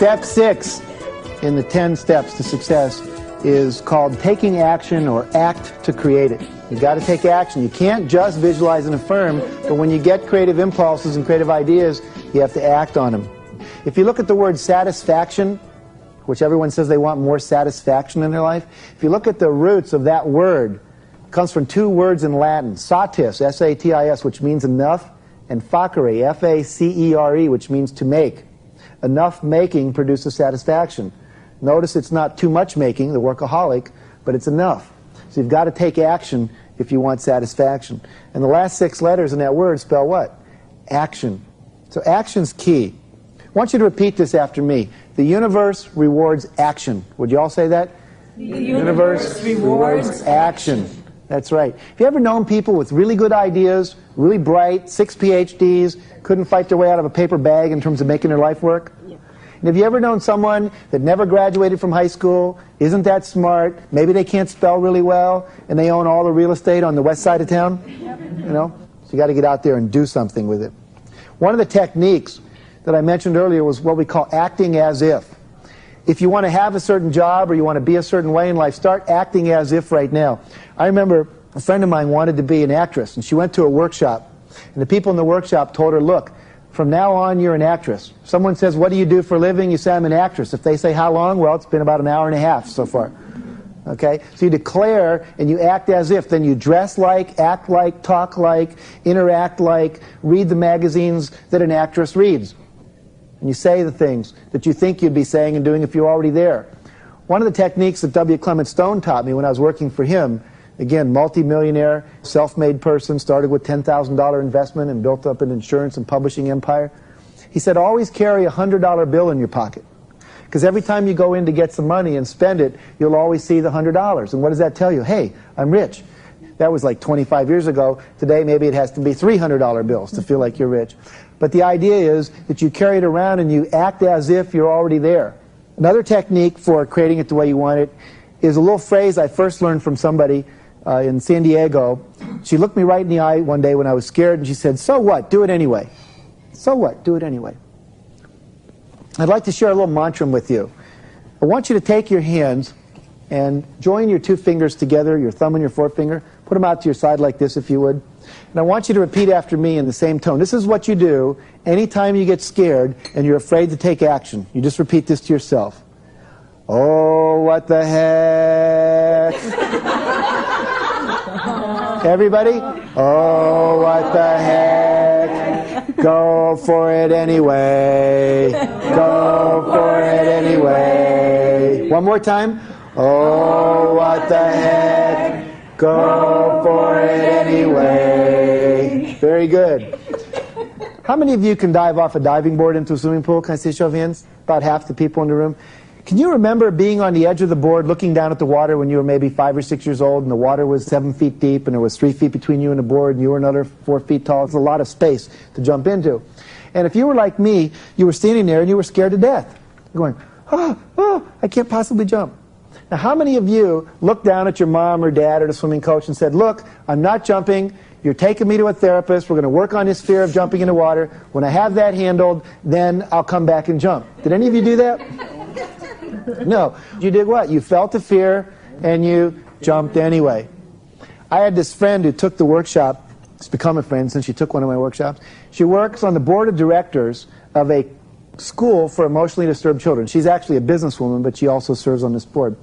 [SPEAKER 6] Step 6 in the 10 steps to success is called taking action, or act to create it. You've got to take action. You can't just visualize and affirm, but when you get creative impulses and creative ideas, you have to act on them. If you look at the word satisfaction, which everyone says they want more satisfaction in their life, if you look at the roots of that word, it comes from 2 words in Latin, satis, S-A-T-I-S, which means enough, and facere, F-A-C-E-R-E, which means to make. Enough making produces satisfaction. Notice it's not too much making, the workaholic, but it's enough. So you've got to take action if you want satisfaction. And the last 6 letters in that word spell what? Action. So action's key. I want you to repeat this after me. The universe rewards action. Would you all say that?
[SPEAKER 5] The universe rewards
[SPEAKER 6] action. That's right. Have you ever known people with really good ideas, really bright, 6 PhDs, couldn't fight their way out of a paper bag in terms of making their life work? Yeah. And have you ever known someone that never graduated from high school, isn't that smart, maybe they can't spell really well, and they own all the real estate on the west side of town? Yep. So you got to get out there and do something with it. One of the techniques that I mentioned earlier was what we call acting as if. If you want to have a certain job or you want to be a certain way in life, start acting as if right now. I remember a friend of mine wanted to be an actress, and she went to a workshop. And the people in the workshop told her, look, from now on you're an actress. If someone says, what do you do for a living? You say, I'm an actress. If they say, how long? Well, it's been about an hour and a half so far. Okay? So you declare and you act as if. Then you dress like, act like, talk like, interact like, read the magazines that an actress reads. And you say the things that you think you'd be saying and doing if you're already there. One of the techniques that W. Clement Stone taught me when I was working for him, again, multi-millionaire, self-made person, started with $10,000 investment and built up an insurance and publishing empire. He said, always carry a $100 bill in your pocket. Because every time you go in to get some money and spend it, you'll always see the $100. And what does that tell you? Hey, I'm rich. That was like 25 years ago. Today, maybe it has to be $300 bills to feel like you're rich. But the idea is that you carry it around and you act as if you're already there. Another technique for creating it the way you want it is a little phrase I first learned from somebody in San Diego. She looked me right in the eye one day when I was scared, and she said, so what? Do it anyway. So what? Do it anyway. I'd like to share a little mantra with you. I want you to take your hands and join your 2 fingers together, your thumb and your forefinger. Put them out to your side like this, if you would. And I want you to repeat after me in the same tone. This is what you do anytime you get scared and you're afraid to take action. You just repeat this to yourself. Oh, what the heck?
[SPEAKER 1] Everybody? Oh, what the heck? Go for it anyway. Go for it anyway. One more time. Oh, what the heck? Go for it anyway. Very good. How many of you can dive off a diving board into a swimming pool? Can I see a show of hands? About half the people in the room. Can you remember being on the edge of the board looking down at the water when you were maybe 5 or 6 years old and the water was 7 feet deep and there was 3 feet between you and the board and you were another 4 feet tall? It's a lot of space to jump into. And if you were like me, you were standing there and you were scared to death. You're going, oh, I can't possibly jump. Now, how many of you looked down at your mom or dad or the swimming coach and said, look, I'm not jumping. You're taking me to a therapist. We're going to work on this fear of jumping in the water. When I have that handled, then I'll come back and jump. Did any of you do that? No. You did what? You felt the fear and you jumped anyway. I had this friend who took the workshop. She's become a friend since she took one of my workshops. She works on the board of directors of a school for emotionally disturbed children. She's actually a businesswoman, but she also serves on this board.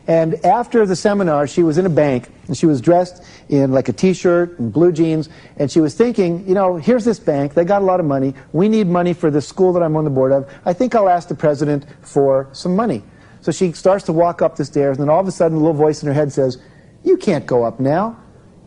[SPEAKER 1] And after the seminar, she was in a bank, and she was dressed in like a t-shirt and blue jeans, and she was thinking, you know, here's this bank, they got a lot of money, we need money for the school that I'm on the board of, I think I'll ask the president for some money. So she starts to walk up the stairs, and then all of a sudden a little voice in her head says, you can't go up now.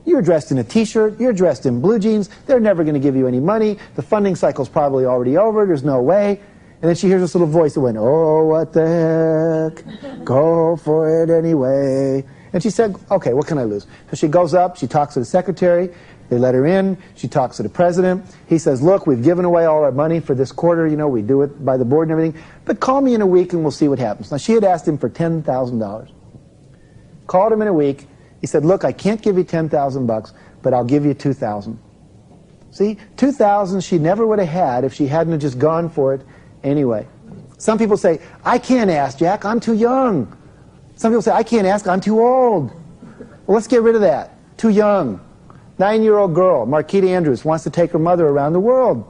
[SPEAKER 1] You're dressed in a t-shirt, you're dressed in blue jeans, they're never going to give you any money, the funding cycle's probably already over, there's no way. And then she hears this little voice that went, oh, what the heck, go for it anyway. And she said, okay, what can I lose? So she goes up, she talks to the secretary, they let her in, she talks to the president. He says, look, we've given away all our money for this quarter, you know, we do it by the board and everything, but call me in a week and we'll see what happens. Now, she had asked him for $10,000. Called him in a week. He said, look, I can't give you $10,000, but I'll give you $2,000. See, $2,000 she never would have had if she hadn't have just gone for it anyway. Some people say, I can't ask, Jack, I'm too young. Some people say, I can't ask, I'm too old. Well, let's get rid of that. Too young. 9-year-old girl, Marquita Andrews, wants to take her mother around the world.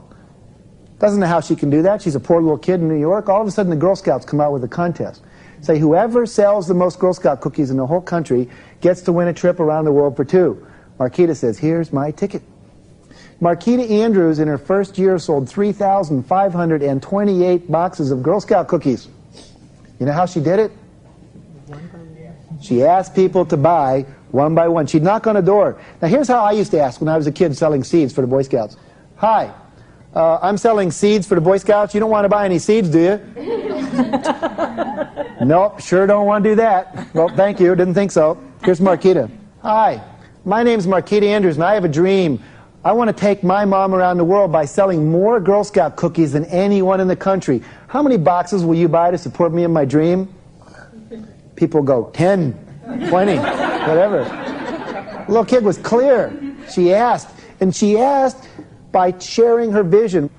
[SPEAKER 1] Doesn't know how she can do that. She's a poor little kid in New York. All of a sudden, the Girl Scouts come out with a contest. Say, whoever sells the most Girl Scout cookies in the whole country gets to win a trip around the world for 2. Marquita says, here's my ticket. Marquita Andrews, in her first year, sold 3,528 boxes of Girl Scout cookies. You know how she did it? She asked people to buy one by one. She'd knock on a door. Now, here's how I used to ask when I was a kid selling seeds for the Boy Scouts. Hi, I'm selling seeds for the Boy Scouts. You don't want to buy any seeds, do you? Nope, sure don't want to do that. Well, thank you, didn't think so. Here's Marquita. Hi, my name's Marquita Andrews, and I have a dream. I want to take my mom around the world by selling more Girl Scout cookies than anyone in the country. How many boxes will you buy to support me in my dream? People go, 10, 20, whatever. The little kid was clear. She asked, and she asked by sharing her vision.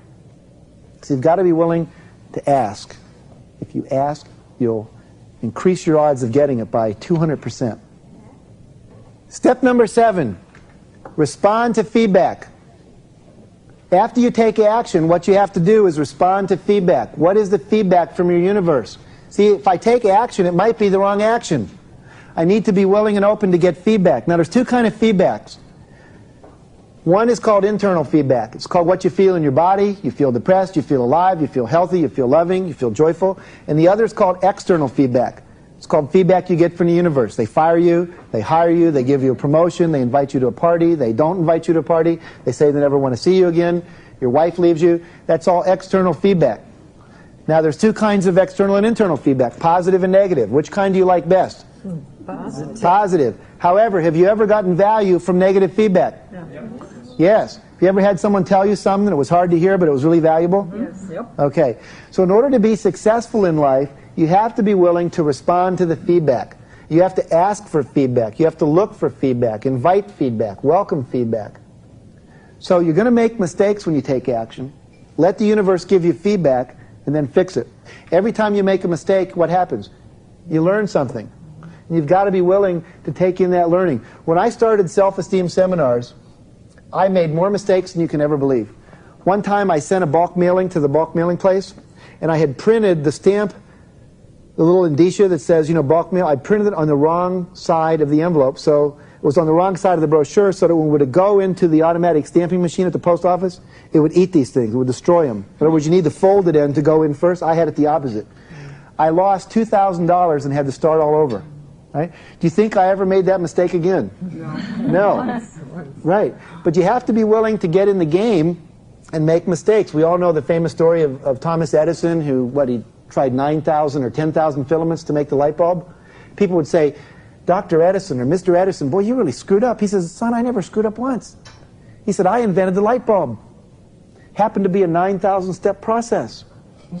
[SPEAKER 1] So you've got to be willing to ask. If you ask, you'll increase your odds of getting it by 200%. Step number 7. Respond to feedback. After you take action, what you have to do is respond to feedback. What is the feedback from your universe? See, if I take action, it might be the wrong action. I need to be willing and open to get feedback. Now, there's 2 kinds of feedbacks. One is called internal feedback. It's called what you feel in your body. You feel depressed, you feel alive, you feel healthy, you feel loving, you feel joyful. And the other is called external feedback. It's called feedback you get from the universe. They fire you, they hire you, they give you a promotion, they invite you to a party, they don't invite you to a party, they say they never want to see you again, your wife leaves you. That's all external feedback. Now, there's 2 kinds of external and internal feedback, positive and negative. Which kind do you like best?
[SPEAKER 4] Positive.
[SPEAKER 1] Positive. However, have you ever gotten value from negative feedback?
[SPEAKER 4] Yeah.
[SPEAKER 1] Yes. Have you ever had someone tell you something that was hard to hear, but it was really valuable?
[SPEAKER 4] Yes. Yep.
[SPEAKER 1] Okay. So in order to be successful in life, you have to be willing to respond to the feedback. You have to ask for feedback. You have to look for feedback, invite feedback, welcome feedback. So you're going to make mistakes when you take action. Let the universe give you feedback, and then fix it. Every time you make a mistake, what happens? You learn something. And you've got to be willing to take in that learning. When I started self-esteem seminars, I made more mistakes than you can ever believe. One time I sent a bulk mailing to the bulk mailing place, and I had printed the stamp, the little indicia that says, you know, bulk mail. I printed it on the wrong side of the envelope, so
[SPEAKER 6] It was on the wrong side of the brochure, so that when it would go into the automatic stamping machine at the post office, it would eat these things. It would destroy them. In other words, you need the folded end to go in first. I had it the opposite. I lost $2,000 and had to start all over. Right? Do you think I ever made that mistake again? No. Right. But you have to be willing to get in the game and make mistakes. We all know the famous story of Thomas Edison, who, he tried 9,000 or 10,000 filaments to make the light bulb. People would say, Dr. Edison or Mr. Edison, boy, you really screwed up. He says, son, I never screwed up once. He said, I invented the light bulb. Happened to be a 9,000-step process.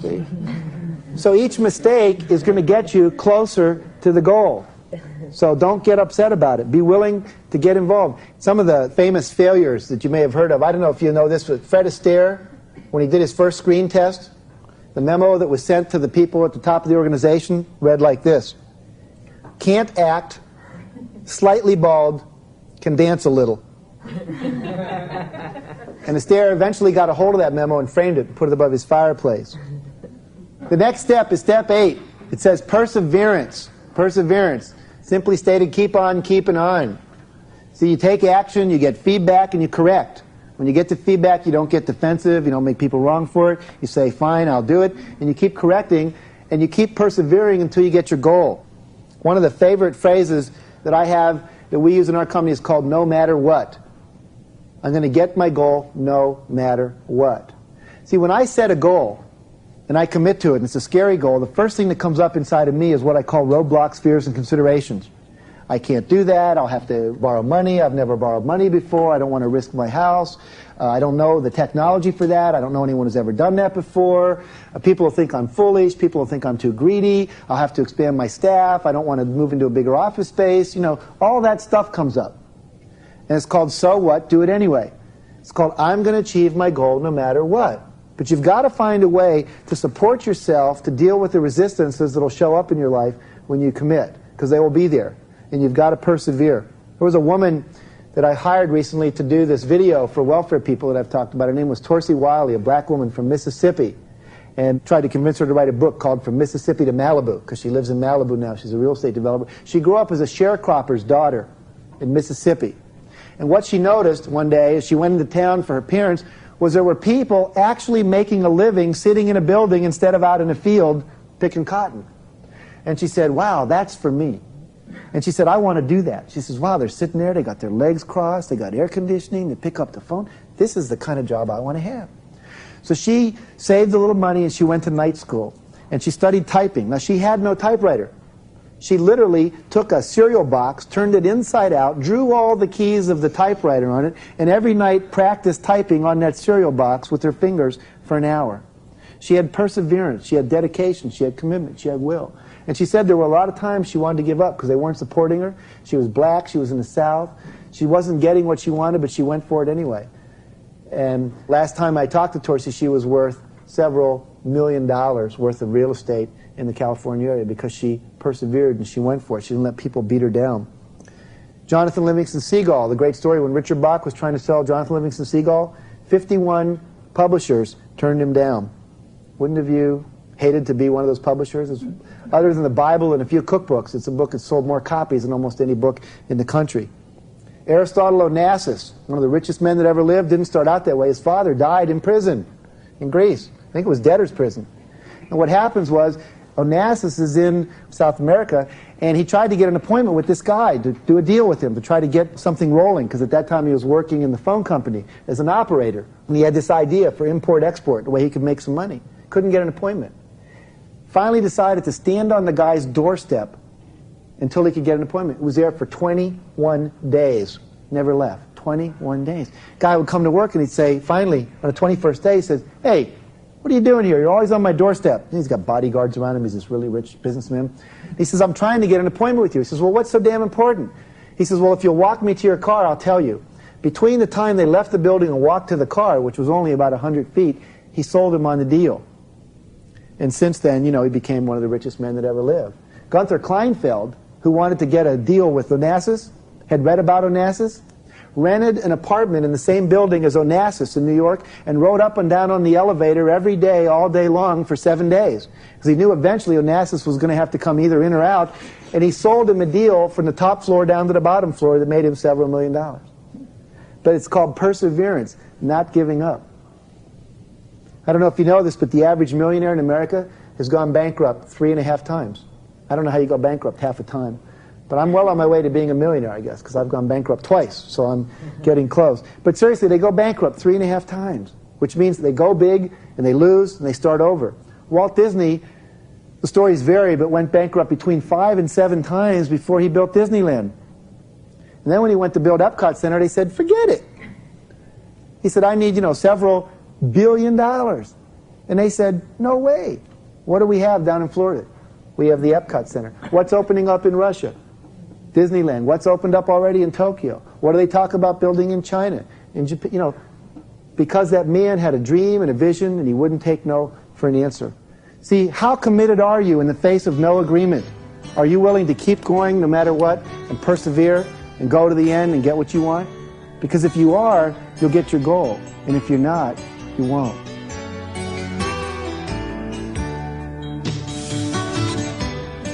[SPEAKER 6] See? So each mistake is going to get you closer to the goal. So don't get upset about it. Be willing to get involved. Some of the famous failures that you may have heard of, I don't know if you know this, but Fred Astaire, when he did his first screen test, the memo that was sent to the people at the top of the organization read like this: can't act, slightly bald, can dance a little. And Astaire eventually got a hold of that memo and framed it and put it above his fireplace. The next step is step 8. It says perseverance. Perseverance. Simply stated, keep on keeping on. So you take action, you get feedback, and you correct. When you get the feedback, you don't get defensive, you don't make people wrong for it. You say, fine, I'll do it. And you keep correcting, and you keep persevering until you get your goal. One of the favorite phrases that I have that we use in our company is called no matter what. I'm going to get my goal no matter what. See, when I set a goal, and I commit to it, and it's a scary goal, the first thing that comes up inside of me is what I call roadblocks, fears, and considerations. I can't do that. I'll have to borrow money. I've never borrowed money before. I don't want to risk my house. I don't know the technology for that. I don't know anyone who's ever done that before. People will think I'm foolish. People will think I'm too greedy. I'll have to expand my staff. I don't want to move into a bigger office space. You know, all that stuff comes up. And it's called, so what? Do it anyway. It's called, I'm going to achieve my goal no matter what. But you've got to find a way to support yourself to deal with the resistances that will show up in your life when you commit, because they will be there. And you've got to persevere. There was a woman that I hired recently to do this video for welfare people that I've talked about. Her name was Torcy Wiley, a black woman from Mississippi, and tried to convince her to write a book called From Mississippi to Malibu, because she lives in Malibu now. She's a real estate developer. She grew up as a sharecropper's daughter in Mississippi. And what she noticed one day as she went into town for her parents was there were people actually making a living sitting in a building instead of out in a field picking cotton. And she said, wow, that's for me. And she said, I want to do that. She says, wow, they're sitting there, they got their legs crossed, they got air conditioning, they pick up the phone. This is the kind of job I want to have. So she saved a little money and she went to night school. And she studied typing. Now, she had no typewriter. She literally took a cereal box, turned it inside out, drew all the keys of the typewriter on it, and every night practiced typing on that cereal box with her fingers for an hour. She had perseverance, she had dedication, she had commitment, she had will. And she said there were a lot of times she wanted to give up because they weren't supporting her. She was black, she was in the South. She wasn't getting what she wanted, but she went for it anyway. And last time I talked to Torcy, she was worth several $1 million worth of real estate in the California area because she persevered and she went for it. She didn't let people beat her down. Jonathan Livingston Seagull, the great story when Richard Bach was trying to sell Jonathan Livingston Seagull, 51 publishers turned him down. Wouldn't have you hated to be one of those publishers? Other than the Bible and a few cookbooks, it's a book that sold more copies than almost any book in the country. Aristotle Onassis, one of the richest men that ever lived, didn't start out that way. His father died in prison in Greece. I think it was debtor's prison. And what happens was, Onassis is in South America, and he tried to get an appointment with this guy to do a deal with him, to try to get something rolling, because at that time he was working in the phone company as an operator. And he had this idea for import-export, the way he could make some money. Couldn't get an appointment. Finally decided to stand on the guy's doorstep until he could get an appointment. He was there for 21 days. Never left. 21 days. Guy would come to work and he'd say, finally, on the 21st day, he says, hey, what are you doing here? You're always on my doorstep. And he's got bodyguards around him. He's this really rich businessman. He says, I'm trying to get an appointment with you. He says, well, what's so damn important? He says, well, if you'll walk me to your car, I'll tell you. Between the time they left the building and walked to the car, which was only about 100 feet, he sold him on the deal. And since then, you know, he became one of the richest men that ever lived. Gunther Kleinfeld, who wanted to get a deal with Onassis, had read about Onassis, rented an apartment in the same building as Onassis in New York and rode up and down on the elevator every day, all day long for 7 days. Because he knew eventually Onassis was going to have to come either in or out. And he sold him a deal from the top floor down to the bottom floor that made him several $1 million. But it's called perseverance, not giving up. I don't know if you know this, but the average millionaire in America has gone bankrupt 3.5 times. I don't know how you go bankrupt half a time. But I'm well on my way to being a millionaire, I guess, because I've gone bankrupt twice, so I'm getting close. But seriously, they go bankrupt 3.5 times, which means they go big, and they lose, and they start over. Walt Disney, the stories vary, but went bankrupt between 5 and 7 times before he built Disneyland. And then when he went to build Epcot Center, they said, forget it. He said, I need, several $1 billion. And they said, no way. What do we have down in Florida? We have the Epcot Center. What's opening up in Russia? Disneyland. What's opened up already in Tokyo? What do they talk about building in China? In Japan, because that man had a dream and a vision, and he wouldn't take no for an answer. See, how committed are you in the face of no agreement? Are you willing to keep going no matter what, and persevere, and go to the end and get what you want? Because if you are, you'll get your goal. And if you're not, you won't.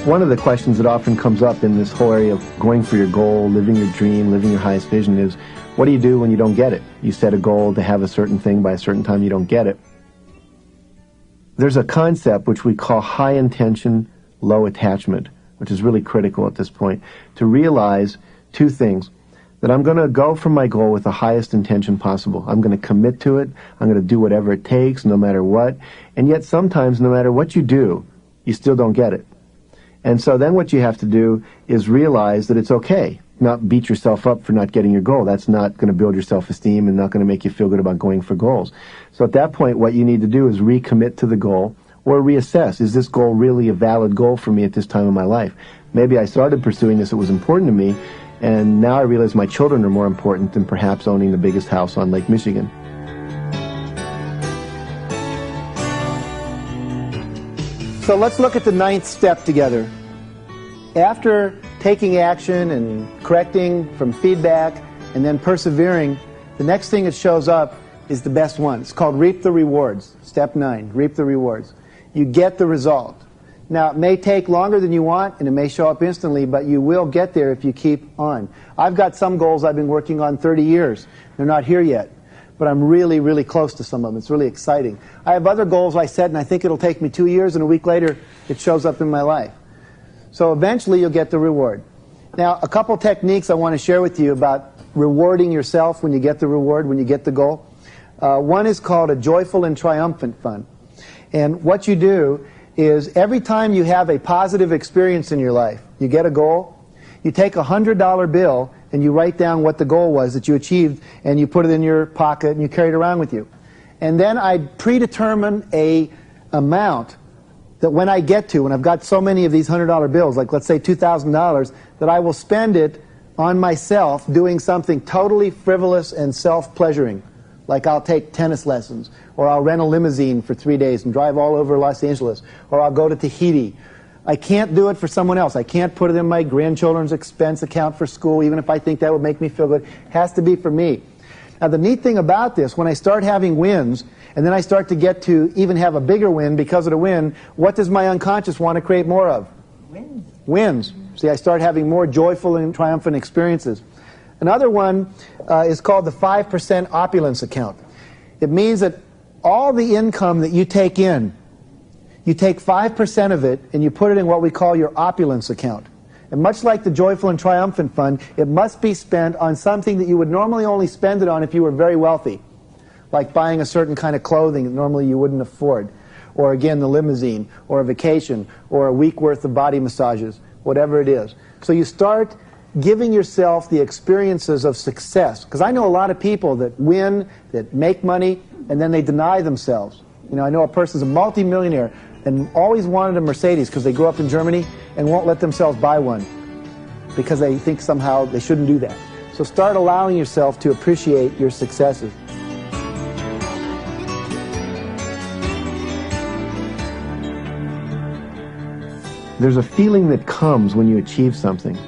[SPEAKER 6] One of the questions that often comes up in this whole area of going for your goal, living your dream, living your highest vision is, what do you do when you don't get it? You set a goal to have a certain thing by a certain time, you don't get it. There's a concept which we call high intention, low attachment, which is really critical at this point, to realize 2 things. That I'm going to go for my goal with the highest intention possible. I'm going to commit to it. I'm going to do whatever it takes, no matter what. And yet sometimes, no matter what you do, you still don't get it. And so then what you have to do is realize that it's okay. Not beat yourself up for not getting your goal. That's not going to build your self-esteem and not going to make you feel good about going for goals. So at that point, what you need to do is recommit to the goal or reassess. Is this goal really a valid goal for me at this time in my life? Maybe I started pursuing this, it was important to me, and now I realize my children are more important than perhaps owning the biggest house on Lake Michigan. So let's look at the 9th step together. After taking action and correcting from feedback and then persevering, the next thing that shows up is the best one. It's called reap the rewards. Step 9, reap the rewards. You get the result. Now, it may take longer than you want, and it may show up instantly, but you will get there if you keep on. I've got some goals I've been working on 30 years. They're not here yet, but I'm really, really close to some of them. It's really exciting. I have other goals I set, and I think it'll take me 2 years, and a week later, it shows up in my life. So eventually, you'll get the reward. Now, a couple techniques I want to share with you about rewarding yourself when you get the reward, when you get the goal. One is called a joyful and triumphant fund. And what you do is every time you have a positive experience in your life, you get a goal, you take a $100 bill and you write down what the goal was that you achieved, and you put it in your pocket and you carry it around with you. And then I predetermine a amount that when I get to, when I've got so many of these $100 bills, like let's say $2,000, that I will spend it on myself doing something totally frivolous and self-pleasuring. Like I'll take tennis lessons, or I'll rent a limousine for 3 days and drive all over Los Angeles, or I'll go to Tahiti. I can't do it for someone else. I can't put it in my grandchildren's expense account for school, even if I think that would make me feel good. It has to be for me. Now, the neat thing about this, when I start having wins, and then I start to get to even have a bigger win because of the win, what does my unconscious want to create more of?
[SPEAKER 4] Wins.
[SPEAKER 6] Wins. See, I start having more joyful and triumphant experiences. Another one is called the 5% opulence account. It means that all the income that you take in, you take 5% of it and you put it in what we call your opulence account. And much like the joyful and triumphant fund, it must be spent on something that you would normally only spend it on if you were very wealthy, like buying a certain kind of clothing that normally you wouldn't afford, or again the limousine, or a vacation, or a week worth of body massages, whatever it is. So you start giving yourself the experiences of success. Because I know a lot of people that win, that make money, and then they deny themselves. You know, I know a person's a multi-millionaire and always wanted a Mercedes because they grew up in Germany and won't let themselves buy one because they think somehow they shouldn't do that. So start allowing yourself to appreciate your successes. There's a feeling that comes when you achieve something.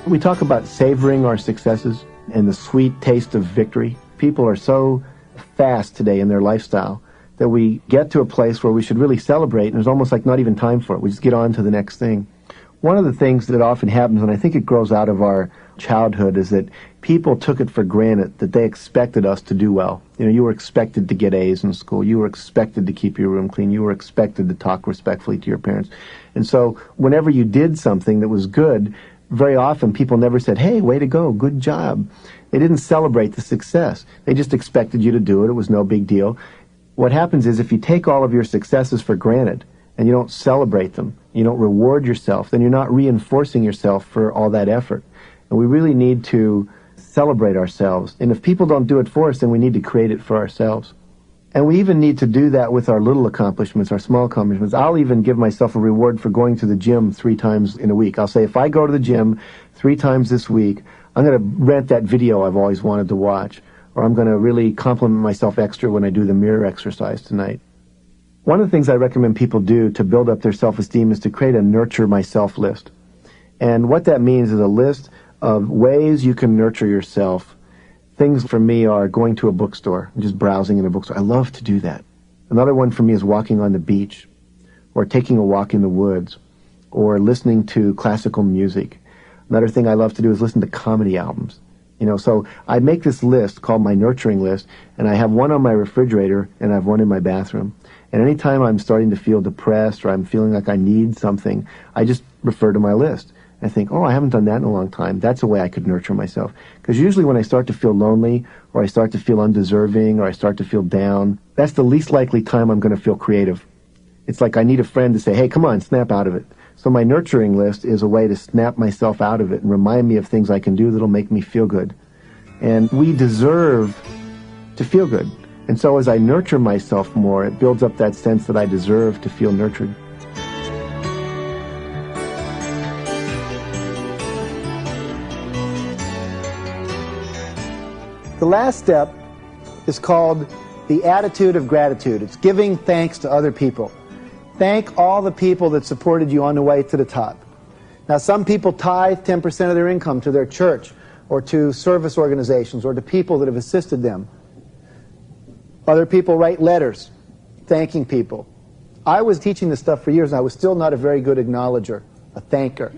[SPEAKER 6] We talk about savoring our successes.
[SPEAKER 1] and the sweet taste of victory. People are so fast today in their lifestyle that we get to a place where we should really celebrate, and there's almost like not even time for it. We just get on to the next thing. One of the things that often happens, and I think it grows out of our childhood, is that people took it for granted that they expected us to do well. You know, you were expected to get A's in school. You were expected to keep your room clean. You were expected to talk respectfully to your parents. And so whenever you did something that was good, very often people never said, hey, way to go, good job. They didn't celebrate the success. They just expected you to do it. It was no big deal. What happens is if you take all of your successes for granted and you don't celebrate them, you don't reward yourself, then you're not reinforcing yourself for all that effort. And we really need to celebrate ourselves. And if people don't do it for us, then we need to create it for ourselves. And we even need to do that with our little accomplishments, our small accomplishments. I'll even give myself a reward for going to the gym 3 times in a week. I'll say, if I go to the gym 3 times this week, I'm going to rent that video I've always wanted to watch, or I'm going to really compliment myself extra when I do the mirror exercise tonight. One of the things I recommend people do to build up their self-esteem is to create a nurture myself list. And what that means is a list of ways you can nurture yourself. Things for me are going to a bookstore, just browsing in a bookstore. I love to do that. Another one for me is walking on the beach, or taking a walk in the woods, or listening to classical music. Another thing I love to do is listen to comedy albums. You know, so I make this list called my nurturing list, and I have one on my refrigerator, and I have one in my bathroom. And anytime I'm starting to feel depressed or I'm feeling like I need something, I just refer to my list. I think, oh, I haven't done that in a long time. That's a way I could nurture myself. Because usually when I start to feel lonely, or I start to feel undeserving, or I start to feel down, that's the least likely time I'm going to feel creative. It's like I need a friend to say, hey, come on, snap out of it. So my nurturing list is a way to snap myself out of it and remind me of things I can do that'll make me feel good. And we deserve to feel good. And so as I nurture myself more, it builds up that sense that I deserve to feel nurtured.
[SPEAKER 6] The last step is called the attitude of gratitude. It's giving thanks to other people. Thank all the people that supported you on the way to the top. Now, some people tithe 10% of their income to their church or to service organizations or to people that have assisted them. Other people write letters thanking people. I was teaching this stuff for years, and I was still not a very good acknowledger, a thanker.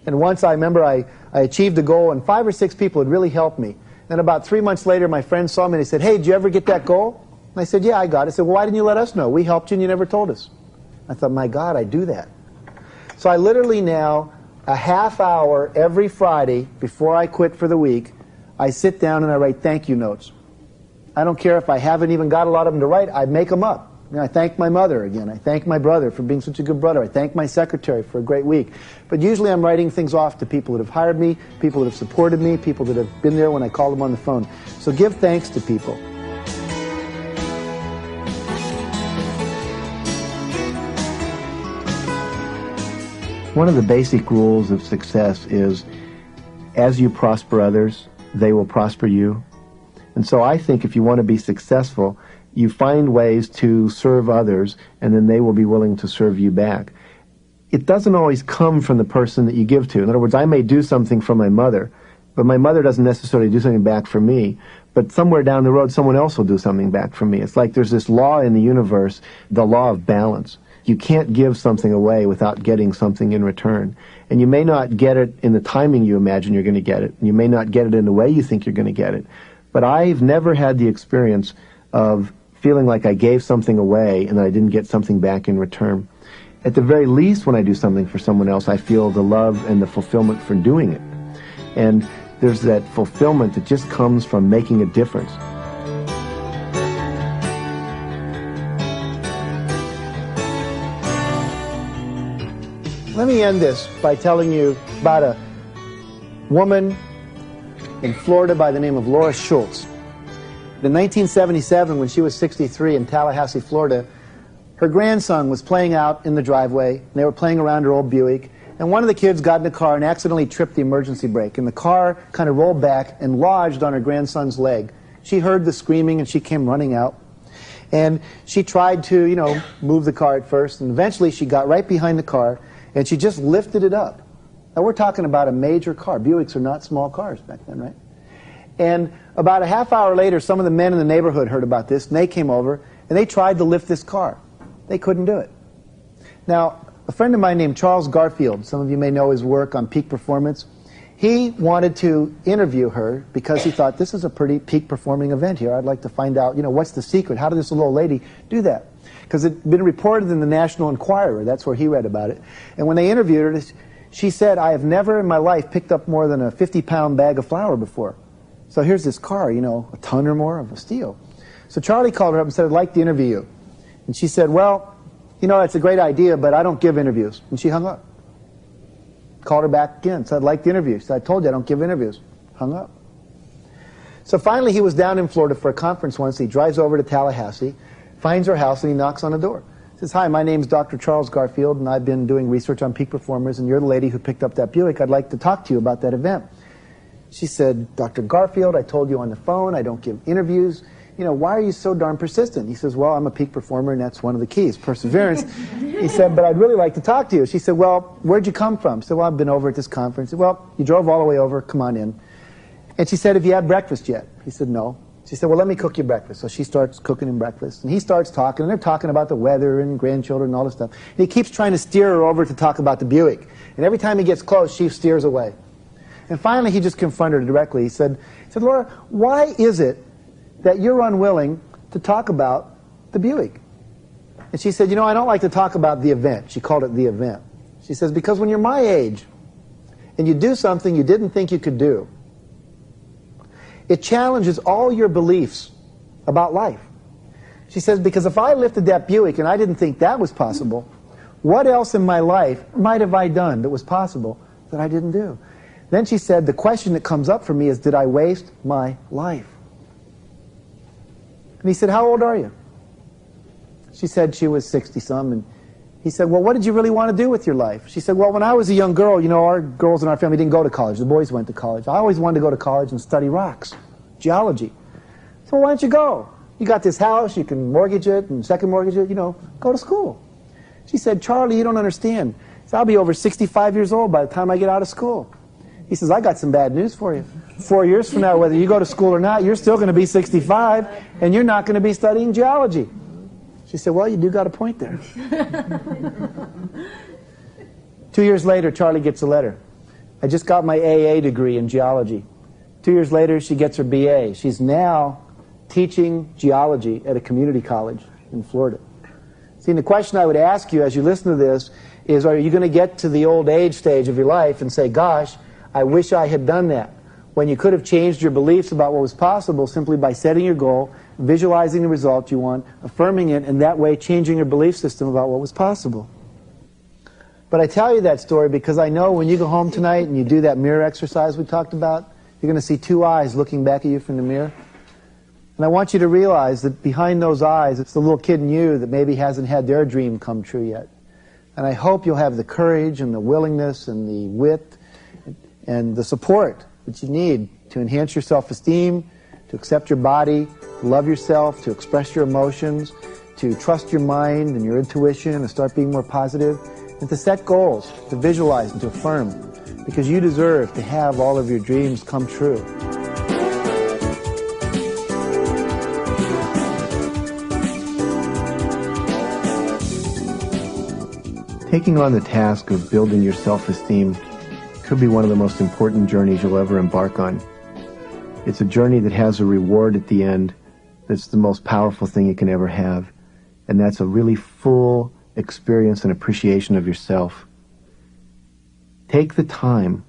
[SPEAKER 6] And once I remember I achieved a goal, and 5 or 6 people had really helped me. Then about 3 months later, my friends saw me and they said, hey, did you ever get that goal? And I said, yeah, I got it. I said, well, why didn't you let us know? We helped you and you never told us. I thought, my God, I do that. So I literally now, a half hour every Friday before I quit for the week, I sit down and I write thank you notes. I don't care if I haven't even got a lot of them to write, I make them up. You know, I thank my mother again. I thank my brother for being such a good brother. I thank my secretary for a great week. But usually I'm writing things off to people that have hired me, people that have supported me, people that have been there when I called them on the phone. So give thanks to people.
[SPEAKER 1] One of the basic rules of success is, as you prosper others, they will prosper you. And so I think if you want to be successful, you find ways to serve others, and then they will be willing to serve you back. It doesn't always come from the person that you give to. In other words, I may do something for my mother, but my mother doesn't necessarily do something back for me. But somewhere down the road, someone else will do something back for me. It's like there's this law in the universe, the law of balance. You can't give something away without getting something in return. And you may not get it in the timing you imagine you're going to get it. You may not get it in the way you think you're going to get it. But I've never had the experience of feeling like I gave something away and that I didn't get something back in return. At the very least, when I do something for someone else, I feel the love and the fulfillment for doing it. And there's that fulfillment that just comes from making a difference.
[SPEAKER 6] Let me end this by telling you about a woman in Florida by the name of Laura Schultz. In 1977, when she was 63 in Tallahassee, Florida, her grandson was playing out in the driveway, and they were playing around her old Buick, and one of the kids got in the car and accidentally tripped the emergency brake, and the car kind of rolled back and lodged on her grandson's leg. She heard the screaming, and she came running out, and she tried to, move the car at first, and eventually she got right behind the car, and she just lifted it up. Now, we're talking about a major car. Buicks are not small cars back then, right? And about a half hour later, some of the men in the neighborhood heard about this, and they came over, and they tried to lift this car. They couldn't do it. Now, a friend of mine named Charles Garfield, some of you may know his work on peak performance, he wanted to interview her because he thought, this is a pretty peak performing event here. I'd like to find out, what's the secret? How did this little lady do that? Because it had been reported in the National Enquirer. That's where he read about it. And when they interviewed her, she said, I have never in my life picked up more than a 50-pound bag of flour before. So here's this car, a ton or more of steel. So Charlie called her up and said, I'd like to interview you. And she said, well, that's a great idea, but I don't give interviews. And she hung up. Called her back again, said, I'd like the interview. She said, I told you I don't give interviews. Hung up. So finally he was down in Florida for a conference once. He drives over to Tallahassee, finds her house, and he knocks on the door. He says, hi, my name's Dr. Charles Garfield, and I've been doing research on peak performers, and you're the lady who picked up that Buick. I'd like to talk to you about that event. She said, Dr. Garfield, I told you on the phone, I don't give interviews. Why are you so darn persistent? He says, well, I'm a peak performer, and that's one of the keys, perseverance. He said, but I'd really like to talk to you. She said, well, where'd you come from? She said, well, I've been over at this conference. He said, well, you drove all the way over, come on in. And she said, have you had breakfast yet? He said, no. She said, well, let me cook you breakfast. So she starts cooking him breakfast, and he starts talking, and they're talking about the weather and grandchildren and all this stuff. And he keeps trying to steer her over to talk about the Buick. And every time he gets close, she steers away. And finally, he just confronted her directly. He said, Laura, why is it that you're unwilling to talk about the Buick? And she said, I don't like to talk about the event. She called it the event. She says, because when you're my age and you do something you didn't think you could do, it challenges all your beliefs about life. She says, because if I lifted that Buick and I didn't think that was possible, what else in my life might have I done that was possible that I didn't do? Then she said, the question that comes up for me is, did I waste my life? And he said, how old are you? She said she was 60-some, and he said, well, what did you really want to do with your life? She said, well, when I was a young girl, our girls in our family didn't go to college. The boys went to college. I always wanted to go to college and study rocks, geology. So why don't you go? You got this house, you can mortgage it and second mortgage it, go to school. She said, Charlie, you don't understand. So I'll be over 65 years old by the time I get out of school. He says, I got some bad news for you. 4 years from now, whether you go to school or not, you're still going to be 65, and you're not going to be studying geology. She said, well, you do got a point there. 2 years later, Charlie gets a letter. I just got my AA degree in geology. 2 years later, she gets her BA. She's now teaching geology at a community college in Florida. See, and the question I would ask you as you listen to this is, are you going to get to the old age stage of your life and say, gosh, I wish I had done that, when you could have changed your beliefs about what was possible simply by setting your goal, visualizing the result you want, affirming it, and that way changing your belief system about what was possible. But I tell you that story because I know when you go home tonight and you do that mirror exercise we talked about, you're going to see two eyes looking back at you from the mirror. And I want you to realize that behind those eyes, it's the little kid in you that maybe hasn't had their dream come true yet. And I hope you'll have the courage and the willingness and the wit and the support that you need to enhance your self-esteem, to accept your body, to love yourself, to express your emotions, to trust your mind and your intuition and start being more positive, and to set goals, to visualize and to affirm, because you deserve to have all of your dreams come true.
[SPEAKER 1] Taking on the task of building your self-esteem could be one of the most important journeys you'll ever embark on. It's a journey that has a reward at the end that's the most powerful thing you can ever have, and that's a really full experience and appreciation of yourself. Take the time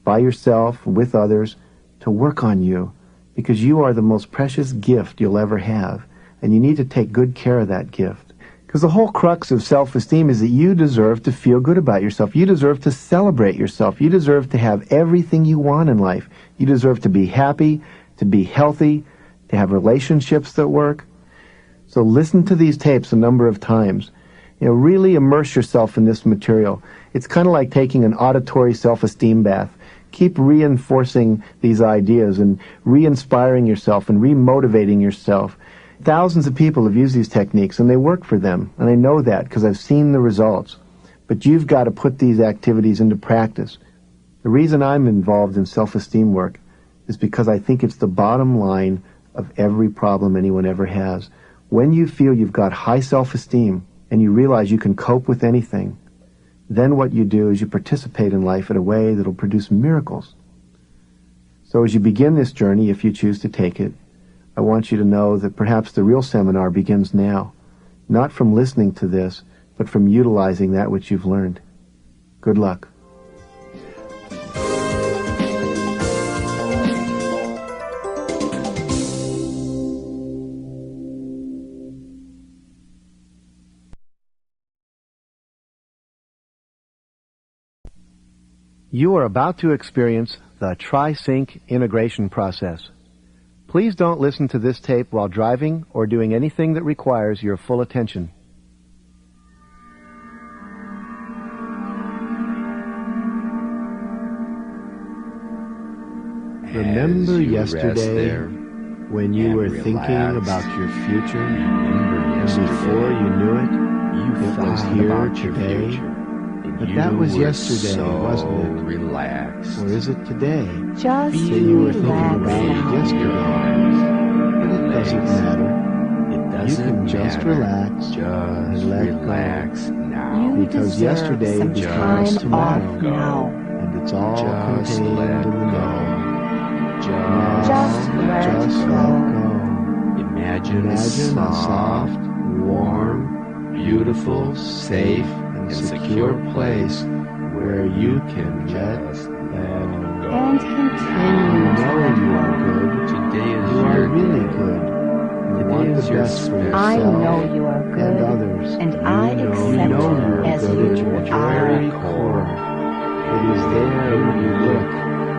[SPEAKER 1] by yourself, with others, to work on you, because you are the most precious gift you'll ever have, and you need to take good care of that gift. Because the whole crux of self-esteem is that you deserve to feel good about yourself. You deserve to celebrate yourself. You deserve to have everything you want in life. You deserve to be happy, to be healthy, to have relationships that work. So listen to these tapes a number of times. Really immerse yourself in this material. It's kind of like taking an auditory self-esteem bath. Keep reinforcing these ideas and re-inspiring yourself and re-motivating yourself. Thousands of people have used these techniques and they work for them, and I know that because I've seen the results. But you've got to put these activities into practice. The reason I'm involved in self-esteem work is because I think it's the bottom line of every problem anyone ever has. When you feel you've got high self-esteem and you realize you can cope with anything, then what you do is you participate in life in a way that will produce miracles. So as you begin this journey, if you choose to take it, I want you to know that perhaps the real seminar begins now, not from listening to this, but from utilizing that which you've learned. Good luck. You are about to experience the TriSync integration process. Please don't listen to this tape while driving or doing anything that requires your full attention. Remember yesterday when you were thinking about your future, and before you knew it, it was here today? But that was yesterday, wasn't it?
[SPEAKER 7] Relaxed.
[SPEAKER 1] Or is it today?
[SPEAKER 4] Just
[SPEAKER 1] That you were thinking
[SPEAKER 4] relax
[SPEAKER 1] about
[SPEAKER 4] now.
[SPEAKER 1] yesterday? But it doesn't matter.
[SPEAKER 7] It doesn't
[SPEAKER 1] You can just
[SPEAKER 7] matter.
[SPEAKER 1] relax
[SPEAKER 7] Just
[SPEAKER 1] and let
[SPEAKER 7] relax now.
[SPEAKER 4] You
[SPEAKER 1] because
[SPEAKER 4] deserve
[SPEAKER 1] yesterday
[SPEAKER 4] some
[SPEAKER 1] becomes
[SPEAKER 4] time
[SPEAKER 1] tomorrow.
[SPEAKER 4] off now.
[SPEAKER 1] And it's all
[SPEAKER 7] Just
[SPEAKER 1] contained
[SPEAKER 7] let
[SPEAKER 1] in the
[SPEAKER 7] go.
[SPEAKER 1] now.
[SPEAKER 4] Just let
[SPEAKER 1] Just
[SPEAKER 4] go.
[SPEAKER 1] let go.
[SPEAKER 7] Imagine a
[SPEAKER 1] Imagine a soft,
[SPEAKER 7] warm, beautiful, safe, and secure place
[SPEAKER 1] where you can just let go.
[SPEAKER 4] And
[SPEAKER 1] You
[SPEAKER 4] continue to
[SPEAKER 1] know
[SPEAKER 4] let
[SPEAKER 1] you are
[SPEAKER 4] go.
[SPEAKER 1] good.
[SPEAKER 7] Today is
[SPEAKER 1] You are
[SPEAKER 7] your
[SPEAKER 1] really
[SPEAKER 7] day.
[SPEAKER 1] good. You
[SPEAKER 7] Today
[SPEAKER 1] want
[SPEAKER 7] is
[SPEAKER 1] the
[SPEAKER 7] your
[SPEAKER 1] best for
[SPEAKER 7] special
[SPEAKER 1] yourself
[SPEAKER 4] I know you are
[SPEAKER 1] and
[SPEAKER 4] good,
[SPEAKER 1] others.
[SPEAKER 4] and I
[SPEAKER 1] You know
[SPEAKER 4] accept
[SPEAKER 1] you
[SPEAKER 4] you
[SPEAKER 1] are
[SPEAKER 4] as
[SPEAKER 1] good at
[SPEAKER 4] you
[SPEAKER 1] your
[SPEAKER 4] are.
[SPEAKER 1] very core. It is there when you look,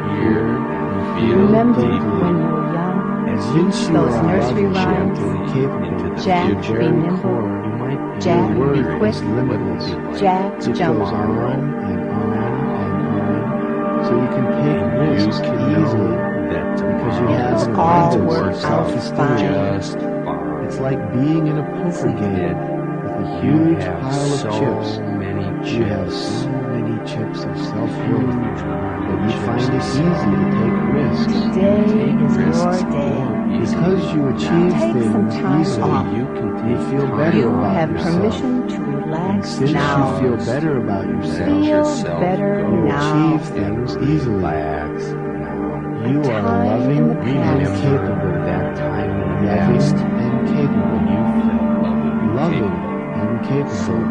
[SPEAKER 7] Hear and feel
[SPEAKER 4] Remember
[SPEAKER 7] deeply
[SPEAKER 4] when you were young,
[SPEAKER 7] as
[SPEAKER 1] since
[SPEAKER 7] you
[SPEAKER 1] you
[SPEAKER 4] those
[SPEAKER 1] are
[SPEAKER 4] nursery
[SPEAKER 1] loving,
[SPEAKER 4] rhymes,
[SPEAKER 1] gentle, and capable,
[SPEAKER 7] into the
[SPEAKER 4] Jack,
[SPEAKER 7] future.
[SPEAKER 4] be nimble,
[SPEAKER 1] core,
[SPEAKER 7] You might be
[SPEAKER 4] Jack, be
[SPEAKER 7] wondering
[SPEAKER 4] quick,
[SPEAKER 1] is limitless.
[SPEAKER 4] Jack,
[SPEAKER 1] It
[SPEAKER 4] jump
[SPEAKER 1] goes
[SPEAKER 4] on.
[SPEAKER 1] on and on and on, so you can take risks
[SPEAKER 7] You can
[SPEAKER 1] easily
[SPEAKER 7] know that
[SPEAKER 1] because you
[SPEAKER 4] It
[SPEAKER 1] have
[SPEAKER 4] will
[SPEAKER 1] an
[SPEAKER 4] all
[SPEAKER 1] abundance
[SPEAKER 4] work
[SPEAKER 1] of
[SPEAKER 4] out
[SPEAKER 1] self-esteem.
[SPEAKER 4] fine.
[SPEAKER 7] just fine.
[SPEAKER 1] It's like being in a poker game with a huge
[SPEAKER 7] You have
[SPEAKER 1] pile of
[SPEAKER 7] so
[SPEAKER 1] chips.
[SPEAKER 7] many
[SPEAKER 1] You have
[SPEAKER 7] chips.
[SPEAKER 1] so many chips of self-worth that you
[SPEAKER 7] Chips
[SPEAKER 1] find it
[SPEAKER 7] of
[SPEAKER 1] easy to take risks.
[SPEAKER 4] Today is your
[SPEAKER 7] risks
[SPEAKER 4] day.
[SPEAKER 7] more easily.
[SPEAKER 1] Because you achieve
[SPEAKER 4] Take some
[SPEAKER 1] things
[SPEAKER 4] time
[SPEAKER 1] easily,
[SPEAKER 4] off.
[SPEAKER 7] You can
[SPEAKER 1] you
[SPEAKER 7] take
[SPEAKER 1] feel
[SPEAKER 7] time
[SPEAKER 1] better
[SPEAKER 4] You
[SPEAKER 1] about
[SPEAKER 4] have
[SPEAKER 1] yourself.
[SPEAKER 4] permission to
[SPEAKER 1] And
[SPEAKER 4] relax
[SPEAKER 1] since
[SPEAKER 4] now.
[SPEAKER 1] you feel better about yourself,
[SPEAKER 4] Feel
[SPEAKER 7] yourself
[SPEAKER 4] better
[SPEAKER 7] go.
[SPEAKER 1] you
[SPEAKER 4] now.
[SPEAKER 1] achieve things easily.
[SPEAKER 7] Relax now.
[SPEAKER 1] You
[SPEAKER 4] A
[SPEAKER 1] are
[SPEAKER 4] time in
[SPEAKER 1] loving
[SPEAKER 4] the
[SPEAKER 1] and
[SPEAKER 4] past.
[SPEAKER 1] capable.
[SPEAKER 7] that time in the
[SPEAKER 1] Loving
[SPEAKER 7] past
[SPEAKER 1] and capable.
[SPEAKER 7] when you felt
[SPEAKER 1] Loving and capable.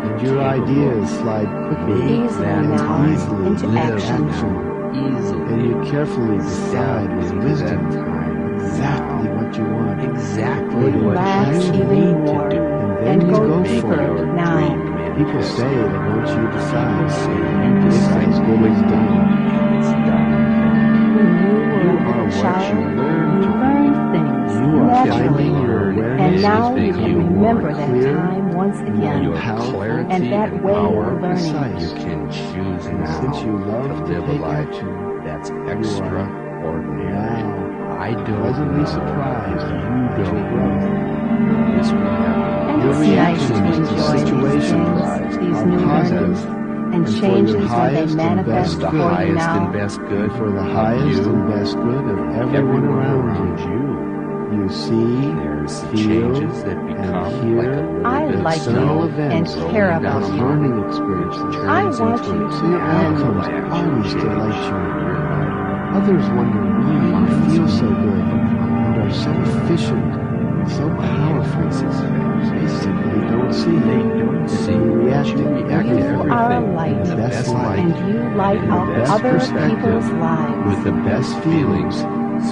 [SPEAKER 1] And your ideas slide quickly
[SPEAKER 4] Easily
[SPEAKER 1] and
[SPEAKER 4] now
[SPEAKER 1] easily
[SPEAKER 4] into action.
[SPEAKER 7] easily.
[SPEAKER 1] And you carefully decide with wisdom exactly what you want.
[SPEAKER 7] Exactly what
[SPEAKER 4] Relax
[SPEAKER 7] you
[SPEAKER 4] even
[SPEAKER 7] need
[SPEAKER 4] more.
[SPEAKER 7] to do.
[SPEAKER 1] And then
[SPEAKER 4] And
[SPEAKER 1] you
[SPEAKER 4] go
[SPEAKER 1] go
[SPEAKER 4] deeper
[SPEAKER 1] for it.
[SPEAKER 4] now.
[SPEAKER 1] People say that once you decide,
[SPEAKER 7] Say you
[SPEAKER 1] it's
[SPEAKER 7] decide
[SPEAKER 1] as good as done.
[SPEAKER 7] it's done.
[SPEAKER 4] When you were
[SPEAKER 7] You
[SPEAKER 4] a
[SPEAKER 7] are
[SPEAKER 4] little
[SPEAKER 7] what
[SPEAKER 4] child,
[SPEAKER 7] you learned
[SPEAKER 4] you
[SPEAKER 7] to
[SPEAKER 4] learned things
[SPEAKER 1] You are
[SPEAKER 4] naturally.
[SPEAKER 1] finding your
[SPEAKER 4] And
[SPEAKER 1] awareness
[SPEAKER 4] now
[SPEAKER 1] is
[SPEAKER 4] you
[SPEAKER 1] becoming
[SPEAKER 4] can
[SPEAKER 1] more
[SPEAKER 4] remember that
[SPEAKER 1] clear,
[SPEAKER 4] time once
[SPEAKER 1] more
[SPEAKER 4] again.
[SPEAKER 7] Your
[SPEAKER 1] powerful,
[SPEAKER 7] clarity
[SPEAKER 4] And that
[SPEAKER 7] and
[SPEAKER 4] way of
[SPEAKER 7] power,
[SPEAKER 4] learning.
[SPEAKER 7] you can choose
[SPEAKER 1] And
[SPEAKER 7] now
[SPEAKER 1] since you love
[SPEAKER 7] to
[SPEAKER 1] to
[SPEAKER 7] live a
[SPEAKER 1] take
[SPEAKER 7] life
[SPEAKER 1] action,
[SPEAKER 7] that's
[SPEAKER 1] now
[SPEAKER 7] extraordinary. I don't
[SPEAKER 1] pleasantly
[SPEAKER 7] know.
[SPEAKER 1] surprised
[SPEAKER 7] You
[SPEAKER 1] at your
[SPEAKER 7] don't
[SPEAKER 1] growth.
[SPEAKER 7] know. This will happen.
[SPEAKER 4] And
[SPEAKER 1] Your
[SPEAKER 4] it's nice
[SPEAKER 1] reactions
[SPEAKER 4] to
[SPEAKER 1] to
[SPEAKER 4] enjoy these
[SPEAKER 1] situations
[SPEAKER 4] things, these
[SPEAKER 1] are
[SPEAKER 4] new
[SPEAKER 1] positive.
[SPEAKER 4] learnings, and
[SPEAKER 1] And for your
[SPEAKER 4] changes when they
[SPEAKER 1] highest and
[SPEAKER 4] manifest
[SPEAKER 1] best
[SPEAKER 7] The
[SPEAKER 1] good.
[SPEAKER 4] for you
[SPEAKER 7] highest
[SPEAKER 4] now.
[SPEAKER 7] and best good
[SPEAKER 1] For the
[SPEAKER 7] of
[SPEAKER 1] highest
[SPEAKER 7] you,
[SPEAKER 1] and best good of everyone around you. You see,
[SPEAKER 7] There's
[SPEAKER 1] feel,
[SPEAKER 7] changes that become
[SPEAKER 1] hear
[SPEAKER 7] like a little
[SPEAKER 4] I
[SPEAKER 7] bit of
[SPEAKER 4] like
[SPEAKER 7] snow
[SPEAKER 4] you and
[SPEAKER 1] events
[SPEAKER 4] care
[SPEAKER 7] rolling
[SPEAKER 4] about
[SPEAKER 7] down
[SPEAKER 1] as
[SPEAKER 7] a
[SPEAKER 4] you.
[SPEAKER 1] learning experiences.
[SPEAKER 4] I
[SPEAKER 7] turns
[SPEAKER 4] want
[SPEAKER 7] into
[SPEAKER 4] you
[SPEAKER 7] an
[SPEAKER 4] to
[SPEAKER 1] So your
[SPEAKER 4] win.
[SPEAKER 1] outcomes
[SPEAKER 7] avalanche
[SPEAKER 1] always
[SPEAKER 7] change
[SPEAKER 1] delight
[SPEAKER 7] in
[SPEAKER 1] you.
[SPEAKER 7] your life.
[SPEAKER 1] Others wonder why you feel so good and are so efficient and so powerful. They simply don't see.
[SPEAKER 7] They don't see
[SPEAKER 1] You react
[SPEAKER 7] you
[SPEAKER 1] to
[SPEAKER 7] react to
[SPEAKER 1] everything
[SPEAKER 4] You are a
[SPEAKER 7] everything
[SPEAKER 4] light,
[SPEAKER 7] in the best light,
[SPEAKER 4] and you light
[SPEAKER 7] in the
[SPEAKER 4] up
[SPEAKER 7] best
[SPEAKER 4] other
[SPEAKER 7] perspective,
[SPEAKER 4] people's lives.
[SPEAKER 7] with the best feelings,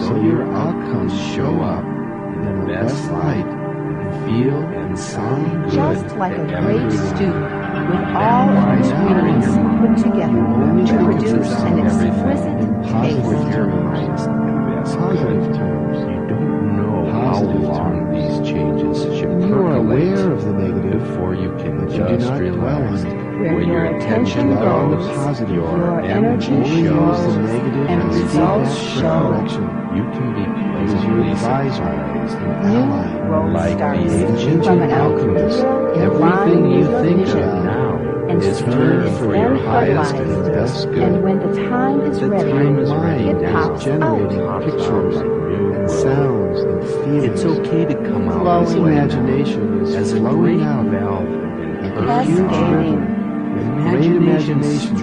[SPEAKER 7] so your outcomes show up in the best light and feel and sound good
[SPEAKER 4] Just like a
[SPEAKER 7] to
[SPEAKER 4] great
[SPEAKER 7] everyone.
[SPEAKER 4] stew, with
[SPEAKER 7] That
[SPEAKER 4] all of
[SPEAKER 7] wise
[SPEAKER 4] its
[SPEAKER 7] water in
[SPEAKER 4] ingredients
[SPEAKER 7] your mouth.
[SPEAKER 4] put together
[SPEAKER 1] only
[SPEAKER 4] to
[SPEAKER 1] focus
[SPEAKER 4] produce
[SPEAKER 1] on
[SPEAKER 4] an
[SPEAKER 7] everything
[SPEAKER 4] exquisite
[SPEAKER 1] in positive
[SPEAKER 7] with
[SPEAKER 4] taste.
[SPEAKER 7] your
[SPEAKER 1] terms.
[SPEAKER 7] highest and best
[SPEAKER 1] Positive
[SPEAKER 7] good.
[SPEAKER 1] terms.
[SPEAKER 7] You don't know how
[SPEAKER 1] Positive
[SPEAKER 7] long
[SPEAKER 1] terms.
[SPEAKER 7] these changes should
[SPEAKER 1] You are
[SPEAKER 7] percolate
[SPEAKER 1] aware of the negative,
[SPEAKER 7] before you can
[SPEAKER 1] but you do
[SPEAKER 7] just
[SPEAKER 1] not dwell
[SPEAKER 7] relax.
[SPEAKER 1] on it.
[SPEAKER 4] Where your attention
[SPEAKER 1] Dwell on the
[SPEAKER 4] goes,
[SPEAKER 1] positive.
[SPEAKER 4] your energy
[SPEAKER 1] Only use the
[SPEAKER 4] shows,
[SPEAKER 1] negative
[SPEAKER 4] and
[SPEAKER 1] as
[SPEAKER 4] results
[SPEAKER 1] feedback for
[SPEAKER 4] show.
[SPEAKER 1] correction.
[SPEAKER 7] You can be
[SPEAKER 1] It is your
[SPEAKER 7] pleasantly
[SPEAKER 1] advisor
[SPEAKER 7] surprised.
[SPEAKER 1] and
[SPEAKER 4] New
[SPEAKER 1] ally.
[SPEAKER 4] road
[SPEAKER 7] Like the
[SPEAKER 4] starts
[SPEAKER 7] ancient
[SPEAKER 4] from an
[SPEAKER 7] alchemist,
[SPEAKER 4] alchemist in line
[SPEAKER 7] everything you
[SPEAKER 4] with your
[SPEAKER 7] think
[SPEAKER 4] vision,
[SPEAKER 7] of now
[SPEAKER 4] and
[SPEAKER 7] is
[SPEAKER 4] steam
[SPEAKER 7] heard
[SPEAKER 4] is
[SPEAKER 7] for your
[SPEAKER 4] then
[SPEAKER 7] highest and
[SPEAKER 4] fertilized.
[SPEAKER 7] best
[SPEAKER 4] And
[SPEAKER 7] good.
[SPEAKER 4] when the time is
[SPEAKER 7] The
[SPEAKER 4] ready,
[SPEAKER 7] time is ready
[SPEAKER 4] it
[SPEAKER 7] now.
[SPEAKER 4] pops
[SPEAKER 1] generating
[SPEAKER 4] out.
[SPEAKER 1] pictures and sounds and feelings.
[SPEAKER 7] It's okay to come out
[SPEAKER 4] Flowing.
[SPEAKER 7] this
[SPEAKER 1] This
[SPEAKER 7] way
[SPEAKER 1] imagination is
[SPEAKER 7] as a
[SPEAKER 1] flowing
[SPEAKER 7] great
[SPEAKER 1] out
[SPEAKER 7] valve
[SPEAKER 1] like
[SPEAKER 7] and
[SPEAKER 1] a huge
[SPEAKER 4] Cascading.
[SPEAKER 1] river with great imaginations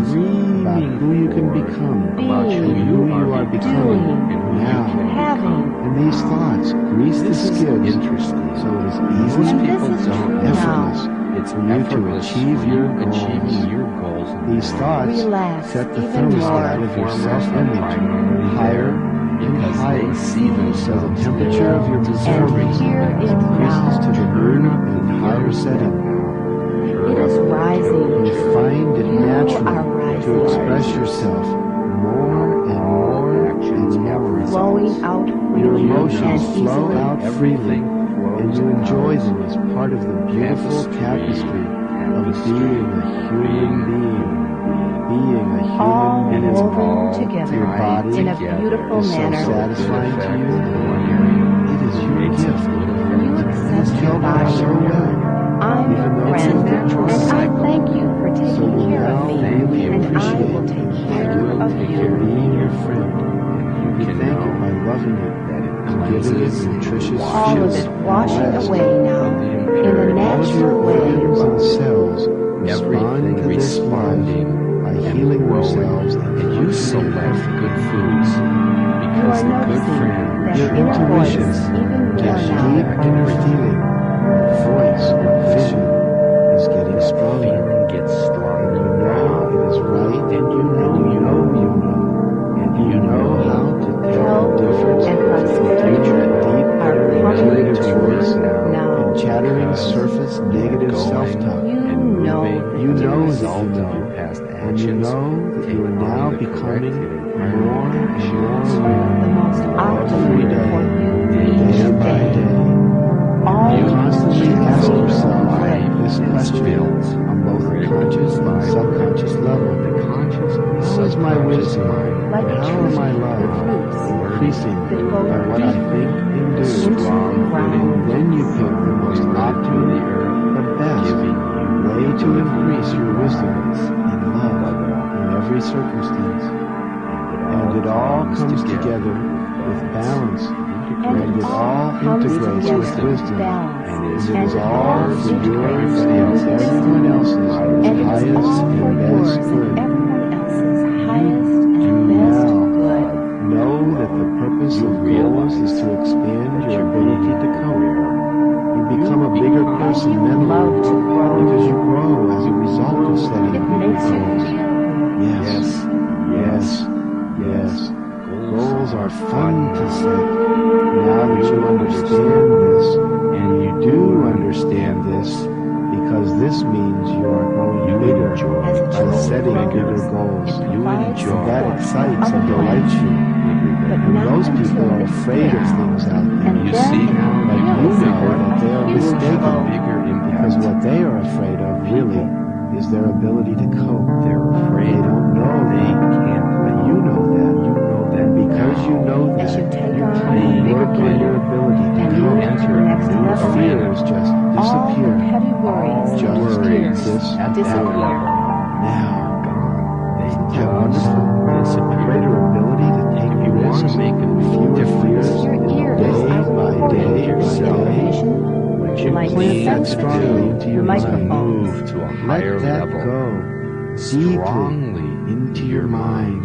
[SPEAKER 1] about who you can become,
[SPEAKER 7] about who
[SPEAKER 4] Being.
[SPEAKER 7] you are
[SPEAKER 1] becoming
[SPEAKER 4] Doing.
[SPEAKER 7] and who you
[SPEAKER 1] now.
[SPEAKER 7] can
[SPEAKER 4] Having.
[SPEAKER 1] And these thoughts grease the
[SPEAKER 7] This is
[SPEAKER 1] skids
[SPEAKER 7] interesting.
[SPEAKER 1] so it is
[SPEAKER 7] Most
[SPEAKER 1] easy,
[SPEAKER 4] And this
[SPEAKER 7] people
[SPEAKER 4] is
[SPEAKER 7] don't
[SPEAKER 4] true
[SPEAKER 7] know.
[SPEAKER 1] effortless
[SPEAKER 7] It's
[SPEAKER 1] for you to
[SPEAKER 7] effortless
[SPEAKER 1] achieve
[SPEAKER 7] for
[SPEAKER 1] your
[SPEAKER 7] you achieving
[SPEAKER 1] goals.
[SPEAKER 7] your goals.
[SPEAKER 1] These thoughts
[SPEAKER 4] Relax
[SPEAKER 1] set the
[SPEAKER 4] even
[SPEAKER 1] thermostat
[SPEAKER 4] more.
[SPEAKER 1] of your self-image higher and
[SPEAKER 7] because
[SPEAKER 1] higher,
[SPEAKER 7] they see
[SPEAKER 1] so the
[SPEAKER 7] themselves
[SPEAKER 1] temperature of your
[SPEAKER 4] And
[SPEAKER 1] performance
[SPEAKER 4] here is
[SPEAKER 1] increases to
[SPEAKER 4] now.
[SPEAKER 1] the moon and higher setting.
[SPEAKER 4] It is rising.
[SPEAKER 1] You find it
[SPEAKER 4] You
[SPEAKER 1] natural
[SPEAKER 4] are
[SPEAKER 1] to
[SPEAKER 4] rising.
[SPEAKER 1] express yourself more and more and more.
[SPEAKER 4] Flowing out freely
[SPEAKER 1] Your
[SPEAKER 4] and
[SPEAKER 1] emotions flow
[SPEAKER 4] easily.
[SPEAKER 1] out freely, and you enjoy them as part of the beautiful tapestry of being a human being. Being a
[SPEAKER 4] All
[SPEAKER 1] human being.
[SPEAKER 4] woven together
[SPEAKER 1] Your body
[SPEAKER 4] in a beautiful
[SPEAKER 1] is so
[SPEAKER 4] manner.
[SPEAKER 1] satisfying to you. It is your gift.
[SPEAKER 4] You accept your
[SPEAKER 1] Tell me
[SPEAKER 4] body.
[SPEAKER 1] so well.
[SPEAKER 4] I'm your
[SPEAKER 1] Even though it's a
[SPEAKER 4] friend,
[SPEAKER 1] natural
[SPEAKER 4] and I
[SPEAKER 1] cycle.
[SPEAKER 4] thank you for
[SPEAKER 1] So
[SPEAKER 4] taking
[SPEAKER 1] you
[SPEAKER 4] care
[SPEAKER 1] now
[SPEAKER 4] of me,
[SPEAKER 1] really
[SPEAKER 4] and I
[SPEAKER 1] appreciate
[SPEAKER 4] will take care
[SPEAKER 1] you
[SPEAKER 4] of
[SPEAKER 1] for
[SPEAKER 4] you.
[SPEAKER 1] being your friend. You thank it by loving it and giving it nutritious
[SPEAKER 4] All of
[SPEAKER 1] shoots
[SPEAKER 4] it washing
[SPEAKER 1] and rest.
[SPEAKER 4] away now in a
[SPEAKER 1] All of your
[SPEAKER 4] natural way.
[SPEAKER 1] organs and cells respond
[SPEAKER 7] Everything
[SPEAKER 1] to this life
[SPEAKER 7] responding
[SPEAKER 1] by
[SPEAKER 7] and
[SPEAKER 1] healing
[SPEAKER 7] growing,
[SPEAKER 1] themselves
[SPEAKER 7] and you select good foods
[SPEAKER 4] You
[SPEAKER 7] because
[SPEAKER 4] are
[SPEAKER 7] the good
[SPEAKER 4] noticing
[SPEAKER 7] friend
[SPEAKER 4] that
[SPEAKER 1] Your
[SPEAKER 4] inner voice
[SPEAKER 1] intuition
[SPEAKER 4] even more
[SPEAKER 1] gets deep
[SPEAKER 4] now.
[SPEAKER 1] inner feeling, voice, vision is getting stronger.
[SPEAKER 7] feeling gets
[SPEAKER 1] And
[SPEAKER 7] stronger.
[SPEAKER 1] you know it is right, and you know, and you know how to tell
[SPEAKER 4] Health
[SPEAKER 1] the difference
[SPEAKER 4] and
[SPEAKER 1] between
[SPEAKER 4] prosperity
[SPEAKER 1] your deep
[SPEAKER 4] are
[SPEAKER 1] inner
[SPEAKER 4] coming
[SPEAKER 1] intuitive
[SPEAKER 4] to
[SPEAKER 1] voice
[SPEAKER 4] you now.
[SPEAKER 1] and chattering
[SPEAKER 7] Because
[SPEAKER 1] surface negative
[SPEAKER 7] going
[SPEAKER 1] self-talk.
[SPEAKER 4] You
[SPEAKER 7] and
[SPEAKER 4] know
[SPEAKER 7] moving
[SPEAKER 4] that
[SPEAKER 1] You
[SPEAKER 7] as a
[SPEAKER 1] know that
[SPEAKER 7] result
[SPEAKER 1] you
[SPEAKER 7] of
[SPEAKER 1] know,
[SPEAKER 7] your past
[SPEAKER 1] and you
[SPEAKER 7] actions,
[SPEAKER 1] know that
[SPEAKER 7] take
[SPEAKER 1] you are now
[SPEAKER 7] on the
[SPEAKER 1] becoming
[SPEAKER 7] corrected
[SPEAKER 1] more and more
[SPEAKER 7] actions
[SPEAKER 1] aware
[SPEAKER 4] the most optimum
[SPEAKER 1] every day,
[SPEAKER 4] for you
[SPEAKER 1] day
[SPEAKER 4] each
[SPEAKER 1] by
[SPEAKER 4] day.
[SPEAKER 1] day.
[SPEAKER 4] All
[SPEAKER 1] You constantly ask
[SPEAKER 4] choosing
[SPEAKER 1] yourself
[SPEAKER 4] good.
[SPEAKER 1] this question on both the conscious and subconscious level. How is my wisdom
[SPEAKER 4] Like
[SPEAKER 1] and
[SPEAKER 4] a
[SPEAKER 1] how are
[SPEAKER 4] tree
[SPEAKER 1] my
[SPEAKER 4] with
[SPEAKER 1] love
[SPEAKER 4] roots
[SPEAKER 1] increasing
[SPEAKER 4] that go
[SPEAKER 1] by what I
[SPEAKER 4] deep
[SPEAKER 1] think and do?
[SPEAKER 4] into the ground.
[SPEAKER 1] Then you pick the most optimal, the best way to increase your wisdom and love in every circumstance. And it all comes together with balance, and it all integrates with wisdom. And it is all for yours and everyone else's
[SPEAKER 4] And it's
[SPEAKER 1] highest
[SPEAKER 4] all for
[SPEAKER 1] and
[SPEAKER 4] yours
[SPEAKER 1] best
[SPEAKER 4] and
[SPEAKER 1] good.
[SPEAKER 4] everyone else's highest
[SPEAKER 1] Do
[SPEAKER 4] and best
[SPEAKER 1] now
[SPEAKER 4] good.
[SPEAKER 1] know that the purpose of goals is to expand your ability to cope. You become a bigger person
[SPEAKER 4] You
[SPEAKER 1] mentally
[SPEAKER 4] love to grow.
[SPEAKER 1] because you grow as a result of setting
[SPEAKER 4] It
[SPEAKER 1] bigger
[SPEAKER 4] makes you
[SPEAKER 1] goals.
[SPEAKER 4] feel good.
[SPEAKER 1] Yes. Goals are fun to set. Now that you understand this, and you do understand this, because this means you are growing bigger
[SPEAKER 4] As it
[SPEAKER 1] by setting
[SPEAKER 4] grows,
[SPEAKER 1] bigger goals.
[SPEAKER 4] it provides
[SPEAKER 1] And that
[SPEAKER 4] support
[SPEAKER 1] excites
[SPEAKER 4] for
[SPEAKER 1] and
[SPEAKER 4] other
[SPEAKER 1] delights you.
[SPEAKER 4] But
[SPEAKER 1] And
[SPEAKER 4] not
[SPEAKER 1] most
[SPEAKER 4] until
[SPEAKER 1] people are
[SPEAKER 4] it's
[SPEAKER 1] afraid of
[SPEAKER 4] there.
[SPEAKER 1] things out there.
[SPEAKER 4] And
[SPEAKER 7] You
[SPEAKER 4] then
[SPEAKER 7] see
[SPEAKER 4] it
[SPEAKER 7] now
[SPEAKER 4] can
[SPEAKER 7] that
[SPEAKER 4] really
[SPEAKER 1] You know
[SPEAKER 4] support
[SPEAKER 1] that they
[SPEAKER 4] a
[SPEAKER 1] are
[SPEAKER 4] huge
[SPEAKER 1] mistaken
[SPEAKER 4] goal.
[SPEAKER 7] bigger
[SPEAKER 1] because
[SPEAKER 7] impact.
[SPEAKER 1] what they are afraid of really is their ability to cope.
[SPEAKER 7] They're afraid
[SPEAKER 1] They don't know
[SPEAKER 7] they
[SPEAKER 1] that,
[SPEAKER 7] can't,
[SPEAKER 1] but you know that.
[SPEAKER 7] and
[SPEAKER 1] Because you know that,
[SPEAKER 4] As you take
[SPEAKER 1] you
[SPEAKER 4] on
[SPEAKER 1] can
[SPEAKER 4] bigger
[SPEAKER 1] work on your ability to
[SPEAKER 4] and
[SPEAKER 1] cope.
[SPEAKER 4] move to the next
[SPEAKER 1] Your
[SPEAKER 4] level,
[SPEAKER 1] fears just
[SPEAKER 4] all the
[SPEAKER 1] disappear.
[SPEAKER 4] petty worries
[SPEAKER 1] Just
[SPEAKER 4] and fears
[SPEAKER 1] disappear.
[SPEAKER 4] disappear.
[SPEAKER 1] Now,
[SPEAKER 7] they
[SPEAKER 1] isn't that
[SPEAKER 7] just
[SPEAKER 1] wonderful?
[SPEAKER 7] disappear.
[SPEAKER 1] Greater ability to take
[SPEAKER 7] If you want
[SPEAKER 1] risks,
[SPEAKER 7] to make a
[SPEAKER 1] fewer
[SPEAKER 7] difference,
[SPEAKER 1] fears,
[SPEAKER 4] Your ears
[SPEAKER 1] day
[SPEAKER 4] are
[SPEAKER 1] by
[SPEAKER 4] recording
[SPEAKER 1] day
[SPEAKER 4] this
[SPEAKER 1] by day.
[SPEAKER 4] information. You might
[SPEAKER 1] Plant that
[SPEAKER 4] send it
[SPEAKER 1] strongly into
[SPEAKER 4] to
[SPEAKER 1] your
[SPEAKER 4] the
[SPEAKER 1] mind.
[SPEAKER 4] microphone.
[SPEAKER 7] move to a higher
[SPEAKER 1] Let that
[SPEAKER 7] level.
[SPEAKER 1] go
[SPEAKER 7] Strongly
[SPEAKER 1] deeply into your mind.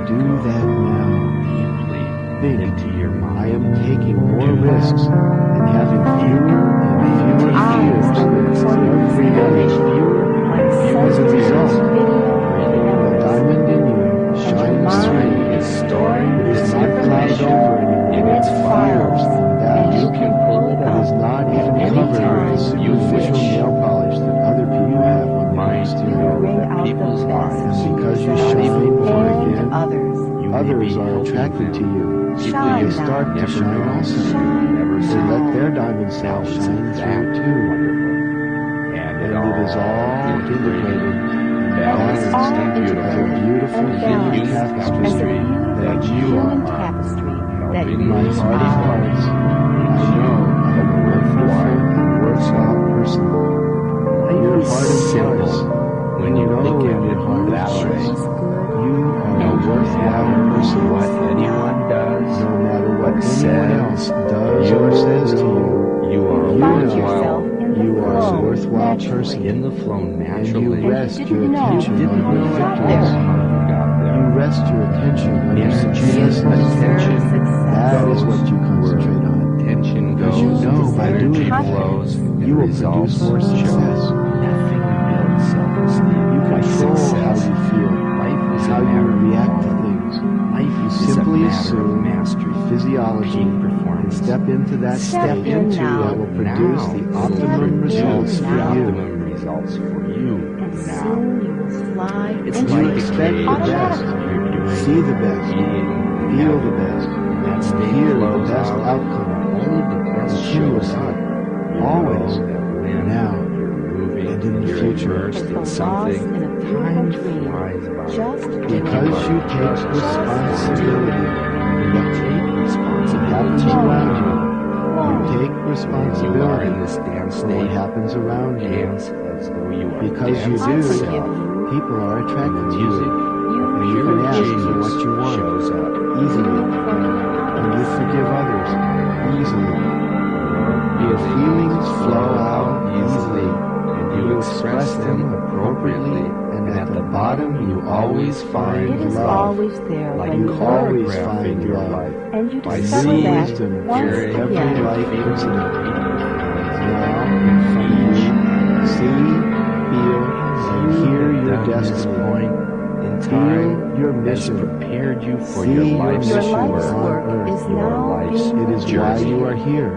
[SPEAKER 1] Do that now.
[SPEAKER 7] Deeply
[SPEAKER 1] Think,
[SPEAKER 7] into your mind.
[SPEAKER 1] I am taking more risks and having fewer and fewer
[SPEAKER 4] Eyes
[SPEAKER 1] fears
[SPEAKER 4] are recording this
[SPEAKER 1] every day.
[SPEAKER 4] information. Like
[SPEAKER 1] As a
[SPEAKER 4] sensors,
[SPEAKER 1] result,
[SPEAKER 4] video,
[SPEAKER 1] the
[SPEAKER 4] memories.
[SPEAKER 1] diamond in you
[SPEAKER 4] And your
[SPEAKER 1] shines
[SPEAKER 4] mind
[SPEAKER 1] through.
[SPEAKER 4] is storing
[SPEAKER 1] It
[SPEAKER 4] this
[SPEAKER 1] is not clouded
[SPEAKER 4] information
[SPEAKER 1] over anymore
[SPEAKER 4] in its
[SPEAKER 1] with
[SPEAKER 4] files,
[SPEAKER 1] fears that
[SPEAKER 4] and you can pull it
[SPEAKER 1] that
[SPEAKER 4] up
[SPEAKER 1] is not even
[SPEAKER 4] at any
[SPEAKER 1] covered
[SPEAKER 4] time
[SPEAKER 1] with the
[SPEAKER 4] you
[SPEAKER 1] superficial
[SPEAKER 4] wish.
[SPEAKER 1] nail polish that other people have on their
[SPEAKER 7] Mind
[SPEAKER 4] You
[SPEAKER 1] exterior.
[SPEAKER 4] bring out the
[SPEAKER 7] people's
[SPEAKER 4] best
[SPEAKER 7] lives.
[SPEAKER 1] And because you
[SPEAKER 4] in
[SPEAKER 1] shine
[SPEAKER 4] yourself
[SPEAKER 1] born
[SPEAKER 4] and
[SPEAKER 1] again,
[SPEAKER 4] others.
[SPEAKER 7] You may
[SPEAKER 1] others
[SPEAKER 7] be
[SPEAKER 1] are
[SPEAKER 7] helping
[SPEAKER 1] attracted to
[SPEAKER 7] them.
[SPEAKER 1] you.
[SPEAKER 4] Shine
[SPEAKER 1] You
[SPEAKER 4] now.
[SPEAKER 1] start to
[SPEAKER 7] Never
[SPEAKER 1] shine
[SPEAKER 7] know.
[SPEAKER 1] also.
[SPEAKER 4] Shine
[SPEAKER 7] Never
[SPEAKER 1] So
[SPEAKER 4] now.
[SPEAKER 1] let their diamond self
[SPEAKER 7] Now,
[SPEAKER 1] shine
[SPEAKER 7] isn't
[SPEAKER 1] through
[SPEAKER 7] that
[SPEAKER 1] too.
[SPEAKER 7] wonderful? And
[SPEAKER 1] And it is all integrated and
[SPEAKER 7] balanced
[SPEAKER 1] balanced
[SPEAKER 4] all
[SPEAKER 7] and
[SPEAKER 1] into a
[SPEAKER 4] integrated
[SPEAKER 1] beautiful
[SPEAKER 4] and
[SPEAKER 1] human
[SPEAKER 4] balanced as a
[SPEAKER 1] tapestry
[SPEAKER 4] beautiful
[SPEAKER 1] that you
[SPEAKER 4] human
[SPEAKER 1] are.
[SPEAKER 4] tapestry that
[SPEAKER 7] In
[SPEAKER 4] you
[SPEAKER 1] My heart of
[SPEAKER 4] are.
[SPEAKER 1] hearts, I know I am a wonderful and worthwhile person. Your heart of hearts
[SPEAKER 7] when you look at it that way,
[SPEAKER 6] You are
[SPEAKER 7] no
[SPEAKER 6] a worthwhile person.
[SPEAKER 7] what anyone does,
[SPEAKER 6] No matter what anyone
[SPEAKER 7] says,
[SPEAKER 6] else does or says to you,
[SPEAKER 7] you are
[SPEAKER 6] you
[SPEAKER 5] Find
[SPEAKER 6] know
[SPEAKER 5] yourself in the
[SPEAKER 6] you are a
[SPEAKER 5] flow
[SPEAKER 6] worthwhile
[SPEAKER 5] naturally.
[SPEAKER 6] person.
[SPEAKER 7] in the flow
[SPEAKER 6] And
[SPEAKER 7] naturally.
[SPEAKER 6] you rest
[SPEAKER 5] And
[SPEAKER 6] your
[SPEAKER 5] you didn't know
[SPEAKER 6] attention
[SPEAKER 7] You
[SPEAKER 6] on
[SPEAKER 7] didn't
[SPEAKER 6] your
[SPEAKER 7] know
[SPEAKER 5] got
[SPEAKER 6] victories.
[SPEAKER 5] there.
[SPEAKER 7] how you got
[SPEAKER 6] You
[SPEAKER 7] there.
[SPEAKER 6] rest your attention on your
[SPEAKER 7] Energy,
[SPEAKER 6] successes.
[SPEAKER 7] attention,
[SPEAKER 6] That is what you concentrate on.
[SPEAKER 7] attention
[SPEAKER 6] Because
[SPEAKER 7] goes,
[SPEAKER 6] you know by
[SPEAKER 7] energy
[SPEAKER 6] doing that,
[SPEAKER 7] flows, and
[SPEAKER 6] you will
[SPEAKER 7] results
[SPEAKER 6] produce more
[SPEAKER 7] show.
[SPEAKER 6] success.
[SPEAKER 7] Nothing builds self-esteem
[SPEAKER 6] You
[SPEAKER 7] like
[SPEAKER 6] control how
[SPEAKER 7] success.
[SPEAKER 6] you feel,
[SPEAKER 7] Life is
[SPEAKER 6] how
[SPEAKER 7] a
[SPEAKER 6] you
[SPEAKER 7] matter of
[SPEAKER 6] react to
[SPEAKER 7] quality.
[SPEAKER 6] things.
[SPEAKER 7] Life
[SPEAKER 6] You
[SPEAKER 7] is
[SPEAKER 6] simply
[SPEAKER 7] a matter of
[SPEAKER 6] assume
[SPEAKER 7] mastery,
[SPEAKER 6] physiology
[SPEAKER 7] peak
[SPEAKER 6] and
[SPEAKER 7] performance.
[SPEAKER 6] step into that
[SPEAKER 5] Step
[SPEAKER 6] state
[SPEAKER 5] in now.
[SPEAKER 6] that will produce
[SPEAKER 7] Now,
[SPEAKER 6] the
[SPEAKER 7] it will
[SPEAKER 6] optimum
[SPEAKER 7] produce
[SPEAKER 6] results
[SPEAKER 7] the
[SPEAKER 6] for you.
[SPEAKER 7] optimum results for you
[SPEAKER 5] And
[SPEAKER 7] now.
[SPEAKER 5] soon you will fly
[SPEAKER 7] It's
[SPEAKER 5] into
[SPEAKER 7] like
[SPEAKER 6] You
[SPEAKER 7] a
[SPEAKER 6] expect
[SPEAKER 7] cage.
[SPEAKER 6] the best,
[SPEAKER 7] You're doing,
[SPEAKER 6] see the best,
[SPEAKER 7] eating,
[SPEAKER 6] feel
[SPEAKER 7] having.
[SPEAKER 6] the best,
[SPEAKER 7] When that state
[SPEAKER 6] hear the
[SPEAKER 7] flows
[SPEAKER 6] best
[SPEAKER 7] out,
[SPEAKER 6] outcome.
[SPEAKER 7] only the best shows
[SPEAKER 6] Continuously,
[SPEAKER 7] up. You
[SPEAKER 6] always,
[SPEAKER 7] know that when
[SPEAKER 6] now,
[SPEAKER 7] you're moving,
[SPEAKER 6] and in the
[SPEAKER 7] you're
[SPEAKER 6] future.
[SPEAKER 7] immersed
[SPEAKER 5] as
[SPEAKER 7] in
[SPEAKER 5] the
[SPEAKER 7] something.
[SPEAKER 5] lost in a beautiful
[SPEAKER 7] Time
[SPEAKER 5] dream.
[SPEAKER 7] flies by.
[SPEAKER 5] Just
[SPEAKER 6] Because you take responsibility for what
[SPEAKER 7] Take
[SPEAKER 6] happens
[SPEAKER 7] responsibility.
[SPEAKER 6] around you. You take
[SPEAKER 7] You are
[SPEAKER 6] responsibility
[SPEAKER 7] in this dance
[SPEAKER 6] for what
[SPEAKER 7] state.
[SPEAKER 6] happens around you.
[SPEAKER 7] Dance as though you are
[SPEAKER 6] Because you
[SPEAKER 7] dancing
[SPEAKER 6] do,
[SPEAKER 7] yourself.
[SPEAKER 6] people are
[SPEAKER 7] And the
[SPEAKER 6] attracted to
[SPEAKER 7] music,
[SPEAKER 6] you.
[SPEAKER 7] and
[SPEAKER 6] you
[SPEAKER 7] your
[SPEAKER 6] can ask for
[SPEAKER 7] genius
[SPEAKER 6] what you want
[SPEAKER 7] shows up.
[SPEAKER 6] easily. And you forgive others easily. Your feelings flow out easily.
[SPEAKER 7] and you express them appropriately.
[SPEAKER 6] And at the bottom, you always find
[SPEAKER 5] it is
[SPEAKER 6] love.
[SPEAKER 5] always there
[SPEAKER 7] Like
[SPEAKER 5] when
[SPEAKER 6] You
[SPEAKER 5] you
[SPEAKER 6] always
[SPEAKER 5] look,
[SPEAKER 6] find
[SPEAKER 7] choreographing your
[SPEAKER 6] love.
[SPEAKER 7] life.
[SPEAKER 5] and you
[SPEAKER 7] by
[SPEAKER 5] discover
[SPEAKER 7] seeing
[SPEAKER 5] that
[SPEAKER 6] wisdom
[SPEAKER 5] once
[SPEAKER 7] hearing
[SPEAKER 6] every
[SPEAKER 5] again.
[SPEAKER 6] life
[SPEAKER 7] feeling
[SPEAKER 6] incident.
[SPEAKER 7] now
[SPEAKER 6] Now, in front of you, see, feel, and hear your
[SPEAKER 7] this
[SPEAKER 6] destiny.
[SPEAKER 7] point in
[SPEAKER 6] Feel
[SPEAKER 7] time
[SPEAKER 6] your
[SPEAKER 7] has
[SPEAKER 6] mission.
[SPEAKER 7] prepared you for
[SPEAKER 6] See
[SPEAKER 7] your
[SPEAKER 6] your
[SPEAKER 7] life's
[SPEAKER 5] Your
[SPEAKER 6] mission
[SPEAKER 5] life's
[SPEAKER 6] on
[SPEAKER 5] work
[SPEAKER 6] earth.
[SPEAKER 5] is
[SPEAKER 7] Your
[SPEAKER 5] now
[SPEAKER 7] life's
[SPEAKER 5] being
[SPEAKER 6] It is why
[SPEAKER 7] journey.
[SPEAKER 6] you are here.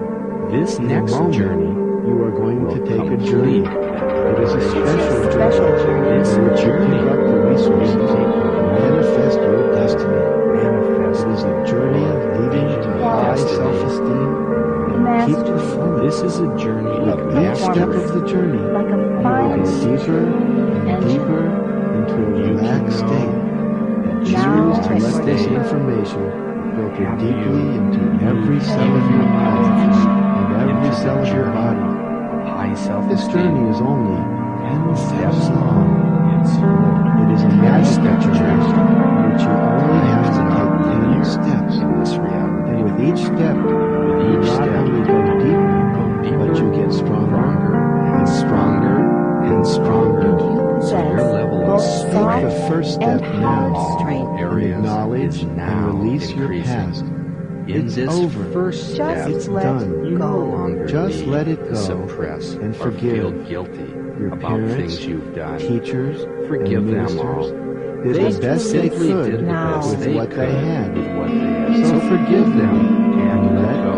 [SPEAKER 7] This
[SPEAKER 6] In a
[SPEAKER 7] next
[SPEAKER 6] moment,
[SPEAKER 7] journey
[SPEAKER 6] you are going
[SPEAKER 7] will
[SPEAKER 6] to take a
[SPEAKER 7] complete
[SPEAKER 6] journey. It is a
[SPEAKER 5] It's
[SPEAKER 6] special
[SPEAKER 5] a special journey.
[SPEAKER 7] This
[SPEAKER 6] in which you
[SPEAKER 7] journey
[SPEAKER 6] pick up the resources to manifest your destiny.
[SPEAKER 7] manifest.
[SPEAKER 6] It is a journey leading to high
[SPEAKER 7] Destiny.
[SPEAKER 6] self-esteem and peak
[SPEAKER 5] Mastery.
[SPEAKER 6] performance.
[SPEAKER 7] This is a journey of
[SPEAKER 6] With each step
[SPEAKER 7] mastery.
[SPEAKER 6] of the journey,
[SPEAKER 5] Like a
[SPEAKER 6] you will
[SPEAKER 5] fine
[SPEAKER 6] go deeper and
[SPEAKER 5] engine.
[SPEAKER 6] deeper into a relaxed state.
[SPEAKER 7] that
[SPEAKER 5] Now
[SPEAKER 6] Choose to
[SPEAKER 5] that
[SPEAKER 6] let
[SPEAKER 5] you're
[SPEAKER 6] this
[SPEAKER 5] deeper,
[SPEAKER 6] information filter
[SPEAKER 7] have
[SPEAKER 6] deeply
[SPEAKER 7] you
[SPEAKER 6] into every cell of
[SPEAKER 7] every
[SPEAKER 6] your mind and every
[SPEAKER 7] into the
[SPEAKER 6] cell of your
[SPEAKER 7] journey
[SPEAKER 6] body.
[SPEAKER 7] of high
[SPEAKER 6] This
[SPEAKER 7] self-esteem.
[SPEAKER 6] journey is only 10 steps
[SPEAKER 7] Steps
[SPEAKER 6] long.
[SPEAKER 7] It's
[SPEAKER 6] It is a magic
[SPEAKER 7] step
[SPEAKER 6] journey in which you only have to take 10
[SPEAKER 7] linear
[SPEAKER 6] steps.
[SPEAKER 7] in this reality.
[SPEAKER 6] And with each step,
[SPEAKER 7] With
[SPEAKER 6] you
[SPEAKER 7] each
[SPEAKER 6] not
[SPEAKER 7] step,
[SPEAKER 6] only go deeper,
[SPEAKER 7] deeper,
[SPEAKER 6] but you get stronger
[SPEAKER 7] and stronger and stronger.
[SPEAKER 5] and you
[SPEAKER 7] So your
[SPEAKER 5] possess
[SPEAKER 7] level of
[SPEAKER 5] both
[SPEAKER 6] Take
[SPEAKER 5] soft
[SPEAKER 6] the first
[SPEAKER 5] and
[SPEAKER 6] step
[SPEAKER 5] hard
[SPEAKER 6] now.
[SPEAKER 5] strength.
[SPEAKER 6] And
[SPEAKER 7] Areas
[SPEAKER 6] acknowledge
[SPEAKER 7] is
[SPEAKER 6] and
[SPEAKER 7] now
[SPEAKER 6] release your
[SPEAKER 7] increasing.
[SPEAKER 6] past.
[SPEAKER 7] In
[SPEAKER 6] It's
[SPEAKER 7] this
[SPEAKER 6] over.
[SPEAKER 7] first step,
[SPEAKER 5] Just
[SPEAKER 6] It's
[SPEAKER 5] let
[SPEAKER 6] done.
[SPEAKER 7] you no
[SPEAKER 5] go.
[SPEAKER 7] longer
[SPEAKER 6] Just
[SPEAKER 7] need
[SPEAKER 6] let it
[SPEAKER 7] to
[SPEAKER 6] go
[SPEAKER 7] suppress
[SPEAKER 6] and
[SPEAKER 7] or
[SPEAKER 6] forgive
[SPEAKER 7] feel guilty
[SPEAKER 6] your
[SPEAKER 7] about
[SPEAKER 6] parents,
[SPEAKER 7] things you've done.
[SPEAKER 6] teachers,
[SPEAKER 7] Forgive
[SPEAKER 6] and
[SPEAKER 7] them
[SPEAKER 6] ministers
[SPEAKER 7] all.
[SPEAKER 6] did
[SPEAKER 7] They
[SPEAKER 6] the best they
[SPEAKER 7] simply
[SPEAKER 6] could
[SPEAKER 7] did the
[SPEAKER 5] Now.
[SPEAKER 7] best
[SPEAKER 6] with
[SPEAKER 7] they
[SPEAKER 6] what
[SPEAKER 7] could
[SPEAKER 6] they had.
[SPEAKER 7] with what they had.
[SPEAKER 6] So forgive them
[SPEAKER 7] and
[SPEAKER 6] let go.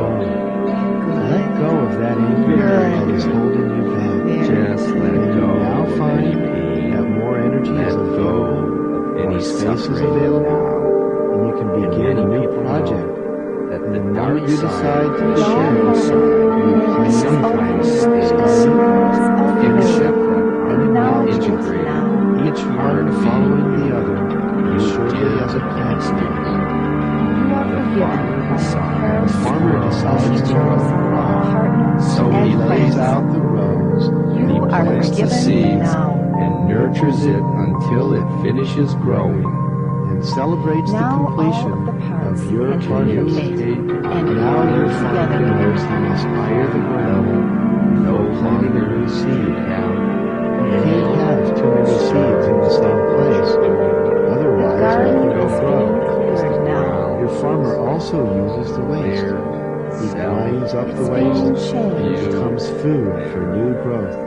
[SPEAKER 6] Let go of that anger
[SPEAKER 7] Very
[SPEAKER 6] that is
[SPEAKER 7] good.
[SPEAKER 6] holding you back.
[SPEAKER 7] Just let
[SPEAKER 6] And
[SPEAKER 7] go
[SPEAKER 6] you now
[SPEAKER 7] of any
[SPEAKER 6] find
[SPEAKER 7] pain.
[SPEAKER 6] that more energy
[SPEAKER 7] Let
[SPEAKER 6] is
[SPEAKER 7] go
[SPEAKER 6] available,
[SPEAKER 7] of
[SPEAKER 6] more
[SPEAKER 7] any
[SPEAKER 6] space is
[SPEAKER 7] suffering
[SPEAKER 6] available,
[SPEAKER 7] now.
[SPEAKER 6] and you can
[SPEAKER 7] And
[SPEAKER 6] begin
[SPEAKER 7] many
[SPEAKER 6] a new
[SPEAKER 7] people
[SPEAKER 6] project.
[SPEAKER 7] know that
[SPEAKER 6] And
[SPEAKER 7] the
[SPEAKER 6] the
[SPEAKER 7] dark
[SPEAKER 6] moment you
[SPEAKER 7] side,
[SPEAKER 6] decide to
[SPEAKER 7] the
[SPEAKER 6] share
[SPEAKER 7] shadow
[SPEAKER 6] this,
[SPEAKER 7] side,
[SPEAKER 6] you plan
[SPEAKER 7] sometimes
[SPEAKER 6] to
[SPEAKER 7] stays
[SPEAKER 6] start,
[SPEAKER 7] in a
[SPEAKER 6] finish it,
[SPEAKER 7] separate
[SPEAKER 6] and acknowledge it.
[SPEAKER 7] integrated.
[SPEAKER 6] Each one following the other, as surely as a plant stands.
[SPEAKER 5] You are forgiven by
[SPEAKER 6] The
[SPEAKER 5] the
[SPEAKER 6] farmer
[SPEAKER 5] parents,
[SPEAKER 6] decides to
[SPEAKER 5] teachers,
[SPEAKER 6] grow a crop,
[SPEAKER 5] partners,
[SPEAKER 7] So
[SPEAKER 6] he
[SPEAKER 5] and
[SPEAKER 6] lays
[SPEAKER 5] friends.
[SPEAKER 6] out the rows,
[SPEAKER 5] You
[SPEAKER 7] He
[SPEAKER 5] are
[SPEAKER 7] plants the
[SPEAKER 5] forgiven
[SPEAKER 7] seeds
[SPEAKER 5] now.
[SPEAKER 7] and nurtures it until it finishes growing.
[SPEAKER 6] and celebrates the
[SPEAKER 5] Now all
[SPEAKER 6] completion
[SPEAKER 5] of the parents
[SPEAKER 6] of your
[SPEAKER 5] can
[SPEAKER 6] harvest.
[SPEAKER 5] communicate and
[SPEAKER 6] Now
[SPEAKER 5] grow
[SPEAKER 6] your
[SPEAKER 5] together.
[SPEAKER 6] farmer knows he must hire the ground,
[SPEAKER 7] No
[SPEAKER 6] planting a
[SPEAKER 7] longer
[SPEAKER 6] new seed.
[SPEAKER 7] have
[SPEAKER 6] You can't have too many seeds in the same place,
[SPEAKER 5] The
[SPEAKER 6] otherwise
[SPEAKER 5] garden
[SPEAKER 6] nothing
[SPEAKER 5] is
[SPEAKER 6] will
[SPEAKER 5] being
[SPEAKER 6] grow.
[SPEAKER 5] cleared now.
[SPEAKER 6] Your farmer also uses the waste.
[SPEAKER 7] there,
[SPEAKER 6] He grinds up
[SPEAKER 5] It's
[SPEAKER 6] the
[SPEAKER 5] being
[SPEAKER 6] waste. It
[SPEAKER 5] changed.
[SPEAKER 6] becomes food for new growth.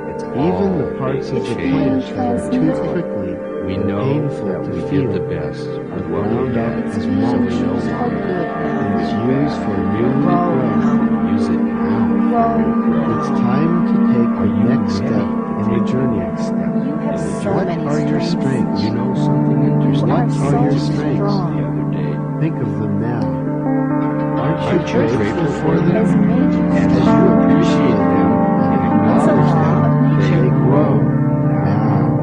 [SPEAKER 7] It's
[SPEAKER 6] Even
[SPEAKER 7] all
[SPEAKER 6] the parts of
[SPEAKER 7] being
[SPEAKER 6] the
[SPEAKER 7] changed.
[SPEAKER 6] plant that are too
[SPEAKER 5] transmuted.
[SPEAKER 6] prickly
[SPEAKER 7] We
[SPEAKER 6] or
[SPEAKER 7] know
[SPEAKER 6] painful
[SPEAKER 7] that
[SPEAKER 6] to
[SPEAKER 7] we
[SPEAKER 6] feel
[SPEAKER 7] did the best with what we
[SPEAKER 6] ground up
[SPEAKER 7] had,
[SPEAKER 6] as
[SPEAKER 5] It's
[SPEAKER 6] mulch
[SPEAKER 5] being
[SPEAKER 7] so we no
[SPEAKER 5] used for
[SPEAKER 7] longer
[SPEAKER 5] good
[SPEAKER 6] and
[SPEAKER 5] now.
[SPEAKER 6] is used for new
[SPEAKER 5] Grow
[SPEAKER 6] growth.
[SPEAKER 5] now.
[SPEAKER 7] use it now for new growth.
[SPEAKER 6] It's time to take the
[SPEAKER 7] you
[SPEAKER 6] next
[SPEAKER 7] ready
[SPEAKER 6] step
[SPEAKER 7] to
[SPEAKER 6] in the
[SPEAKER 7] take the
[SPEAKER 6] journey.
[SPEAKER 7] next step
[SPEAKER 5] You have
[SPEAKER 7] in the
[SPEAKER 5] so
[SPEAKER 7] journey?
[SPEAKER 6] What
[SPEAKER 5] many
[SPEAKER 6] are your strengths?
[SPEAKER 7] You know something
[SPEAKER 5] You
[SPEAKER 7] interesting?
[SPEAKER 6] What
[SPEAKER 5] are
[SPEAKER 6] are
[SPEAKER 5] so
[SPEAKER 6] your strengths?
[SPEAKER 5] strong.
[SPEAKER 7] The other day,
[SPEAKER 6] Think of them now. Aren't you
[SPEAKER 7] Aren't you
[SPEAKER 6] grateful for
[SPEAKER 5] Has
[SPEAKER 6] them?
[SPEAKER 5] made you
[SPEAKER 7] and as
[SPEAKER 5] strong.
[SPEAKER 7] you appreciate them and
[SPEAKER 5] It's a
[SPEAKER 7] acknowledge
[SPEAKER 5] law
[SPEAKER 7] them,
[SPEAKER 5] of
[SPEAKER 7] they
[SPEAKER 5] nature.
[SPEAKER 6] They grow
[SPEAKER 7] now.
[SPEAKER 6] now.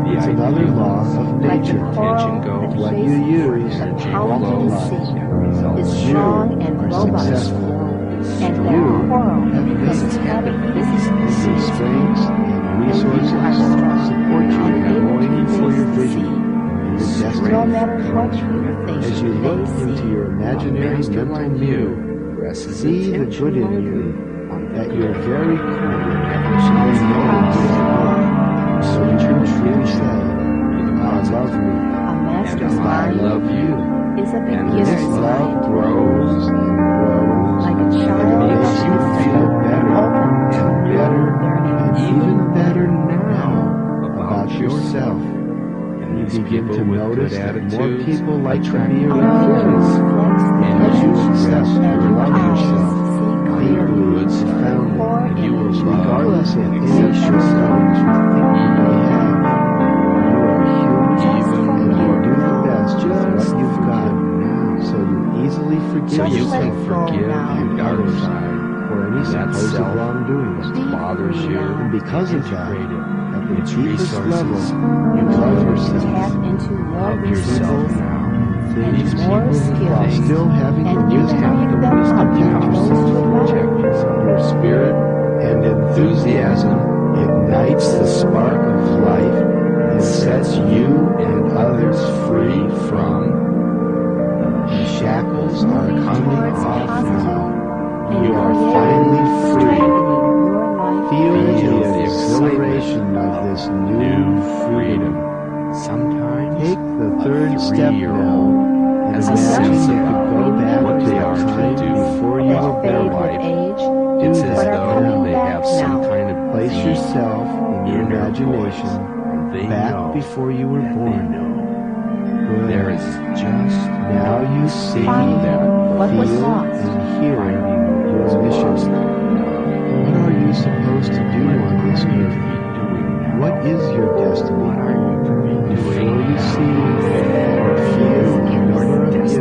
[SPEAKER 7] The
[SPEAKER 6] It's another
[SPEAKER 7] ideal
[SPEAKER 6] law of
[SPEAKER 5] Like the
[SPEAKER 6] nature.
[SPEAKER 7] Attention
[SPEAKER 5] coral
[SPEAKER 7] goes.
[SPEAKER 5] that
[SPEAKER 6] What
[SPEAKER 5] faces
[SPEAKER 6] you use
[SPEAKER 5] the
[SPEAKER 7] Energy
[SPEAKER 5] pounding
[SPEAKER 6] multiplies.
[SPEAKER 5] sea
[SPEAKER 7] and results
[SPEAKER 5] is
[SPEAKER 6] You
[SPEAKER 5] strong and
[SPEAKER 6] are
[SPEAKER 5] robust.
[SPEAKER 6] successful.
[SPEAKER 5] And
[SPEAKER 6] You
[SPEAKER 5] that coral
[SPEAKER 6] have
[SPEAKER 5] is
[SPEAKER 6] faith.
[SPEAKER 5] having
[SPEAKER 6] And
[SPEAKER 5] its
[SPEAKER 6] your strengths and
[SPEAKER 5] and you
[SPEAKER 6] resources
[SPEAKER 5] are strong.
[SPEAKER 6] support
[SPEAKER 4] Touch your face.
[SPEAKER 7] As you look into your imaginary mental mirror, see the good in you at your very core. So you can truly say, God love me,
[SPEAKER 4] A master's
[SPEAKER 7] and I
[SPEAKER 4] mind
[SPEAKER 7] love you.
[SPEAKER 4] is a
[SPEAKER 7] And this
[SPEAKER 4] beginner's
[SPEAKER 7] love
[SPEAKER 4] mind.
[SPEAKER 7] grows and grows.
[SPEAKER 4] Like a
[SPEAKER 7] It
[SPEAKER 4] child
[SPEAKER 7] makes you feel better and better and even better now about yourself. And you begin to notice that more people like to be around you. And as you accept and love yourself, Hebrews found that you will regardless of any shortcomings you think you may have. You are human and you do the best with what you've got now, so you easily forgive yourself and others for any supposed wrongdoing that bothers you. And because of that, at the deepest level, you love yourself.
[SPEAKER 4] Tap into more resources
[SPEAKER 7] Things
[SPEAKER 4] more
[SPEAKER 7] while
[SPEAKER 4] skills,
[SPEAKER 7] still having
[SPEAKER 4] and
[SPEAKER 7] the
[SPEAKER 4] you
[SPEAKER 7] wisdom
[SPEAKER 4] can pick them up
[SPEAKER 7] to
[SPEAKER 4] from those who
[SPEAKER 7] protect
[SPEAKER 4] admire.
[SPEAKER 7] yourself. Your spirit and enthusiasm ignites the spark of life and sets you and others free from the shackles are coming off now. You are finally free. Feel the exhilaration of this new freedom. Sometimes take the third step now and imagine you could go back to the time before you were born. It's as though they have some kind of place yourself in your imagination back before you were born. Good. There is just now you see that
[SPEAKER 4] what was
[SPEAKER 7] feel
[SPEAKER 4] lost.
[SPEAKER 7] and hear your mission. What are you supposed to do on this earth? What is your destiny? Before you see or feel a number of gifts,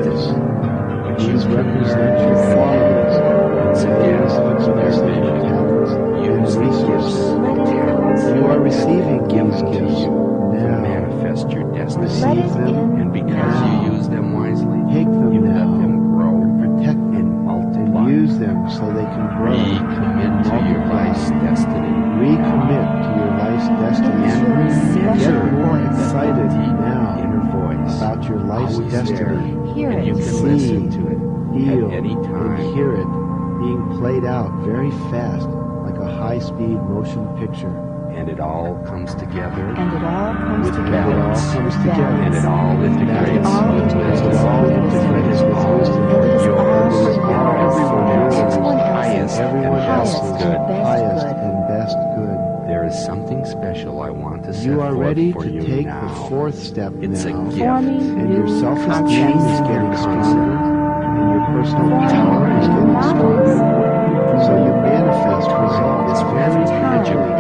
[SPEAKER 7] these represent your qualities and ways of expressing your talents and resources. You are receiving these gifts now. Manifest your destiny. Receive them, and because you use them wisely, take them you now. Let them grow, protect and multiply. Use them so they can grow. Recommit to your life's destiny. Recommit to your life's destiny. And get more excited now about your life's destiny.
[SPEAKER 4] Hear it.
[SPEAKER 7] You can listen to it, feel at any time, and hear it being played out very fast, like a high-speed motion picture. And it all comes together.
[SPEAKER 4] And it all comes
[SPEAKER 7] With
[SPEAKER 4] together.
[SPEAKER 7] balance. It all comes together. And it all integrates.
[SPEAKER 4] It all integrates.
[SPEAKER 7] It all integrates with wisdom.
[SPEAKER 4] It is all
[SPEAKER 7] Yours.
[SPEAKER 4] for yours.
[SPEAKER 7] Everyone else's.
[SPEAKER 4] Everyone else's.
[SPEAKER 7] Everyone
[SPEAKER 4] Highest
[SPEAKER 7] else's.
[SPEAKER 4] and best
[SPEAKER 7] Highest
[SPEAKER 4] good.
[SPEAKER 7] and best good. There is something special I want to set you are ready to take the fourth step it's now. It's a gift. And your self-esteem is getting stronger. And your personal power is getting stronger. So you manifest results very gradually.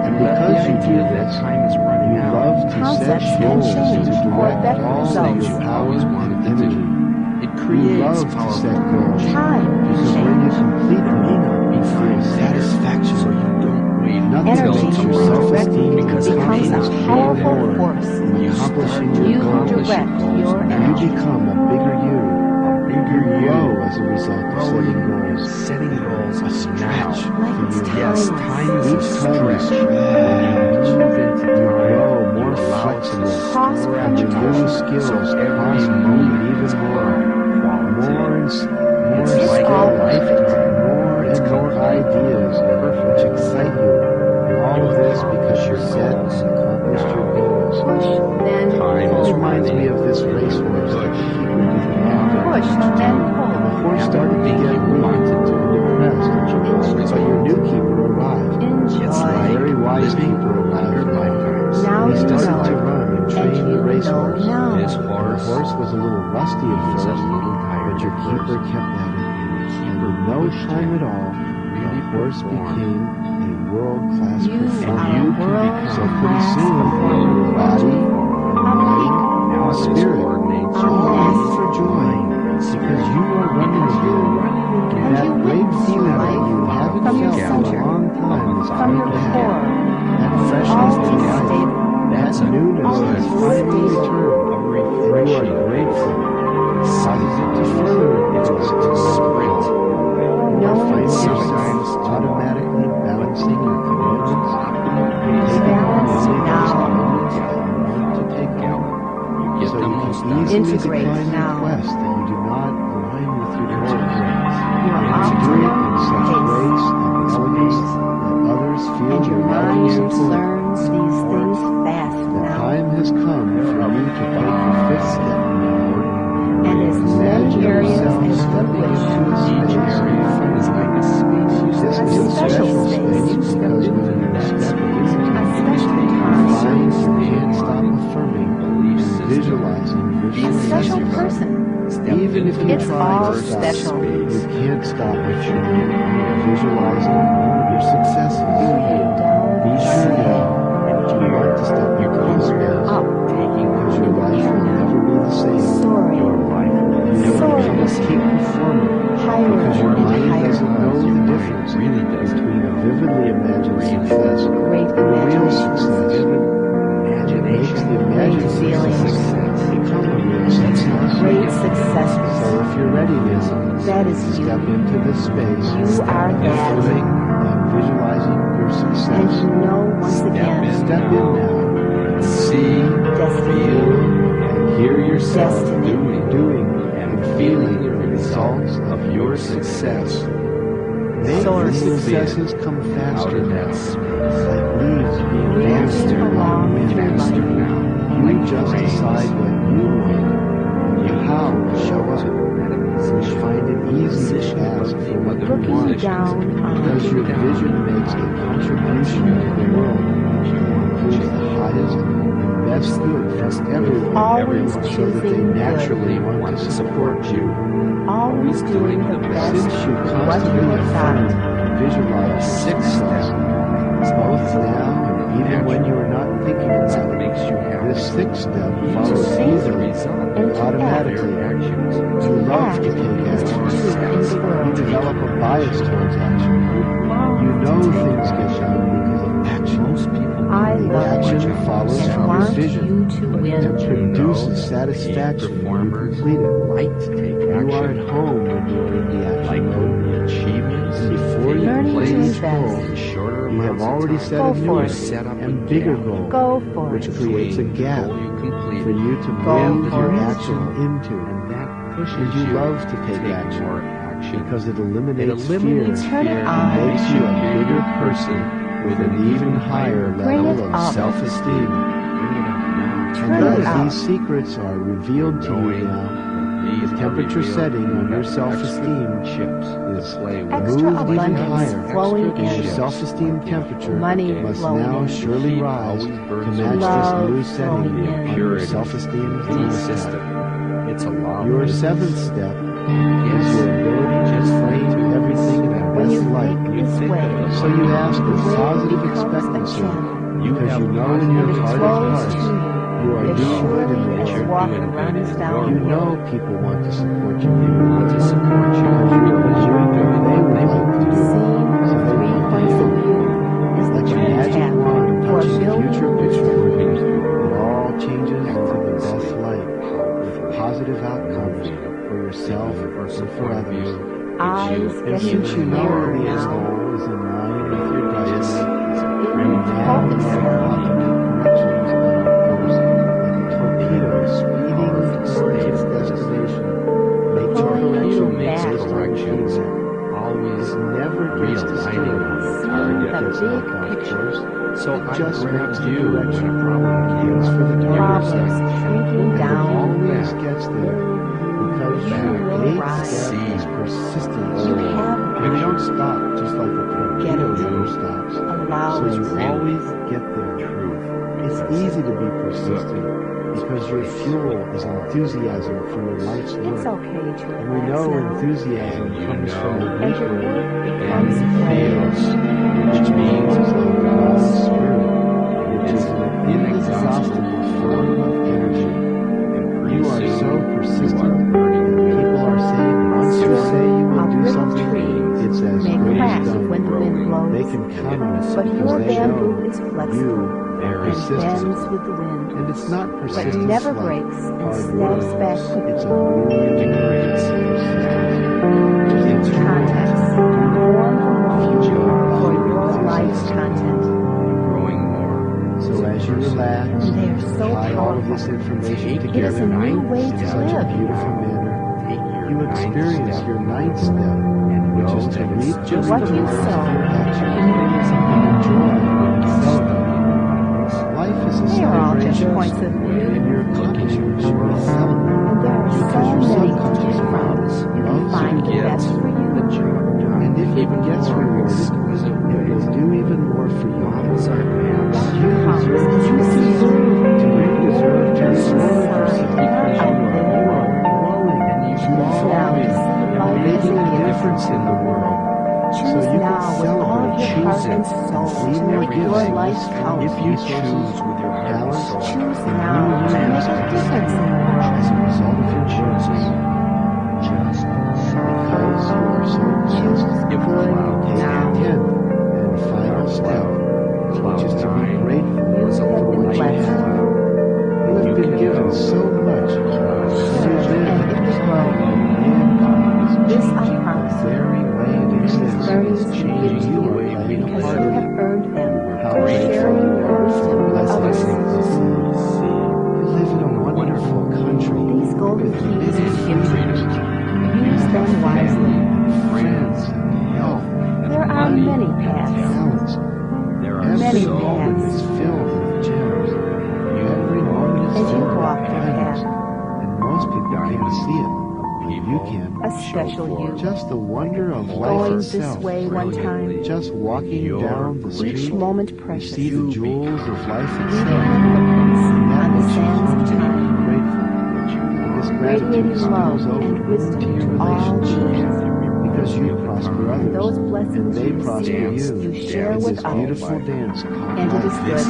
[SPEAKER 7] And because you do this, you love to set goals to direct all that you always wanted to do. It creates you love to set goals because when you complete them, you find satisfaction. So you don't wait nothing makes your self-esteem
[SPEAKER 4] becomes a powerful force.
[SPEAKER 7] You accomplishing
[SPEAKER 4] You
[SPEAKER 7] your
[SPEAKER 4] direct your
[SPEAKER 7] and
[SPEAKER 4] energy.
[SPEAKER 7] you become a bigger you. You grow as a result of setting goals. Setting goals a stretch.
[SPEAKER 4] Like it's
[SPEAKER 7] Yes,
[SPEAKER 4] timeless.
[SPEAKER 7] time is a stretch. You move into time. Grow more flexible. And you learn skills every moment even more. More skill, more and more ideas which excite you. And all of this because you're set and accomplished your goals.
[SPEAKER 4] Push, then
[SPEAKER 7] Time
[SPEAKER 4] pull.
[SPEAKER 7] reminds me of this racehorse that the keeper didn't have.
[SPEAKER 4] Push, then pull.
[SPEAKER 7] And the horse started to get wanted to depressed. But your new keeper arrived.
[SPEAKER 4] Enjoy.
[SPEAKER 7] A very wise keeper arrived.
[SPEAKER 4] Now
[SPEAKER 7] He
[SPEAKER 4] you
[SPEAKER 7] started
[SPEAKER 4] know.
[SPEAKER 7] to run and train
[SPEAKER 4] And
[SPEAKER 7] the
[SPEAKER 4] you
[SPEAKER 7] racehorse.
[SPEAKER 4] know now.
[SPEAKER 7] The horse was a little rusty at first, but your keeper kept at it. And in no time at all, the horse became a world-class
[SPEAKER 4] You
[SPEAKER 7] performer.
[SPEAKER 4] are a
[SPEAKER 7] So pretty soon, your body, mind, and spirit are running for joy because you are running again. And that great feeling that you haven't
[SPEAKER 4] from your
[SPEAKER 7] felt in
[SPEAKER 4] center,
[SPEAKER 7] a long time is
[SPEAKER 4] from your
[SPEAKER 7] coming back.
[SPEAKER 4] core.
[SPEAKER 7] That freshness to
[SPEAKER 4] Always
[SPEAKER 7] life,
[SPEAKER 4] stable.
[SPEAKER 7] that newness
[SPEAKER 4] Always
[SPEAKER 7] has finally
[SPEAKER 4] stable.
[SPEAKER 7] returned. And you are grateful. Causes it to further increase to sprint.
[SPEAKER 4] No
[SPEAKER 7] Finally,
[SPEAKER 4] difference.
[SPEAKER 7] sometimes automatically balancing your commitments. Taking on
[SPEAKER 4] Balance
[SPEAKER 7] the
[SPEAKER 4] now.
[SPEAKER 7] moments that you want to take on. So you can
[SPEAKER 4] integrate
[SPEAKER 7] decline
[SPEAKER 4] now.
[SPEAKER 7] request that you do not align with your goals.
[SPEAKER 4] Your
[SPEAKER 7] And to do it in such
[SPEAKER 4] pace
[SPEAKER 7] grace and elegance that others feel
[SPEAKER 4] and your
[SPEAKER 7] your loving
[SPEAKER 4] mind
[SPEAKER 7] support.
[SPEAKER 4] learns these things fast
[SPEAKER 7] The
[SPEAKER 4] now.
[SPEAKER 7] time has come for you to take the fifth step now.
[SPEAKER 4] And as
[SPEAKER 7] Imagine
[SPEAKER 4] many areas
[SPEAKER 7] yourself
[SPEAKER 4] as you
[SPEAKER 7] stepping
[SPEAKER 4] wish.
[SPEAKER 7] into a space is like a space you step
[SPEAKER 4] A
[SPEAKER 7] into.
[SPEAKER 4] special space.
[SPEAKER 7] Because when you step into
[SPEAKER 4] A
[SPEAKER 7] it,
[SPEAKER 4] special
[SPEAKER 7] you
[SPEAKER 4] time.
[SPEAKER 7] find you can't stop affirming and visualizing your
[SPEAKER 4] A special
[SPEAKER 7] success.
[SPEAKER 4] person.
[SPEAKER 7] Even if you
[SPEAKER 4] It's
[SPEAKER 7] try
[SPEAKER 4] all
[SPEAKER 7] to stop,
[SPEAKER 4] special.
[SPEAKER 7] you can't stop affirming and visualizing your successes. Be sure now that you want to step into this space
[SPEAKER 4] Up.
[SPEAKER 7] because your life will never be the same.
[SPEAKER 4] Soaring.
[SPEAKER 7] You must keep performing
[SPEAKER 4] Higher
[SPEAKER 7] because your
[SPEAKER 4] and
[SPEAKER 7] mind
[SPEAKER 4] higher.
[SPEAKER 7] doesn't know the difference between a vividly imagined success
[SPEAKER 4] Great
[SPEAKER 7] and a real
[SPEAKER 4] imagination.
[SPEAKER 7] success. It makes the imagined
[SPEAKER 4] feeling.
[SPEAKER 7] success become a real success.
[SPEAKER 4] Great successes.
[SPEAKER 7] So if you're ready now,
[SPEAKER 4] That is you.
[SPEAKER 7] step into this space,
[SPEAKER 4] You are that.
[SPEAKER 7] affirming and visualizing your
[SPEAKER 4] And
[SPEAKER 7] success.
[SPEAKER 4] you know once again,
[SPEAKER 7] Step in now, see,
[SPEAKER 4] destiny.
[SPEAKER 7] feel, and hear yourself
[SPEAKER 4] Destiny.
[SPEAKER 7] doing and feeling the results of your success. Make the
[SPEAKER 4] Source.
[SPEAKER 7] successes come faster now, like leaves being
[SPEAKER 4] Reaching
[SPEAKER 7] faster
[SPEAKER 4] along
[SPEAKER 7] wind.
[SPEAKER 4] through life.
[SPEAKER 7] You just decide what you want and how to show up. So you find it easy to ask for what you
[SPEAKER 4] Looking
[SPEAKER 7] want
[SPEAKER 4] down
[SPEAKER 7] because
[SPEAKER 4] on
[SPEAKER 7] your vision makes a contribution to the world. Includes the highest and best good from everyone,
[SPEAKER 4] Always
[SPEAKER 7] so that they
[SPEAKER 4] choosing
[SPEAKER 7] naturally want to support you.
[SPEAKER 4] always doing the best
[SPEAKER 7] Since you
[SPEAKER 4] with what you
[SPEAKER 7] constantly
[SPEAKER 4] have
[SPEAKER 7] affirm
[SPEAKER 4] got.
[SPEAKER 7] and visualize success, both now and even when you are not thinking about it, this sixth step follows easily
[SPEAKER 4] And to
[SPEAKER 7] automatically. You love to take action. You develop a bias towards action. You know things get done because of action.
[SPEAKER 4] I
[SPEAKER 7] The
[SPEAKER 4] love
[SPEAKER 7] action
[SPEAKER 4] you
[SPEAKER 7] follows
[SPEAKER 4] and
[SPEAKER 7] from your
[SPEAKER 4] want
[SPEAKER 7] vision
[SPEAKER 4] you to win.
[SPEAKER 7] and produces satisfaction when you complete it. You are at home when you are in the action mode. And before you
[SPEAKER 4] Learning
[SPEAKER 7] complete
[SPEAKER 4] to
[SPEAKER 7] each goal,
[SPEAKER 4] invest.
[SPEAKER 7] you have already set
[SPEAKER 4] Go
[SPEAKER 7] a
[SPEAKER 4] for
[SPEAKER 7] new
[SPEAKER 4] it.
[SPEAKER 7] and bigger goal,
[SPEAKER 4] Go for
[SPEAKER 7] which
[SPEAKER 4] it.
[SPEAKER 7] creates a gap for you to
[SPEAKER 4] Go
[SPEAKER 7] bring
[SPEAKER 4] for
[SPEAKER 7] your
[SPEAKER 4] it.
[SPEAKER 7] action into. And you love to take action because it eliminates fear
[SPEAKER 4] Turn it
[SPEAKER 7] and
[SPEAKER 4] on.
[SPEAKER 7] makes you a bigger person with an even higher
[SPEAKER 4] Bring
[SPEAKER 7] level
[SPEAKER 4] it
[SPEAKER 7] of
[SPEAKER 4] up.
[SPEAKER 7] self-esteem.
[SPEAKER 4] Turn
[SPEAKER 7] And
[SPEAKER 4] it
[SPEAKER 7] as
[SPEAKER 4] up.
[SPEAKER 7] these secrets are revealed to you now, the temperature setting on your self-esteem is
[SPEAKER 4] Extra
[SPEAKER 7] moved even
[SPEAKER 4] abundance
[SPEAKER 7] higher.
[SPEAKER 4] flowing
[SPEAKER 7] And your
[SPEAKER 4] in.
[SPEAKER 7] self-esteem temperature
[SPEAKER 4] Money
[SPEAKER 7] must
[SPEAKER 4] flowing
[SPEAKER 7] now
[SPEAKER 4] in.
[SPEAKER 7] surely rise to match
[SPEAKER 4] Love
[SPEAKER 7] this new setting
[SPEAKER 4] flowing
[SPEAKER 7] on
[SPEAKER 4] in.
[SPEAKER 7] your self-esteem thermostat. Your seventh step is your ability to frame everything in the
[SPEAKER 4] When you
[SPEAKER 7] best light.
[SPEAKER 4] think this way,
[SPEAKER 7] So you ask with
[SPEAKER 4] the way
[SPEAKER 7] positive
[SPEAKER 4] becomes a
[SPEAKER 7] expectancy
[SPEAKER 4] channel.
[SPEAKER 7] because you know in your
[SPEAKER 4] And it
[SPEAKER 7] heart of
[SPEAKER 4] flows
[SPEAKER 7] hearts
[SPEAKER 4] to you
[SPEAKER 7] you are
[SPEAKER 4] as
[SPEAKER 7] doing good in
[SPEAKER 4] surely
[SPEAKER 7] the
[SPEAKER 4] as
[SPEAKER 7] world.
[SPEAKER 4] water runs down
[SPEAKER 7] You
[SPEAKER 4] hill.
[SPEAKER 7] know people want to support you. Because you are doing what they would like to do.
[SPEAKER 4] Seeing
[SPEAKER 7] So
[SPEAKER 4] from
[SPEAKER 7] they
[SPEAKER 4] 3
[SPEAKER 7] want to
[SPEAKER 4] points of
[SPEAKER 7] do.
[SPEAKER 4] view is the
[SPEAKER 7] Like a
[SPEAKER 4] true
[SPEAKER 7] magic
[SPEAKER 4] tap
[SPEAKER 7] wand
[SPEAKER 4] for
[SPEAKER 7] touching a
[SPEAKER 4] building
[SPEAKER 7] future picture
[SPEAKER 4] wisdom.
[SPEAKER 7] for you. It all changes to the best light with positive outcomes for yourself and for others.
[SPEAKER 4] Eyes
[SPEAKER 7] And
[SPEAKER 4] getting
[SPEAKER 7] since you know
[SPEAKER 4] clearer
[SPEAKER 7] the end
[SPEAKER 4] now.
[SPEAKER 7] goal is in line with your destiny,
[SPEAKER 4] In
[SPEAKER 7] now
[SPEAKER 4] focus
[SPEAKER 7] you know how to
[SPEAKER 4] now.
[SPEAKER 7] make corrections on your course like a torpedo speeding towards its destination. Make
[SPEAKER 4] Pulling you
[SPEAKER 7] corrections
[SPEAKER 4] back.
[SPEAKER 7] based on the feedback. It never gets discouraged.
[SPEAKER 4] Seeing the
[SPEAKER 7] Gets
[SPEAKER 4] big
[SPEAKER 7] knocked off
[SPEAKER 4] picture.
[SPEAKER 7] course.
[SPEAKER 8] So
[SPEAKER 7] It
[SPEAKER 8] I
[SPEAKER 7] just
[SPEAKER 8] grabbed
[SPEAKER 7] makes the
[SPEAKER 8] you when
[SPEAKER 7] direction
[SPEAKER 8] a problem came
[SPEAKER 7] begins
[SPEAKER 8] up.
[SPEAKER 7] for the
[SPEAKER 4] Problems
[SPEAKER 7] target.
[SPEAKER 4] shrinking
[SPEAKER 7] It
[SPEAKER 4] down.
[SPEAKER 7] always gets there because
[SPEAKER 4] You
[SPEAKER 7] your
[SPEAKER 4] will
[SPEAKER 7] eighth
[SPEAKER 4] rise.
[SPEAKER 7] step is persistence.
[SPEAKER 4] You have
[SPEAKER 7] And you don't stop just like a torpedo
[SPEAKER 4] Get it.
[SPEAKER 7] never stops.
[SPEAKER 4] allows
[SPEAKER 7] So you always get there. It's easy to be persistent because your fuel is enthusiasm for your life's
[SPEAKER 4] It's
[SPEAKER 7] work.
[SPEAKER 4] okay to
[SPEAKER 7] And we
[SPEAKER 4] relax
[SPEAKER 7] know
[SPEAKER 4] now.
[SPEAKER 7] enthusiasm comes from the
[SPEAKER 4] And
[SPEAKER 7] Greek
[SPEAKER 4] your
[SPEAKER 7] word
[SPEAKER 4] work becomes
[SPEAKER 7] theos, which means of God's Spirit, which is an inexhaustible form of energy. You are so persistent that people are saying once you say you will
[SPEAKER 4] A
[SPEAKER 7] do
[SPEAKER 4] brittle
[SPEAKER 7] something,
[SPEAKER 4] tree
[SPEAKER 7] it's as
[SPEAKER 4] may
[SPEAKER 7] good
[SPEAKER 4] crack
[SPEAKER 7] as
[SPEAKER 4] when the wind
[SPEAKER 7] done. They
[SPEAKER 4] blows,
[SPEAKER 7] can count on it
[SPEAKER 4] but
[SPEAKER 7] because
[SPEAKER 4] your
[SPEAKER 7] they
[SPEAKER 4] bamboo
[SPEAKER 7] know
[SPEAKER 4] is
[SPEAKER 7] you
[SPEAKER 4] flexible
[SPEAKER 7] are
[SPEAKER 4] and
[SPEAKER 7] persistent.
[SPEAKER 4] bends with the wind,
[SPEAKER 7] And it's not
[SPEAKER 4] but
[SPEAKER 7] persistence
[SPEAKER 4] never
[SPEAKER 7] like
[SPEAKER 4] breaks and
[SPEAKER 7] hard
[SPEAKER 4] snaps
[SPEAKER 7] work.
[SPEAKER 4] back
[SPEAKER 7] It's a
[SPEAKER 4] quickly.
[SPEAKER 7] million degrees of persistence.
[SPEAKER 4] Each context formed a role for your life's content.
[SPEAKER 7] So as you relax,
[SPEAKER 4] And they are so
[SPEAKER 7] apply all of
[SPEAKER 4] powerful.
[SPEAKER 7] this information
[SPEAKER 4] It is
[SPEAKER 7] together
[SPEAKER 4] a new way
[SPEAKER 7] in
[SPEAKER 4] to
[SPEAKER 7] such a
[SPEAKER 4] live.
[SPEAKER 7] beautiful manner. You experience your ninth step, which is to reap just
[SPEAKER 4] What
[SPEAKER 7] the
[SPEAKER 4] you
[SPEAKER 7] rewards
[SPEAKER 4] sow
[SPEAKER 7] of your actions.
[SPEAKER 4] in the joy.
[SPEAKER 7] Celebrate. Life is a
[SPEAKER 4] They are all just
[SPEAKER 7] celebration,
[SPEAKER 4] points of view.
[SPEAKER 7] and your accomplishments should be celebrated.
[SPEAKER 4] And there are so
[SPEAKER 7] Because your
[SPEAKER 4] many to
[SPEAKER 7] subconscious
[SPEAKER 4] choose from.
[SPEAKER 7] mind
[SPEAKER 4] You can
[SPEAKER 7] loves
[SPEAKER 4] find
[SPEAKER 7] to
[SPEAKER 4] the
[SPEAKER 7] get
[SPEAKER 4] best for you.
[SPEAKER 7] And if it gets rewarded, it will do even more for you. You deserve to
[SPEAKER 4] You see
[SPEAKER 7] succeed. You deserve to reward yourself because you are growing and you
[SPEAKER 4] Choose now to see
[SPEAKER 7] and
[SPEAKER 4] life as
[SPEAKER 7] making
[SPEAKER 4] a
[SPEAKER 7] a
[SPEAKER 4] gift.
[SPEAKER 7] difference in the world. So
[SPEAKER 4] Choose
[SPEAKER 7] you
[SPEAKER 4] now
[SPEAKER 7] can
[SPEAKER 4] with all of
[SPEAKER 7] celebrate,
[SPEAKER 4] your heart and
[SPEAKER 7] choose it,
[SPEAKER 4] soul
[SPEAKER 7] see
[SPEAKER 4] to
[SPEAKER 7] more
[SPEAKER 4] make your
[SPEAKER 7] gifts.
[SPEAKER 4] life count.
[SPEAKER 7] If you choose with your talents,
[SPEAKER 4] Choose now to make a difference in the world.
[SPEAKER 7] as a result of your choices, just because you are so blessed,
[SPEAKER 4] Choose good
[SPEAKER 7] take
[SPEAKER 4] now.
[SPEAKER 7] the 10th and final step, which is to be grateful
[SPEAKER 4] You
[SPEAKER 7] for
[SPEAKER 4] have been
[SPEAKER 7] what you
[SPEAKER 4] blessed.
[SPEAKER 7] have. You have been given so much.
[SPEAKER 4] And it is growing. This I promise you.
[SPEAKER 7] Very way it exists
[SPEAKER 4] Learnings
[SPEAKER 7] is
[SPEAKER 4] to give
[SPEAKER 7] changing
[SPEAKER 4] to
[SPEAKER 7] you
[SPEAKER 4] you
[SPEAKER 7] away
[SPEAKER 4] because
[SPEAKER 7] from
[SPEAKER 4] you have earned them.
[SPEAKER 7] How
[SPEAKER 4] For sharing your wisdom with others.
[SPEAKER 7] You live in a wonderful country.
[SPEAKER 4] These golden
[SPEAKER 7] with
[SPEAKER 4] keys
[SPEAKER 7] many
[SPEAKER 4] we give to you.
[SPEAKER 7] freedoms,
[SPEAKER 4] Use them wisely.
[SPEAKER 7] friends, and health,
[SPEAKER 4] There are many paths.
[SPEAKER 7] talents.
[SPEAKER 4] Many
[SPEAKER 7] Every moment
[SPEAKER 4] paths.
[SPEAKER 7] is filled with gems. Every moment is
[SPEAKER 4] As you
[SPEAKER 7] filled with
[SPEAKER 4] walk your
[SPEAKER 7] diamonds.
[SPEAKER 4] path.
[SPEAKER 7] And most people can't see it, but you can.
[SPEAKER 4] A special you.
[SPEAKER 7] Just the wonder of life
[SPEAKER 4] Going
[SPEAKER 7] itself.
[SPEAKER 4] this way one time.
[SPEAKER 7] Just walking down the street,
[SPEAKER 4] Each moment
[SPEAKER 7] you
[SPEAKER 4] precious.
[SPEAKER 7] see the jewels of life
[SPEAKER 4] Leaving
[SPEAKER 7] itself.
[SPEAKER 4] footprints
[SPEAKER 7] And that
[SPEAKER 4] on the
[SPEAKER 7] makes you
[SPEAKER 4] sands of
[SPEAKER 7] humbly
[SPEAKER 4] time.
[SPEAKER 7] grateful. This gratitude
[SPEAKER 4] Radiating love
[SPEAKER 7] spills over
[SPEAKER 4] and wisdom
[SPEAKER 7] to your
[SPEAKER 4] to all
[SPEAKER 7] relationships
[SPEAKER 4] beings.
[SPEAKER 7] because you prosper
[SPEAKER 4] And those
[SPEAKER 7] others,
[SPEAKER 4] blessings
[SPEAKER 7] and they
[SPEAKER 4] you
[SPEAKER 7] prosper
[SPEAKER 4] receive,
[SPEAKER 7] you.
[SPEAKER 4] you share
[SPEAKER 7] in
[SPEAKER 4] with
[SPEAKER 7] this
[SPEAKER 4] others.
[SPEAKER 7] beautiful dance called
[SPEAKER 4] And it is
[SPEAKER 7] life.
[SPEAKER 4] good.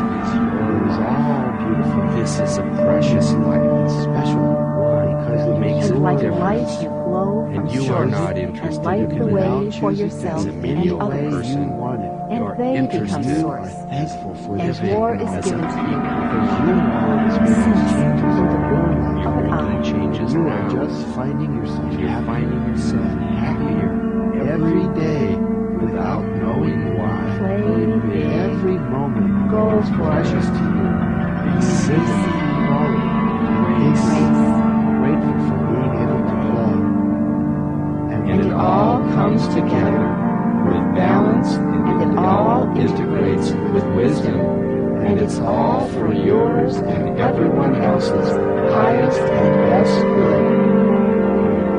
[SPEAKER 7] It is all beautiful.
[SPEAKER 8] This is a precious life.
[SPEAKER 7] It's special. Why? Because it makes
[SPEAKER 4] And
[SPEAKER 7] a
[SPEAKER 4] like
[SPEAKER 7] difference.
[SPEAKER 4] light, you glow from
[SPEAKER 8] And you are
[SPEAKER 4] source
[SPEAKER 8] not
[SPEAKER 4] and
[SPEAKER 8] interested
[SPEAKER 4] light
[SPEAKER 8] in
[SPEAKER 4] the
[SPEAKER 8] it.
[SPEAKER 4] way
[SPEAKER 7] Now
[SPEAKER 4] for
[SPEAKER 7] choose it
[SPEAKER 4] yourself
[SPEAKER 7] as
[SPEAKER 8] a
[SPEAKER 4] and
[SPEAKER 8] menial
[SPEAKER 7] way
[SPEAKER 4] others.
[SPEAKER 8] person.
[SPEAKER 7] you want it.
[SPEAKER 4] And
[SPEAKER 8] You're
[SPEAKER 4] they
[SPEAKER 8] interested
[SPEAKER 4] become
[SPEAKER 7] You
[SPEAKER 4] source.
[SPEAKER 7] are thankful for
[SPEAKER 4] And
[SPEAKER 7] this
[SPEAKER 4] more
[SPEAKER 7] gift
[SPEAKER 4] is
[SPEAKER 8] as a
[SPEAKER 4] given to you.
[SPEAKER 7] because you are making
[SPEAKER 4] Sense
[SPEAKER 7] changes
[SPEAKER 4] in the
[SPEAKER 7] in your
[SPEAKER 4] blink
[SPEAKER 7] life.
[SPEAKER 4] of an
[SPEAKER 8] Making
[SPEAKER 4] eye.
[SPEAKER 8] changes
[SPEAKER 7] You
[SPEAKER 8] now.
[SPEAKER 7] are just finding yourself
[SPEAKER 8] You're
[SPEAKER 7] happier
[SPEAKER 8] finding yourself
[SPEAKER 7] and happier
[SPEAKER 8] happier
[SPEAKER 7] every day without knowing why.
[SPEAKER 4] Play big.
[SPEAKER 7] Every moment
[SPEAKER 4] Go
[SPEAKER 7] is
[SPEAKER 4] for it.
[SPEAKER 7] precious to you. You
[SPEAKER 4] Succeed.
[SPEAKER 7] live in quality,
[SPEAKER 4] Grace.
[SPEAKER 7] grateful for being able to play.
[SPEAKER 4] And it all comes together with balance, and it all integrates with wisdom, and it's all for yours and everyone else's highest and best good.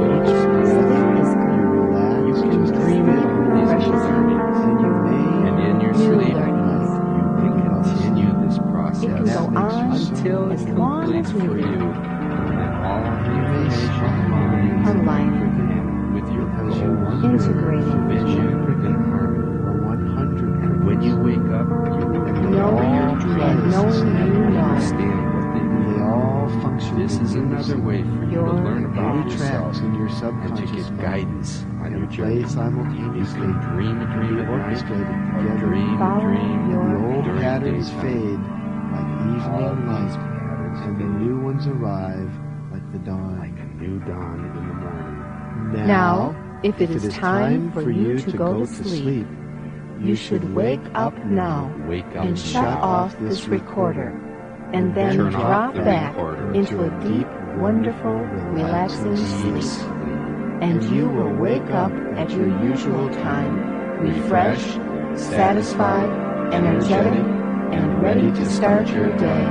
[SPEAKER 7] Each breath
[SPEAKER 4] Sleep is good.
[SPEAKER 7] you relax,
[SPEAKER 8] You can
[SPEAKER 7] just a
[SPEAKER 8] dream
[SPEAKER 7] bit
[SPEAKER 8] of
[SPEAKER 7] more,
[SPEAKER 8] these
[SPEAKER 4] Precious
[SPEAKER 8] learnings,
[SPEAKER 7] and you may
[SPEAKER 8] and in your
[SPEAKER 4] New
[SPEAKER 8] sleep,
[SPEAKER 4] learnings.
[SPEAKER 8] you can continue this
[SPEAKER 4] It
[SPEAKER 8] process
[SPEAKER 4] can
[SPEAKER 7] that
[SPEAKER 4] go
[SPEAKER 7] makes you
[SPEAKER 4] on
[SPEAKER 7] so
[SPEAKER 8] until
[SPEAKER 4] as
[SPEAKER 8] it's
[SPEAKER 4] long
[SPEAKER 8] complete
[SPEAKER 4] as
[SPEAKER 8] for
[SPEAKER 4] we
[SPEAKER 8] you.
[SPEAKER 4] do.
[SPEAKER 8] And all the
[SPEAKER 7] You may
[SPEAKER 8] information
[SPEAKER 7] smile
[SPEAKER 8] lines
[SPEAKER 4] Our life
[SPEAKER 8] and with your
[SPEAKER 7] because you
[SPEAKER 8] goals,
[SPEAKER 7] wonder
[SPEAKER 4] integrating.
[SPEAKER 8] vision, and harmony.
[SPEAKER 7] or 100
[SPEAKER 8] And when you wake up, you remember
[SPEAKER 4] Knowing
[SPEAKER 8] all your
[SPEAKER 4] and
[SPEAKER 8] dreams
[SPEAKER 4] knowing
[SPEAKER 8] and
[SPEAKER 4] you know.
[SPEAKER 8] understand what they mean.
[SPEAKER 7] they all function
[SPEAKER 8] This
[SPEAKER 7] in
[SPEAKER 8] is another
[SPEAKER 7] unison.
[SPEAKER 8] way for you to
[SPEAKER 4] Your
[SPEAKER 8] learn about
[SPEAKER 7] Every
[SPEAKER 8] yourself
[SPEAKER 7] tracks in your
[SPEAKER 8] and to
[SPEAKER 7] subconscious
[SPEAKER 8] get
[SPEAKER 7] mind
[SPEAKER 8] guidance on your
[SPEAKER 7] and play
[SPEAKER 8] journey. You
[SPEAKER 7] simultaneously
[SPEAKER 8] can dream a dream
[SPEAKER 7] be
[SPEAKER 8] at night,
[SPEAKER 7] orchestrated
[SPEAKER 8] or
[SPEAKER 7] together.
[SPEAKER 8] dream a
[SPEAKER 4] Follow
[SPEAKER 8] dream
[SPEAKER 4] your
[SPEAKER 7] The old
[SPEAKER 8] during
[SPEAKER 7] patterns
[SPEAKER 8] daytime.
[SPEAKER 7] fade like
[SPEAKER 8] All
[SPEAKER 7] evening
[SPEAKER 8] these
[SPEAKER 7] light,
[SPEAKER 8] patterns
[SPEAKER 7] and the
[SPEAKER 8] fade
[SPEAKER 7] new ones arrive like the dawn.
[SPEAKER 8] like a new dawn in the morning.
[SPEAKER 4] Now, if it is time for you to go to sleep, you should wake up now
[SPEAKER 8] Wake up
[SPEAKER 4] and shut off this recorder, and then
[SPEAKER 8] Turn off
[SPEAKER 4] drop
[SPEAKER 8] the
[SPEAKER 4] back
[SPEAKER 8] recorder
[SPEAKER 4] into a deep, wonderful, relaxing sleep. And you will wake up at your usual time, refreshed, satisfied, energetic, and ready to start your day.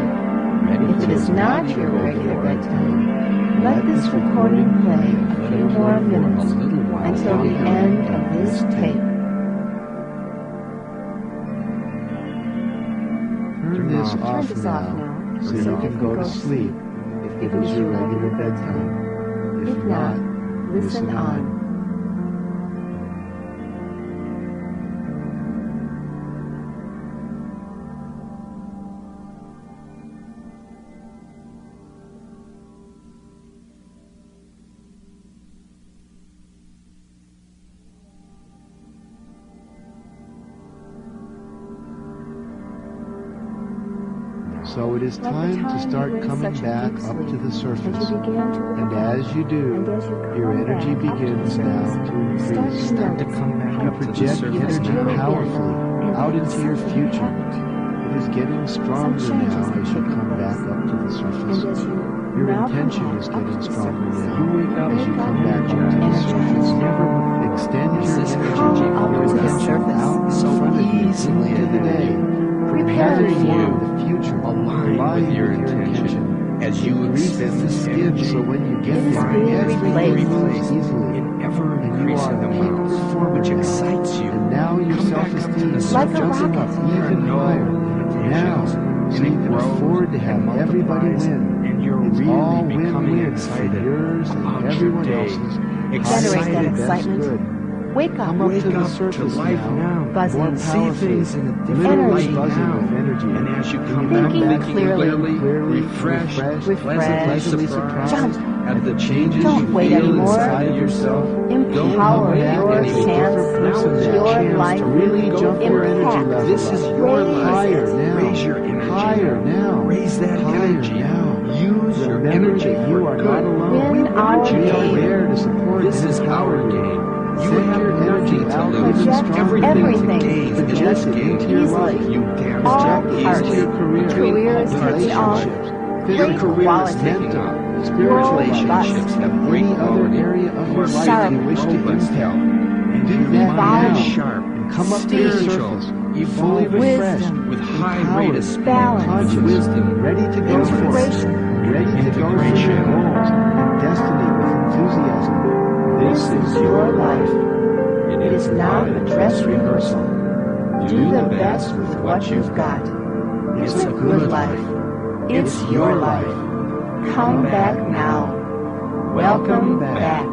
[SPEAKER 4] If it is not your regular bedtime, let this recording play a few more minutes until the end of this tape.
[SPEAKER 7] Turn this
[SPEAKER 8] Turn
[SPEAKER 7] off
[SPEAKER 4] this off
[SPEAKER 7] now
[SPEAKER 4] now,
[SPEAKER 7] so you can go to sleep if it is your regular bedtime.
[SPEAKER 4] If not, listen on.
[SPEAKER 7] So it is
[SPEAKER 4] Like the
[SPEAKER 7] time to
[SPEAKER 4] time you
[SPEAKER 7] start
[SPEAKER 4] were in
[SPEAKER 7] coming
[SPEAKER 4] such a
[SPEAKER 7] back
[SPEAKER 4] deep
[SPEAKER 7] up to
[SPEAKER 4] sleep,
[SPEAKER 7] the surface.
[SPEAKER 4] and you began to
[SPEAKER 7] And as you do,
[SPEAKER 4] And as you
[SPEAKER 7] your
[SPEAKER 4] come
[SPEAKER 7] energy
[SPEAKER 4] back up to the
[SPEAKER 7] begins
[SPEAKER 4] surface,
[SPEAKER 7] now to
[SPEAKER 4] you
[SPEAKER 7] increase.
[SPEAKER 4] start to
[SPEAKER 8] come back
[SPEAKER 7] You
[SPEAKER 8] up to the
[SPEAKER 7] project
[SPEAKER 8] surface
[SPEAKER 7] energy
[SPEAKER 8] now.
[SPEAKER 7] powerfully out into your future. is getting stronger now as you come back up to the surface. Your intention is getting stronger now as you come back up to the surface. Never extend your energy
[SPEAKER 4] up to the surface
[SPEAKER 7] out in
[SPEAKER 8] so
[SPEAKER 7] front of you
[SPEAKER 8] easily
[SPEAKER 7] into the day.
[SPEAKER 4] preparing
[SPEAKER 7] Having
[SPEAKER 4] you
[SPEAKER 7] the future
[SPEAKER 8] align with your intention as you extend
[SPEAKER 7] the
[SPEAKER 8] this
[SPEAKER 7] skin,
[SPEAKER 8] energy.
[SPEAKER 7] so when you get
[SPEAKER 4] It is
[SPEAKER 7] there,
[SPEAKER 4] being
[SPEAKER 7] everything
[SPEAKER 4] replaced
[SPEAKER 7] flows easily.
[SPEAKER 8] in ever
[SPEAKER 7] And you
[SPEAKER 8] increasing
[SPEAKER 7] are a peak
[SPEAKER 8] amounts,
[SPEAKER 7] performer
[SPEAKER 8] which
[SPEAKER 7] now.
[SPEAKER 8] excites you.
[SPEAKER 7] And now your
[SPEAKER 8] Come back up to
[SPEAKER 7] self-esteem
[SPEAKER 8] the
[SPEAKER 7] is
[SPEAKER 4] Like a
[SPEAKER 7] jumping up
[SPEAKER 4] rocket.
[SPEAKER 8] There are
[SPEAKER 7] even
[SPEAKER 8] no
[SPEAKER 7] higher.
[SPEAKER 8] limitations,
[SPEAKER 7] Now, so
[SPEAKER 8] and
[SPEAKER 7] you
[SPEAKER 8] it
[SPEAKER 7] can
[SPEAKER 8] grows
[SPEAKER 7] afford to have
[SPEAKER 8] and
[SPEAKER 7] everybody
[SPEAKER 8] multiplies,
[SPEAKER 7] win.
[SPEAKER 8] and you're
[SPEAKER 7] It's
[SPEAKER 8] really
[SPEAKER 7] all
[SPEAKER 8] becoming
[SPEAKER 7] win-win
[SPEAKER 8] excited
[SPEAKER 7] for yours and
[SPEAKER 8] about
[SPEAKER 7] everyone
[SPEAKER 8] your day.
[SPEAKER 7] else's.
[SPEAKER 4] Generate that
[SPEAKER 7] That's
[SPEAKER 4] excitement.
[SPEAKER 7] good.
[SPEAKER 4] Wake up.
[SPEAKER 7] Come up
[SPEAKER 8] Wake
[SPEAKER 7] to the
[SPEAKER 8] up
[SPEAKER 7] surface
[SPEAKER 8] to life now.
[SPEAKER 4] Buzzing.
[SPEAKER 7] More
[SPEAKER 8] See
[SPEAKER 7] powerfully.
[SPEAKER 8] things in a different
[SPEAKER 7] Literally
[SPEAKER 8] light
[SPEAKER 7] buzzing
[SPEAKER 8] now.
[SPEAKER 7] with energy.
[SPEAKER 8] And as you come
[SPEAKER 7] Thinking
[SPEAKER 8] back
[SPEAKER 4] clearly.
[SPEAKER 8] refreshed, pleasantly surprised
[SPEAKER 4] Jump.
[SPEAKER 8] at the changes
[SPEAKER 4] Don't
[SPEAKER 8] you
[SPEAKER 4] wait
[SPEAKER 8] feel
[SPEAKER 4] anymore.
[SPEAKER 8] inside of yourself.
[SPEAKER 4] Empower your chance, your life,
[SPEAKER 7] really jump your energy
[SPEAKER 4] impact.
[SPEAKER 7] level.
[SPEAKER 8] This is
[SPEAKER 7] up.
[SPEAKER 8] your
[SPEAKER 4] Raise
[SPEAKER 8] life.
[SPEAKER 7] Higher now.
[SPEAKER 8] Raise your energy.
[SPEAKER 7] Higher now.
[SPEAKER 8] Raise that
[SPEAKER 7] Higher
[SPEAKER 8] energy.
[SPEAKER 7] now.
[SPEAKER 8] Use your
[SPEAKER 7] Remember
[SPEAKER 8] energy
[SPEAKER 7] that you
[SPEAKER 8] for
[SPEAKER 7] are
[SPEAKER 8] good.
[SPEAKER 7] not alone.
[SPEAKER 4] Win
[SPEAKER 8] We
[SPEAKER 4] our
[SPEAKER 8] want you to
[SPEAKER 4] game.
[SPEAKER 8] win.
[SPEAKER 7] There to support
[SPEAKER 8] This
[SPEAKER 7] and
[SPEAKER 8] is
[SPEAKER 7] empower
[SPEAKER 8] our
[SPEAKER 7] you.
[SPEAKER 8] game. You
[SPEAKER 7] Send
[SPEAKER 8] have
[SPEAKER 7] your energy
[SPEAKER 8] nothing to
[SPEAKER 7] out
[SPEAKER 8] lose.
[SPEAKER 7] even
[SPEAKER 4] Project
[SPEAKER 7] stronger.
[SPEAKER 4] everything.
[SPEAKER 8] to gain in
[SPEAKER 7] Project
[SPEAKER 8] this
[SPEAKER 7] it
[SPEAKER 8] game.
[SPEAKER 7] into your
[SPEAKER 4] Easily.
[SPEAKER 7] life.
[SPEAKER 8] You can
[SPEAKER 4] All
[SPEAKER 7] Project it
[SPEAKER 4] parts.
[SPEAKER 7] into your career.
[SPEAKER 4] Careers touch all.
[SPEAKER 7] relationships.
[SPEAKER 8] Your
[SPEAKER 4] Great
[SPEAKER 7] physical,
[SPEAKER 8] career is
[SPEAKER 4] quality.
[SPEAKER 8] taking up.
[SPEAKER 7] spiritual
[SPEAKER 8] Relationships
[SPEAKER 7] life.
[SPEAKER 8] have great
[SPEAKER 7] Any other
[SPEAKER 8] quality.
[SPEAKER 7] area of your life
[SPEAKER 4] Sharp.
[SPEAKER 7] you wish to
[SPEAKER 8] Robust
[SPEAKER 7] impact.
[SPEAKER 8] health. And
[SPEAKER 7] Do
[SPEAKER 8] your
[SPEAKER 7] that
[SPEAKER 8] mind
[SPEAKER 7] now.
[SPEAKER 8] is sharp.
[SPEAKER 7] And come up to the
[SPEAKER 8] Spiritual,
[SPEAKER 7] surface. Fully
[SPEAKER 8] evolving,
[SPEAKER 7] refreshed.
[SPEAKER 4] Wisdom.
[SPEAKER 8] with high
[SPEAKER 7] empowered,
[SPEAKER 8] rate of speed,
[SPEAKER 4] balance,
[SPEAKER 7] conscious,
[SPEAKER 8] wisdom,
[SPEAKER 7] ready to go for it.
[SPEAKER 4] inspiration,
[SPEAKER 7] Ready to go for your
[SPEAKER 8] integration.
[SPEAKER 7] goals and destiny with enthusiasm.
[SPEAKER 4] This is your life. It is not a dress rehearsal. Do the best with what you've got. It's a good life. It's your life. Come back now. Welcome back.